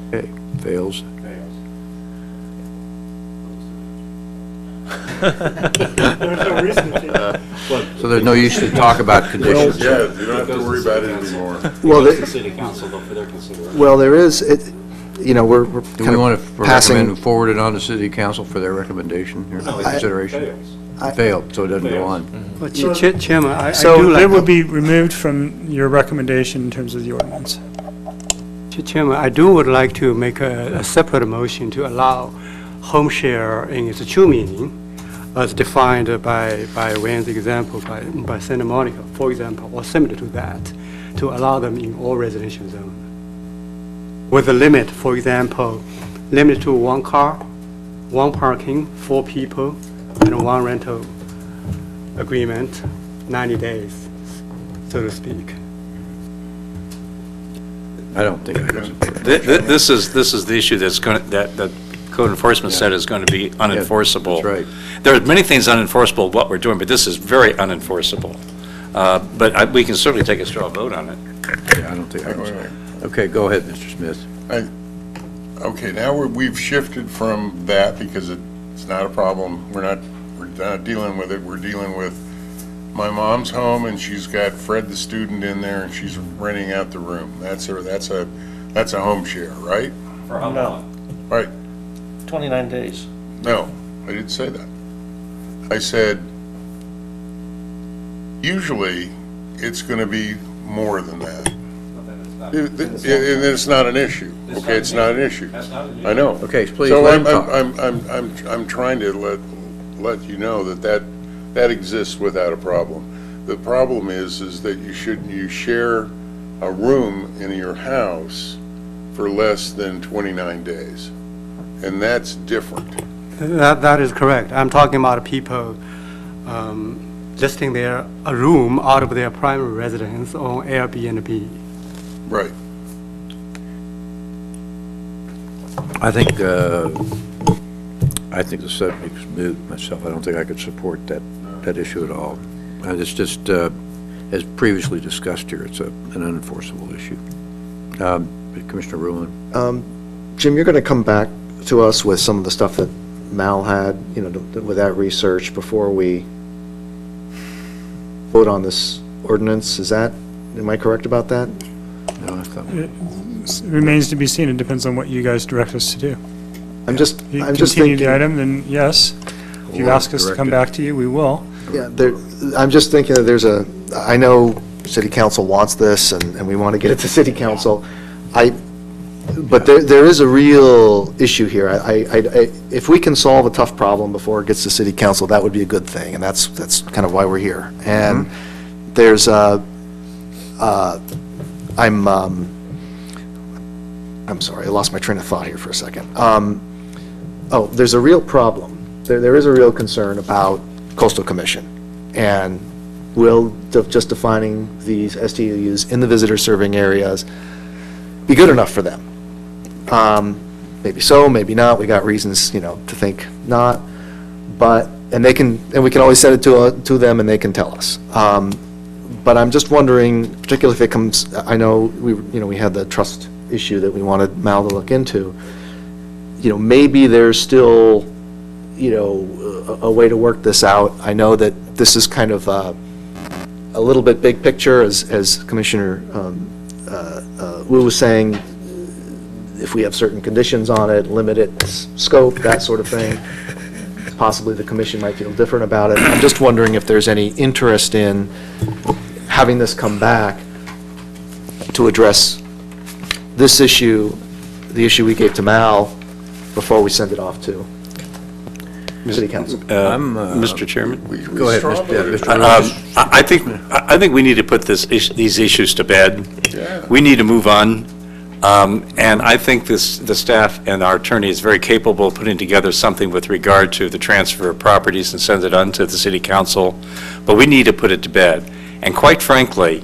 Okay, fails. So there's no use to talk about conditions. Yeah, you don't have to worry about it anymore. Well, The city council, though, for their consideration. Well, there is, we're Do kind we want of to passing. recommend forward it on to city council for their recommendation or consideration? Failed, so it doesn't go on. But Chairman, I do So like. it would be removed from your recommendation in terms of the ordinance. Chairman, I would like to make a separate motion to allow home share in its true meaning, as defined by Wayne's example, by Santa Monica, for example, or similar to that, to allow them in all residential zones. With a limit, for example, limited to 1 car, 1 parking, 4 people, and 1 rental agreement, 90 days, so to speak. I don't think I can support it. This is the issue that's going, that code enforcement said is going to be unenforceable. That's right. There are many things unenforceable what we're doing, but this is very unenforceable. But we can certainly take a straw vote on it. Yeah, I don't think I can support it. Okay, go ahead, Mr. Smith. Okay, now we've shifted from that because it's not a problem. We're not dealing with it. We're dealing with my mom's home, and she's got Fred the student in there, and she's renting out the room. That's a home share, right? For how long? Right. 29 days. No, I didn't say that. I said, usually, it's going to be more than that. And it's not an issue. Okay, it's not an issue. I know. Okay, please, So let him talk. I'm trying to let you know that exists without a problem. The problem is that you share a room in your house for less than 29 days. And that's different. That is correct. I'm talking about people listing a room out of their primary residence on Airbnb. Right. I think the subject's moot myself. I don't think I could support that issue at all. It's just, as previously discussed here, it's an unenforceable issue. Commissioner Ruin? Jim, you're going to come back to us with some of the stuff that Mal had, with that research before we vote on this ordinance. Am I correct about that? Remains to be seen. It depends on what you guys direct us to do. I'm just Continue thinking. the item, then yes. If you ask us to come back to you, we will. Yeah, I'm just thinking that I know city council wants this, and we want to get it to city council. But there is a real issue here. If we can solve a tough problem before it gets to city council, that would be a good thing, and that's kind of why we're here. And there's I'm sorry, I lost my train of thought here for a second. There's a real problem. There is a real concern about coastal commission, and will just defining these STUs in the visitor serving areas be good enough for them? Maybe so, maybe not. We got reasons, to think not. And we can always send it to them, and they can tell us. But I'm just wondering, particularly if it comes, I know we had the trust issue that we wanted Mal to look into. Maybe there's still, a way to work this out. I know that this is kind of a little bit big picture, as Commissioner Wu was saying. If we have certain conditions on it, limited scope, that sort of thing, possibly the commission might feel different about it. I'm just wondering if there's any interest in having this come back to address this issue, the issue we gave to Mal, before we send it off to City Council. Mr. Chairman? Go ahead, Mr. I think we need to put these issues to bed. Yeah. We need to move on. And I think the staff and our attorney is very capable of putting together something with regard to the transfer of properties and send it on to the city council. But we need to put it to bed. And quite frankly,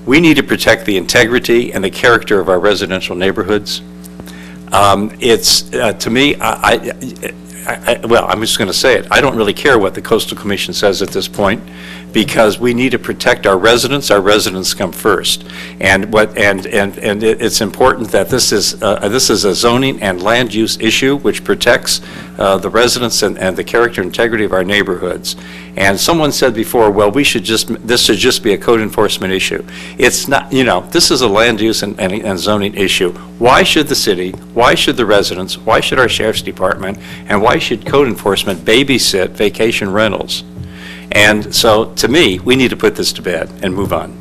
we need to protect the integrity and the character of our residential neighborhoods. To me, I'm just going to say it. I don't really care what the Coastal Commission says at this point, because we need to protect our residents. Our residents come first, and it's important that this is a zoning and land use issue which protects the residents and the character and integrity of our neighborhoods. And someone said before, well, this should just be a code enforcement issue. It's not. This is a land use and zoning issue. Why should the city? Why should the residents? Why should our sheriff's department? And why should code enforcement babysit vacation rentals? And so, to me, we need to put this to bed and move on.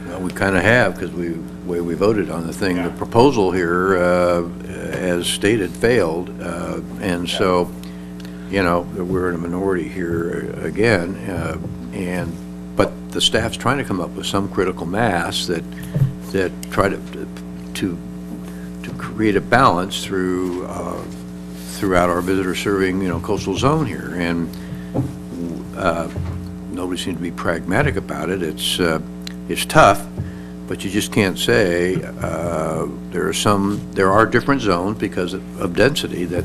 Well, we kind of have, because the way we voted on the thing. The proposal here, as stated, failed. And so, we're in a minority here again. But the staff's trying to come up with some critical mass that try to create a balance throughout our visitor serving, coastal zone here. And nobody seems to be pragmatic about it. It's tough, but you just can't say there are different zones because of density that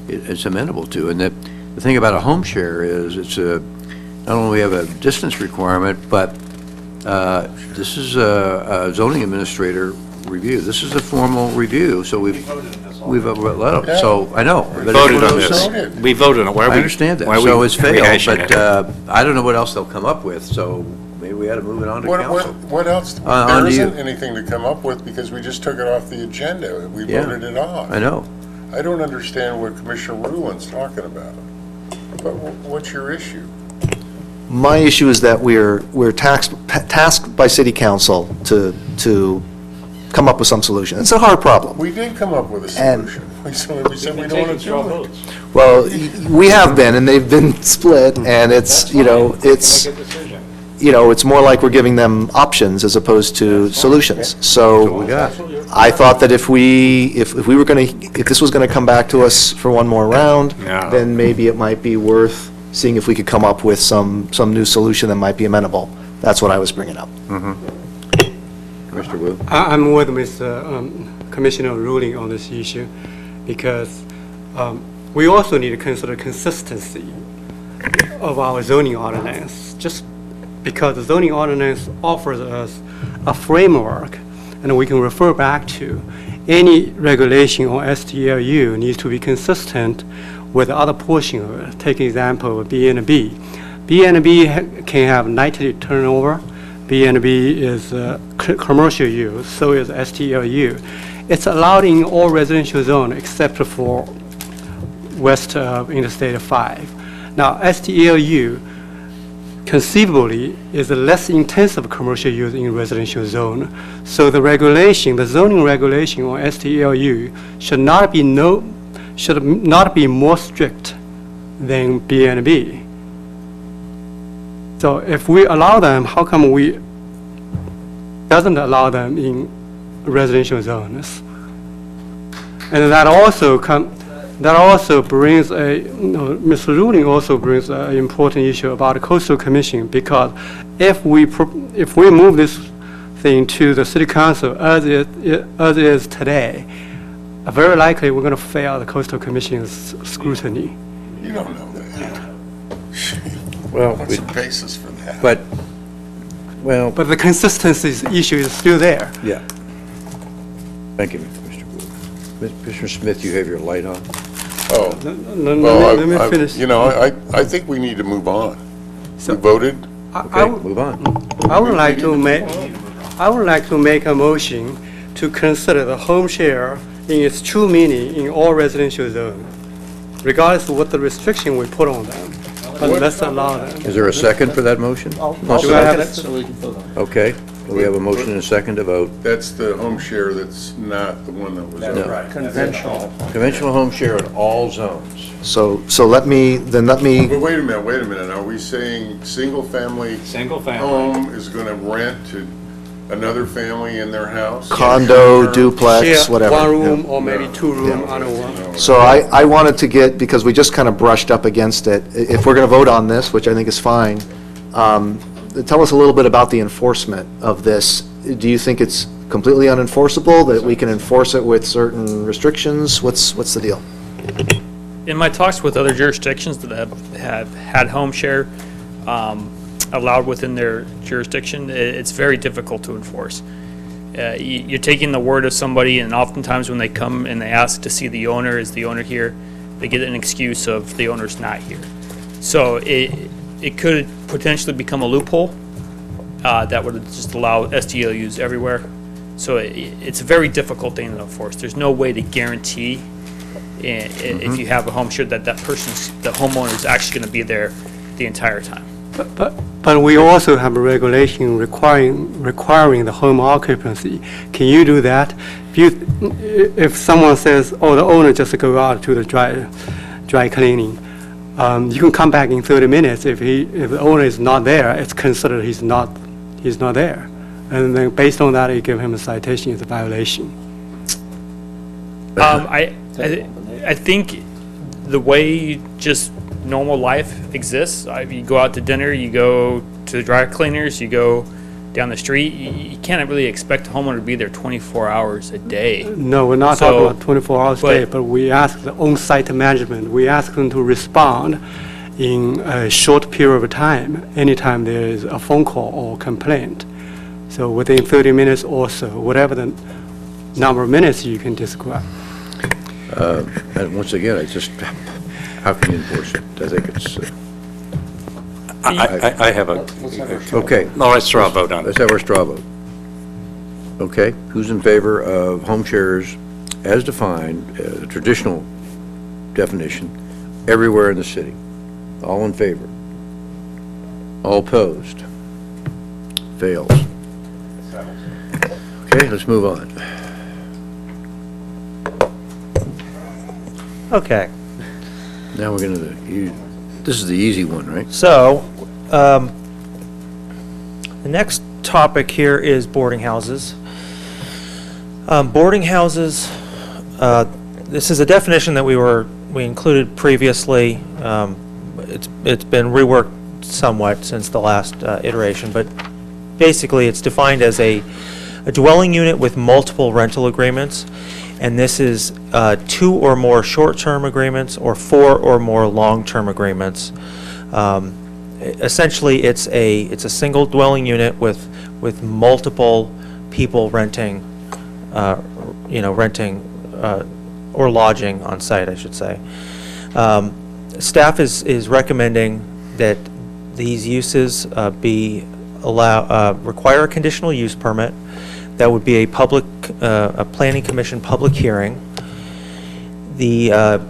it's amenable to. And that the thing about a home share is not only we have a distance requirement, but this is a zoning administrator review. This is a formal review, so we've let them. So I know. We voted on this. We voted on it. I understand that. So it's failed, but I don't know what else they'll come up with. So maybe we ought to move it on to council. What else? There isn't anything to come up with because we just took it off the agenda. We voted it off. I know. I don't understand what Commissioner Rulin's talking about. But what's your issue? My issue is that we're tasked by city council to come up with some solution. It's a hard problem. We did come up with a solution. We said we don't want to do it. Well, we have been, and they've been split, and it's more like we're giving them options as opposed to solutions. So I thought that if this was going to come back to us for one more round, then maybe it might be worth seeing if we could come up with some new solution that might be amenable. That's what I was bringing up. Mr. Wu? I'm with Commissioner Ruling on this issue because we also need to consider consistency of our zoning ordinance. Just because the zoning ordinance offers us a framework and we can refer back to, any regulation on STLU needs to be consistent with the other portion of it. Take an example of B&B. B&B can have nightly turnover. B&B is commercial use, so is STLU. It's allowed in all residential zone except for west of Interstate 5. Now, STLU conceivably is a less intensive commercial use in residential zone, so the regulation, the zoning regulation on STLU should not be more strict than B&B. So if we allow them, how come we doesn't allow them in residential zones? And that also brings Mr. Ruling also brings an important issue about the coastal commission, because if we move this thing to the city council as it is today, very likely we're going to fail the coastal commission's scrutiny. You don't know that. Well, what's the basis for that? But the consistency issue is still there. Yeah. Thank you, Mr. Gould. Mr. Smith, you have your light on? Oh, Let me finish. You know, I think we need to move on. We voted? Okay, move on. I would like to make a motion to consider the home share in its true meaning in all residential zones, regardless of what the restriction we put on them. But let's allow them. Is there a second for that motion? Do I have it? Okay, we have a motion and a second to vote. That's the home share that's not the one that was. No. Conventional home share in all zones. So let me. But wait a minute. Are we saying single-family home is going to rent to another family in their house? Condo, duplex, Share whatever. one room or maybe two room, I don't want. So I wanted to get, because we just kind of brushed up against it, if we're going to vote on this, which I think is fine, tell us a little bit about the enforcement of this. Do you think it's completely unenforceable, that we can enforce it with certain restrictions? What's the deal? In my talks with other jurisdictions that have had home share allowed within their jurisdiction, it's very difficult to enforce. You're taking the word of somebody, and oftentimes when they come and they ask to see the owner, is the owner here, they get an excuse of the owner's not here. So it could potentially become a loophole that would just allow STLUs everywhere. So it's a very difficult thing to enforce. There's no way to guarantee if you have a home share that the homeowner is actually going to be there the entire time. But we also have a regulation requiring the home occupancy. Can you do that? If someone says, oh, the owner just go out to the dry cleaning, you can come back in 30 minutes. If the owner is not there, it's considered he's not there. And then based on that, you give him a citation, it's a violation. I think the way just normal life exists, you go out to dinner, you go to the dry cleaners, you go down the street, you can't really expect a homeowner to be there 24 hours a day. No, we're not talking about 24 hours a day, but we ask the on-site management, we ask them to respond in a short period of time, anytime there is a phone call or complaint. So within 30 minutes or so, whatever the number of minutes you can describe. And once again, I just, how can you enforce it? I think it's... I have a... Okay. No, let's straw vote on it. Let's have our straw vote. Okay, who's in favor of home shares as defined, the traditional definition, everywhere in the city? All in favor? All opposed? Fails. Okay, let's move on. Okay. Now we're going to this is the easy one, right? So, the next topic here is boarding houses. Boarding houses, this is a definition that we included previously. It's been reworked somewhat since the last iteration, but basically it's defined as a dwelling unit with multiple rental agreements, and this is 2 or more short-term agreements or 4 or more long-term agreements. Essentially, it's a single dwelling unit with multiple people renting, or lodging on site, I should say. Staff is recommending that these uses be require a conditional use permit. That would be a planning commission public hearing. The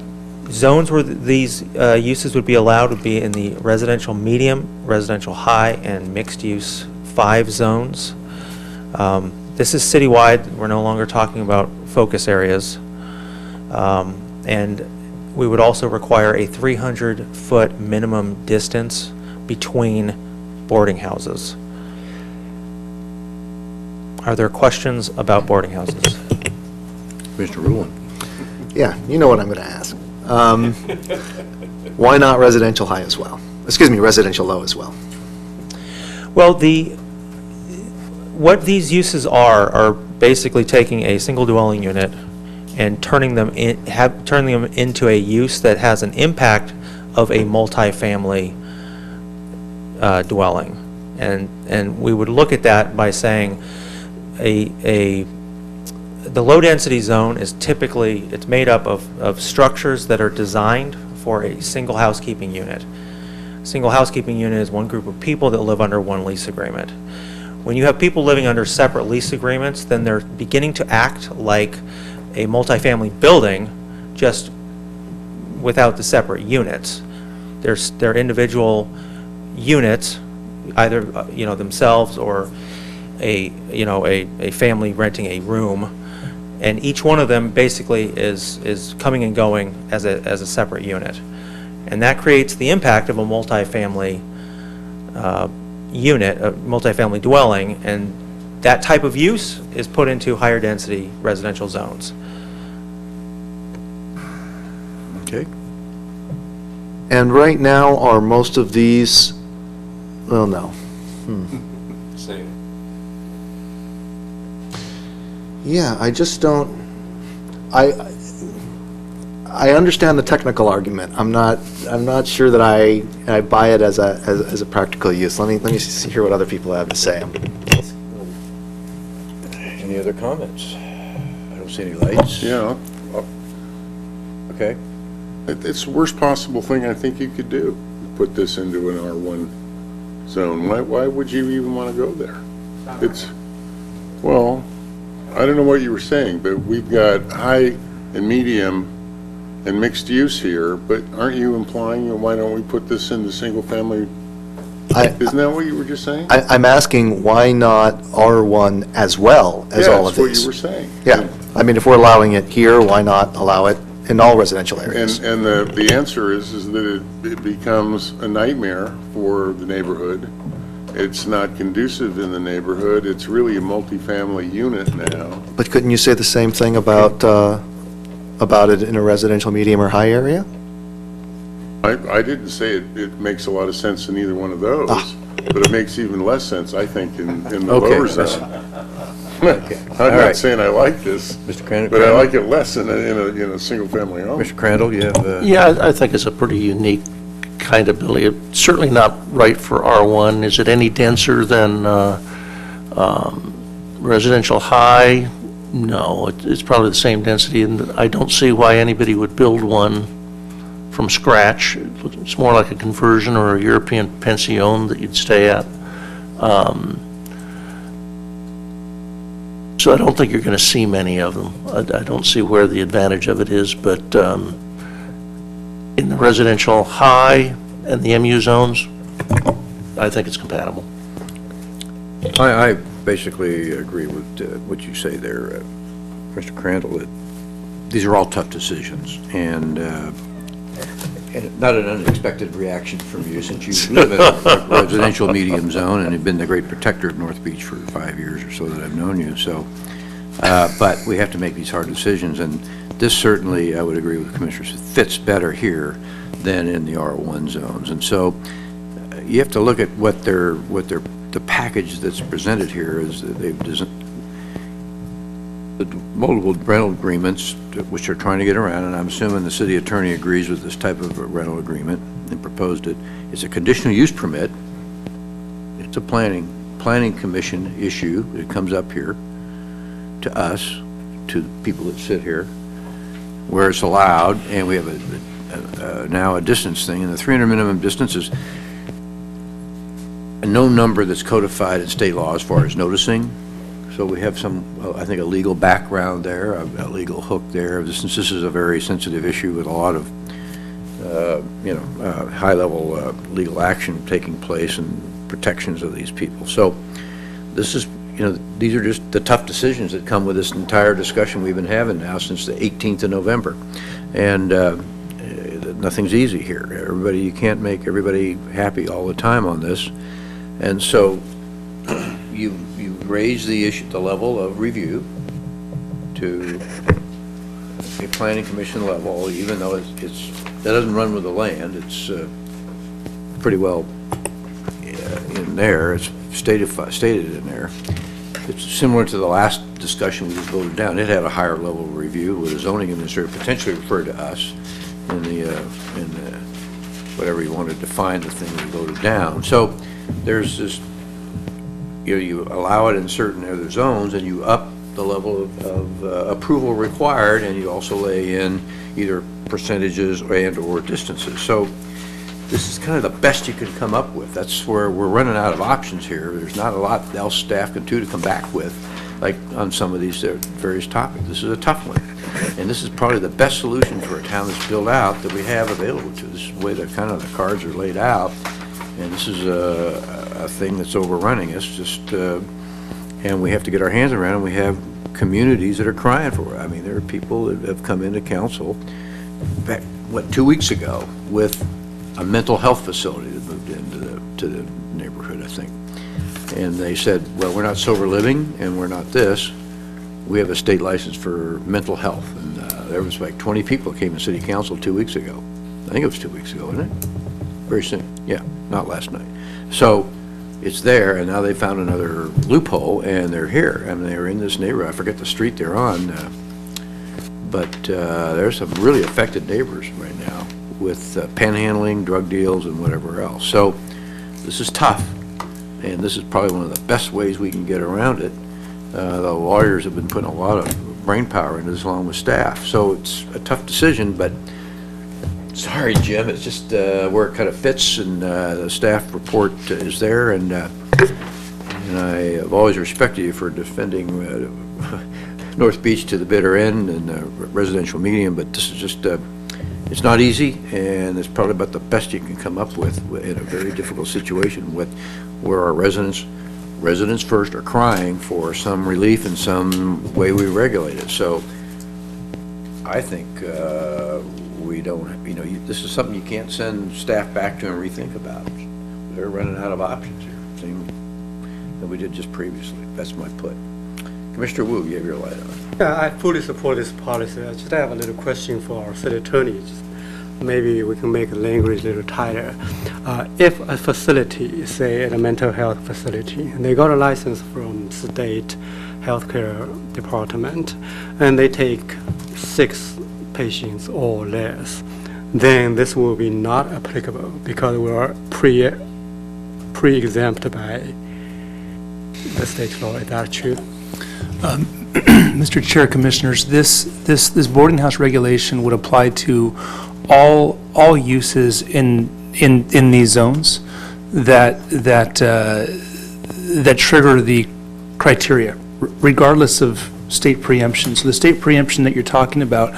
zones where these uses would be allowed would be in the residential medium, residential high, and mixed use 5 zones. This is citywide. We're no longer talking about focus areas. And we would also require a 300-foot minimum distance between boarding houses. Are there questions about boarding houses? Mr. Rulon. Yeah, you know what I'm going to ask. Why not residential high as well? Excuse me, residential low as well? Well, what these uses are basically taking a single dwelling unit and turning them into a use that has an impact of a multifamily dwelling. And we would look at that by saying the low density zone is typically, it's made up of structures that are designed for a single housekeeping unit. Single housekeeping unit is one group of people that live under one lease agreement. When you have people living under separate lease agreements, then they're beginning to act like a multifamily building, just without the separate units. They're individual units, either themselves or a family renting a room, and each one of them basically is coming and going as a separate unit, and that creates the impact of a multifamily unit, a multifamily dwelling, and that type of use is put into higher density residential zones. Okay. And right now, are most of these, well, no. Same. Yeah, I just don't, I understand the technical argument. I'm not sure that I buy it as a practical use. Let me hear what other people have to say. Any other comments? I don't see any lights. Yeah, Okay. it's the worst possible thing I think you could do, put this into an R1 zone. Why would you even want to go there? Well, I don't know what you were saying, but we've got high and medium and mixed use here, but aren't you implying, why don't we put this into single family? Isn't that what you were just saying? I'm asking why not R1 as well as all of Yeah, that's what these? you were saying. Yeah, I mean, if we're allowing it here, why not allow it in all residential areas? And the answer is that it becomes a nightmare for the neighborhood. It's not conducive in the neighborhood. It's really a multifamily unit now. But couldn't you say the same thing about it in a residential medium or high area? I didn't say it makes a lot of sense in either one of those, but it makes even less sense, I think, in the lower zone. I'm not saying I like this, Mr. Crandall, but I like it less in a single-family home. Mr. Crandall, you have... Yeah, I think it's a pretty unique kind of building. It's certainly not right for R1. Is it any denser than residential high? No, it's probably the same density, and I don't see why anybody would build one from scratch. It's more like a conversion or a European pension that you'd stay at. So I don't think you're going to see many of them. I don't see where the advantage of it is, but in the residential high and the MU zones, I think it's compatible. I basically agree with what you say there, Mr. Crandall, that these are all tough decisions, and not an unexpected reaction from you, since you live in a residential medium zone and have been the great protector of North Beach for 5 years or so that I've known you. So, but we have to make these hard decisions, and this certainly, I would agree with Commissioners, fits better here than in the R1 zones. And so you have to look at what the package that's presented here is. That they've the multiple rental agreements, which they're trying to get around, and I'm assuming the city attorney agrees with this type of a rental agreement and proposed it. It's a conditional use permit. It's a planning commission issue. It comes up here to us, to the people that sit here, where it's allowed, and we have now a distance thing, and the 300 minimum distance is a known number that's codified in state law as far as noticing. So we have some, I think, a legal background there, a legal hook there. Since this is a very sensitive issue with a lot of, high-level legal action taking place and protections of these people. So this is, these are just the tough decisions that come with this entire discussion we've been having now since the 18th of November. And nothing's easy here. You can't make everybody happy all the time on this. And so you raise the issue, the level of review to a planning commission level, even though that doesn't run with the land. It's pretty well in there. It's stated in there. It's similar to the last discussion we just voted down. It had a higher level of review with the zoning administrator potentially referred to us in the whatever you wanted to define the thing we voted down. So there's this, you allow it in certain other zones and you up the level of approval required, and you also lay in either percentages and or distances. So this is kind of the best you can come up with. That's where we're running out of options here. There's not a lot else staff can do to come back with, like on some of these various topics. This is a tough one. And this is probably the best solution for a town that's built out that we have available to us. This is the way that kind of the cards are laid out. And this is a thing that's overrunning us. And we have to get our hands around it. We have communities that are crying for it. I mean, there are people that have come into council back, 2 weeks ago with a mental health facility that moved into the neighborhood, I think. And they said, well, we're not sober living and we're not this. We have a state license for mental health. And there was like 20 people that came to city council 2 weeks ago. I think it was 2 weeks ago, wasn't it? Very soon. Yeah, not last night. So it's there, and now they found another loophole, and they're here. I mean, they're in this neighborhood. I forget the street they're on, but there's some really affected neighbors right now with panhandling, drug deals, and whatever else. So this is tough, and this is probably one of the best ways we can get around it. The lawyers have been putting a lot of brain power into this along with staff. So it's a tough decision, but sorry, Jim, it's just where it kind of fits, and the staff report is there, and I have always respected you for defending North Beach to the bitter end and residential medium, but this is just, it's not easy, and it's probably about the best you can come up with in a very difficult situation where our residents first are crying for some relief and some way we regulate it. So I think we don't, this is something you can't send staff back to and rethink about. They're running out of options here, same that we did just previously. That's my put. Commissioner Wu, you have your light on. Yeah, I fully support this policy. I just have a little question for our city attorney. Maybe we can make the language a little tighter. If a facility, say a mental health facility, and they got a license from state healthcare department, and they take 6 patients or less, then this will be not applicable because we are pre-exempt by the state law. Is that true? Mr. Chair, Commissioners, this boarding house regulation would apply to all uses in these zones that trigger the criteria, regardless of state preemption. So the state preemption that you're talking about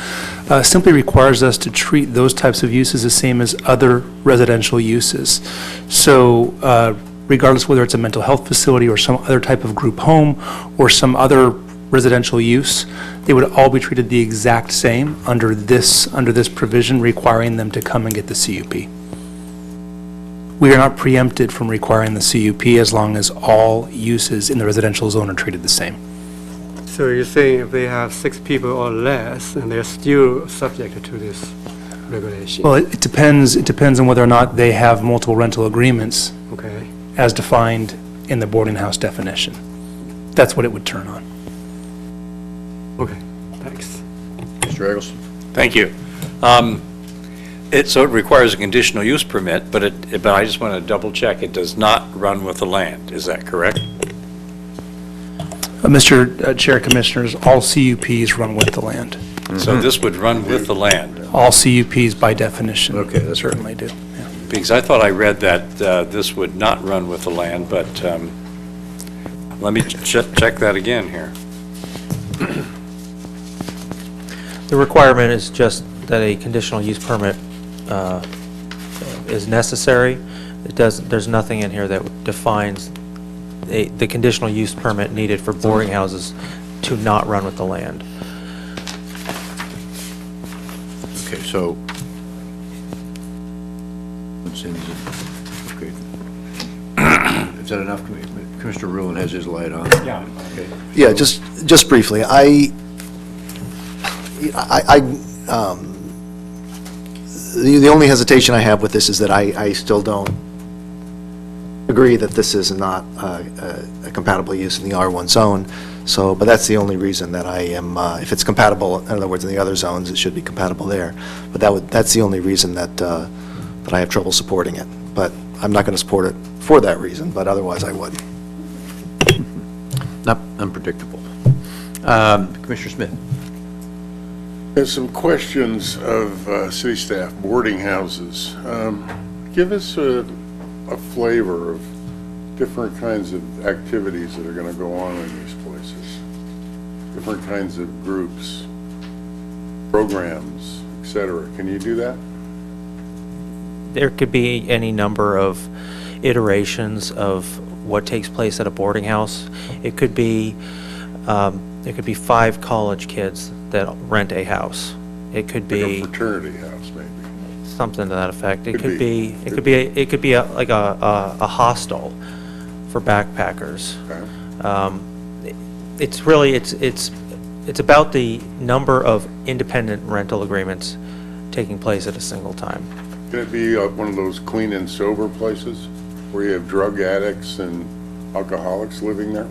simply requires us to treat those types of uses the same as other residential uses. So regardless whether it's a mental health facility or some other type of group home or some other residential use, they would all be treated the exact same under this provision requiring them to come and get the CUP. We are not preempted from requiring the CUP as long as all uses in the residential zone are treated the same. So you're saying if they have 6 people or less, and they're still subject to this regulation? Well, it depends on whether or not they have multiple rental agreements. Okay. As defined in the boarding house definition. That's what it would turn on. Okay, thanks. Mr. Eggleston. Thank you. So it requires a conditional use permit, but I just want to double check, it does not run with the land. Is that correct? Mr. Chair, Commissioners, all CUPs run with the land. Mm-hmm. So this would run with the land? All CUPs by definition. Okay, that's certainly do. Yeah. Because I thought I read that this would not run with the land, but let me check that again here. The requirement is just that a conditional use permit is necessary. There's nothing in here that defines the conditional use permit needed for boarding houses to not run with the land. Okay, so, let's see, okay. Is that enough? Commissioner Ruin has his light on. Yeah. Okay. Yeah, just briefly, the only hesitation I have with this is that I still don't agree that this is not a compatible use in the R1 zone. So, but that's the only reason that I am, if it's compatible, in other words, in the other zones, it should be compatible there. But that's the only reason that I have trouble supporting it. But I'm not going to support it for that reason, but otherwise I would. Not unpredictable. Commissioner Smith. There's some questions of city staff, boarding houses. Give us a flavor of different kinds of activities that are going to go on in these places, different kinds of groups, programs, etc. Can you do that? There could be any number of iterations of what takes place at a boarding house. It could be 5 college kids that rent a house. It could be like a fraternity house, maybe. Something to that effect. It could be like a hostel for backpackers. Okay. It's really it's about the number of independent rental agreements taking place at a single time. Can it be one of those clean and sober places where you have drug addicts and alcoholics living there?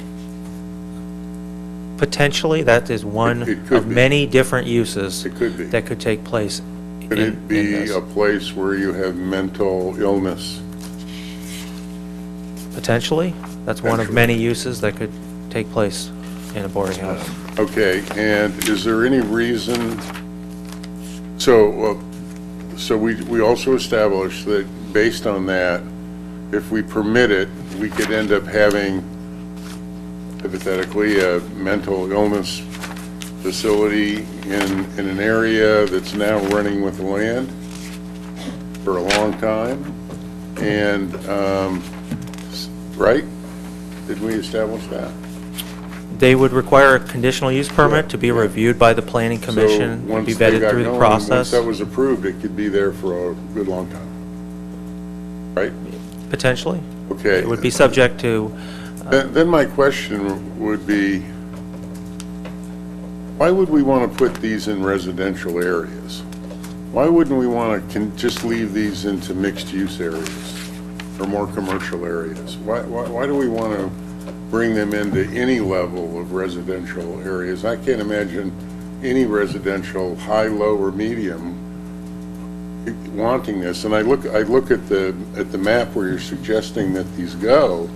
Potentially, that is one of many different uses that could take place. Could it be a place where you have mental illness? Potentially. That's one of many uses that could take place in a boarding house. Okay, and is there any reason, so we also established that based on that, if we permit it, we could end up having, hypothetically, a mental illness facility in an area that's now running with land for a long time, and, right? Did we establish that? They would require a conditional use permit to be reviewed by the planning commission, So be once they vetted got through the going, process. once that was approved, it could be there for a good long time, right? Potentially. Okay. It would be subject to, Then my question would be, why would we want to put these in residential areas? Why wouldn't we want to just leave these into mixed-use areas or more commercial areas? Why do we want to bring them into any level of residential areas? I can't imagine any residential, high, low, or medium wanting this. And I look at the map where you're suggesting that these go,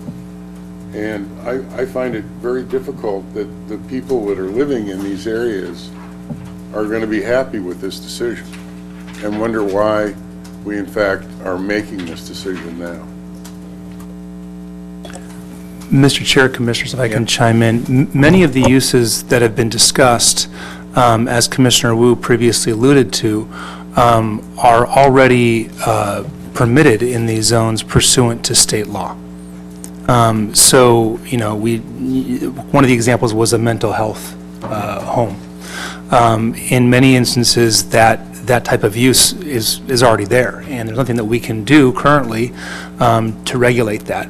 and I find it very difficult that the people that are living in these areas are going to be happy with this decision and wonder why we in fact are making this decision now. Mr. Chair, Commissioners, if I can chime in, many of the uses that have been discussed, as Commissioner Wu previously alluded to, are already permitted in these zones pursuant to state law. So, you know, one of the examples was a mental health home. In many instances, that type of use is already there, and there's nothing that we can do currently to regulate that.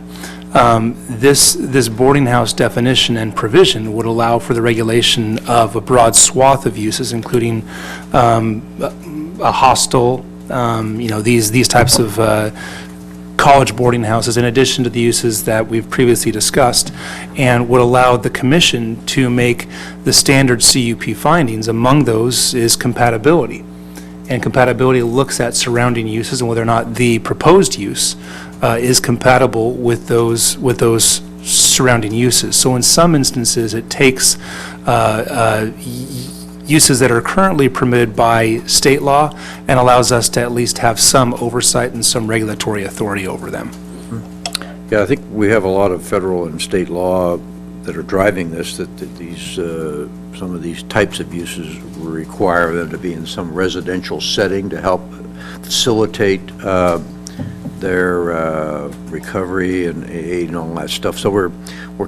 This boarding house definition and provision would allow for the regulation of a broad swath of uses, including a hostel, you know, these types of college boarding houses, in addition to the uses that we've previously discussed, and would allow the commission to make the standard CUP findings. Among those is compatibility. And compatibility looks at surrounding uses and whether or not the proposed use is compatible with those surrounding uses. So in some instances, it takes uses that are currently permitted by state law and allows us to at least have some oversight and some regulatory authority over them. Yeah, I think we have a lot of federal and state law that are driving this, that these, some of these types of uses require them to be in some residential setting to help facilitate their recovery and aid and all that stuff. So we're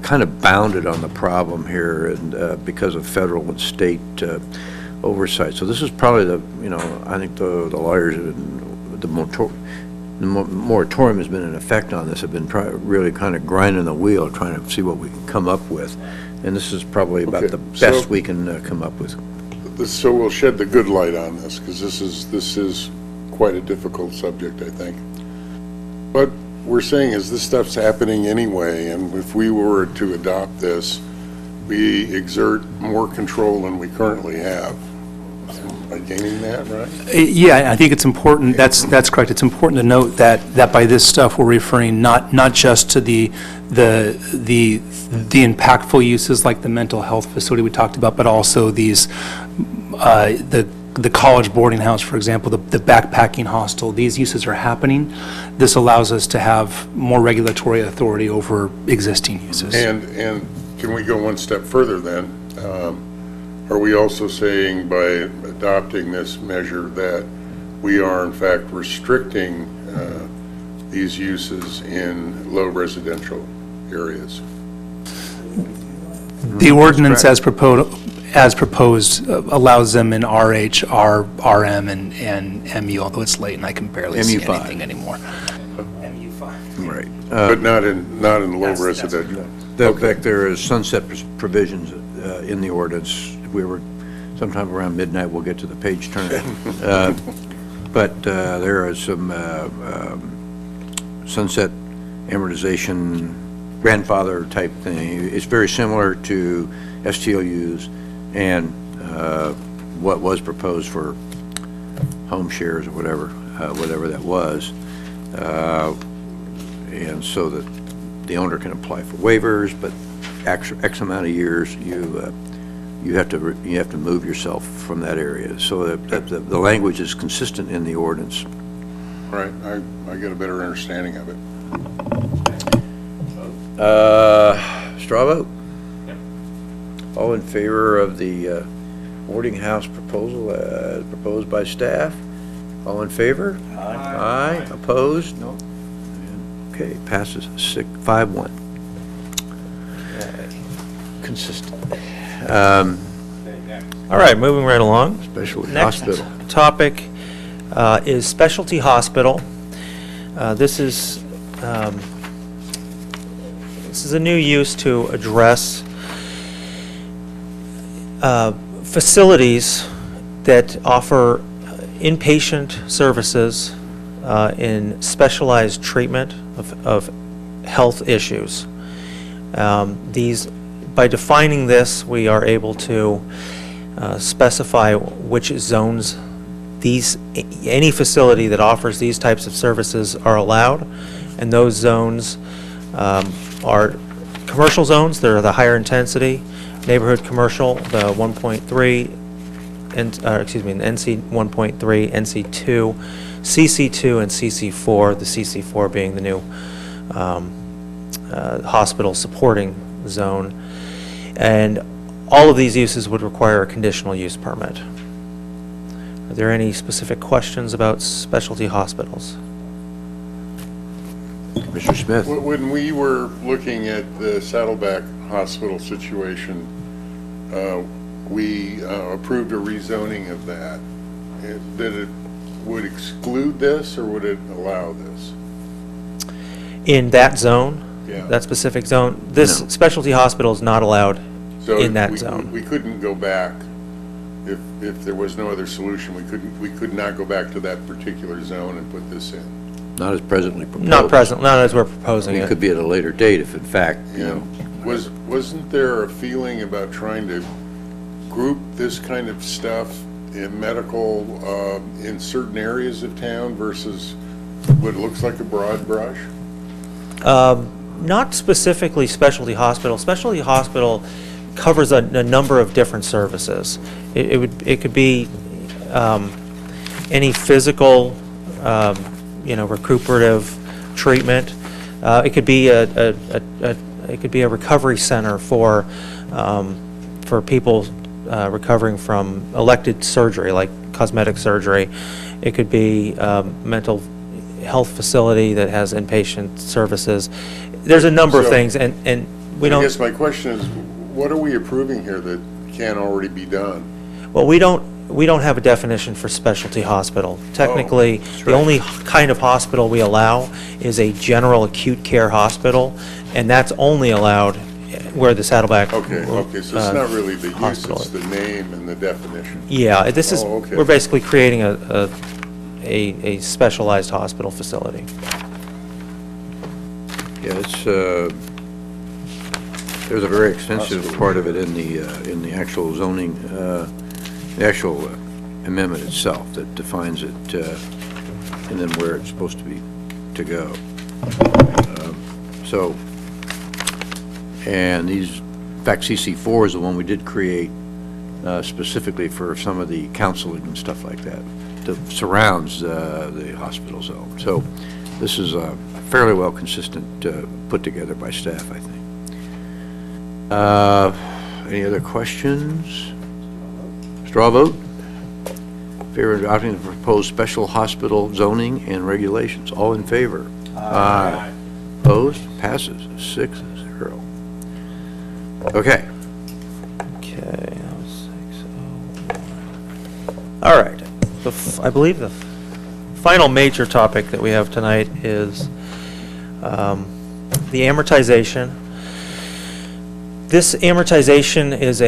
kind of bounded on the problem here, and because of federal and state oversight. So this is probably I think the lawyers, the moratorium has been in effect on this, have been really kind of grinding the wheel, trying to see what we can come up with. And this is probably about the best we can come up with. So we'll shed the good light on this, because this is quite a difficult subject, I think. What we're saying is this stuff's happening anyway, and if we were to adopt this, we exert more control than we currently have. Am I gaining that, right? Yeah, I think it's important, that's correct. It's important to note that by this stuff, we're referring not just to the impactful uses like the mental health facility we talked about, but also these, the college boarding house, for example, the backpacking hostel. These uses are happening. This allows us to have more regulatory authority over existing uses. And can we go one step further then? Are we also saying by adopting this measure that we are in fact restricting these uses in low residential areas? The ordinance as proposed allows them in RH, RM, and MU, although it's late and I can barely see MU5. anything anymore. MU5. Right. But not in low residential. In fact, there is sunset provisions in the ordinance. If we were sometime around midnight, we'll get to the page turn. But there are some sunset amortization grandfather type thing. It's very similar to STLUs and what was proposed for home shares or whatever that was. And so that the owner can apply for waivers, but X amount of years you have to move yourself from that area. So that the language is consistent in the ordinance. Right, I get a better understanding of it. Straw vote? Yep. All in favor of the boarding house proposal as proposed by staff? All in favor? Aye. Aye. Opposed? No. Okay, passes 5-1. Consistent. All right, moving right along. Specialty Next hospital. topic is specialty hospital. This is a new use to address facilities that offer inpatient services in specialized treatment of health issues. By defining this, we are able to specify which zones any facility that offers these types of services are allowed, and those zones are commercial zones. They're the higher intensity, neighborhood commercial, the 1.3, and the NC 1.3, NC2, CC2, and CC4. The CC4 being the new hospital supporting zone, and all of these uses would require a conditional use permit. Are there any specific questions about specialty hospitals? Mr. Smith? When we were looking at the Saddleback Hospital situation, we approved a rezoning of that. That it would exclude this, or would it allow this? In that zone? Yeah. That specific zone? This specialty hospital is not allowed in that zone. We couldn't go back if there was no other solution. We could not go back to that particular zone and put this in. Not as presently proposed. Not as we're proposing it. It could be at a later date if in fact, Wasn't there a feeling about trying to group this kind of stuff in medical in certain areas of town versus what looks like a broad brush? Not specifically specialty hospital. Specialty hospital covers a number of different services. It could be any physical, recuperative treatment. It could be a recovery center for people recovering from elective surgery, like cosmetic surgery. It could be a mental health facility that has inpatient services. There's a number of things, and we don't. I guess my question is, what are we approving here that can't already be done? Well, we don't have a definition for specialty hospital. Technically, the only kind of hospital we allow is a general acute care hospital, and that's only allowed where the Saddleback. Okay, so it's not really the use, hospital. it's the name and the definition. Yeah, this is, okay. we're basically creating a specialized hospital facility. Yeah, it's, there's a very extensive part of it in the actual zoning, the actual amendment itself that defines it, and then where it's supposed to be, to go. So, and these, in fact, CC4 is the one we did create specifically for some of the counseling and stuff like that, that surrounds the hospital zone. So this is fairly well consistent, put together by staff, I think. Any other questions? Straw vote? In favor of adopting the proposed special hospital zoning and regulations. All in favor? Aye. Opposed? Passes 6-0. Okay. Okay, that was 6:01. All right. I believe the final major topic that we have tonight is the amortization. This amortization is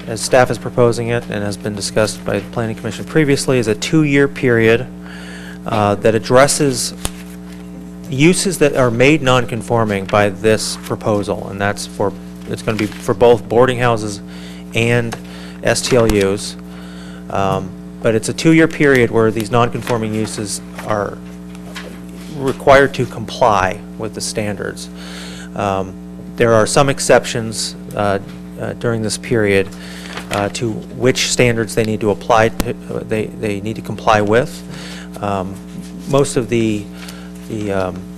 as staff is proposing it and has been discussed by the Planning Commission previously, is a 2-year period that addresses uses that are made non-conforming by this proposal, and it's going to be for both boarding houses and STLUs. But it's a 2-year period where these non-conforming uses are required to comply with the standards. There are some exceptions during this period to which standards they need to apply to, they need to comply with. Most of the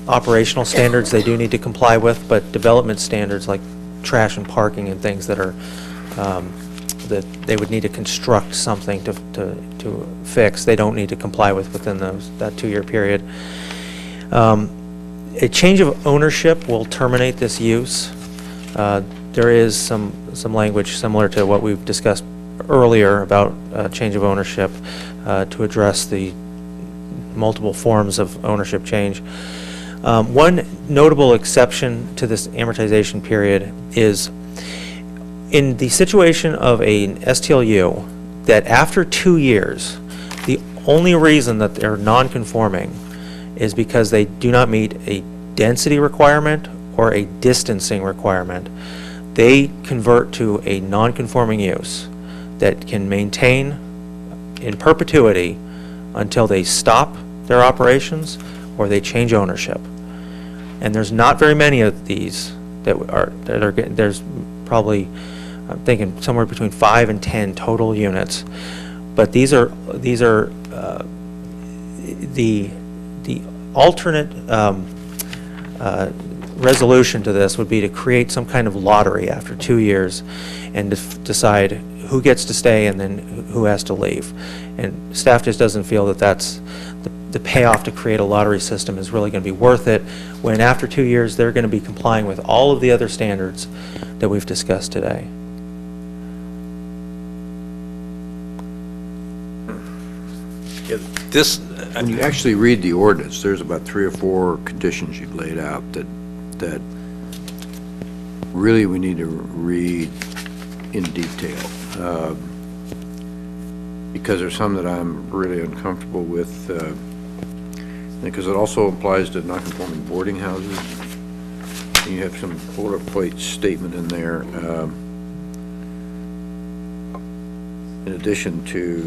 operational standards they do need to comply with, but development standards like trash and parking and things that are that they would need to construct something to fix, they don't need to comply with within that 2-year period. A change of ownership will terminate this use. There is some language similar to what we've discussed earlier about change of ownership to address the multiple forms of ownership change. One notable exception to this amortization period is in the situation of an STLU that after 2 years, the only reason that they're non-conforming is because they do not meet a density requirement or a distancing requirement. They convert to a non-conforming use that can maintain in perpetuity until they stop their operations or they change ownership. And there's not very many of these there's probably, I'm thinking somewhere between 5 and 10 total units. But these are the alternate resolution to this would be to create some kind of lottery after 2 years and decide who gets to stay and then who has to leave. And staff just doesn't feel that that's the payoff to create a lottery system is really going to be worth it when after 2 years they're going to be complying with all of the other standards that we've discussed today. When you actually read the ordinance, there's about 3 or 4 conditions you've laid out that really we need to read in detail. Because there's some that I'm really uncomfortable with, because it also applies to non-conforming boarding houses. And you have some boilerplate statement in there, in addition to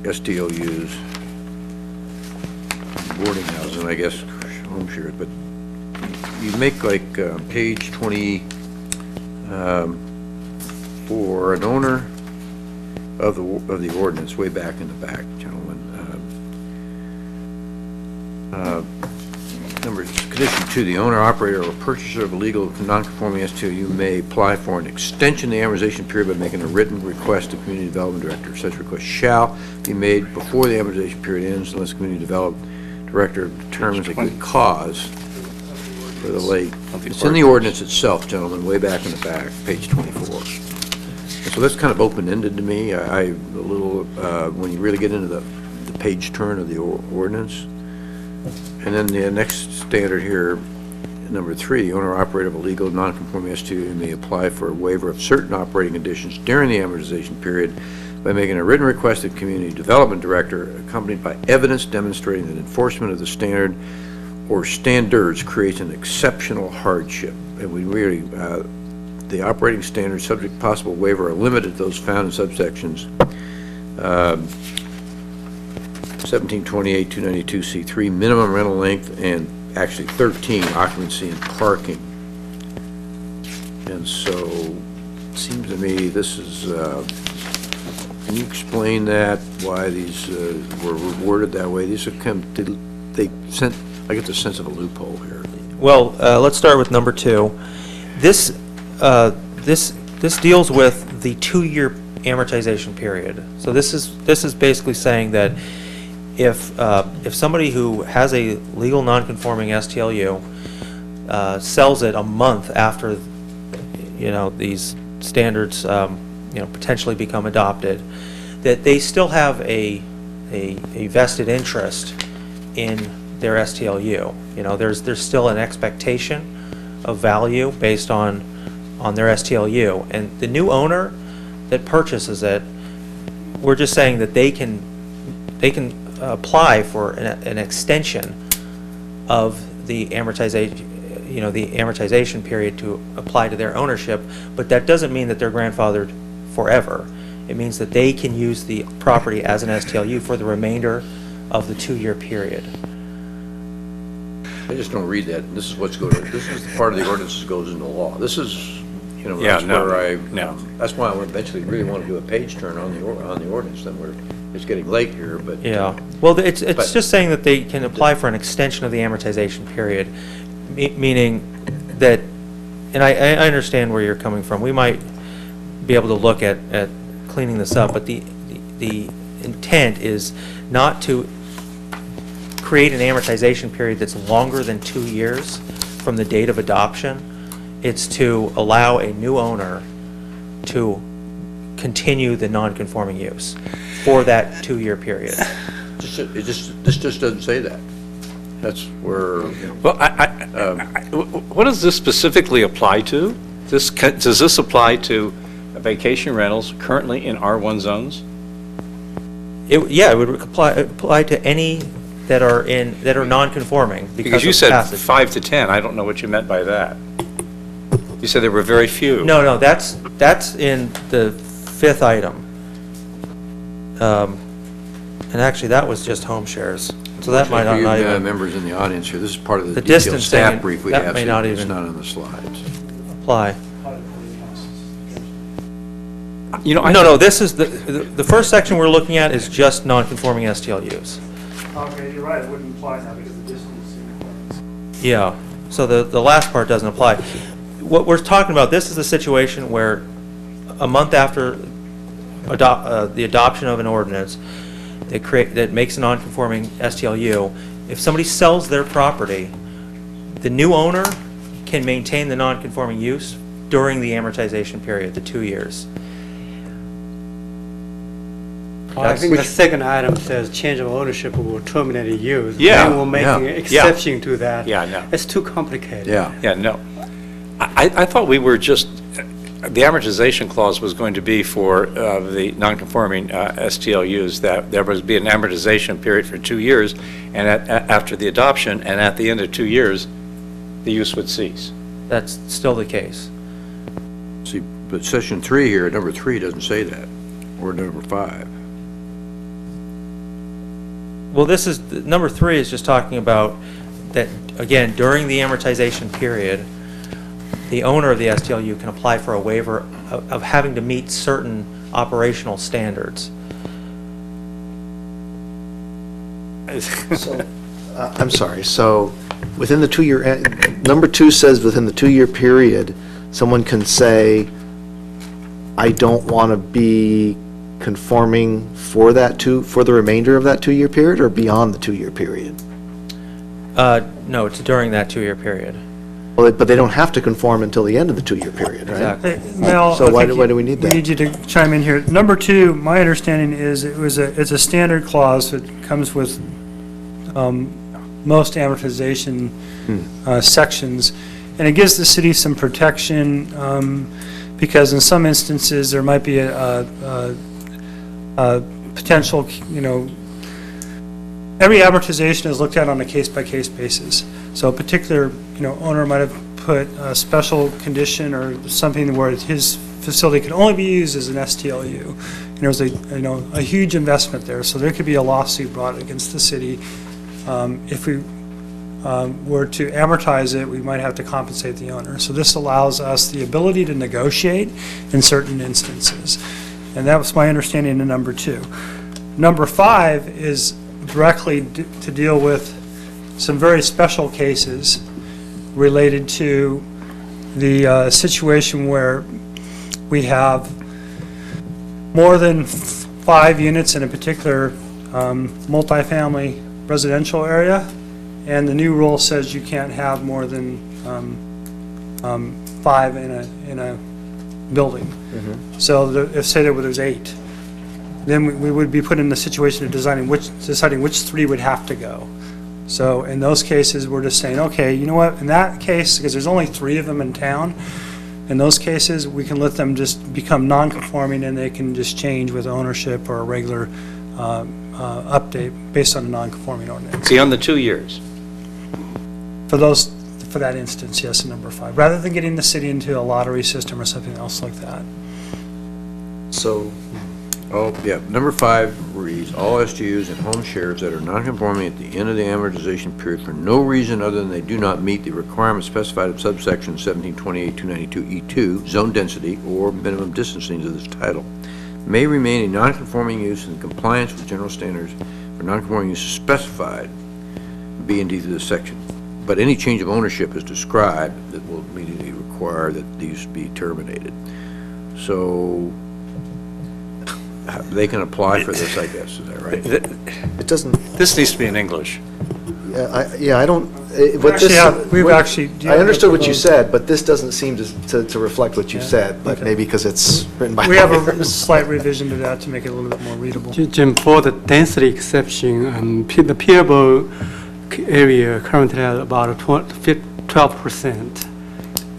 STLUs, boarding houses, and I guess home shares, but you make like page 20, for an owner of the ordinance, way back in the back, gentlemen. Condition 2, the owner, operator, or purchaser of a legal non-conforming STLU may apply for an extension of the amortization period by making a written request to Community Development Director. Such request shall be made before the amortization period ends unless the Community Development Director determines a good cause for the late. It's in the ordinance itself, gentlemen, way back in the back, page 24. And so that's kind of open-ended to me. A little, when you really get into the page turn of the ordinance. And then the next standard here, number 3, the owner-operator of a legal non-conforming STU may apply for a waiver of certain operating conditions during the amortization period by making a written request to the Community Development Director accompanied by evidence demonstrating that enforcement of the standard or standards creates an exceptional hardship. And we really, the operating standards subject to possible waiver are limited to those found in subsections 1728, 292C3, minimum rental length, and actually 13, occupancy and parking. And so, it seems to me this is, can you explain that, why these were worded that way? These have come, I get the sense of a loophole here. Well, let's start with number 2. This deals with the 2-year amortization period. So this is basically saying that if somebody who has a legal non-conforming STLU sells it a month after these standards potentially become adopted, that they still have a vested interest in their STLU. There's still an expectation of value based on their STLU, and the new owner that purchases it, we're just saying that they can apply for an extension of the amortization period to apply to their ownership, but that doesn't mean that they're grandfathered forever. It means that they can use the property as an STLU for the remainder of the 2-year period. I just don't read that. This is what's going to, this is the part of the ordinance that goes into law. This is, Yeah, that's where that's why I eventually really want to do a page turn on the ordinance. Then it's getting late here, but. Yeah, well, it's just saying that they can apply for an extension of the amortization period, meaning that, and I understand where you're coming from. We might be able to look at cleaning this up, but the intent is not to create an amortization period that's longer than 2 years from the date of adoption. It's to allow a new owner to continue the non-conforming use for that 2-year period. This just doesn't say that. That's where. Well, what does this specifically apply to? Does this apply to vacation rentals currently in R1 zones? It would apply to any that are non-conforming Because you said 5 to 10. I don't know what you meant by that. You said there were very few. No, that's in the 5th item. And actually, that was just home shares. So that might not even. Members in the audience here, this is part of the distance detailed staff brief we have. That may not It's even not on the slides. apply. No, this is the first section we're looking at is just non-conforming STLUs. Okay, you're right, it wouldn't apply now because the distance is in. Yeah, so the last part doesn't apply. What we're talking about, this is a situation where a month after the adoption of an ordinance that makes a non-conforming STLU, if somebody sells their property, the new owner can maintain the non-conforming use during the amortization period, the 2 years. I think the second item says change of ownership will terminate a use. Yeah. And we're making an exception to that. Yeah, no. It's too complicated. Yeah, no. I thought we were just, the amortization clause was going to be for the non-conforming STLUs, that there would be an amortization period for 2 years, and after the adoption, and at the end of 2 years, the use would cease. That's still the case. See, but section 3 here, number 3 doesn't say that, or number 5. Well, this is, number 3 is just talking about that, again, during the amortization period, the owner of the STLU can apply for a waiver of having to meet certain operational standards. So, I'm sorry, so within the 2-year, number 2 says within the 2-year period, someone can say, I don't want to be conforming for the remainder of that 2-year period, or beyond the 2-year period? No, it's during that 2-year period. Well, but they don't have to conform until the end of the 2-year period, right? Exactly. Hey, Mel, So I why think do we need that? We need you to chime in here. Number 2, my understanding is it's a standard clause that comes with most amortization sections, and it gives the city some protection because in some instances there might be a potential, every amortization is looked at on a case-by-case basis. So a particular, owner might have put a special condition or something where his facility can only be used as an STLU. And there's a huge investment there, so there could be a lawsuit brought against the city. If we were to amortize it, we might have to compensate the owner. So this allows us the ability to negotiate in certain instances. And that was my understanding in number 2. Number 5 is directly to deal with some very special cases related to the situation where we have more than 5 units in a particular multifamily residential area, and the new rule says you can't have more than 5 in a building. So if, say, there's 8, then we would be put in the situation of deciding which 3 would have to go. So in those cases, we're just saying, okay, you know what, in that case, because there's only 3 of them in town, in those cases, we can let them just become non-conforming and they can just change with ownership or a regular update based on a non-conforming ordinance. Beyond the 2 years? For that instance, yes, in number 5, rather than getting the city into a lottery system or something else like that. So, Number 5 reads, all STUs and home shares that are non-conforming at the end of the amortization period for no reason other than they do not meet the requirements specified in subsection 1728-292E2, zone density or minimum distancing of this title, may remain a non-conforming use in compliance with general standards for non-conforming uses specified in B and D through this section. But any change of ownership is described that will immediately require that these be terminated. So they can apply for this, I guess, is that right? it doesn't, This needs to be in English. I don't, what this, I understood what you said, but this doesn't seem to reflect what you said, but maybe because it's written by... We have a slight revision to that to make it a little bit more readable. Jim, for the density exception, the peerable area currently has about 12%,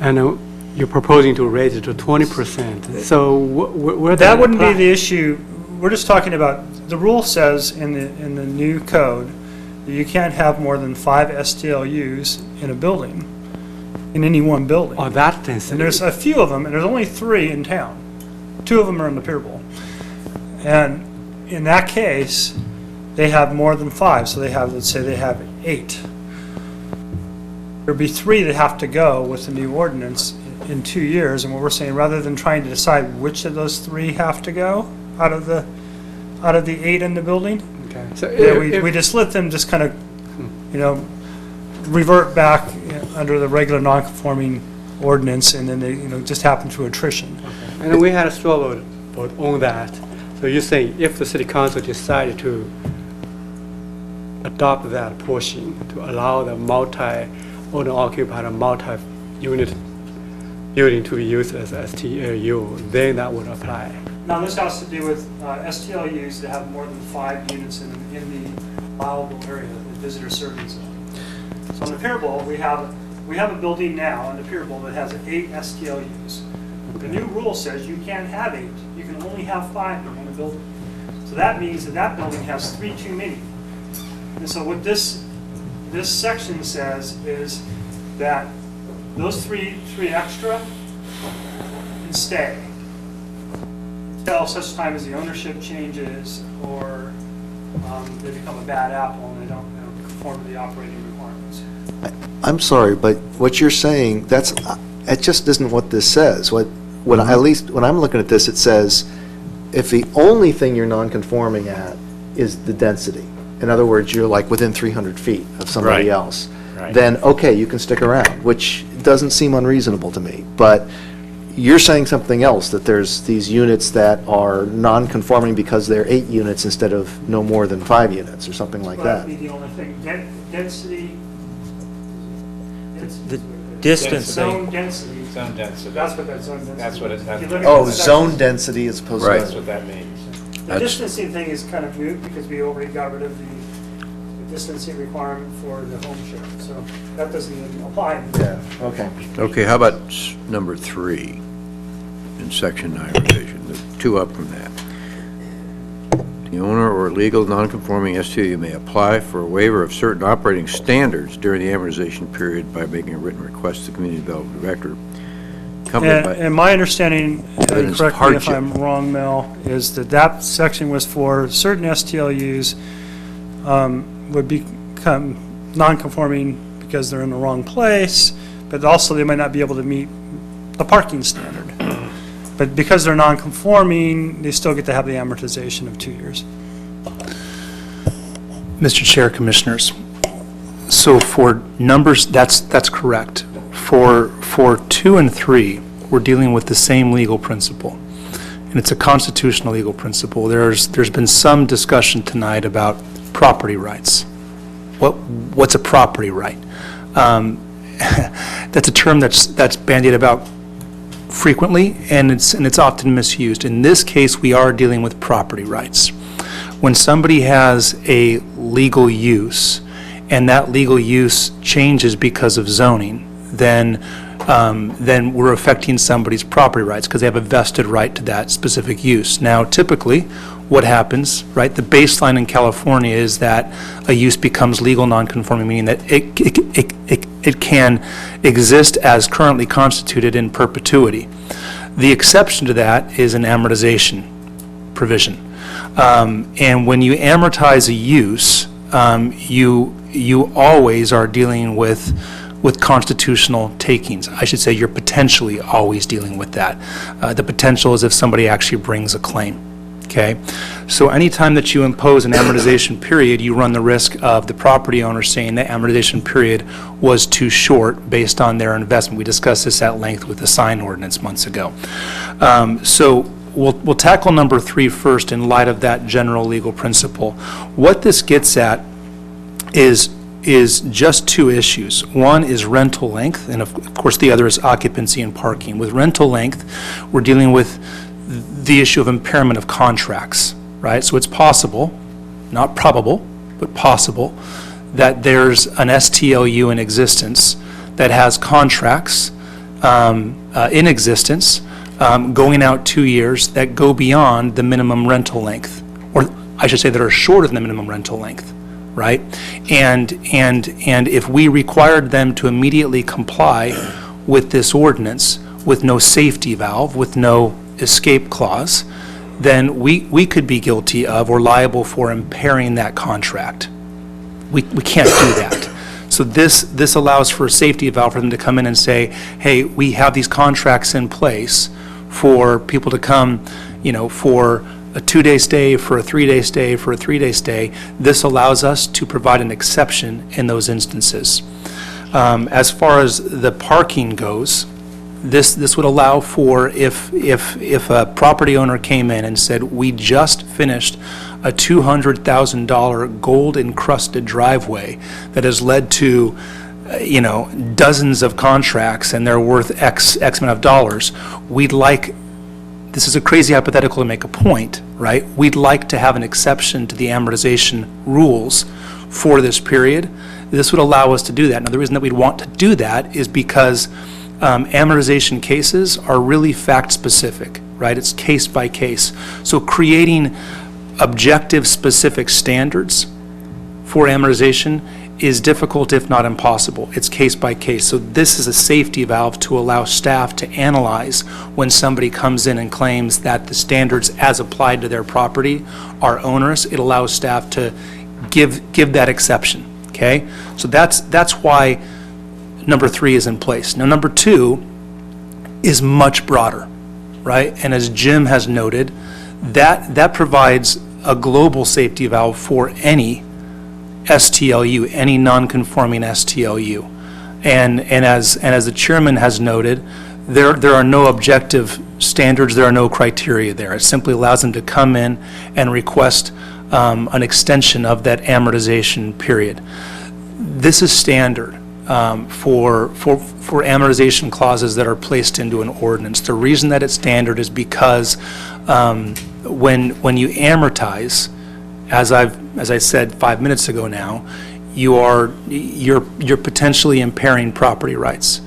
and you're proposing to raise it to 20%. So where that wouldn't be the issue. We're just talking about, the rule says in the new code that you can't have more than 5 STLUs in a building, in any one building. Oh, that density. And there's a few of them, and there's only 3 in town. 2 of them are in the Pier Bowl. And in that case, they have more than 5, so they have, let's say they have 8. There'd be 3 that have to go with the new ordinance in 2 years, and what we're saying, rather than trying to decide which of those 3 have to go out of the 8 in the building, okay. So we just let them just kind of, revert back under the regular non-conforming ordinance, and then they, just happen through attrition. Okay. And then we had a straw vote on that. So you're saying if the city council decided to adopt that portion to allow the owner-occupied multi-unit building to be used as STLU, then that would apply. Now, this has to do with STLUs that have more than 5 units in the allowable area, the visitor serving zone. So in the Pier Bowl, we have a building now in the Pier Bowl that has 8 STLUs. The new rule says you can't have 8. You can only have 5 in a building. So that means that building has 3 too many. And so what this section says is that those 3 extra can stay until such time as the ownership changes or they become a bad apple and they don't conform to the operating requirements. I'm sorry, but what you're saying, it just isn't what this says. At least when I'm looking at this, it says, if the only thing you're non-conforming at is the density, in other words, you're like within 300 feet of somebody Right. else, Right. then, okay, you can stick around, which doesn't seem unreasonable to me. But you're saying something else, that there's these units that are non-conforming because they're 8 units instead of no more than 5 units, or something like that. That'd be the only thing. Density. The distance Zone thing. density. Zone density. That's what that zone density. That's what it has. If you look at Oh, the zone sections, density as opposed to... Right. That's what that means. The distancing thing is kind of moot because we already got rid of the distancing requirement for the home share. So that doesn't even apply. Yeah, okay. Okay, how about number 3 in section 9 revision, the 2 up from that? The owner or legal non-conforming STU may apply for a waiver of certain operating standards during the amortization period by making a written request to the community development director. accompanied by And my understanding, evidence of correct me if hardship. I'm wrong, Mel, is that that section was for certain STLUs would become non-conforming because they're in the wrong place, but also they might not be able to meet the parking standard. But because they're non-conforming, they still get to have the amortization of 2 years. Mr. Chair, Commissioners, so for numbers, that's correct. For 2 and 3, we're dealing with the same legal principle, and it's a constitutional legal principle. There's been some discussion tonight about property rights. What's a property right? That's a term that's bandied about frequently, and it's often misused. In this case, we are dealing with property rights. When somebody has a legal use, and that legal use changes because of zoning, then we're affecting somebody's property rights because they have a vested right to that specific use. Now, typically, what happens, right, the baseline in California is that a use becomes legal non-conforming, meaning that it can exist as currently constituted in perpetuity. The exception to that is an amortization provision. And when you amortize a use, you always are dealing with constitutional takings. I should say you're potentially always dealing with that. The potential is if somebody actually brings a claim. Okay? So anytime that you impose an amortization period, you run the risk of the property owner saying that amortization period was too short based on their investment. We discussed this at length with the sign ordinance months ago. So we'll tackle number 3 first in light of that general legal principle. What this gets at is just 2 issues. One is rental length, and of course the other is occupancy and parking. With rental length, we're dealing with the issue of impairment of contracts, right? So it's possible, not probable, but possible, that there's an STLU in existence that has contracts in existence going out 2 years that go beyond the minimum rental length, or I should say that are shorter than the minimum rental length, right? And if we required them to immediately comply with this ordinance with no safety valve, with no escape clause, then we could be guilty of or liable for impairing that contract. We can't do that. So this allows for a safety valve for them to come in and say, hey, we have these contracts in place for people to come, for a 2-day stay, for a 3-day stay, for a 3-day stay. This allows us to provide an exception in those instances. As far as the parking goes, this would allow for if a property owner came in and said, we just finished a $200,000 gold encrusted driveway that has led to dozens of contracts and they're worth X amount of dollars, this is a crazy hypothetical to make a point, right? We'd like to have an exception to the amortization rules for this period. This would allow us to do that. Now, the reason that we'd want to do that is because amortization cases are really fact-specific, right? It's case by case. So creating objective, specific standards for amortization is difficult, if not impossible. It's case by case. So this is a safety valve to allow staff to analyze when somebody comes in and claims that the standards as applied to their property are onerous. It allows staff to give that exception, okay? So that's why number 3 is in place. Now, number 2 is much broader, right? And as Jim has noted, that provides a global safety valve for any STLU, any non-conforming STLU. And as the chairman has noted, there are no objective standards, there are no criteria there. It simply allows them to come in and request an extension of that amortization period. This is standard for amortization clauses that are placed into an ordinance. The reason that it's standard is because when you amortize, as I said 5 minutes ago now, you're potentially impairing property rights.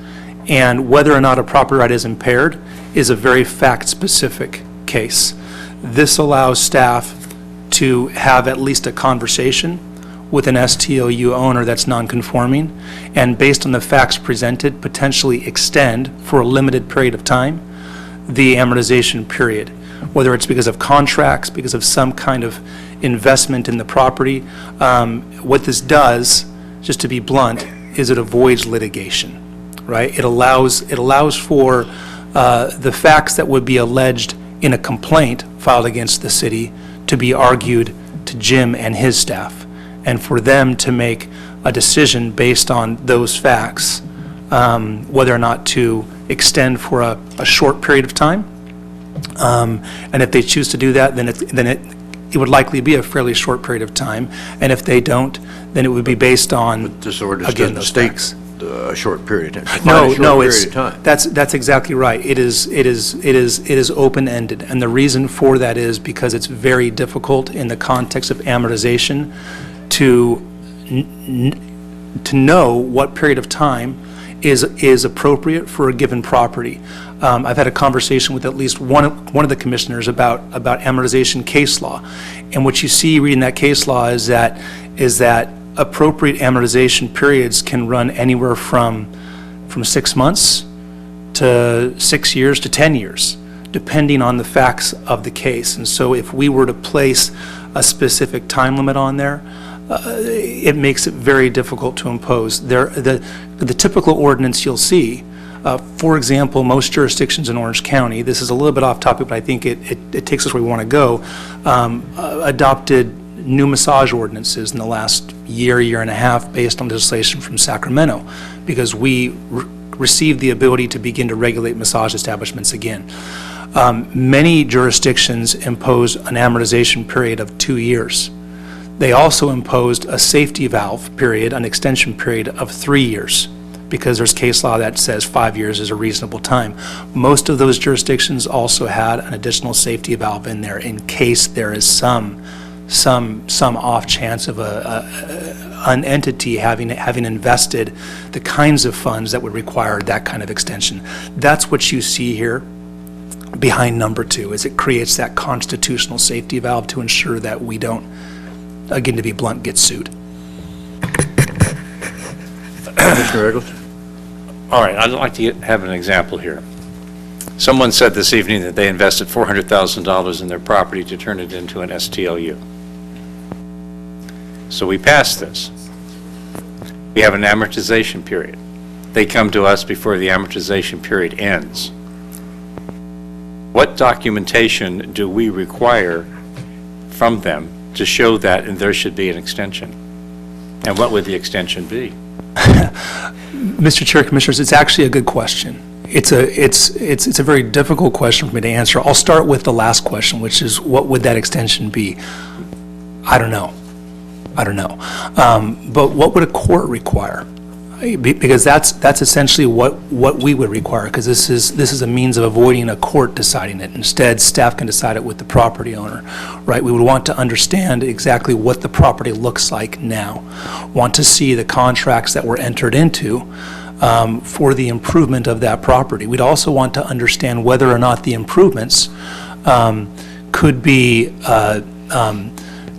And whether or not a property right is impaired is a very fact-specific case. This allows staff to have at least a conversation with an STLU owner that's non-conforming, and based on the facts presented, potentially extend for a limited period of time the amortization period, whether it's because of contracts, because of some kind of investment in the property. What this does, just to be blunt, is it avoids litigation, right? It allows for the facts that would be alleged in a complaint filed against the city to be argued to Jim and his staff, and for them to make a decision based on those facts, whether or not to extend for a short period of time. And if they choose to do that, then it would likely be a fairly short period of time. And if they don't, then it would be based on, This ordinance again, doesn't those state facts. a short period of time. No, Define a short no, period of time. that's exactly right. It is open-ended, and the reason for that is because it's very difficult in the context of amortization to know what period of time is appropriate for a given property. I've had a conversation with at least one of the commissioners about amortization case law, and what you see reading that case law is that appropriate amortization periods can run anywhere from 6 months to 6 years to 10 years, depending on the facts of the case. And so if we were to place a specific time limit on there, it makes it very difficult to impose. The typical ordinance you'll see, for example, most jurisdictions in Orange County, this is a little bit off topic, but I think it takes us where we want to go, adopted new massage ordinances in the last year and a half based on legislation from Sacramento, because we received the ability to begin to regulate massage establishments again. Many jurisdictions impose an amortization period of 2 years. They also imposed a safety valve period, an extension period of 3 years, because there's case law that says 5 years is a reasonable time. Most of those jurisdictions also had an additional safety valve in there in case there is some off chance of an entity having invested the kinds of funds that would require that kind of extension. That's what you see here behind number 2, is it creates that constitutional safety valve to ensure that we don't, again, to be blunt, get sued. Commissioner Eggles? All right, I'd like to have an example here. Someone said this evening that they invested $400,000 in their property to turn it into an STLU. So we pass this. We have an amortization period. They come to us before the amortization period ends. What documentation do we require from them to show that and there should be an extension? And what would the extension be? Mr. Chair, Commissioners, it's actually a good question. It's a very difficult question for me to answer. I'll start with the last question, which is what would that extension be? I don't know. But what would a court require? Because that's essentially what we would require, because this is a means of avoiding a court deciding it. Instead, staff can decide it with the property owner, right? We would want to understand exactly what the property looks like now. Want to see the contracts that were entered into for the improvement of that property. We'd also want to understand whether or not the improvements could be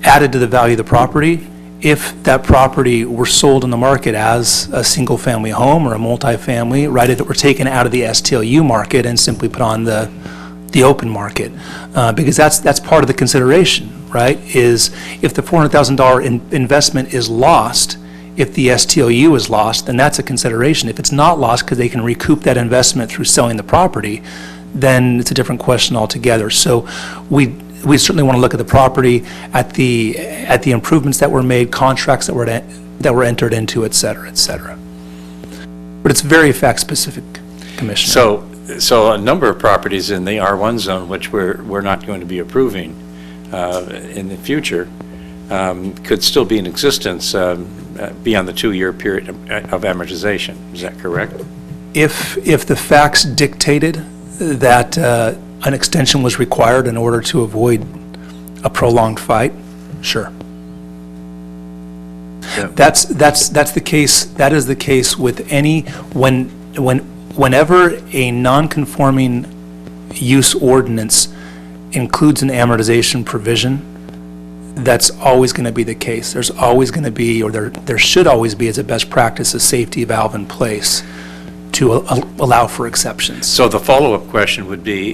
added to the value of the property if that property were sold in the market as a single-family home or a multifamily, right? If it were taken out of the STLU market and simply put on the open market, because that's part of the consideration, right? Is if the $400,000 investment is lost If the STLU is lost, then that's a consideration. If it's not lost because they can recoup that investment through selling the property, then it's a different question altogether. So we certainly want to look at the property, at the improvements that were made, contracts that were entered into, et cetera, et cetera. But it's very fact-specific, Commissioner. So a number of properties in the R1 zone, which we're not going to be approving in the future, could still be in existence beyond the 2-year period of amortization. Is that correct? If the facts dictated that an extension was required in order to avoid a prolonged fight, sure. Yeah. That's the case. That is the case with whenever a non-conforming use ordinance includes an amortization provision. That's always going to be the case. There's always going to be, or there should always be, as a best practice, a safety valve in place to allow for exceptions. So the follow-up question would be,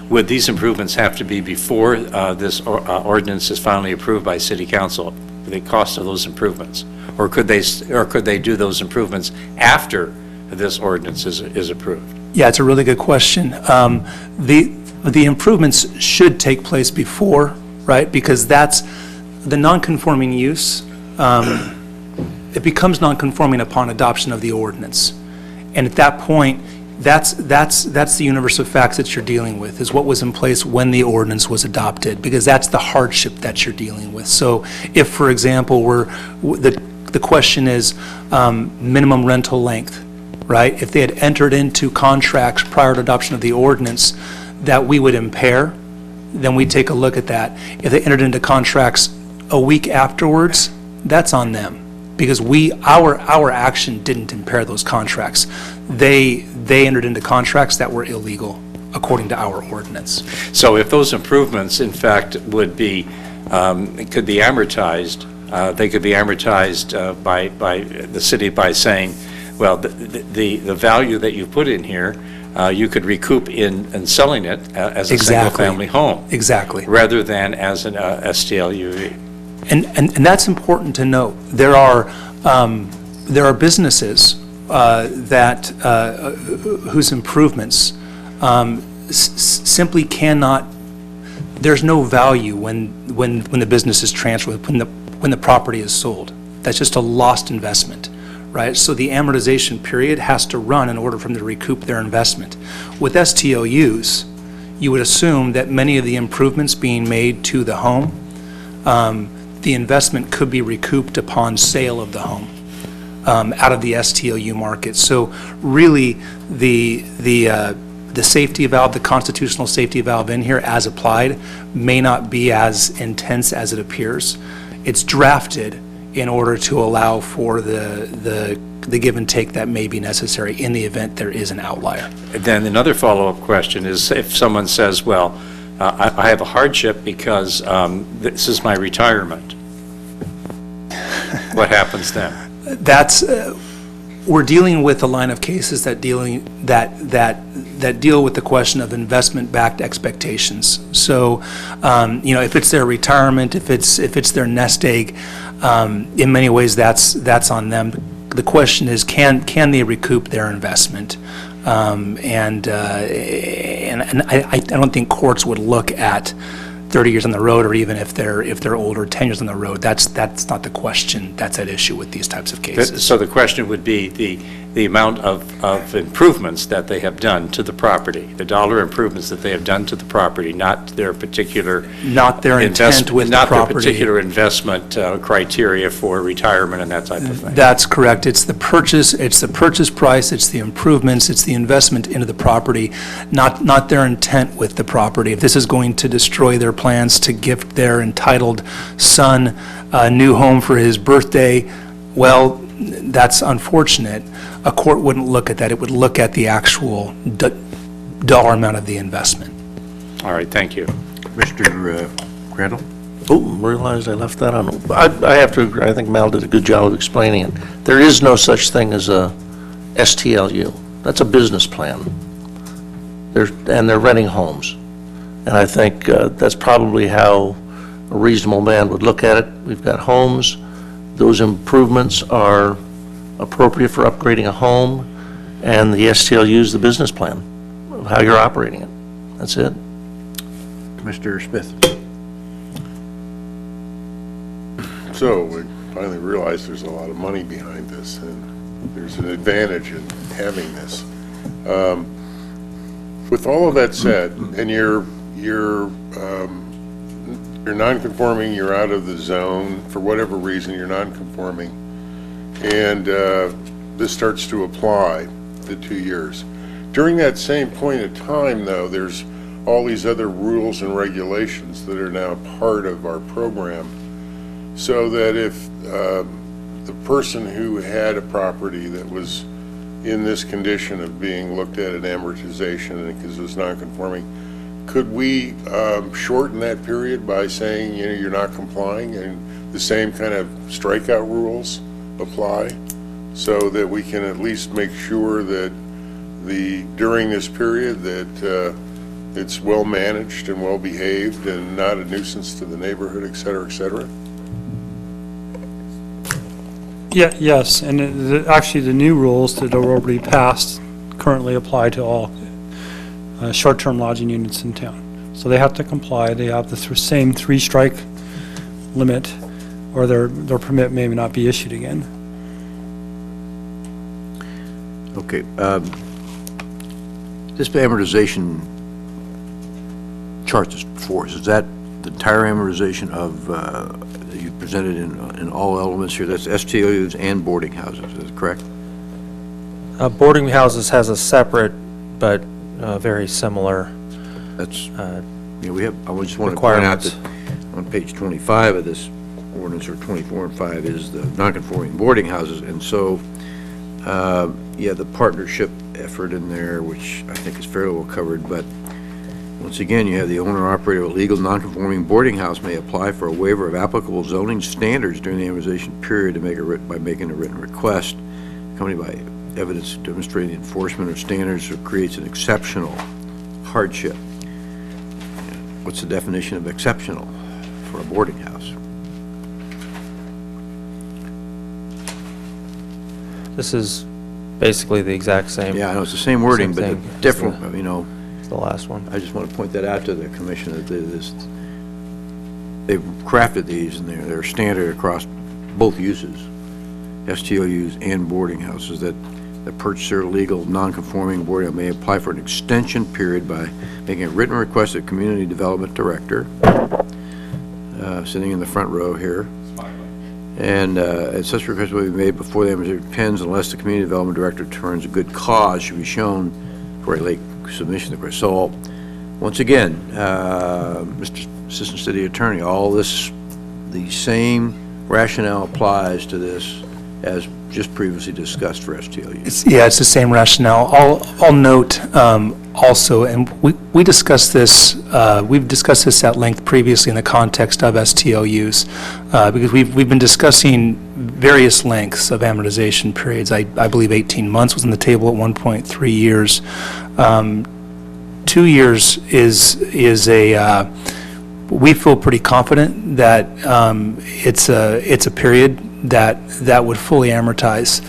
would these improvements have to be before this ordinance is finally approved by City Council, the cost of those improvements? Or could they do those improvements after this ordinance is approved? Yeah, it's a really good question. The improvements should take place before, right? Because that's the non-conforming use. It becomes non-conforming upon adoption of the ordinance. And at that point, that's the universe of facts that you're dealing with, is what was in place when the ordinance was adopted, because that's the hardship that you're dealing with. So if, for example, the question is minimum rental length, right? If they had entered into contracts prior to adoption of the ordinance that we would impair, then we take a look at that. If they entered into contracts a week afterwards, that's on them, because our action didn't impair those contracts. They entered into contracts that were illegal according to our ordinance. So if those improvements, in fact, could be amortized, they could be amortized by the city by saying, well, the value that you put in here, you could recoup in selling it as a single-family home. Exactly. Rather than as an STLUV. And that's important to note. There are businesses whose improvements simply cannot. There's no value when the business is transferred, when the property is sold. That's just a lost investment, right? So the amortization period has to run in order for them to recoup their investment. With STLUs, you would assume that many of the improvements being made to the home, the investment could be recouped upon sale of the home out of the STLU market. So really, the safety valve, the constitutional safety valve in here as applied, may not be as intense as it appears. It's drafted in order to allow for the give and take that may be necessary in the event there is an outlier. Then another follow-up question is, if someone says, well, I have a hardship because this is my retirement, what happens then? We're dealing with a line of cases that deal with the question of investment-backed expectations. So, if it's their retirement, if it's their nest egg, in many ways that's on them. The question is, can they recoup their investment? And I don't think courts would look at 30 years on the road, or even if they're older, 10 years on the road. That's not the question that's at issue with these types of cases. So the question would be the amount of improvements that they have done to the property, the dollar improvements that they have done to the property, not their particular intent with the property. Not their particular investment criteria for retirement and that type of thing. That's correct. It's the purchase price, it's the improvements, it's the investment into the property, not their intent with the property. If this is going to destroy their plans to gift their entitled son a new home for his birthday, well, that's unfortunate. A court wouldn't look at that. It would look at the actual dollar amount of the investment. All right, thank you. Mr. Crandall? Oh, realized I left that on. I have to agree. I think Mal did a good job of explaining it. There is no such thing as a STLU. That's a business plan. They're renting homes. And I think that's probably how a reasonable man would look at it. We've got homes those improvements are appropriate for upgrading a home, and the STLU is the business plan of how you're operating it. That's it. Commissioner Smith. So we finally realized there's a lot of money behind this, and there's an advantage in having this. With all of that said, and you're non-conforming, you're out of the zone, for whatever reason, you're non-conforming, and this starts to apply, the 2 years. During that same point of time, though, there's all these other rules and regulations that are now part of our program, so that if the person who had a property that was in this condition of being looked at amortization because it was non-conforming, could we shorten that period by saying, you know, you're not complying, and the same kind of strikeout rules apply, so that we can at least make sure that during this period that it's well managed and well behaved and not a nuisance to the neighborhood, et cetera, et cetera? Yeah, yes, and actually the new rules that are already passed currently apply to all short-term lodging units in town. So they have to comply, they have the same 3-strike limit, or their permit may not be issued again. Okay. This amortization chart that's before us, is that the entire amortization of, that you presented in all elements here? That's STOUs and boarding houses, is that correct? Boarding houses has a separate but very similar That's, we have, I just want to point out that on page 25 of this ordinance, or 24 and 5, is the non-conforming boarding houses, and so, yeah, the partnership effort in there, which I think is fairly well covered, but once again, you have the owner-operator of a legal non-conforming boarding house may apply for a waiver of applicable zoning standards during the amortization period to make by making a written request, accompanied by evidence demonstrating the enforcement of standards that creates an exceptional hardship. What's the definition of exceptional for a boarding house? This is basically the exact same. Yeah, I know it's the same wording, but different, you know. The last one. I just want to point that out to the commission, that they've crafted these, and they're standard across both uses, STOUs and boarding houses, that the purchaser of legal non-conforming boarding house may apply for an extension period by making a written request to the community development director, sitting in the front row here, and such request will be made before the amortization ends unless the community development director determines a good cause should be shown for a late submission. So, once again, Mr. Assistant City Attorney, all this, the same rationale applies to this as just previously discussed for STLU. Yeah, it's the same rationale. I'll note also, and we discussed this, we've discussed this at length previously in the context of STLUs, because we've been discussing various lengths of amortization periods. I believe 18 months was on the table at 1.3 years. 2 years is a, we feel pretty confident that it's a period that would fully amortize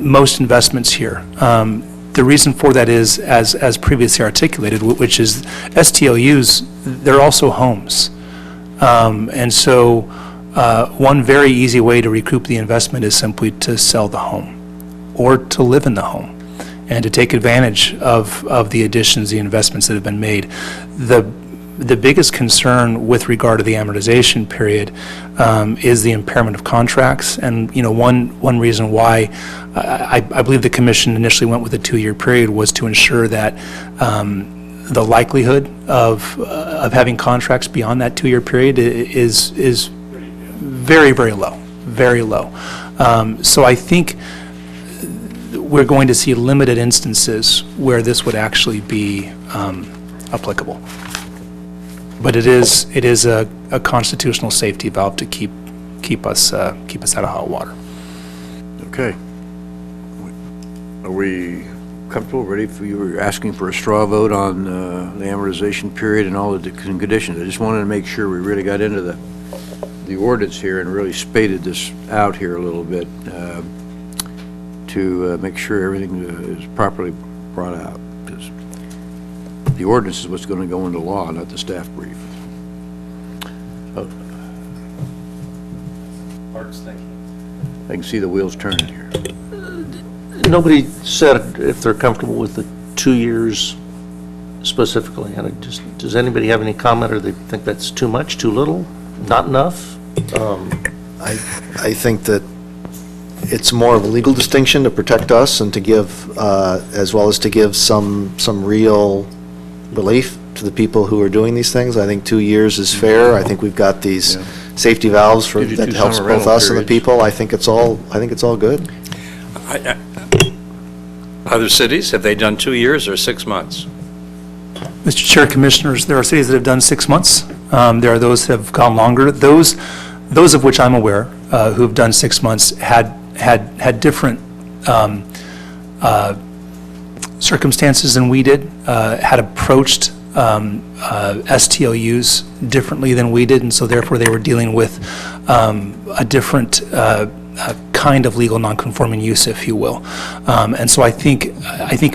most investments here. The reason for that is, as previously articulated, which is STLUs, they're also homes. And so one very easy way to recoup the investment is simply to sell the home or to live in the home and to take advantage of the additions, the investments that have been made. The biggest concern with regard to the amortization period is the impairment of contracts. And, you know, one reason why I believe the commission initially went with a 2-year period was to ensure that the likelihood of having contracts beyond that 2-year period is very, very low, very low. So I think we're going to see limited instances where this would actually be applicable. But it is a constitutional safety valve to keep us out of hot water. Okay. Are we comfortable, ready for, you were asking for a straw vote on the amortization period and all the conditions? I just wanted to make sure we really got into the the ordinance here and really spaded this out here a little bit to make sure everything is properly brought out, because the ordinance is what's going to go into law, not the staff brief. Mark's thinking. I can see the wheels turning here. Nobody said if they're comfortable with the 2 years specifically. And does anybody have any comment, or they think that's too much, too little, not enough? I think that it's more of a legal distinction to protect us and to give, as well as to give some real relief to the people who are doing these things. I think 2 years is fair. I think we've got these safety valves Gives you that 2 helps summer both rental us and the periods. people. I think it's all good. Other cities, have they done 2 years or 6 months? Mr. Chair, Commissioners, there are cities that have done 6 months. There are those that have gone longer. Those of which I'm aware who have done 6 months had different circumstances than we did, had approached STLUs differently than we did, and so therefore they were dealing with a different kind of legal nonconforming use, if you will. And so I think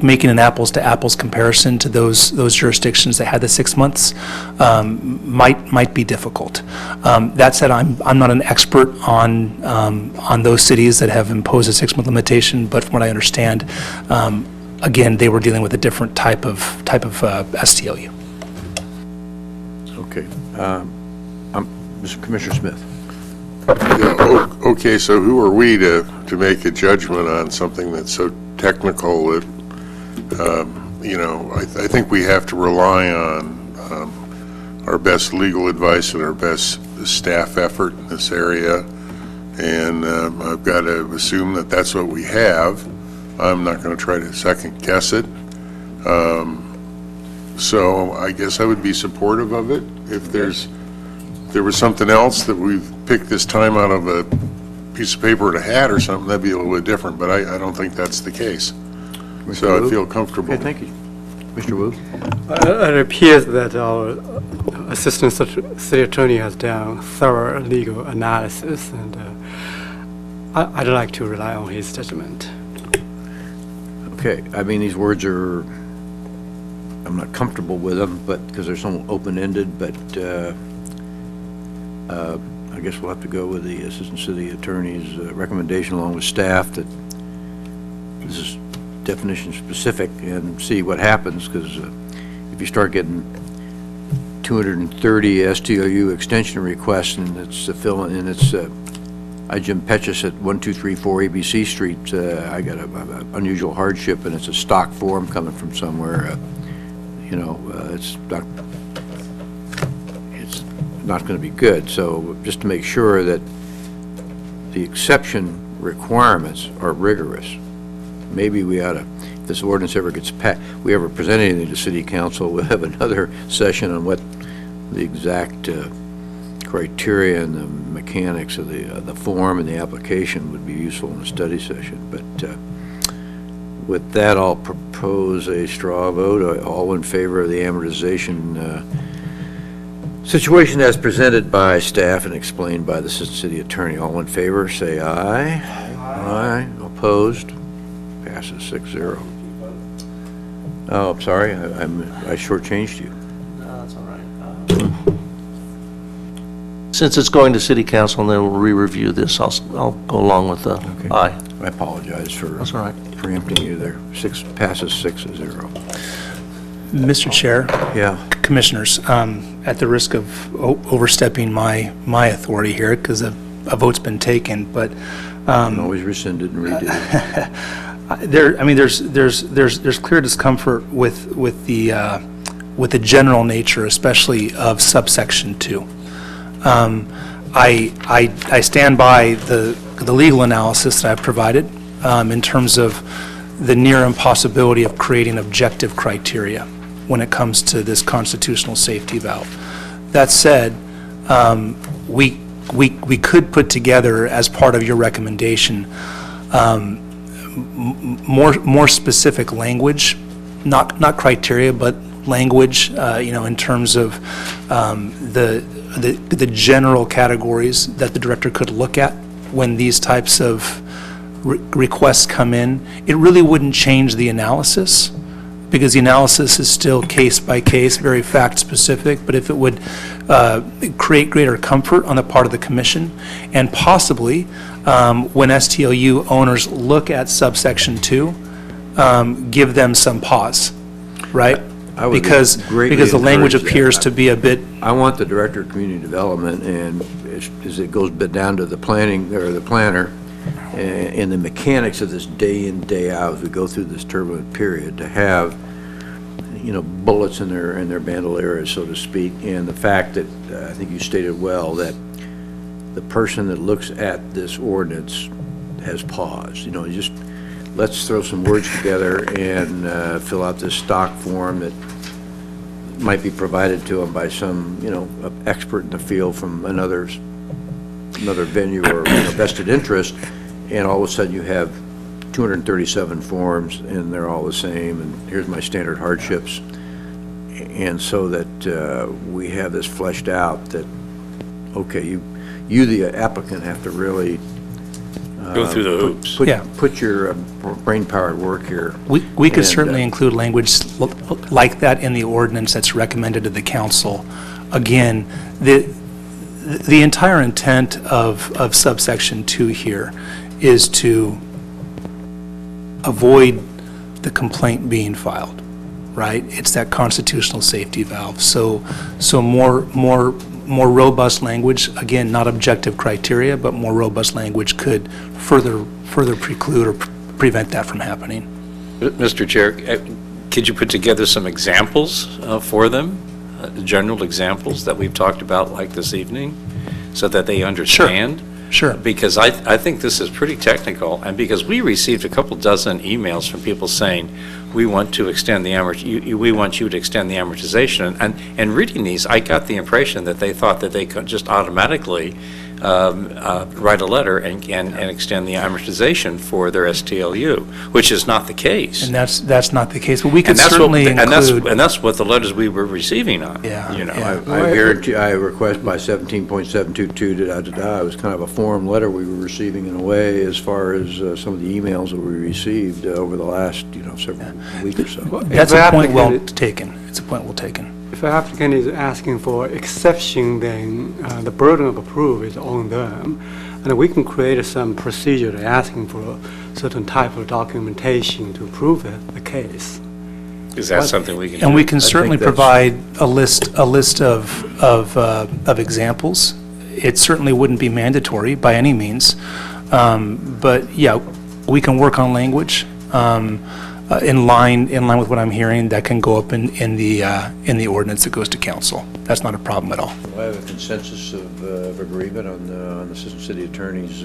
making an apples to apples comparison to those jurisdictions that had the 6 months might be difficult. That said, I'm not an expert on those cities that have imposed a 6-month limitation, but from what I understand, again, they were dealing with a different type of STLU. Okay. Mr. Commissioner Smith. Yeah, okay, so who are we to make a judgment on something that's so technical that, I think we have to rely on our best legal advice and our best staff effort in this area, and I've got to assume that that's what we have. I'm not going to try to second guess it. So I guess I would be supportive of it. If there was something else that we've picked this time out of a piece of paper and a hat or something, that'd be a little bit different, but I don't think that's the case. So I feel comfortable. Okay, thank you. Mr. Wu? It appears that our Assistant City Attorney has done thorough legal analysis, and I'd like to rely on his judgment. Okay, I mean, these words are, I'm not comfortable with them, but, because they're somewhat open-ended, but I guess we'll have to go with the Assistant City Attorney's recommendation along with staff that this is definition specific and see what happens, because if you start getting 230 STLU extension requests and it's I, Jim Petchus at 1234 ABC Street, I got an unusual hardship and it's a stock form coming from somewhere, it's not going to be good. So just to make sure that the exception requirements are rigorous, maybe we ought to, if this ordinance ever gets passed, we ever present anything to City Council, we'll have another session on what the exact criteria and the mechanics of the form and the application would be useful in a study session. But with that, I'll propose a straw vote. All in favor of the amortization situation as presented by staff and explained by the Assistant City Attorney. All in favor, say aye. Aye. Opposed? Passes 6-0. Oh, I'm sorry, I shortchanged you. No, that's all right. Since it's going to City Council and then we'll re-review this, I'll go along with the aye. I apologize for That's all right. preempting you there. Passes 6-0. Mr. Chair. Yeah. Commissioners, at the risk of overstepping my authority here, because a vote's been taken, but You can always rescind it and redo it. there's clear discomfort with the general nature, especially of subsection 2. I stand by the legal analysis that I've provided in terms of the near impossibility of creating objective criteria when it comes to this constitutional safety valve. That said, we could put together, as part of your recommendation, more specific language, not criteria, but language, in terms of the general categories that the director could look at when these types of requests come in. It really wouldn't change the analysis, because the analysis is still case by case, very fact specific, but if it would create greater comfort on the part of the commission, and possibly when STLU owners look at subsection 2, give them some pause, right? I would Because the language encourage that. appears to be a bit, I want the Director of Community Development, and as it goes bit down to the planning, or the planner, and the mechanics of this day in, day out, as we go through this turbulent period, to have, bullets in their bandoliers, so to speak, and the fact that, I think you stated well, that the person that looks at this ordinance has paused. Just let's throw some words together and fill out this stock form that might be provided to them by some, expert in the field from another venue or vested interest, and all of a sudden you have 237 forms and they're all the same, and here's my standard hardships. And so that we have this fleshed out that, okay, you the applicant have to really Go through the hoops. Put your brain power at work here. we could certainly include language like that in the ordinance that's recommended to the council. Again, the entire intent of subsection 2 here is to avoid the complaint being filed, right? It's that constitutional safety valve. So more robust language, again, not objective criteria, but more robust language could further preclude or prevent that from happening. Mr. Chair, could you put together some examples for them, general examples that we've talked about like this evening, so that they understand? Sure. Because I think this is pretty technical, and because we received a couple dozen emails from people saying, we want to extend the we want you to extend the amortization, and reading these, I got the impression that they thought that they could just automatically write a letter and extend the amortization for their STLU, which is not the case. And that's not the case, but we could certainly include. And that's what the letters we were receiving on. I guarantee, I request by 17.722, it was kind of a form letter we were receiving in a way, as far as some of the emails that we received over the last, several weeks or so. That's a point well taken. It's a point well taken. If an applicant is asking for exception, then the burden of approval is on them. And we can create some procedure asking for a certain type of documentation to prove the case. Is that something we can do? And we can certainly provide a list of examples. It certainly wouldn't be mandatory by any means. But yeah, we can work on language in line with what I'm hearing that can go up in the ordinance that goes to council. That's not a problem at all. Do I have a consensus of agreement on the Assistant City Attorney's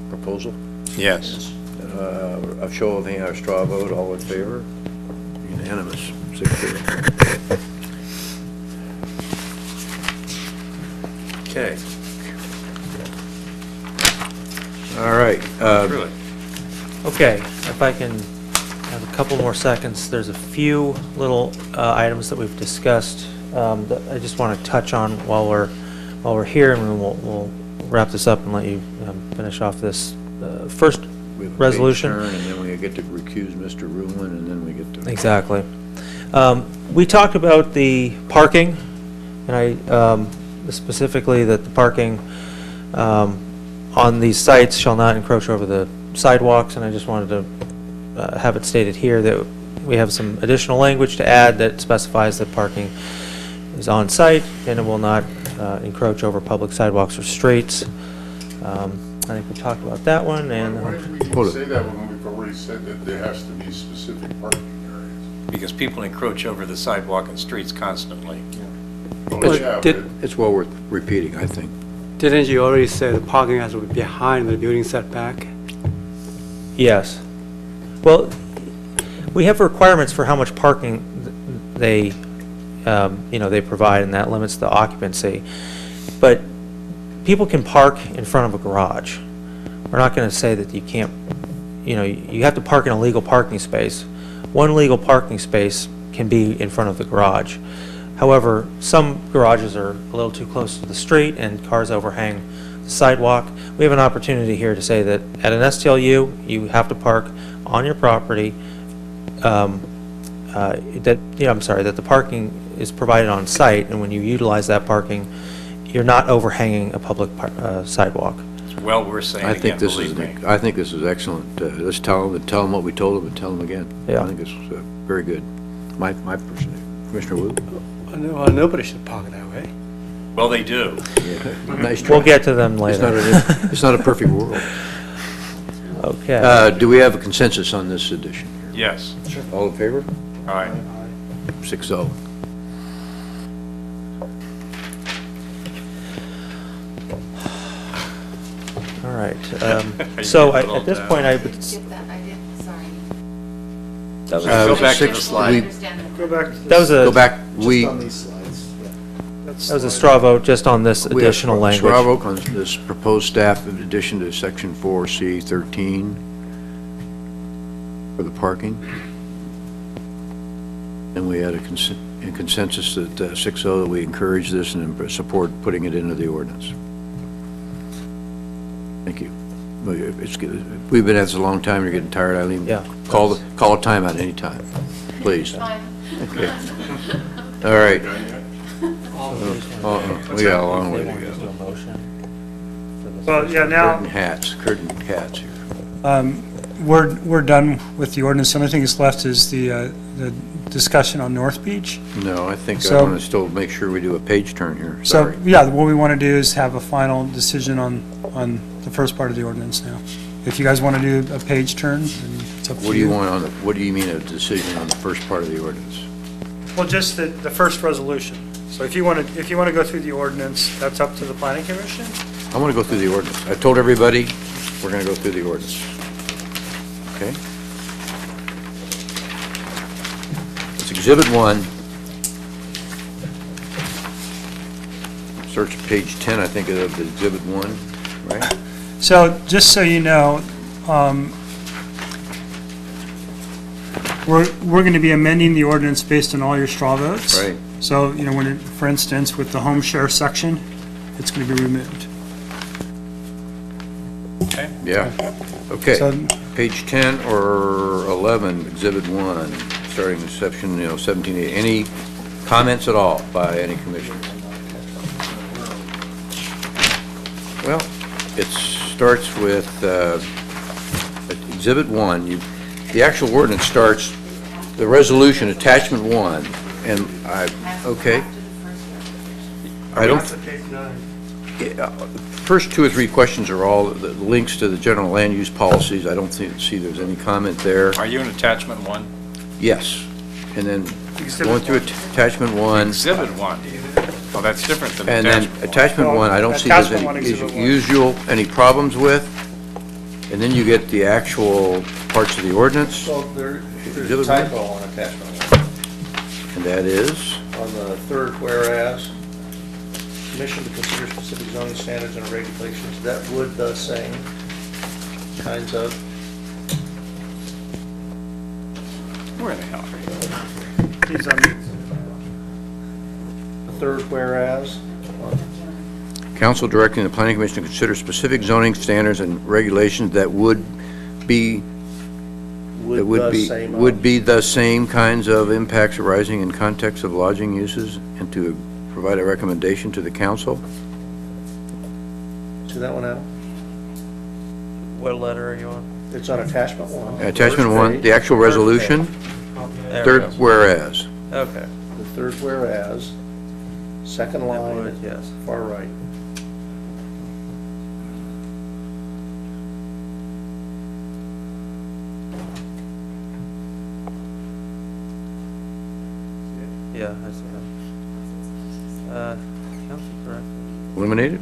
proposal? Yes. A show of hands, or straw vote, all in favor? Unanimous, 6-0. Okay. All right. Okay, if I can have a couple more seconds, there's a few little items that we've discussed that I just want to touch on while we're here, and then we'll wrap this up and let you finish off this first resolution. And then we get to recuse Mr. Ruin, and then we get to... Exactly. We talked about the parking, and I specifically that the parking on these sites shall not encroach over the sidewalks, and I just wanted to have it stated here that we have some additional language to add that specifies that parking is on site and it will not encroach over public sidewalks or streets. I think we talked about that one. And why did we say that when we've already said that there has to be specific parking areas? Because people encroach over the sidewalk and streets constantly. It's well worth repeating, I think. Didn't you already say the parking has to be behind the building setback? Yes. Well, we have requirements for how much parking they provide, and that limits the occupancy. But people can park in front of a garage. We're not going to say that you can't, you have to park in a legal parking space. One legal parking space can be in front of the garage. However, some garages are a little too close to the street and cars overhang the sidewalk. We have an opportunity here to say that at an STLU, you have to park on your property, that the parking is provided on site, and when you utilize that parking, you're not overhanging a public sidewalk. Well, we're saying I think again, this believe me. I think this is excellent. Let's tell them what we told them and tell them again. Yeah. I think this is very good. My person, Commissioner Wu. Well, nobody should park that way. Well, they do. Nice try. We'll get to them later. It's not a perfect world. Okay. Do we have a consensus on this addition? Yes. All in favor? All right. 6-0. All right. So at this point, I would... Go back to the slide. Go back to That was a... Go back. That was a straw vote just on this additional language. Straw vote on this proposed staff in addition to section 4C13 for the parking. And we had a consensus that 6-0 that we encourage this and support putting it into the ordinance. Thank you. It's good. We've been at this a long time. You're getting tired, Eileen. Yeah. Call a timeout anytime, please. Okay. All right. We got a long way to go. Well, yeah, now, Curtain hats here. we're done with the ordinance. The only thing that's left is the discussion on North Beach. No, I think I So- want to still make sure we do a page turn here. So, Sorry. yeah, what we want to do is have a final decision on the first part of the ordinance now. If you guys want to do a page turn, then it's up to you. What do you want on what do you mean a decision on the first part of the ordinance? Well, just the first resolution. So if you want to go through the ordinance, that's up to the planning commission. I want to go through the ordinance. I told everybody we're going to go through the ordinance. Okay? It's Exhibit 1. Search page 10, I think, of the Exhibit 1, right? So, just so you know, we're going to be amending the ordinance based on all your straw votes. Right. So, for instance, with the home share section, it's going to be removed. Okay. Yeah. Okay. So- Page 10 or 11, Exhibit 1, starting in section, 17A. Any comments at all by any commissioners? Well, it starts with Exhibit 1. The actual ordinance starts, the resolution, attachment 1, and okay. I don't, first 2 or 3 questions are all the links to the general land use policies. I don't see there's any comment there. Are you in attachment 1? Yes. And then going through attachment 1. Exhibit 1. Well, that's different than And then attachment 1. attachment 1, I don't see there's Attachment 1, Exhibit 1. any problems with. And then you get the actual parts of the ordinance. So there's Exhibit a typo one. on attachment And that is, on the third whereas, commission to consider specific zoning standards and regulations that would the same kinds of. Where the hell are you? He's on The third whereas, council directing the planning commission to consider specific zoning standards and regulations that would be would the same of. would be the same kinds of impacts arising in context of lodging uses, and to provide a recommendation to the council. See that one out? What letter are you on? It's on attachment 1. Attachment First 1, page, the actual third resolution, page. There we third go. whereas. Okay. The third whereas, second line, would, yes. far right. Yeah, I see that. Council director. Eliminated?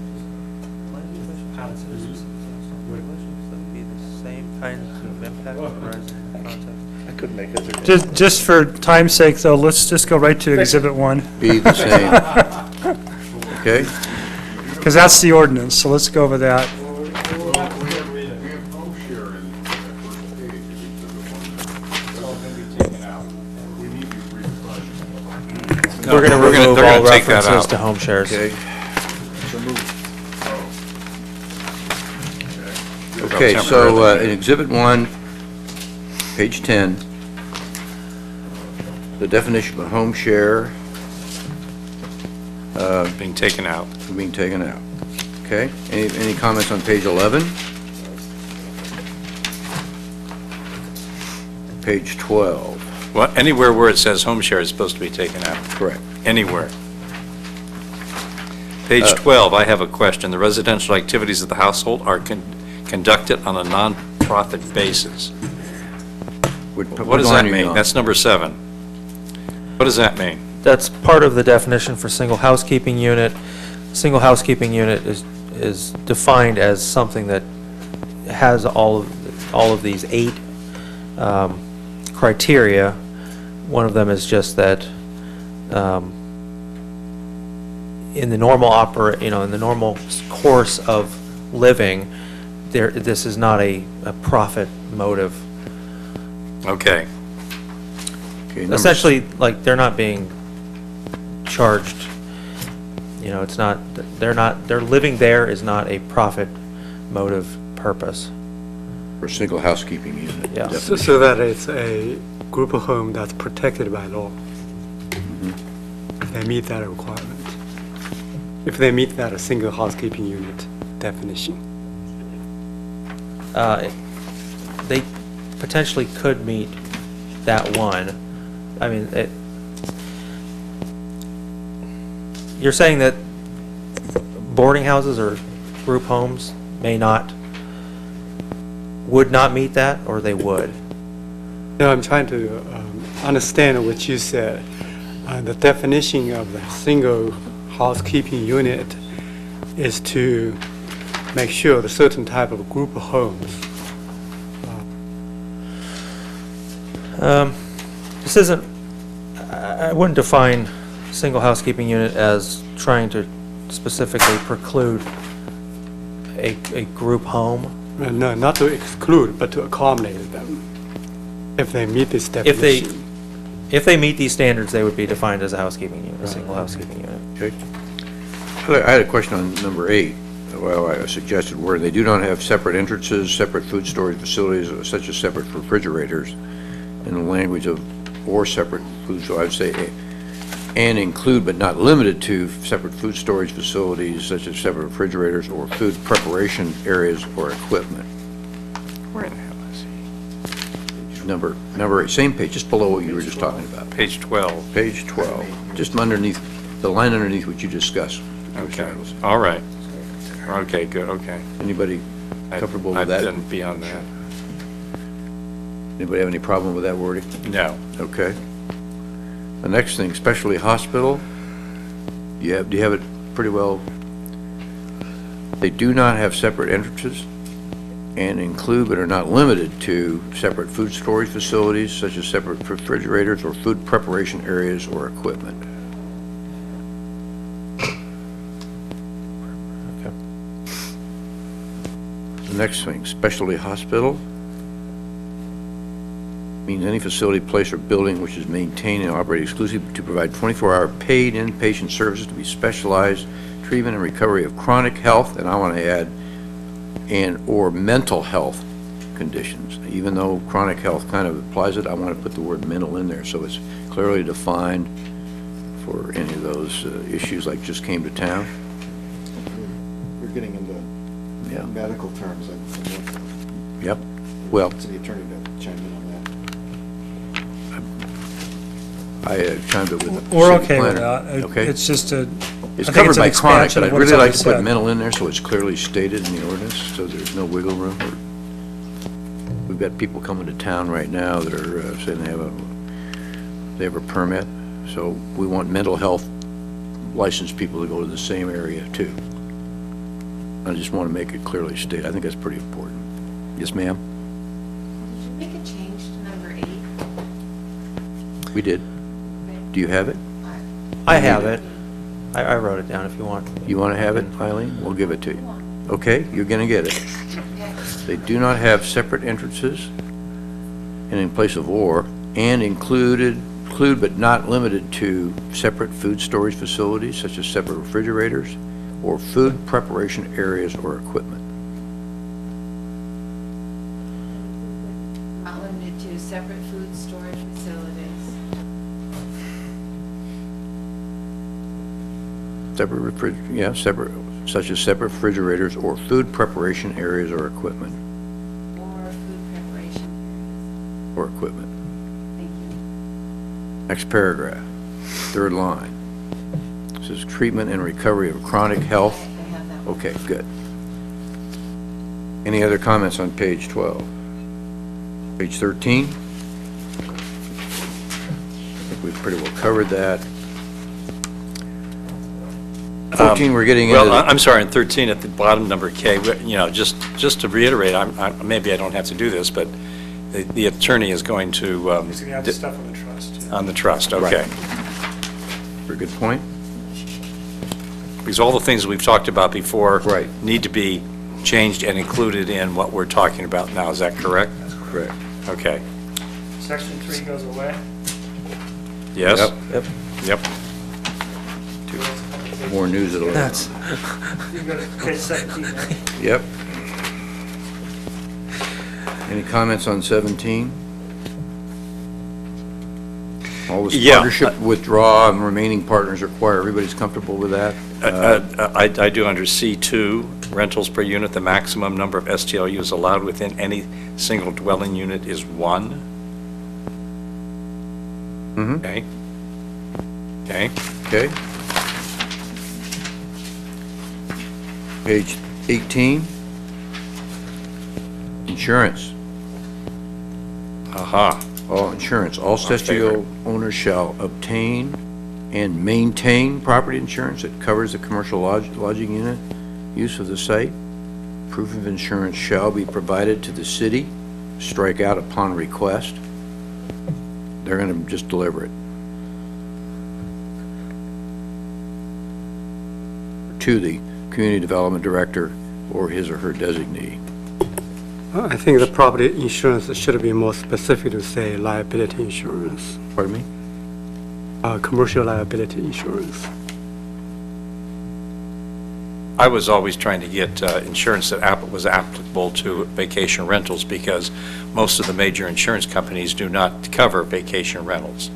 Regulations that would be the same kinds of impact arising in context. I couldn't make it. Just for time's sake, though, let's just go right to Exhibit 1. Be the same. Okay? Because that's the ordinance, so let's go over that. No, We're going to We're gonna- remove they're all gonna take that references out. to home shares. Okay. Okay, so in Exhibit 1, page 10, the definition of home share Being taken out. being taken out. Okay, any comments on page 11? Page 12. Well, anywhere where it says home share is supposed to be taken out. Correct. Anywhere. Page 12, I have a question. The residential activities of the household are conducted on a non-profit basis. What does that mean? That's number 7. What does that mean? That's part of the definition for single housekeeping unit. Single housekeeping unit is defined as something that has all of these 8 criteria. One of them is just that in the normal course of living, this is not a profit motive. Okay. Essentially, like, they're not being charged, it's not, their living there is not a profit motive purpose. For a single housekeeping unit. Yeah. So that it's a group home that's protected by law. If they meet that requirement. If they meet that a single housekeeping unit definition. They potentially could meet that one. I mean, you're saying that boarding houses or group homes would not meet that, or they would? No, I'm trying to understand what you said. The definition of the single housekeeping unit is to make sure the certain type of group homes. This isn't, I wouldn't define single housekeeping unit as trying to specifically preclude a group home. No, not to exclude, but to accommodate them, if they meet this definition. If they meet these standards, they would be defined as a housekeeping unit, a single housekeeping unit. Okay. I had a question on number 8. Well, I suggested where they do not have separate entrances, separate food storage facilities, such as separate refrigerators, in the language of or separate food, so I'd say and include but not limited to separate food storage facilities such as separate refrigerators or food preparation areas or equipment. Where in the hell is he? Number 8, same page, just below what you were just talking about. Page 12. Page 12, just underneath, the line underneath what you discussed. Okay, all right. Okay, good, okay. Anybody comfortable with that? I didn't be on that. Anybody have any problem with that wording? No. Okay. The next thing, specialty hospital, do you have it pretty well? They do not have separate entrances and include but are not limited to separate food storage facilities such as separate refrigerators or food preparation areas or equipment. Okay. The next thing, specialty hospital means any facility, place, or building which is maintained and operated exclusively to provide 24-hour paid inpatient services to be specialized treatment and recovery of chronic health, and I want to add, and or mental health conditions. Even though chronic health kind of applies it, I want to put the word mental in there so it's clearly defined for any of those issues like just came to town. We're getting into medical terms. Yep. Well, to the attorney to chime in on that. I chimed it with the We're city okay with planner. that. Okay. It's just a. It's I think covered it's an by chronic, expansion but of I'd what's really like already to put said. mental in there so it's clearly stated in the ordinance, so there's no wiggle room. We've got people coming to town right now that are saying they have a permit, so we want mental health licensed people to go to the same area too. I just want to make it clearly stated. I think that's pretty important. Yes, ma'am? Did you make a change to number 8? We did. Do you have it? I have it. I wrote it down if you want. You want to have it, Eileen? We'll give it to you. Okay, you're going to get it. They do not have separate entrances and in place of or, and included include but not limited to separate food storage facilities such as separate refrigerators or food preparation areas or equipment. Not limited to separate food storage facilities. Separate, such as separate refrigerators or food preparation areas or equipment. Or food preparation Or equipment. areas. Thank you. Next paragraph, third line. This is treatment and recovery of chronic health. I have that one. Okay, good. Any other comments on page 12? Page 13? I think we've pretty well covered that. 14, we're getting into... Well, I'm sorry, in 13, at the bottom, number K, just to reiterate, maybe I don't have to do this, but the attorney is going to... He's going to have the stuff on the trust. On the trust, okay. Very good point. Because all the things we've talked about before Right. need to be changed and included in what we're talking about now. Is that correct? That's correct. Okay. Section 3 goes away. Yes? Yep. Yep. More news at 11. You go to page 17, right? Yep. Any comments on 17? All this Yeah. partnership withdraw and remaining partners require, everybody's comfortable with that? I do under C2, rentals per unit, the maximum number of STLUs allowed within any single dwelling unit is 1. Mm-hmm. Okay. Okay. Okay. Page 18. Insurance. Aha. All insurance, all STL owners shall obtain and maintain property insurance that covers the commercial lodging unit use of the site. Proof of insurance shall be provided to the city, strike out upon request. They're going to just deliver it. To the community development director or his or her designee. I think the property insurance should be more specific to say liability insurance, Pardon me? commercial liability insurance. I was always trying to get insurance that was applicable to vacation rentals because most of the major insurance companies do not cover vacation rentals.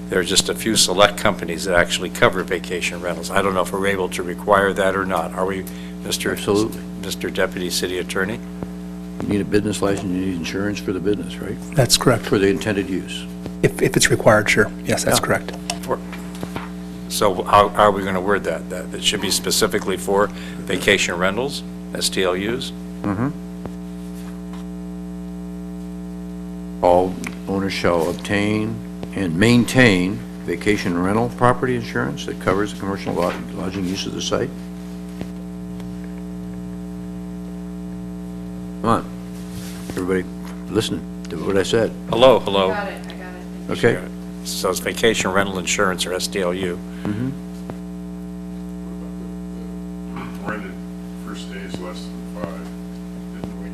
There are just a few select companies that actually cover vacation rentals. I don't know if we're able to require that or not. Are we, Mr. Absolutely. Mr. Deputy City Attorney? You need a business license, you need insurance for the business, right? That's correct. For the intended use. If it's required, sure. Yes, that's correct. So how are we going to word that? That it should be specifically for vacation rentals, STLUs? Mm-hmm. All owners shall obtain and maintain vacation rental property insurance that covers the commercial lodging use of the site. Come on, everybody listening to what I said. Hello, hello. I got it. Okay. So it's vacation rental insurance or STLU. Mm-hmm. Rented for stays less than 5, didn't we?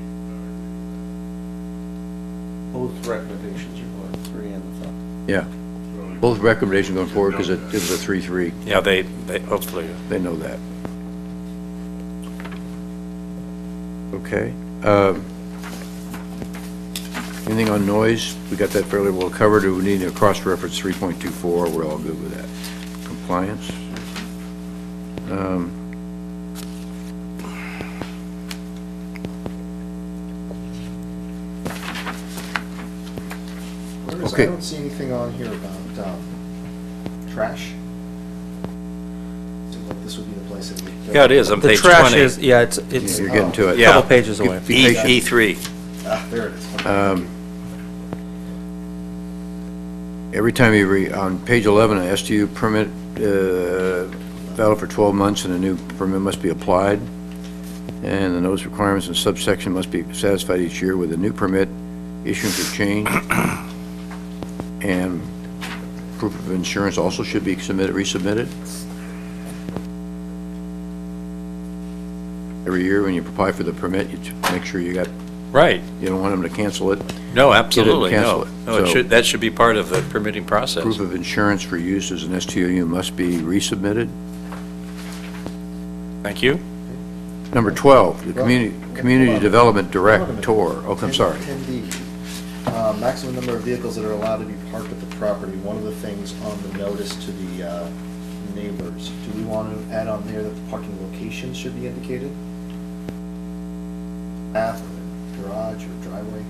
Both recommendations are going 3 and the 5. Yeah. Both recommendations going forward because it was a 3-3. Yeah, they hopefully. They know that. Okay. Anything on noise? We got that fairly well covered. Do we need a cross-reference 3.24? We're all good with that. Compliance. I don't see anything on here about trash. Seems like this would be the place that would... Yeah, it is on The page trash 20. is, yeah, it's You're getting to it. a couple pages away. E3. There it is. Every time you on page 11, an STU permit valid for 12 months and a new permit must be applied. And the notice requirements in subsection must be satisfied each year with a new permit issuance or change. And proof of insurance also should be resubmitted. Every year when you apply for the permit, you make sure you got Right. You don't want them to cancel it. No, Get it and absolutely, cancel no. it. No, So- that should be part of the permitting process. Proof of insurance for use as an STOU must be resubmitted. Thank you. Number 12, the Community Development Director. Oh, I'm sorry. 10D, maximum number of vehicles that are allowed to be parked at the property. One of the things on the notice to the neighbors, do we want to add on there that the parking location should be indicated? Path, or garage, or driveway?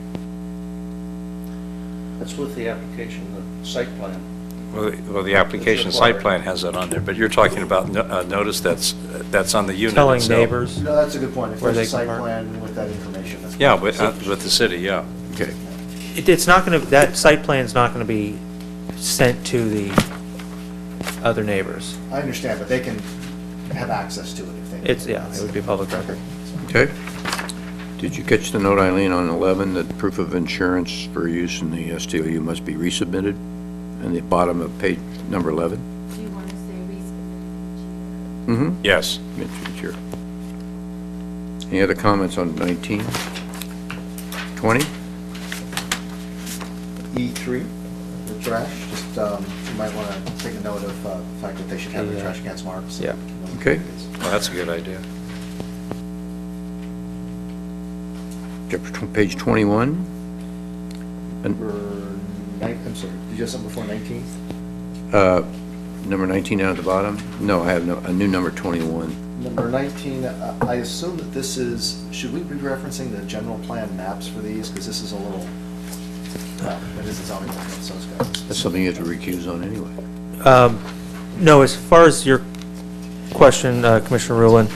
That's with the application, the site plan. Well, the application site plan has that on there, but you're talking about a notice that's on the unit Telling itself. neighbors. No, that's a good point. If Where there's a they can site park. plan with that information, that's. Yeah, with the city, yeah. Okay. It's not going to, that site plan's not going to be sent to the other neighbors. I understand, but they can have access to it if they. It's, yeah, it would be public record. Okay. Did you catch the note, Eileen, on 11, that proof of insurance for use in the STOU must be resubmitted? In the bottom of page number 11? Do you want to say resubmitted each year? Yes. Each year. Any other comments on 19? 20? E3, the trash, just, you might want to take a note of the fact that they should have their trash cans marked. Yeah. Okay. Well, that's a good idea. Page 21? I'm sorry, did you have something before 19? Number 19 down at the bottom? No, I have a new number 21. Number 19, I assume that this is, should we be referencing the general plan maps for these? Because this is a little, well, it is a zoning ordinance, so it's got. That's something you have to recuse on anyway. No, as far as your question, Commissioner Rulon,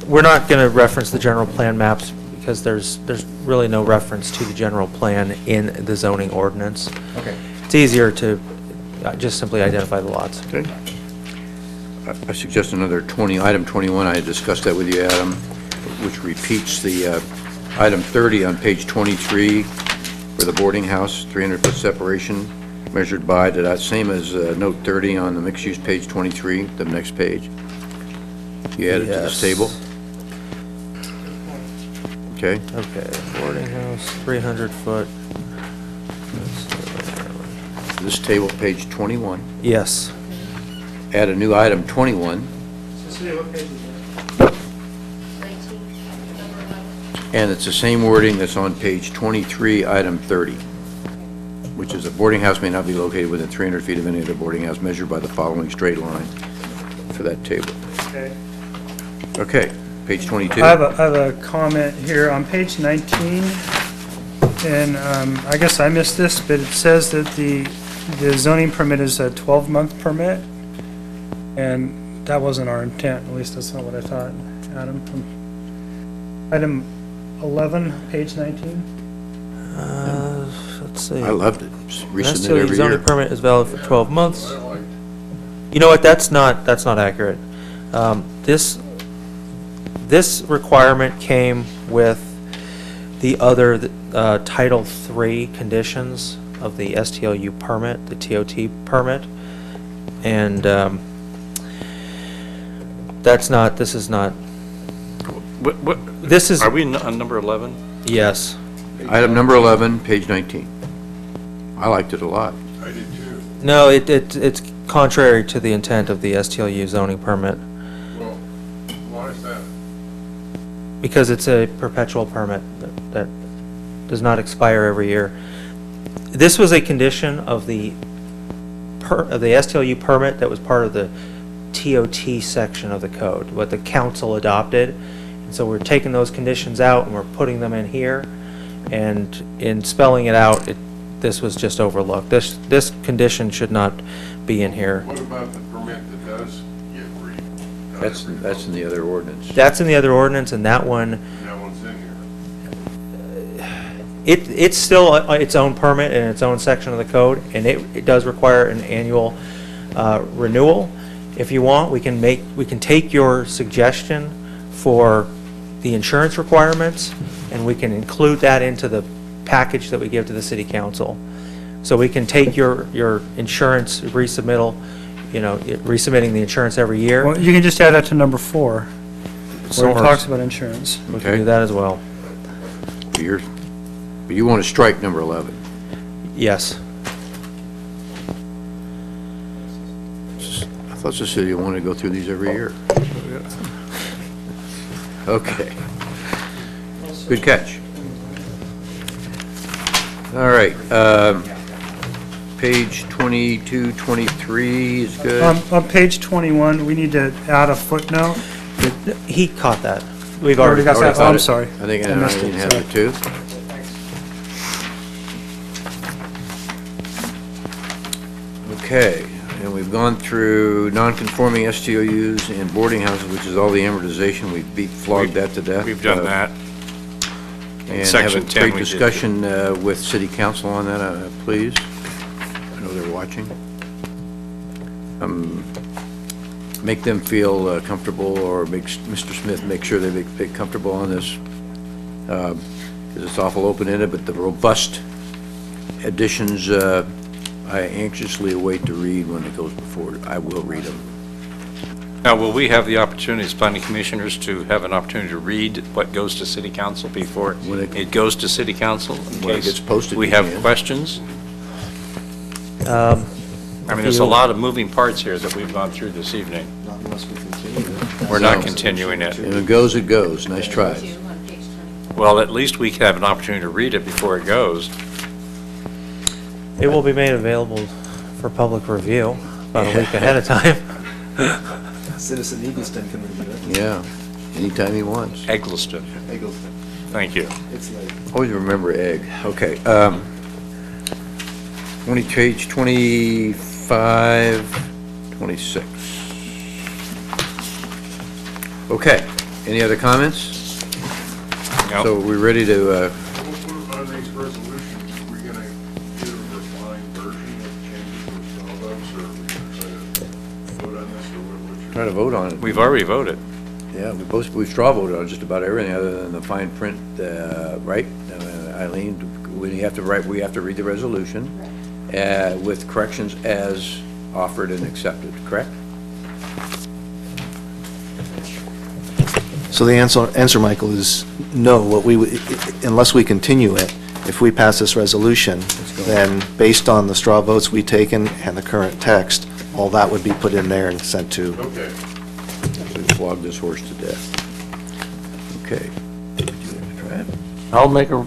we're not going to reference the general plan maps because there's really no reference to the general plan in the zoning ordinance. Okay. It's easier to just simply identify the lots. Okay. I suggest another item 21, I had discussed that with you, Adam, which repeats the item 30 on page 23 for the boarding house, 300-foot separation measured by, same as note 30 on the mixed-use page 23, the next page. You added to this table? Okay. Okay, boarding house, 300 foot. This table, page 21. Yes. Add a new item 21. And it's the same wording that's on page 23, item 30, which is a boarding house may not be located within 300 feet of any other boarding house measured by the following straight line for that table. Okay. Okay, page 22. I have a comment here on page 19, and I guess I missed this, but it says that the zoning permit is a 12-month permit, and that wasn't our intent, at least that's not what I thought, Adam. Item 11, page 19. Let's see. I loved it. Just resubmit STOU every zoning year. permit is valid for 12 months. You know what, that's not accurate. This requirement came with the other Title III conditions of the STLU permit, the TOT permit, and this is not. This is. Are we on number 11? Yes. Item number 11, page 19. I liked it a lot. I did too. No, it's contrary to the intent of the STLU zoning permit. Well, why is that? Because it's a perpetual permit that does not expire every year. This was a condition of the STLU permit that was part of the TOT section of the code, what the council adopted. And so we're taking those conditions out and we're putting them in here. And in spelling it out, this was just overlooked. This condition should not be in here. What about the permit that does get That's in the other ordinance. That's in the other ordinance, and that one. That one's in here. It's still its own permit in its own section of the code, and it does require an annual renewal. If you want, we can take your suggestion for the insurance requirements, and we can include that into the package that we give to the city council. So we can take your insurance resubmittal, resubmitting the insurance every year. Well, you can just add that to number 4, where it Or- talks about insurance. We can do that as well. You're But you want to strike number 11. Yes. I thought Cecilia wanted to go through these every year. Okay. Good catch. All right. Page 22, 23 is good. On page 21, we need to add a footnote. He caught that. We've already got that. Oh, I'm sorry. I think I missed didn't it, have sorry. it too. Okay, and we've gone through non-conforming STOUs and boarding houses, which is all the amortization. We flogged that to death. We've done that. And Section have a 10 great we did. discussion with city council on that, please. I know they're watching. Make them feel comfortable, or make Mr. Smith make sure they make comfortable on this, because it's awful open-ended, but the robust additions, I anxiously await to read when it goes before. I will read them. Now, will we have the opportunity as planning commissioners to have an opportunity to read what goes to city council before it goes to city council? In When it case gets posted, we you have can. questions? I mean, there's a lot of moving parts here that we've gone through this evening. Not unless we continue it. We're not continuing it. If it goes, it goes. Nice try. Well, at least we have an opportunity to read it before it goes. It will be made available for public review about a week ahead of time. Citizen Eagleston can review it. Yeah, anytime he wants. Eggleston. Eagleston. Thank you. It's late. Always remember egg. Okay. 20, 25, 26. Okay. Any other comments? No. So we're ready to, On these resolutions, are we going to get a refined version of changes for Starbucks, or are we going to vote on this, or what? try to vote on it. We've already voted. Yeah, we straw voted on just about everything other than the fine print, right? Eileen, we have to read the resolution with corrections as offered and accepted, correct? So the answer, Michael, is no. What we would, unless we continue it, if we pass this resolution, then based on the straw votes we've taken and the current text, all that would be put in there and sent to. Okay. We flog this horse to death. Okay. Would you like to try it? I'll make a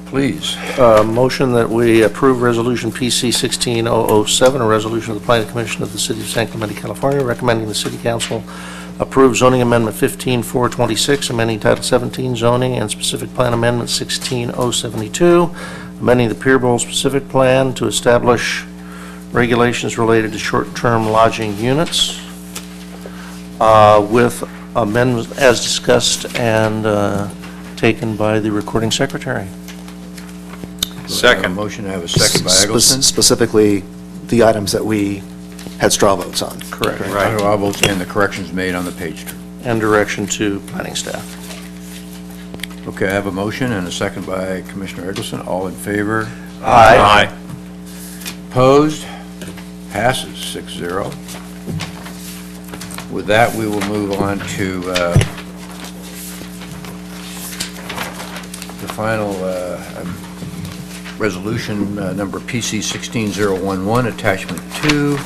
Please. motion that we approve Resolution PC 16007, a resolution of the Planning Commission of the City of San Clemente, California, recommending the City Council approve zoning amendment 15426, amending Title 17 zoning and specific plan amendment 16072, amending the Pier Bowl specific plan to establish regulations related to short-term lodging units with amendments as discussed and taken by the recording secretary. Second. Motion, I have a second by Eggleston. Specifically, the items that we had straw votes on. Correct. Right. Straw votes and the corrections made on the page. And direction to planning staff. Okay, I have a motion and a second by Commissioner Eggleston. All in favor? Aye. Opposed? Passes 6-0. With that, we will move on to the final resolution, number PC 16011, attachment 2.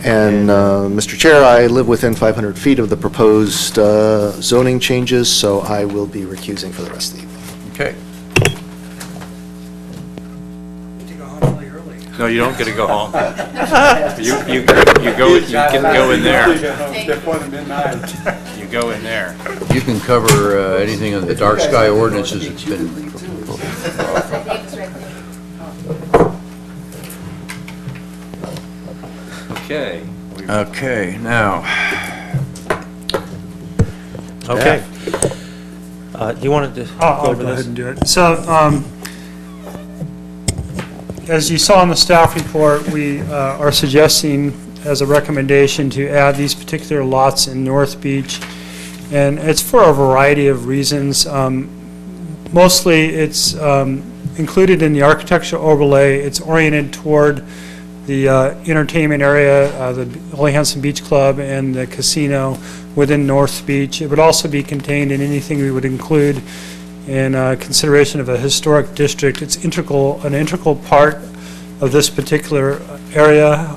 And, Mr. Chair, I live within 500 feet of the proposed zoning changes, so I will be recusing for the rest of the evening. Okay. No, you don't get to go home. You can go in there. Before the midnight. You go in there. You can cover anything on the dark sky ordinances that's been. Okay. Okay, now. Okay. You wanted to I'll go over go this? ahead and do it. So, as you saw in the staff report, we are suggesting as a recommendation to add these particular lots in North Beach. And it's for a variety of reasons. Mostly, it's included in the architectural overlay. It's oriented toward the entertainment area, the Holy Hanson Beach Club, and the casino within North Beach. It would also be contained in anything we would include in consideration of a historic district. It's an integral part of this particular area.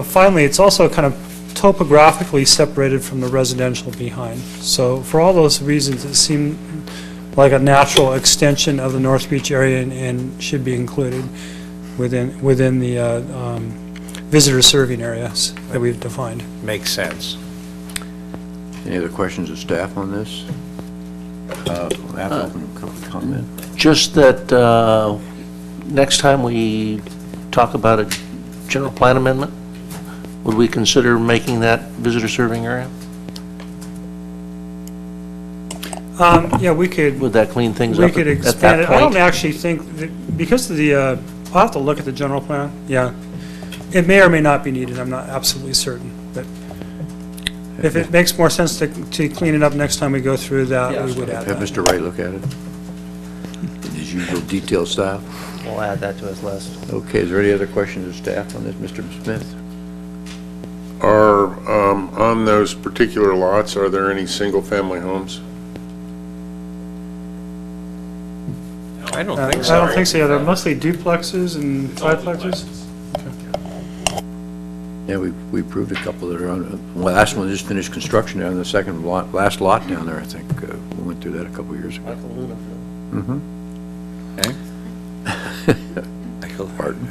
Finally, it's also kind of topographically separated from the residential behind. So for all those reasons, it seemed like a natural extension of the North Beach area and should be included within the visitor serving areas that we've defined. Makes sense. Any other questions of staff on this? Comment? Just that next time we talk about a general plan amendment, would we consider making that visitor serving area? Yeah, we could. Would that clean things We up could at that expand it. I don't point? actually think, that because of the, I'll have to look at the general plan, yeah. It may or may not be needed, I'm not absolutely certain, but if it makes more sense to clean it up next time we go through that, we would add Have that. Mr. Wright look at it. His usual detailed style. We'll add that to his list. Okay, is there any other questions of staff on this? Mr. Smith? Are, on those particular lots, are there any single-family homes? I don't I think so. don't think so, yeah, they're mostly duplexes and triplexes. Yeah, we approved a couple that are on, the last one just finished construction down the second lot, last lot down there, I think. We went through that a couple years ago. Mm-hmm. Pardon.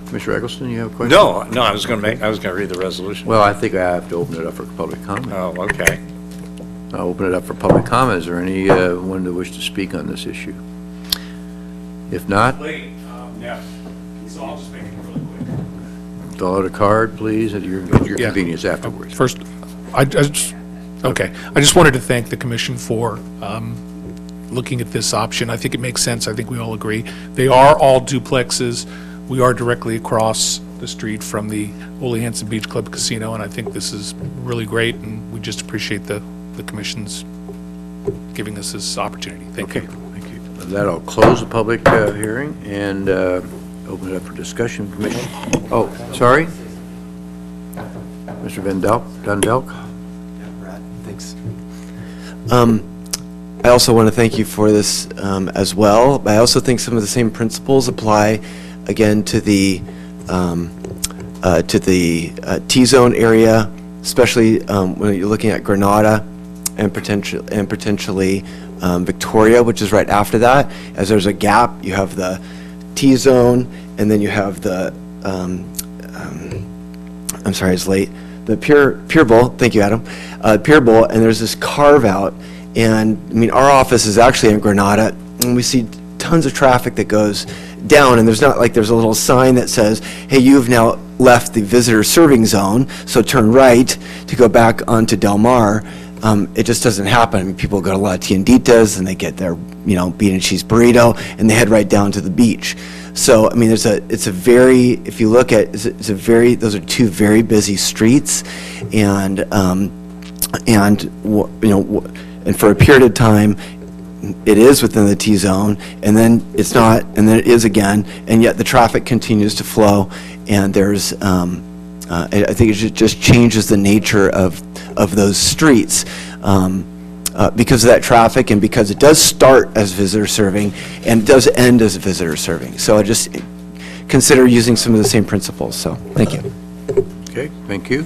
Commissioner Eggleston, you have a question? No, I was going to read the resolution. Well, I think I have to open it up for public comment. Oh, okay. I'll open it up for public comment. Is there anyone that wish to speak on this issue? If not, Yeah, so I'll just make it really quick. fill out a card, please, at your convenience afterwards. First, I just wanted to thank the commission for looking at this option. I think it makes sense. I think we all agree. They are all duplexes. We are directly across the street from the Ole Hansen Beach Club Casino, and I think this is really great, and we just appreciate the commission's giving us this opportunity. Thank you. Thank you. With that, I'll close the public hearing and open it up for discussion. Commission. Oh, sorry? Mr. Dundelk? Thanks. I also want to thank you for this as well. I also think some of the same principles apply again to the T-zone area, especially when you're looking at Granada and potentially Victoria, which is right after that. As there's a gap, you have the T-zone, and then you have the I'm sorry, it's late. The Pier Bowl. Thank you, Adam. Pier Bowl, and there's this carve out. And I mean, our office is actually in Granada, and we see tons of traffic that goes down, and there's not like there's a little sign that says, hey, you've now left the visitor serving zone, so turn right to go back onto Del Mar. It just doesn't happen. I mean, people go to La Tienditas, and they get their, bean and cheese burrito, and they head right down to the beach. So, I mean, those are two very busy streets, and for a period of time, it is within the T-zone, and then it's not, and then it is again, and yet the traffic continues to flow, and there's, I think it just changes the nature of those streets because of that traffic, and because it does start as visitor serving and does end as visitor serving. So I just consider using some of the same principles, so thank you. Okay, thank you.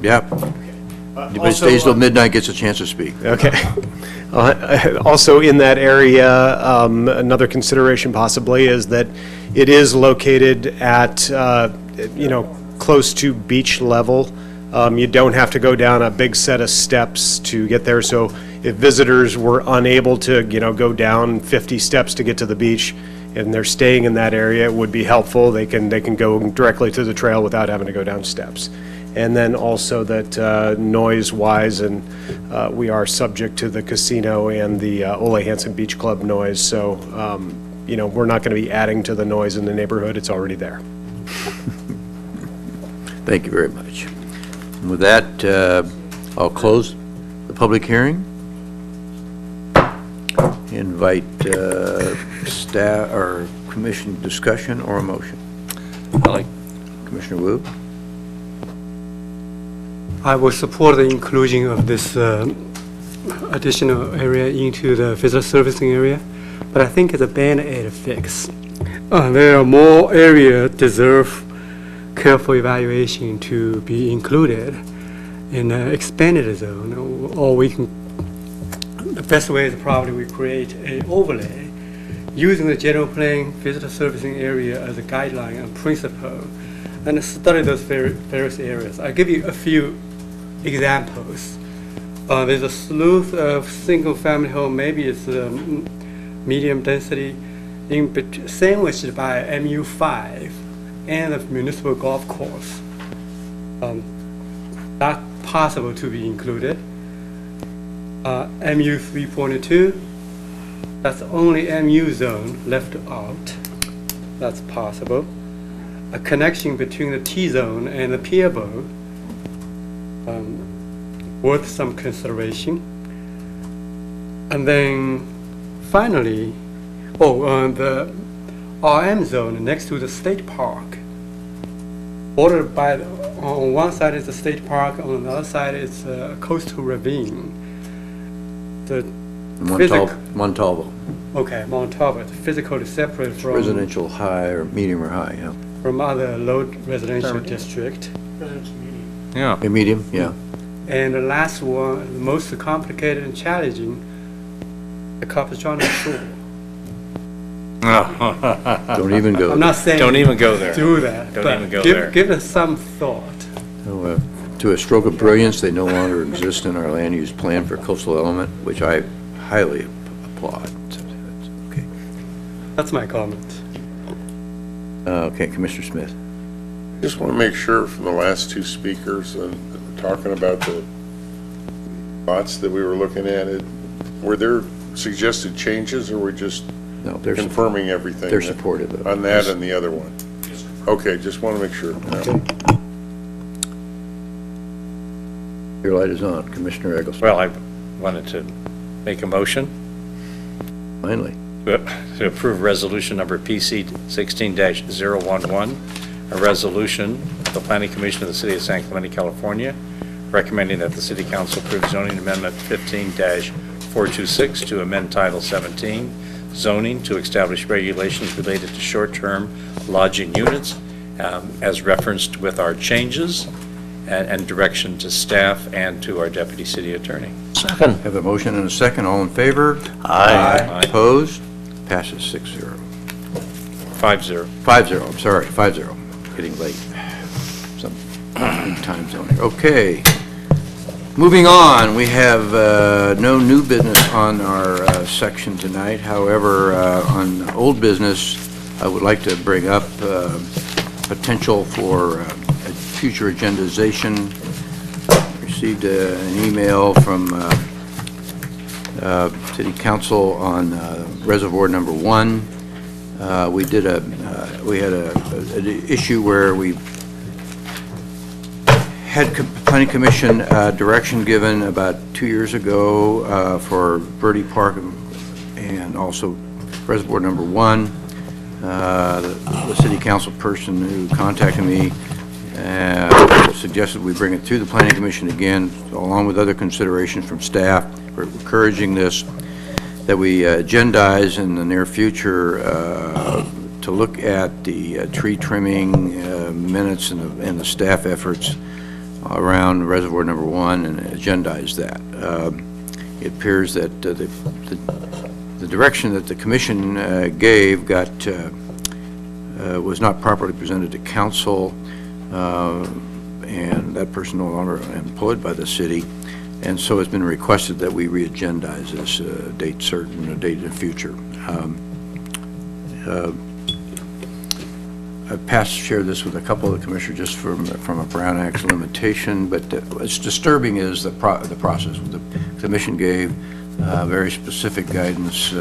Yeah. Anybody stays till midnight gets a chance to speak. Okay. Also in that area, another consideration possibly is that it is located at, close to beach level. You don't have to go down a big set of steps to get there. So if visitors were unable to, go down 50 steps to get to the beach, and they're staying in that area, it would be helpful. They can go directly to the trail without having to go down steps. And then also that noise-wise, and we are subject to the casino and the Ole Hansen Beach Club noise, so, we're not going to be adding to the noise in the neighborhood. It's already there. Thank you very much. And with that, I'll close the public hearing. Invite staff or commission discussion or a motion. Commissioner Wu? I will support the inclusion of this additional area into the visitor servicing area, but I think it's a Band-Aid fix. There are more areas deserve careful evaluation to be included in the expanded zone, or we can, the best way is probably we create an overlay using the general plan visitor servicing area as a guideline and principle, and study those various areas. I'll give you a few examples. There's a slew of single-family home, maybe it's medium density, sandwiched by MU5 and the municipal golf course. Not possible to be included. MU 3.2, that's the only MU zone left out. That's possible. A connection between the T zone and the pier boat, worth some consideration. And then finally, the RM zone next to the state park, bordered by, on one side is the state park, on the other side is a coastal ravine. The Montalvo. Okay, Montalvo, it's physically separate from Residential high or medium or high, yeah. from other low residential district. Yeah. A medium, yeah. And the last one, the most complicated and challenging, the Capistrano Shore. Don't even go. I'm not saying Don't even go there. do that, Don't but even go there. give it some thought. To a stroke of brilliance, they no longer exist in our land use plan for coastal element, which I highly applaud. Okay. That's my comment. Okay, Commissioner Smith. Just want to make sure from the last two speakers, talking about the lots that we were looking at, were there suggested changes, or were we just confirming everything? They're supportive of on that and the other one? Okay, just want to make sure. Your light is on, Commissioner Eggleston. Well, I wanted to make a motion. Finally. To approve resolution number PC 16-011, a resolution of the Planning Commission of the City of San Clemente, California, recommending that the City Council approve zoning amendment 15-426 to amend Title 17, zoning to establish regulations related to short-term lodging units, as referenced with our changes, and direction to staff and to our deputy city attorney. Second. Have a motion and a second. All in favor? Aye. Opposed? Passes 6-0. 5-0. 5-0, I'm sorry, 5-0. Getting late. Some time zoning. Okay. Moving on, we have no new business on our section tonight. However, on old business, I would like to bring up potential for a future agendization. Received an email from City Council on Reservoir Number 1. We had an issue where we had Planning Commission direction given about 2 years ago for Birdie Park and also Reservoir Number 1. The City Council person who contacted me suggested we bring it to the Planning Commission again, along with other considerations from staff. We're encouraging this, that we agendize in the near future to look at the tree trimming minutes and the staff efforts around Reservoir Number 1 and agendize that. It appears that the direction that the Commission gave was not properly presented to Council, and that person no longer employed by the city, and so it's been requested that we re-agendize this date certain, a date in the future. I've shared this with a couple of the commissioners just from a Brown Act limitation, but what's disturbing is the process. The Commission gave very specific guidance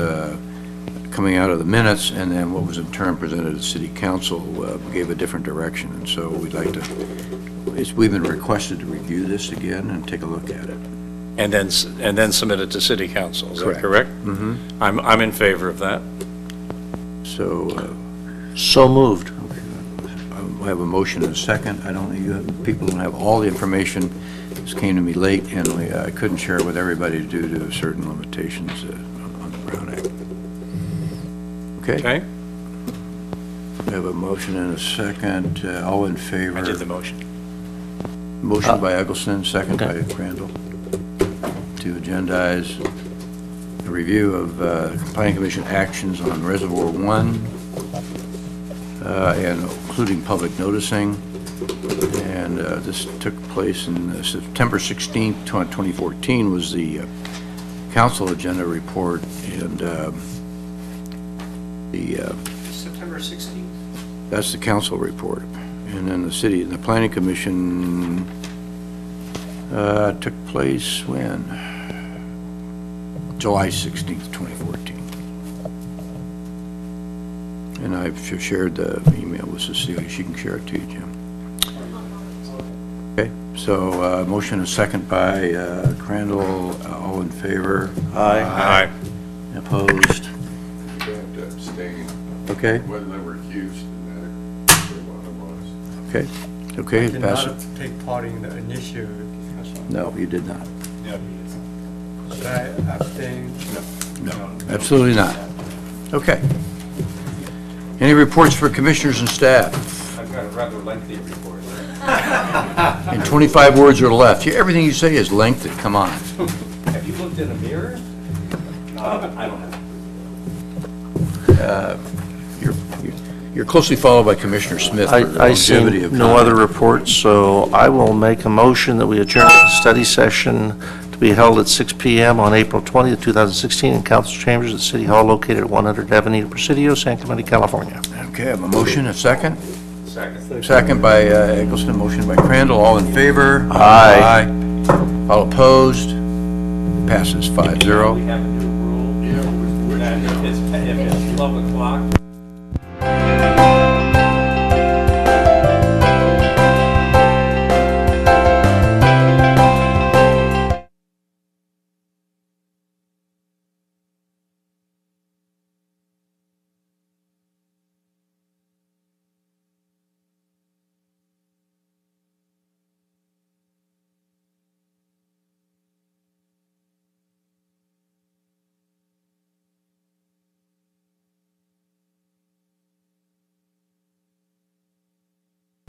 coming out of the minutes, and then what was in turn presented to City Council gave a different direction, and so we'd like to, we've been requested to review this again and take a look at it. And then submit it to City Council, is that correct? Mm-hmm. I'm in favor of that. So moved. Okay. I have a motion and a second. I don't think people don't have all the information This came to me late, and I couldn't share it with everybody due to certain limitations on the Brown Act. Okay? Okay? We have a motion and a second. All in favor? I did the motion. Motion by Eggleston, second by Crandall, to agendize a review of Planning Commission actions on Reservoir 1, and including public noticing. And this took place in September 16th, 2014 was the council agenda report, and September 16th? that's the council report. And then the Planning Commission took place when? July 16th, 2014. And I've shared the email with Cecilia. She can share it to you, Jim. Okay, so motion and second by Crandall. All in favor? Aye. Opposed? You have to abstain. Okay, Whether they were accused in that, okay, okay, Did pass not it. take part in the initial discussion. No, you did not. Should I abstain? No, absolutely not. Okay. Any reports for commissioners and staff? I've got a rather lengthy report. And 25 words or less. Everything you say is lengthy, come on. Have you looked in a mirror? No, I don't have. You're closely followed by Commissioner Smith for I see longevity of no comment. other reports, so I will make a motion that we adjourn the study session to be held at 6 p.m. on April 20th, 2016 in council chambers at City Hall located at 100 Avenida Presidio, San Clemente, California. Okay, I have a motion, a second? Second. Second by Eggleston, motion by Crandall. All in favor? Aye. All opposed? Passes 5-0. We have a new rule that if it's 12 o'clock,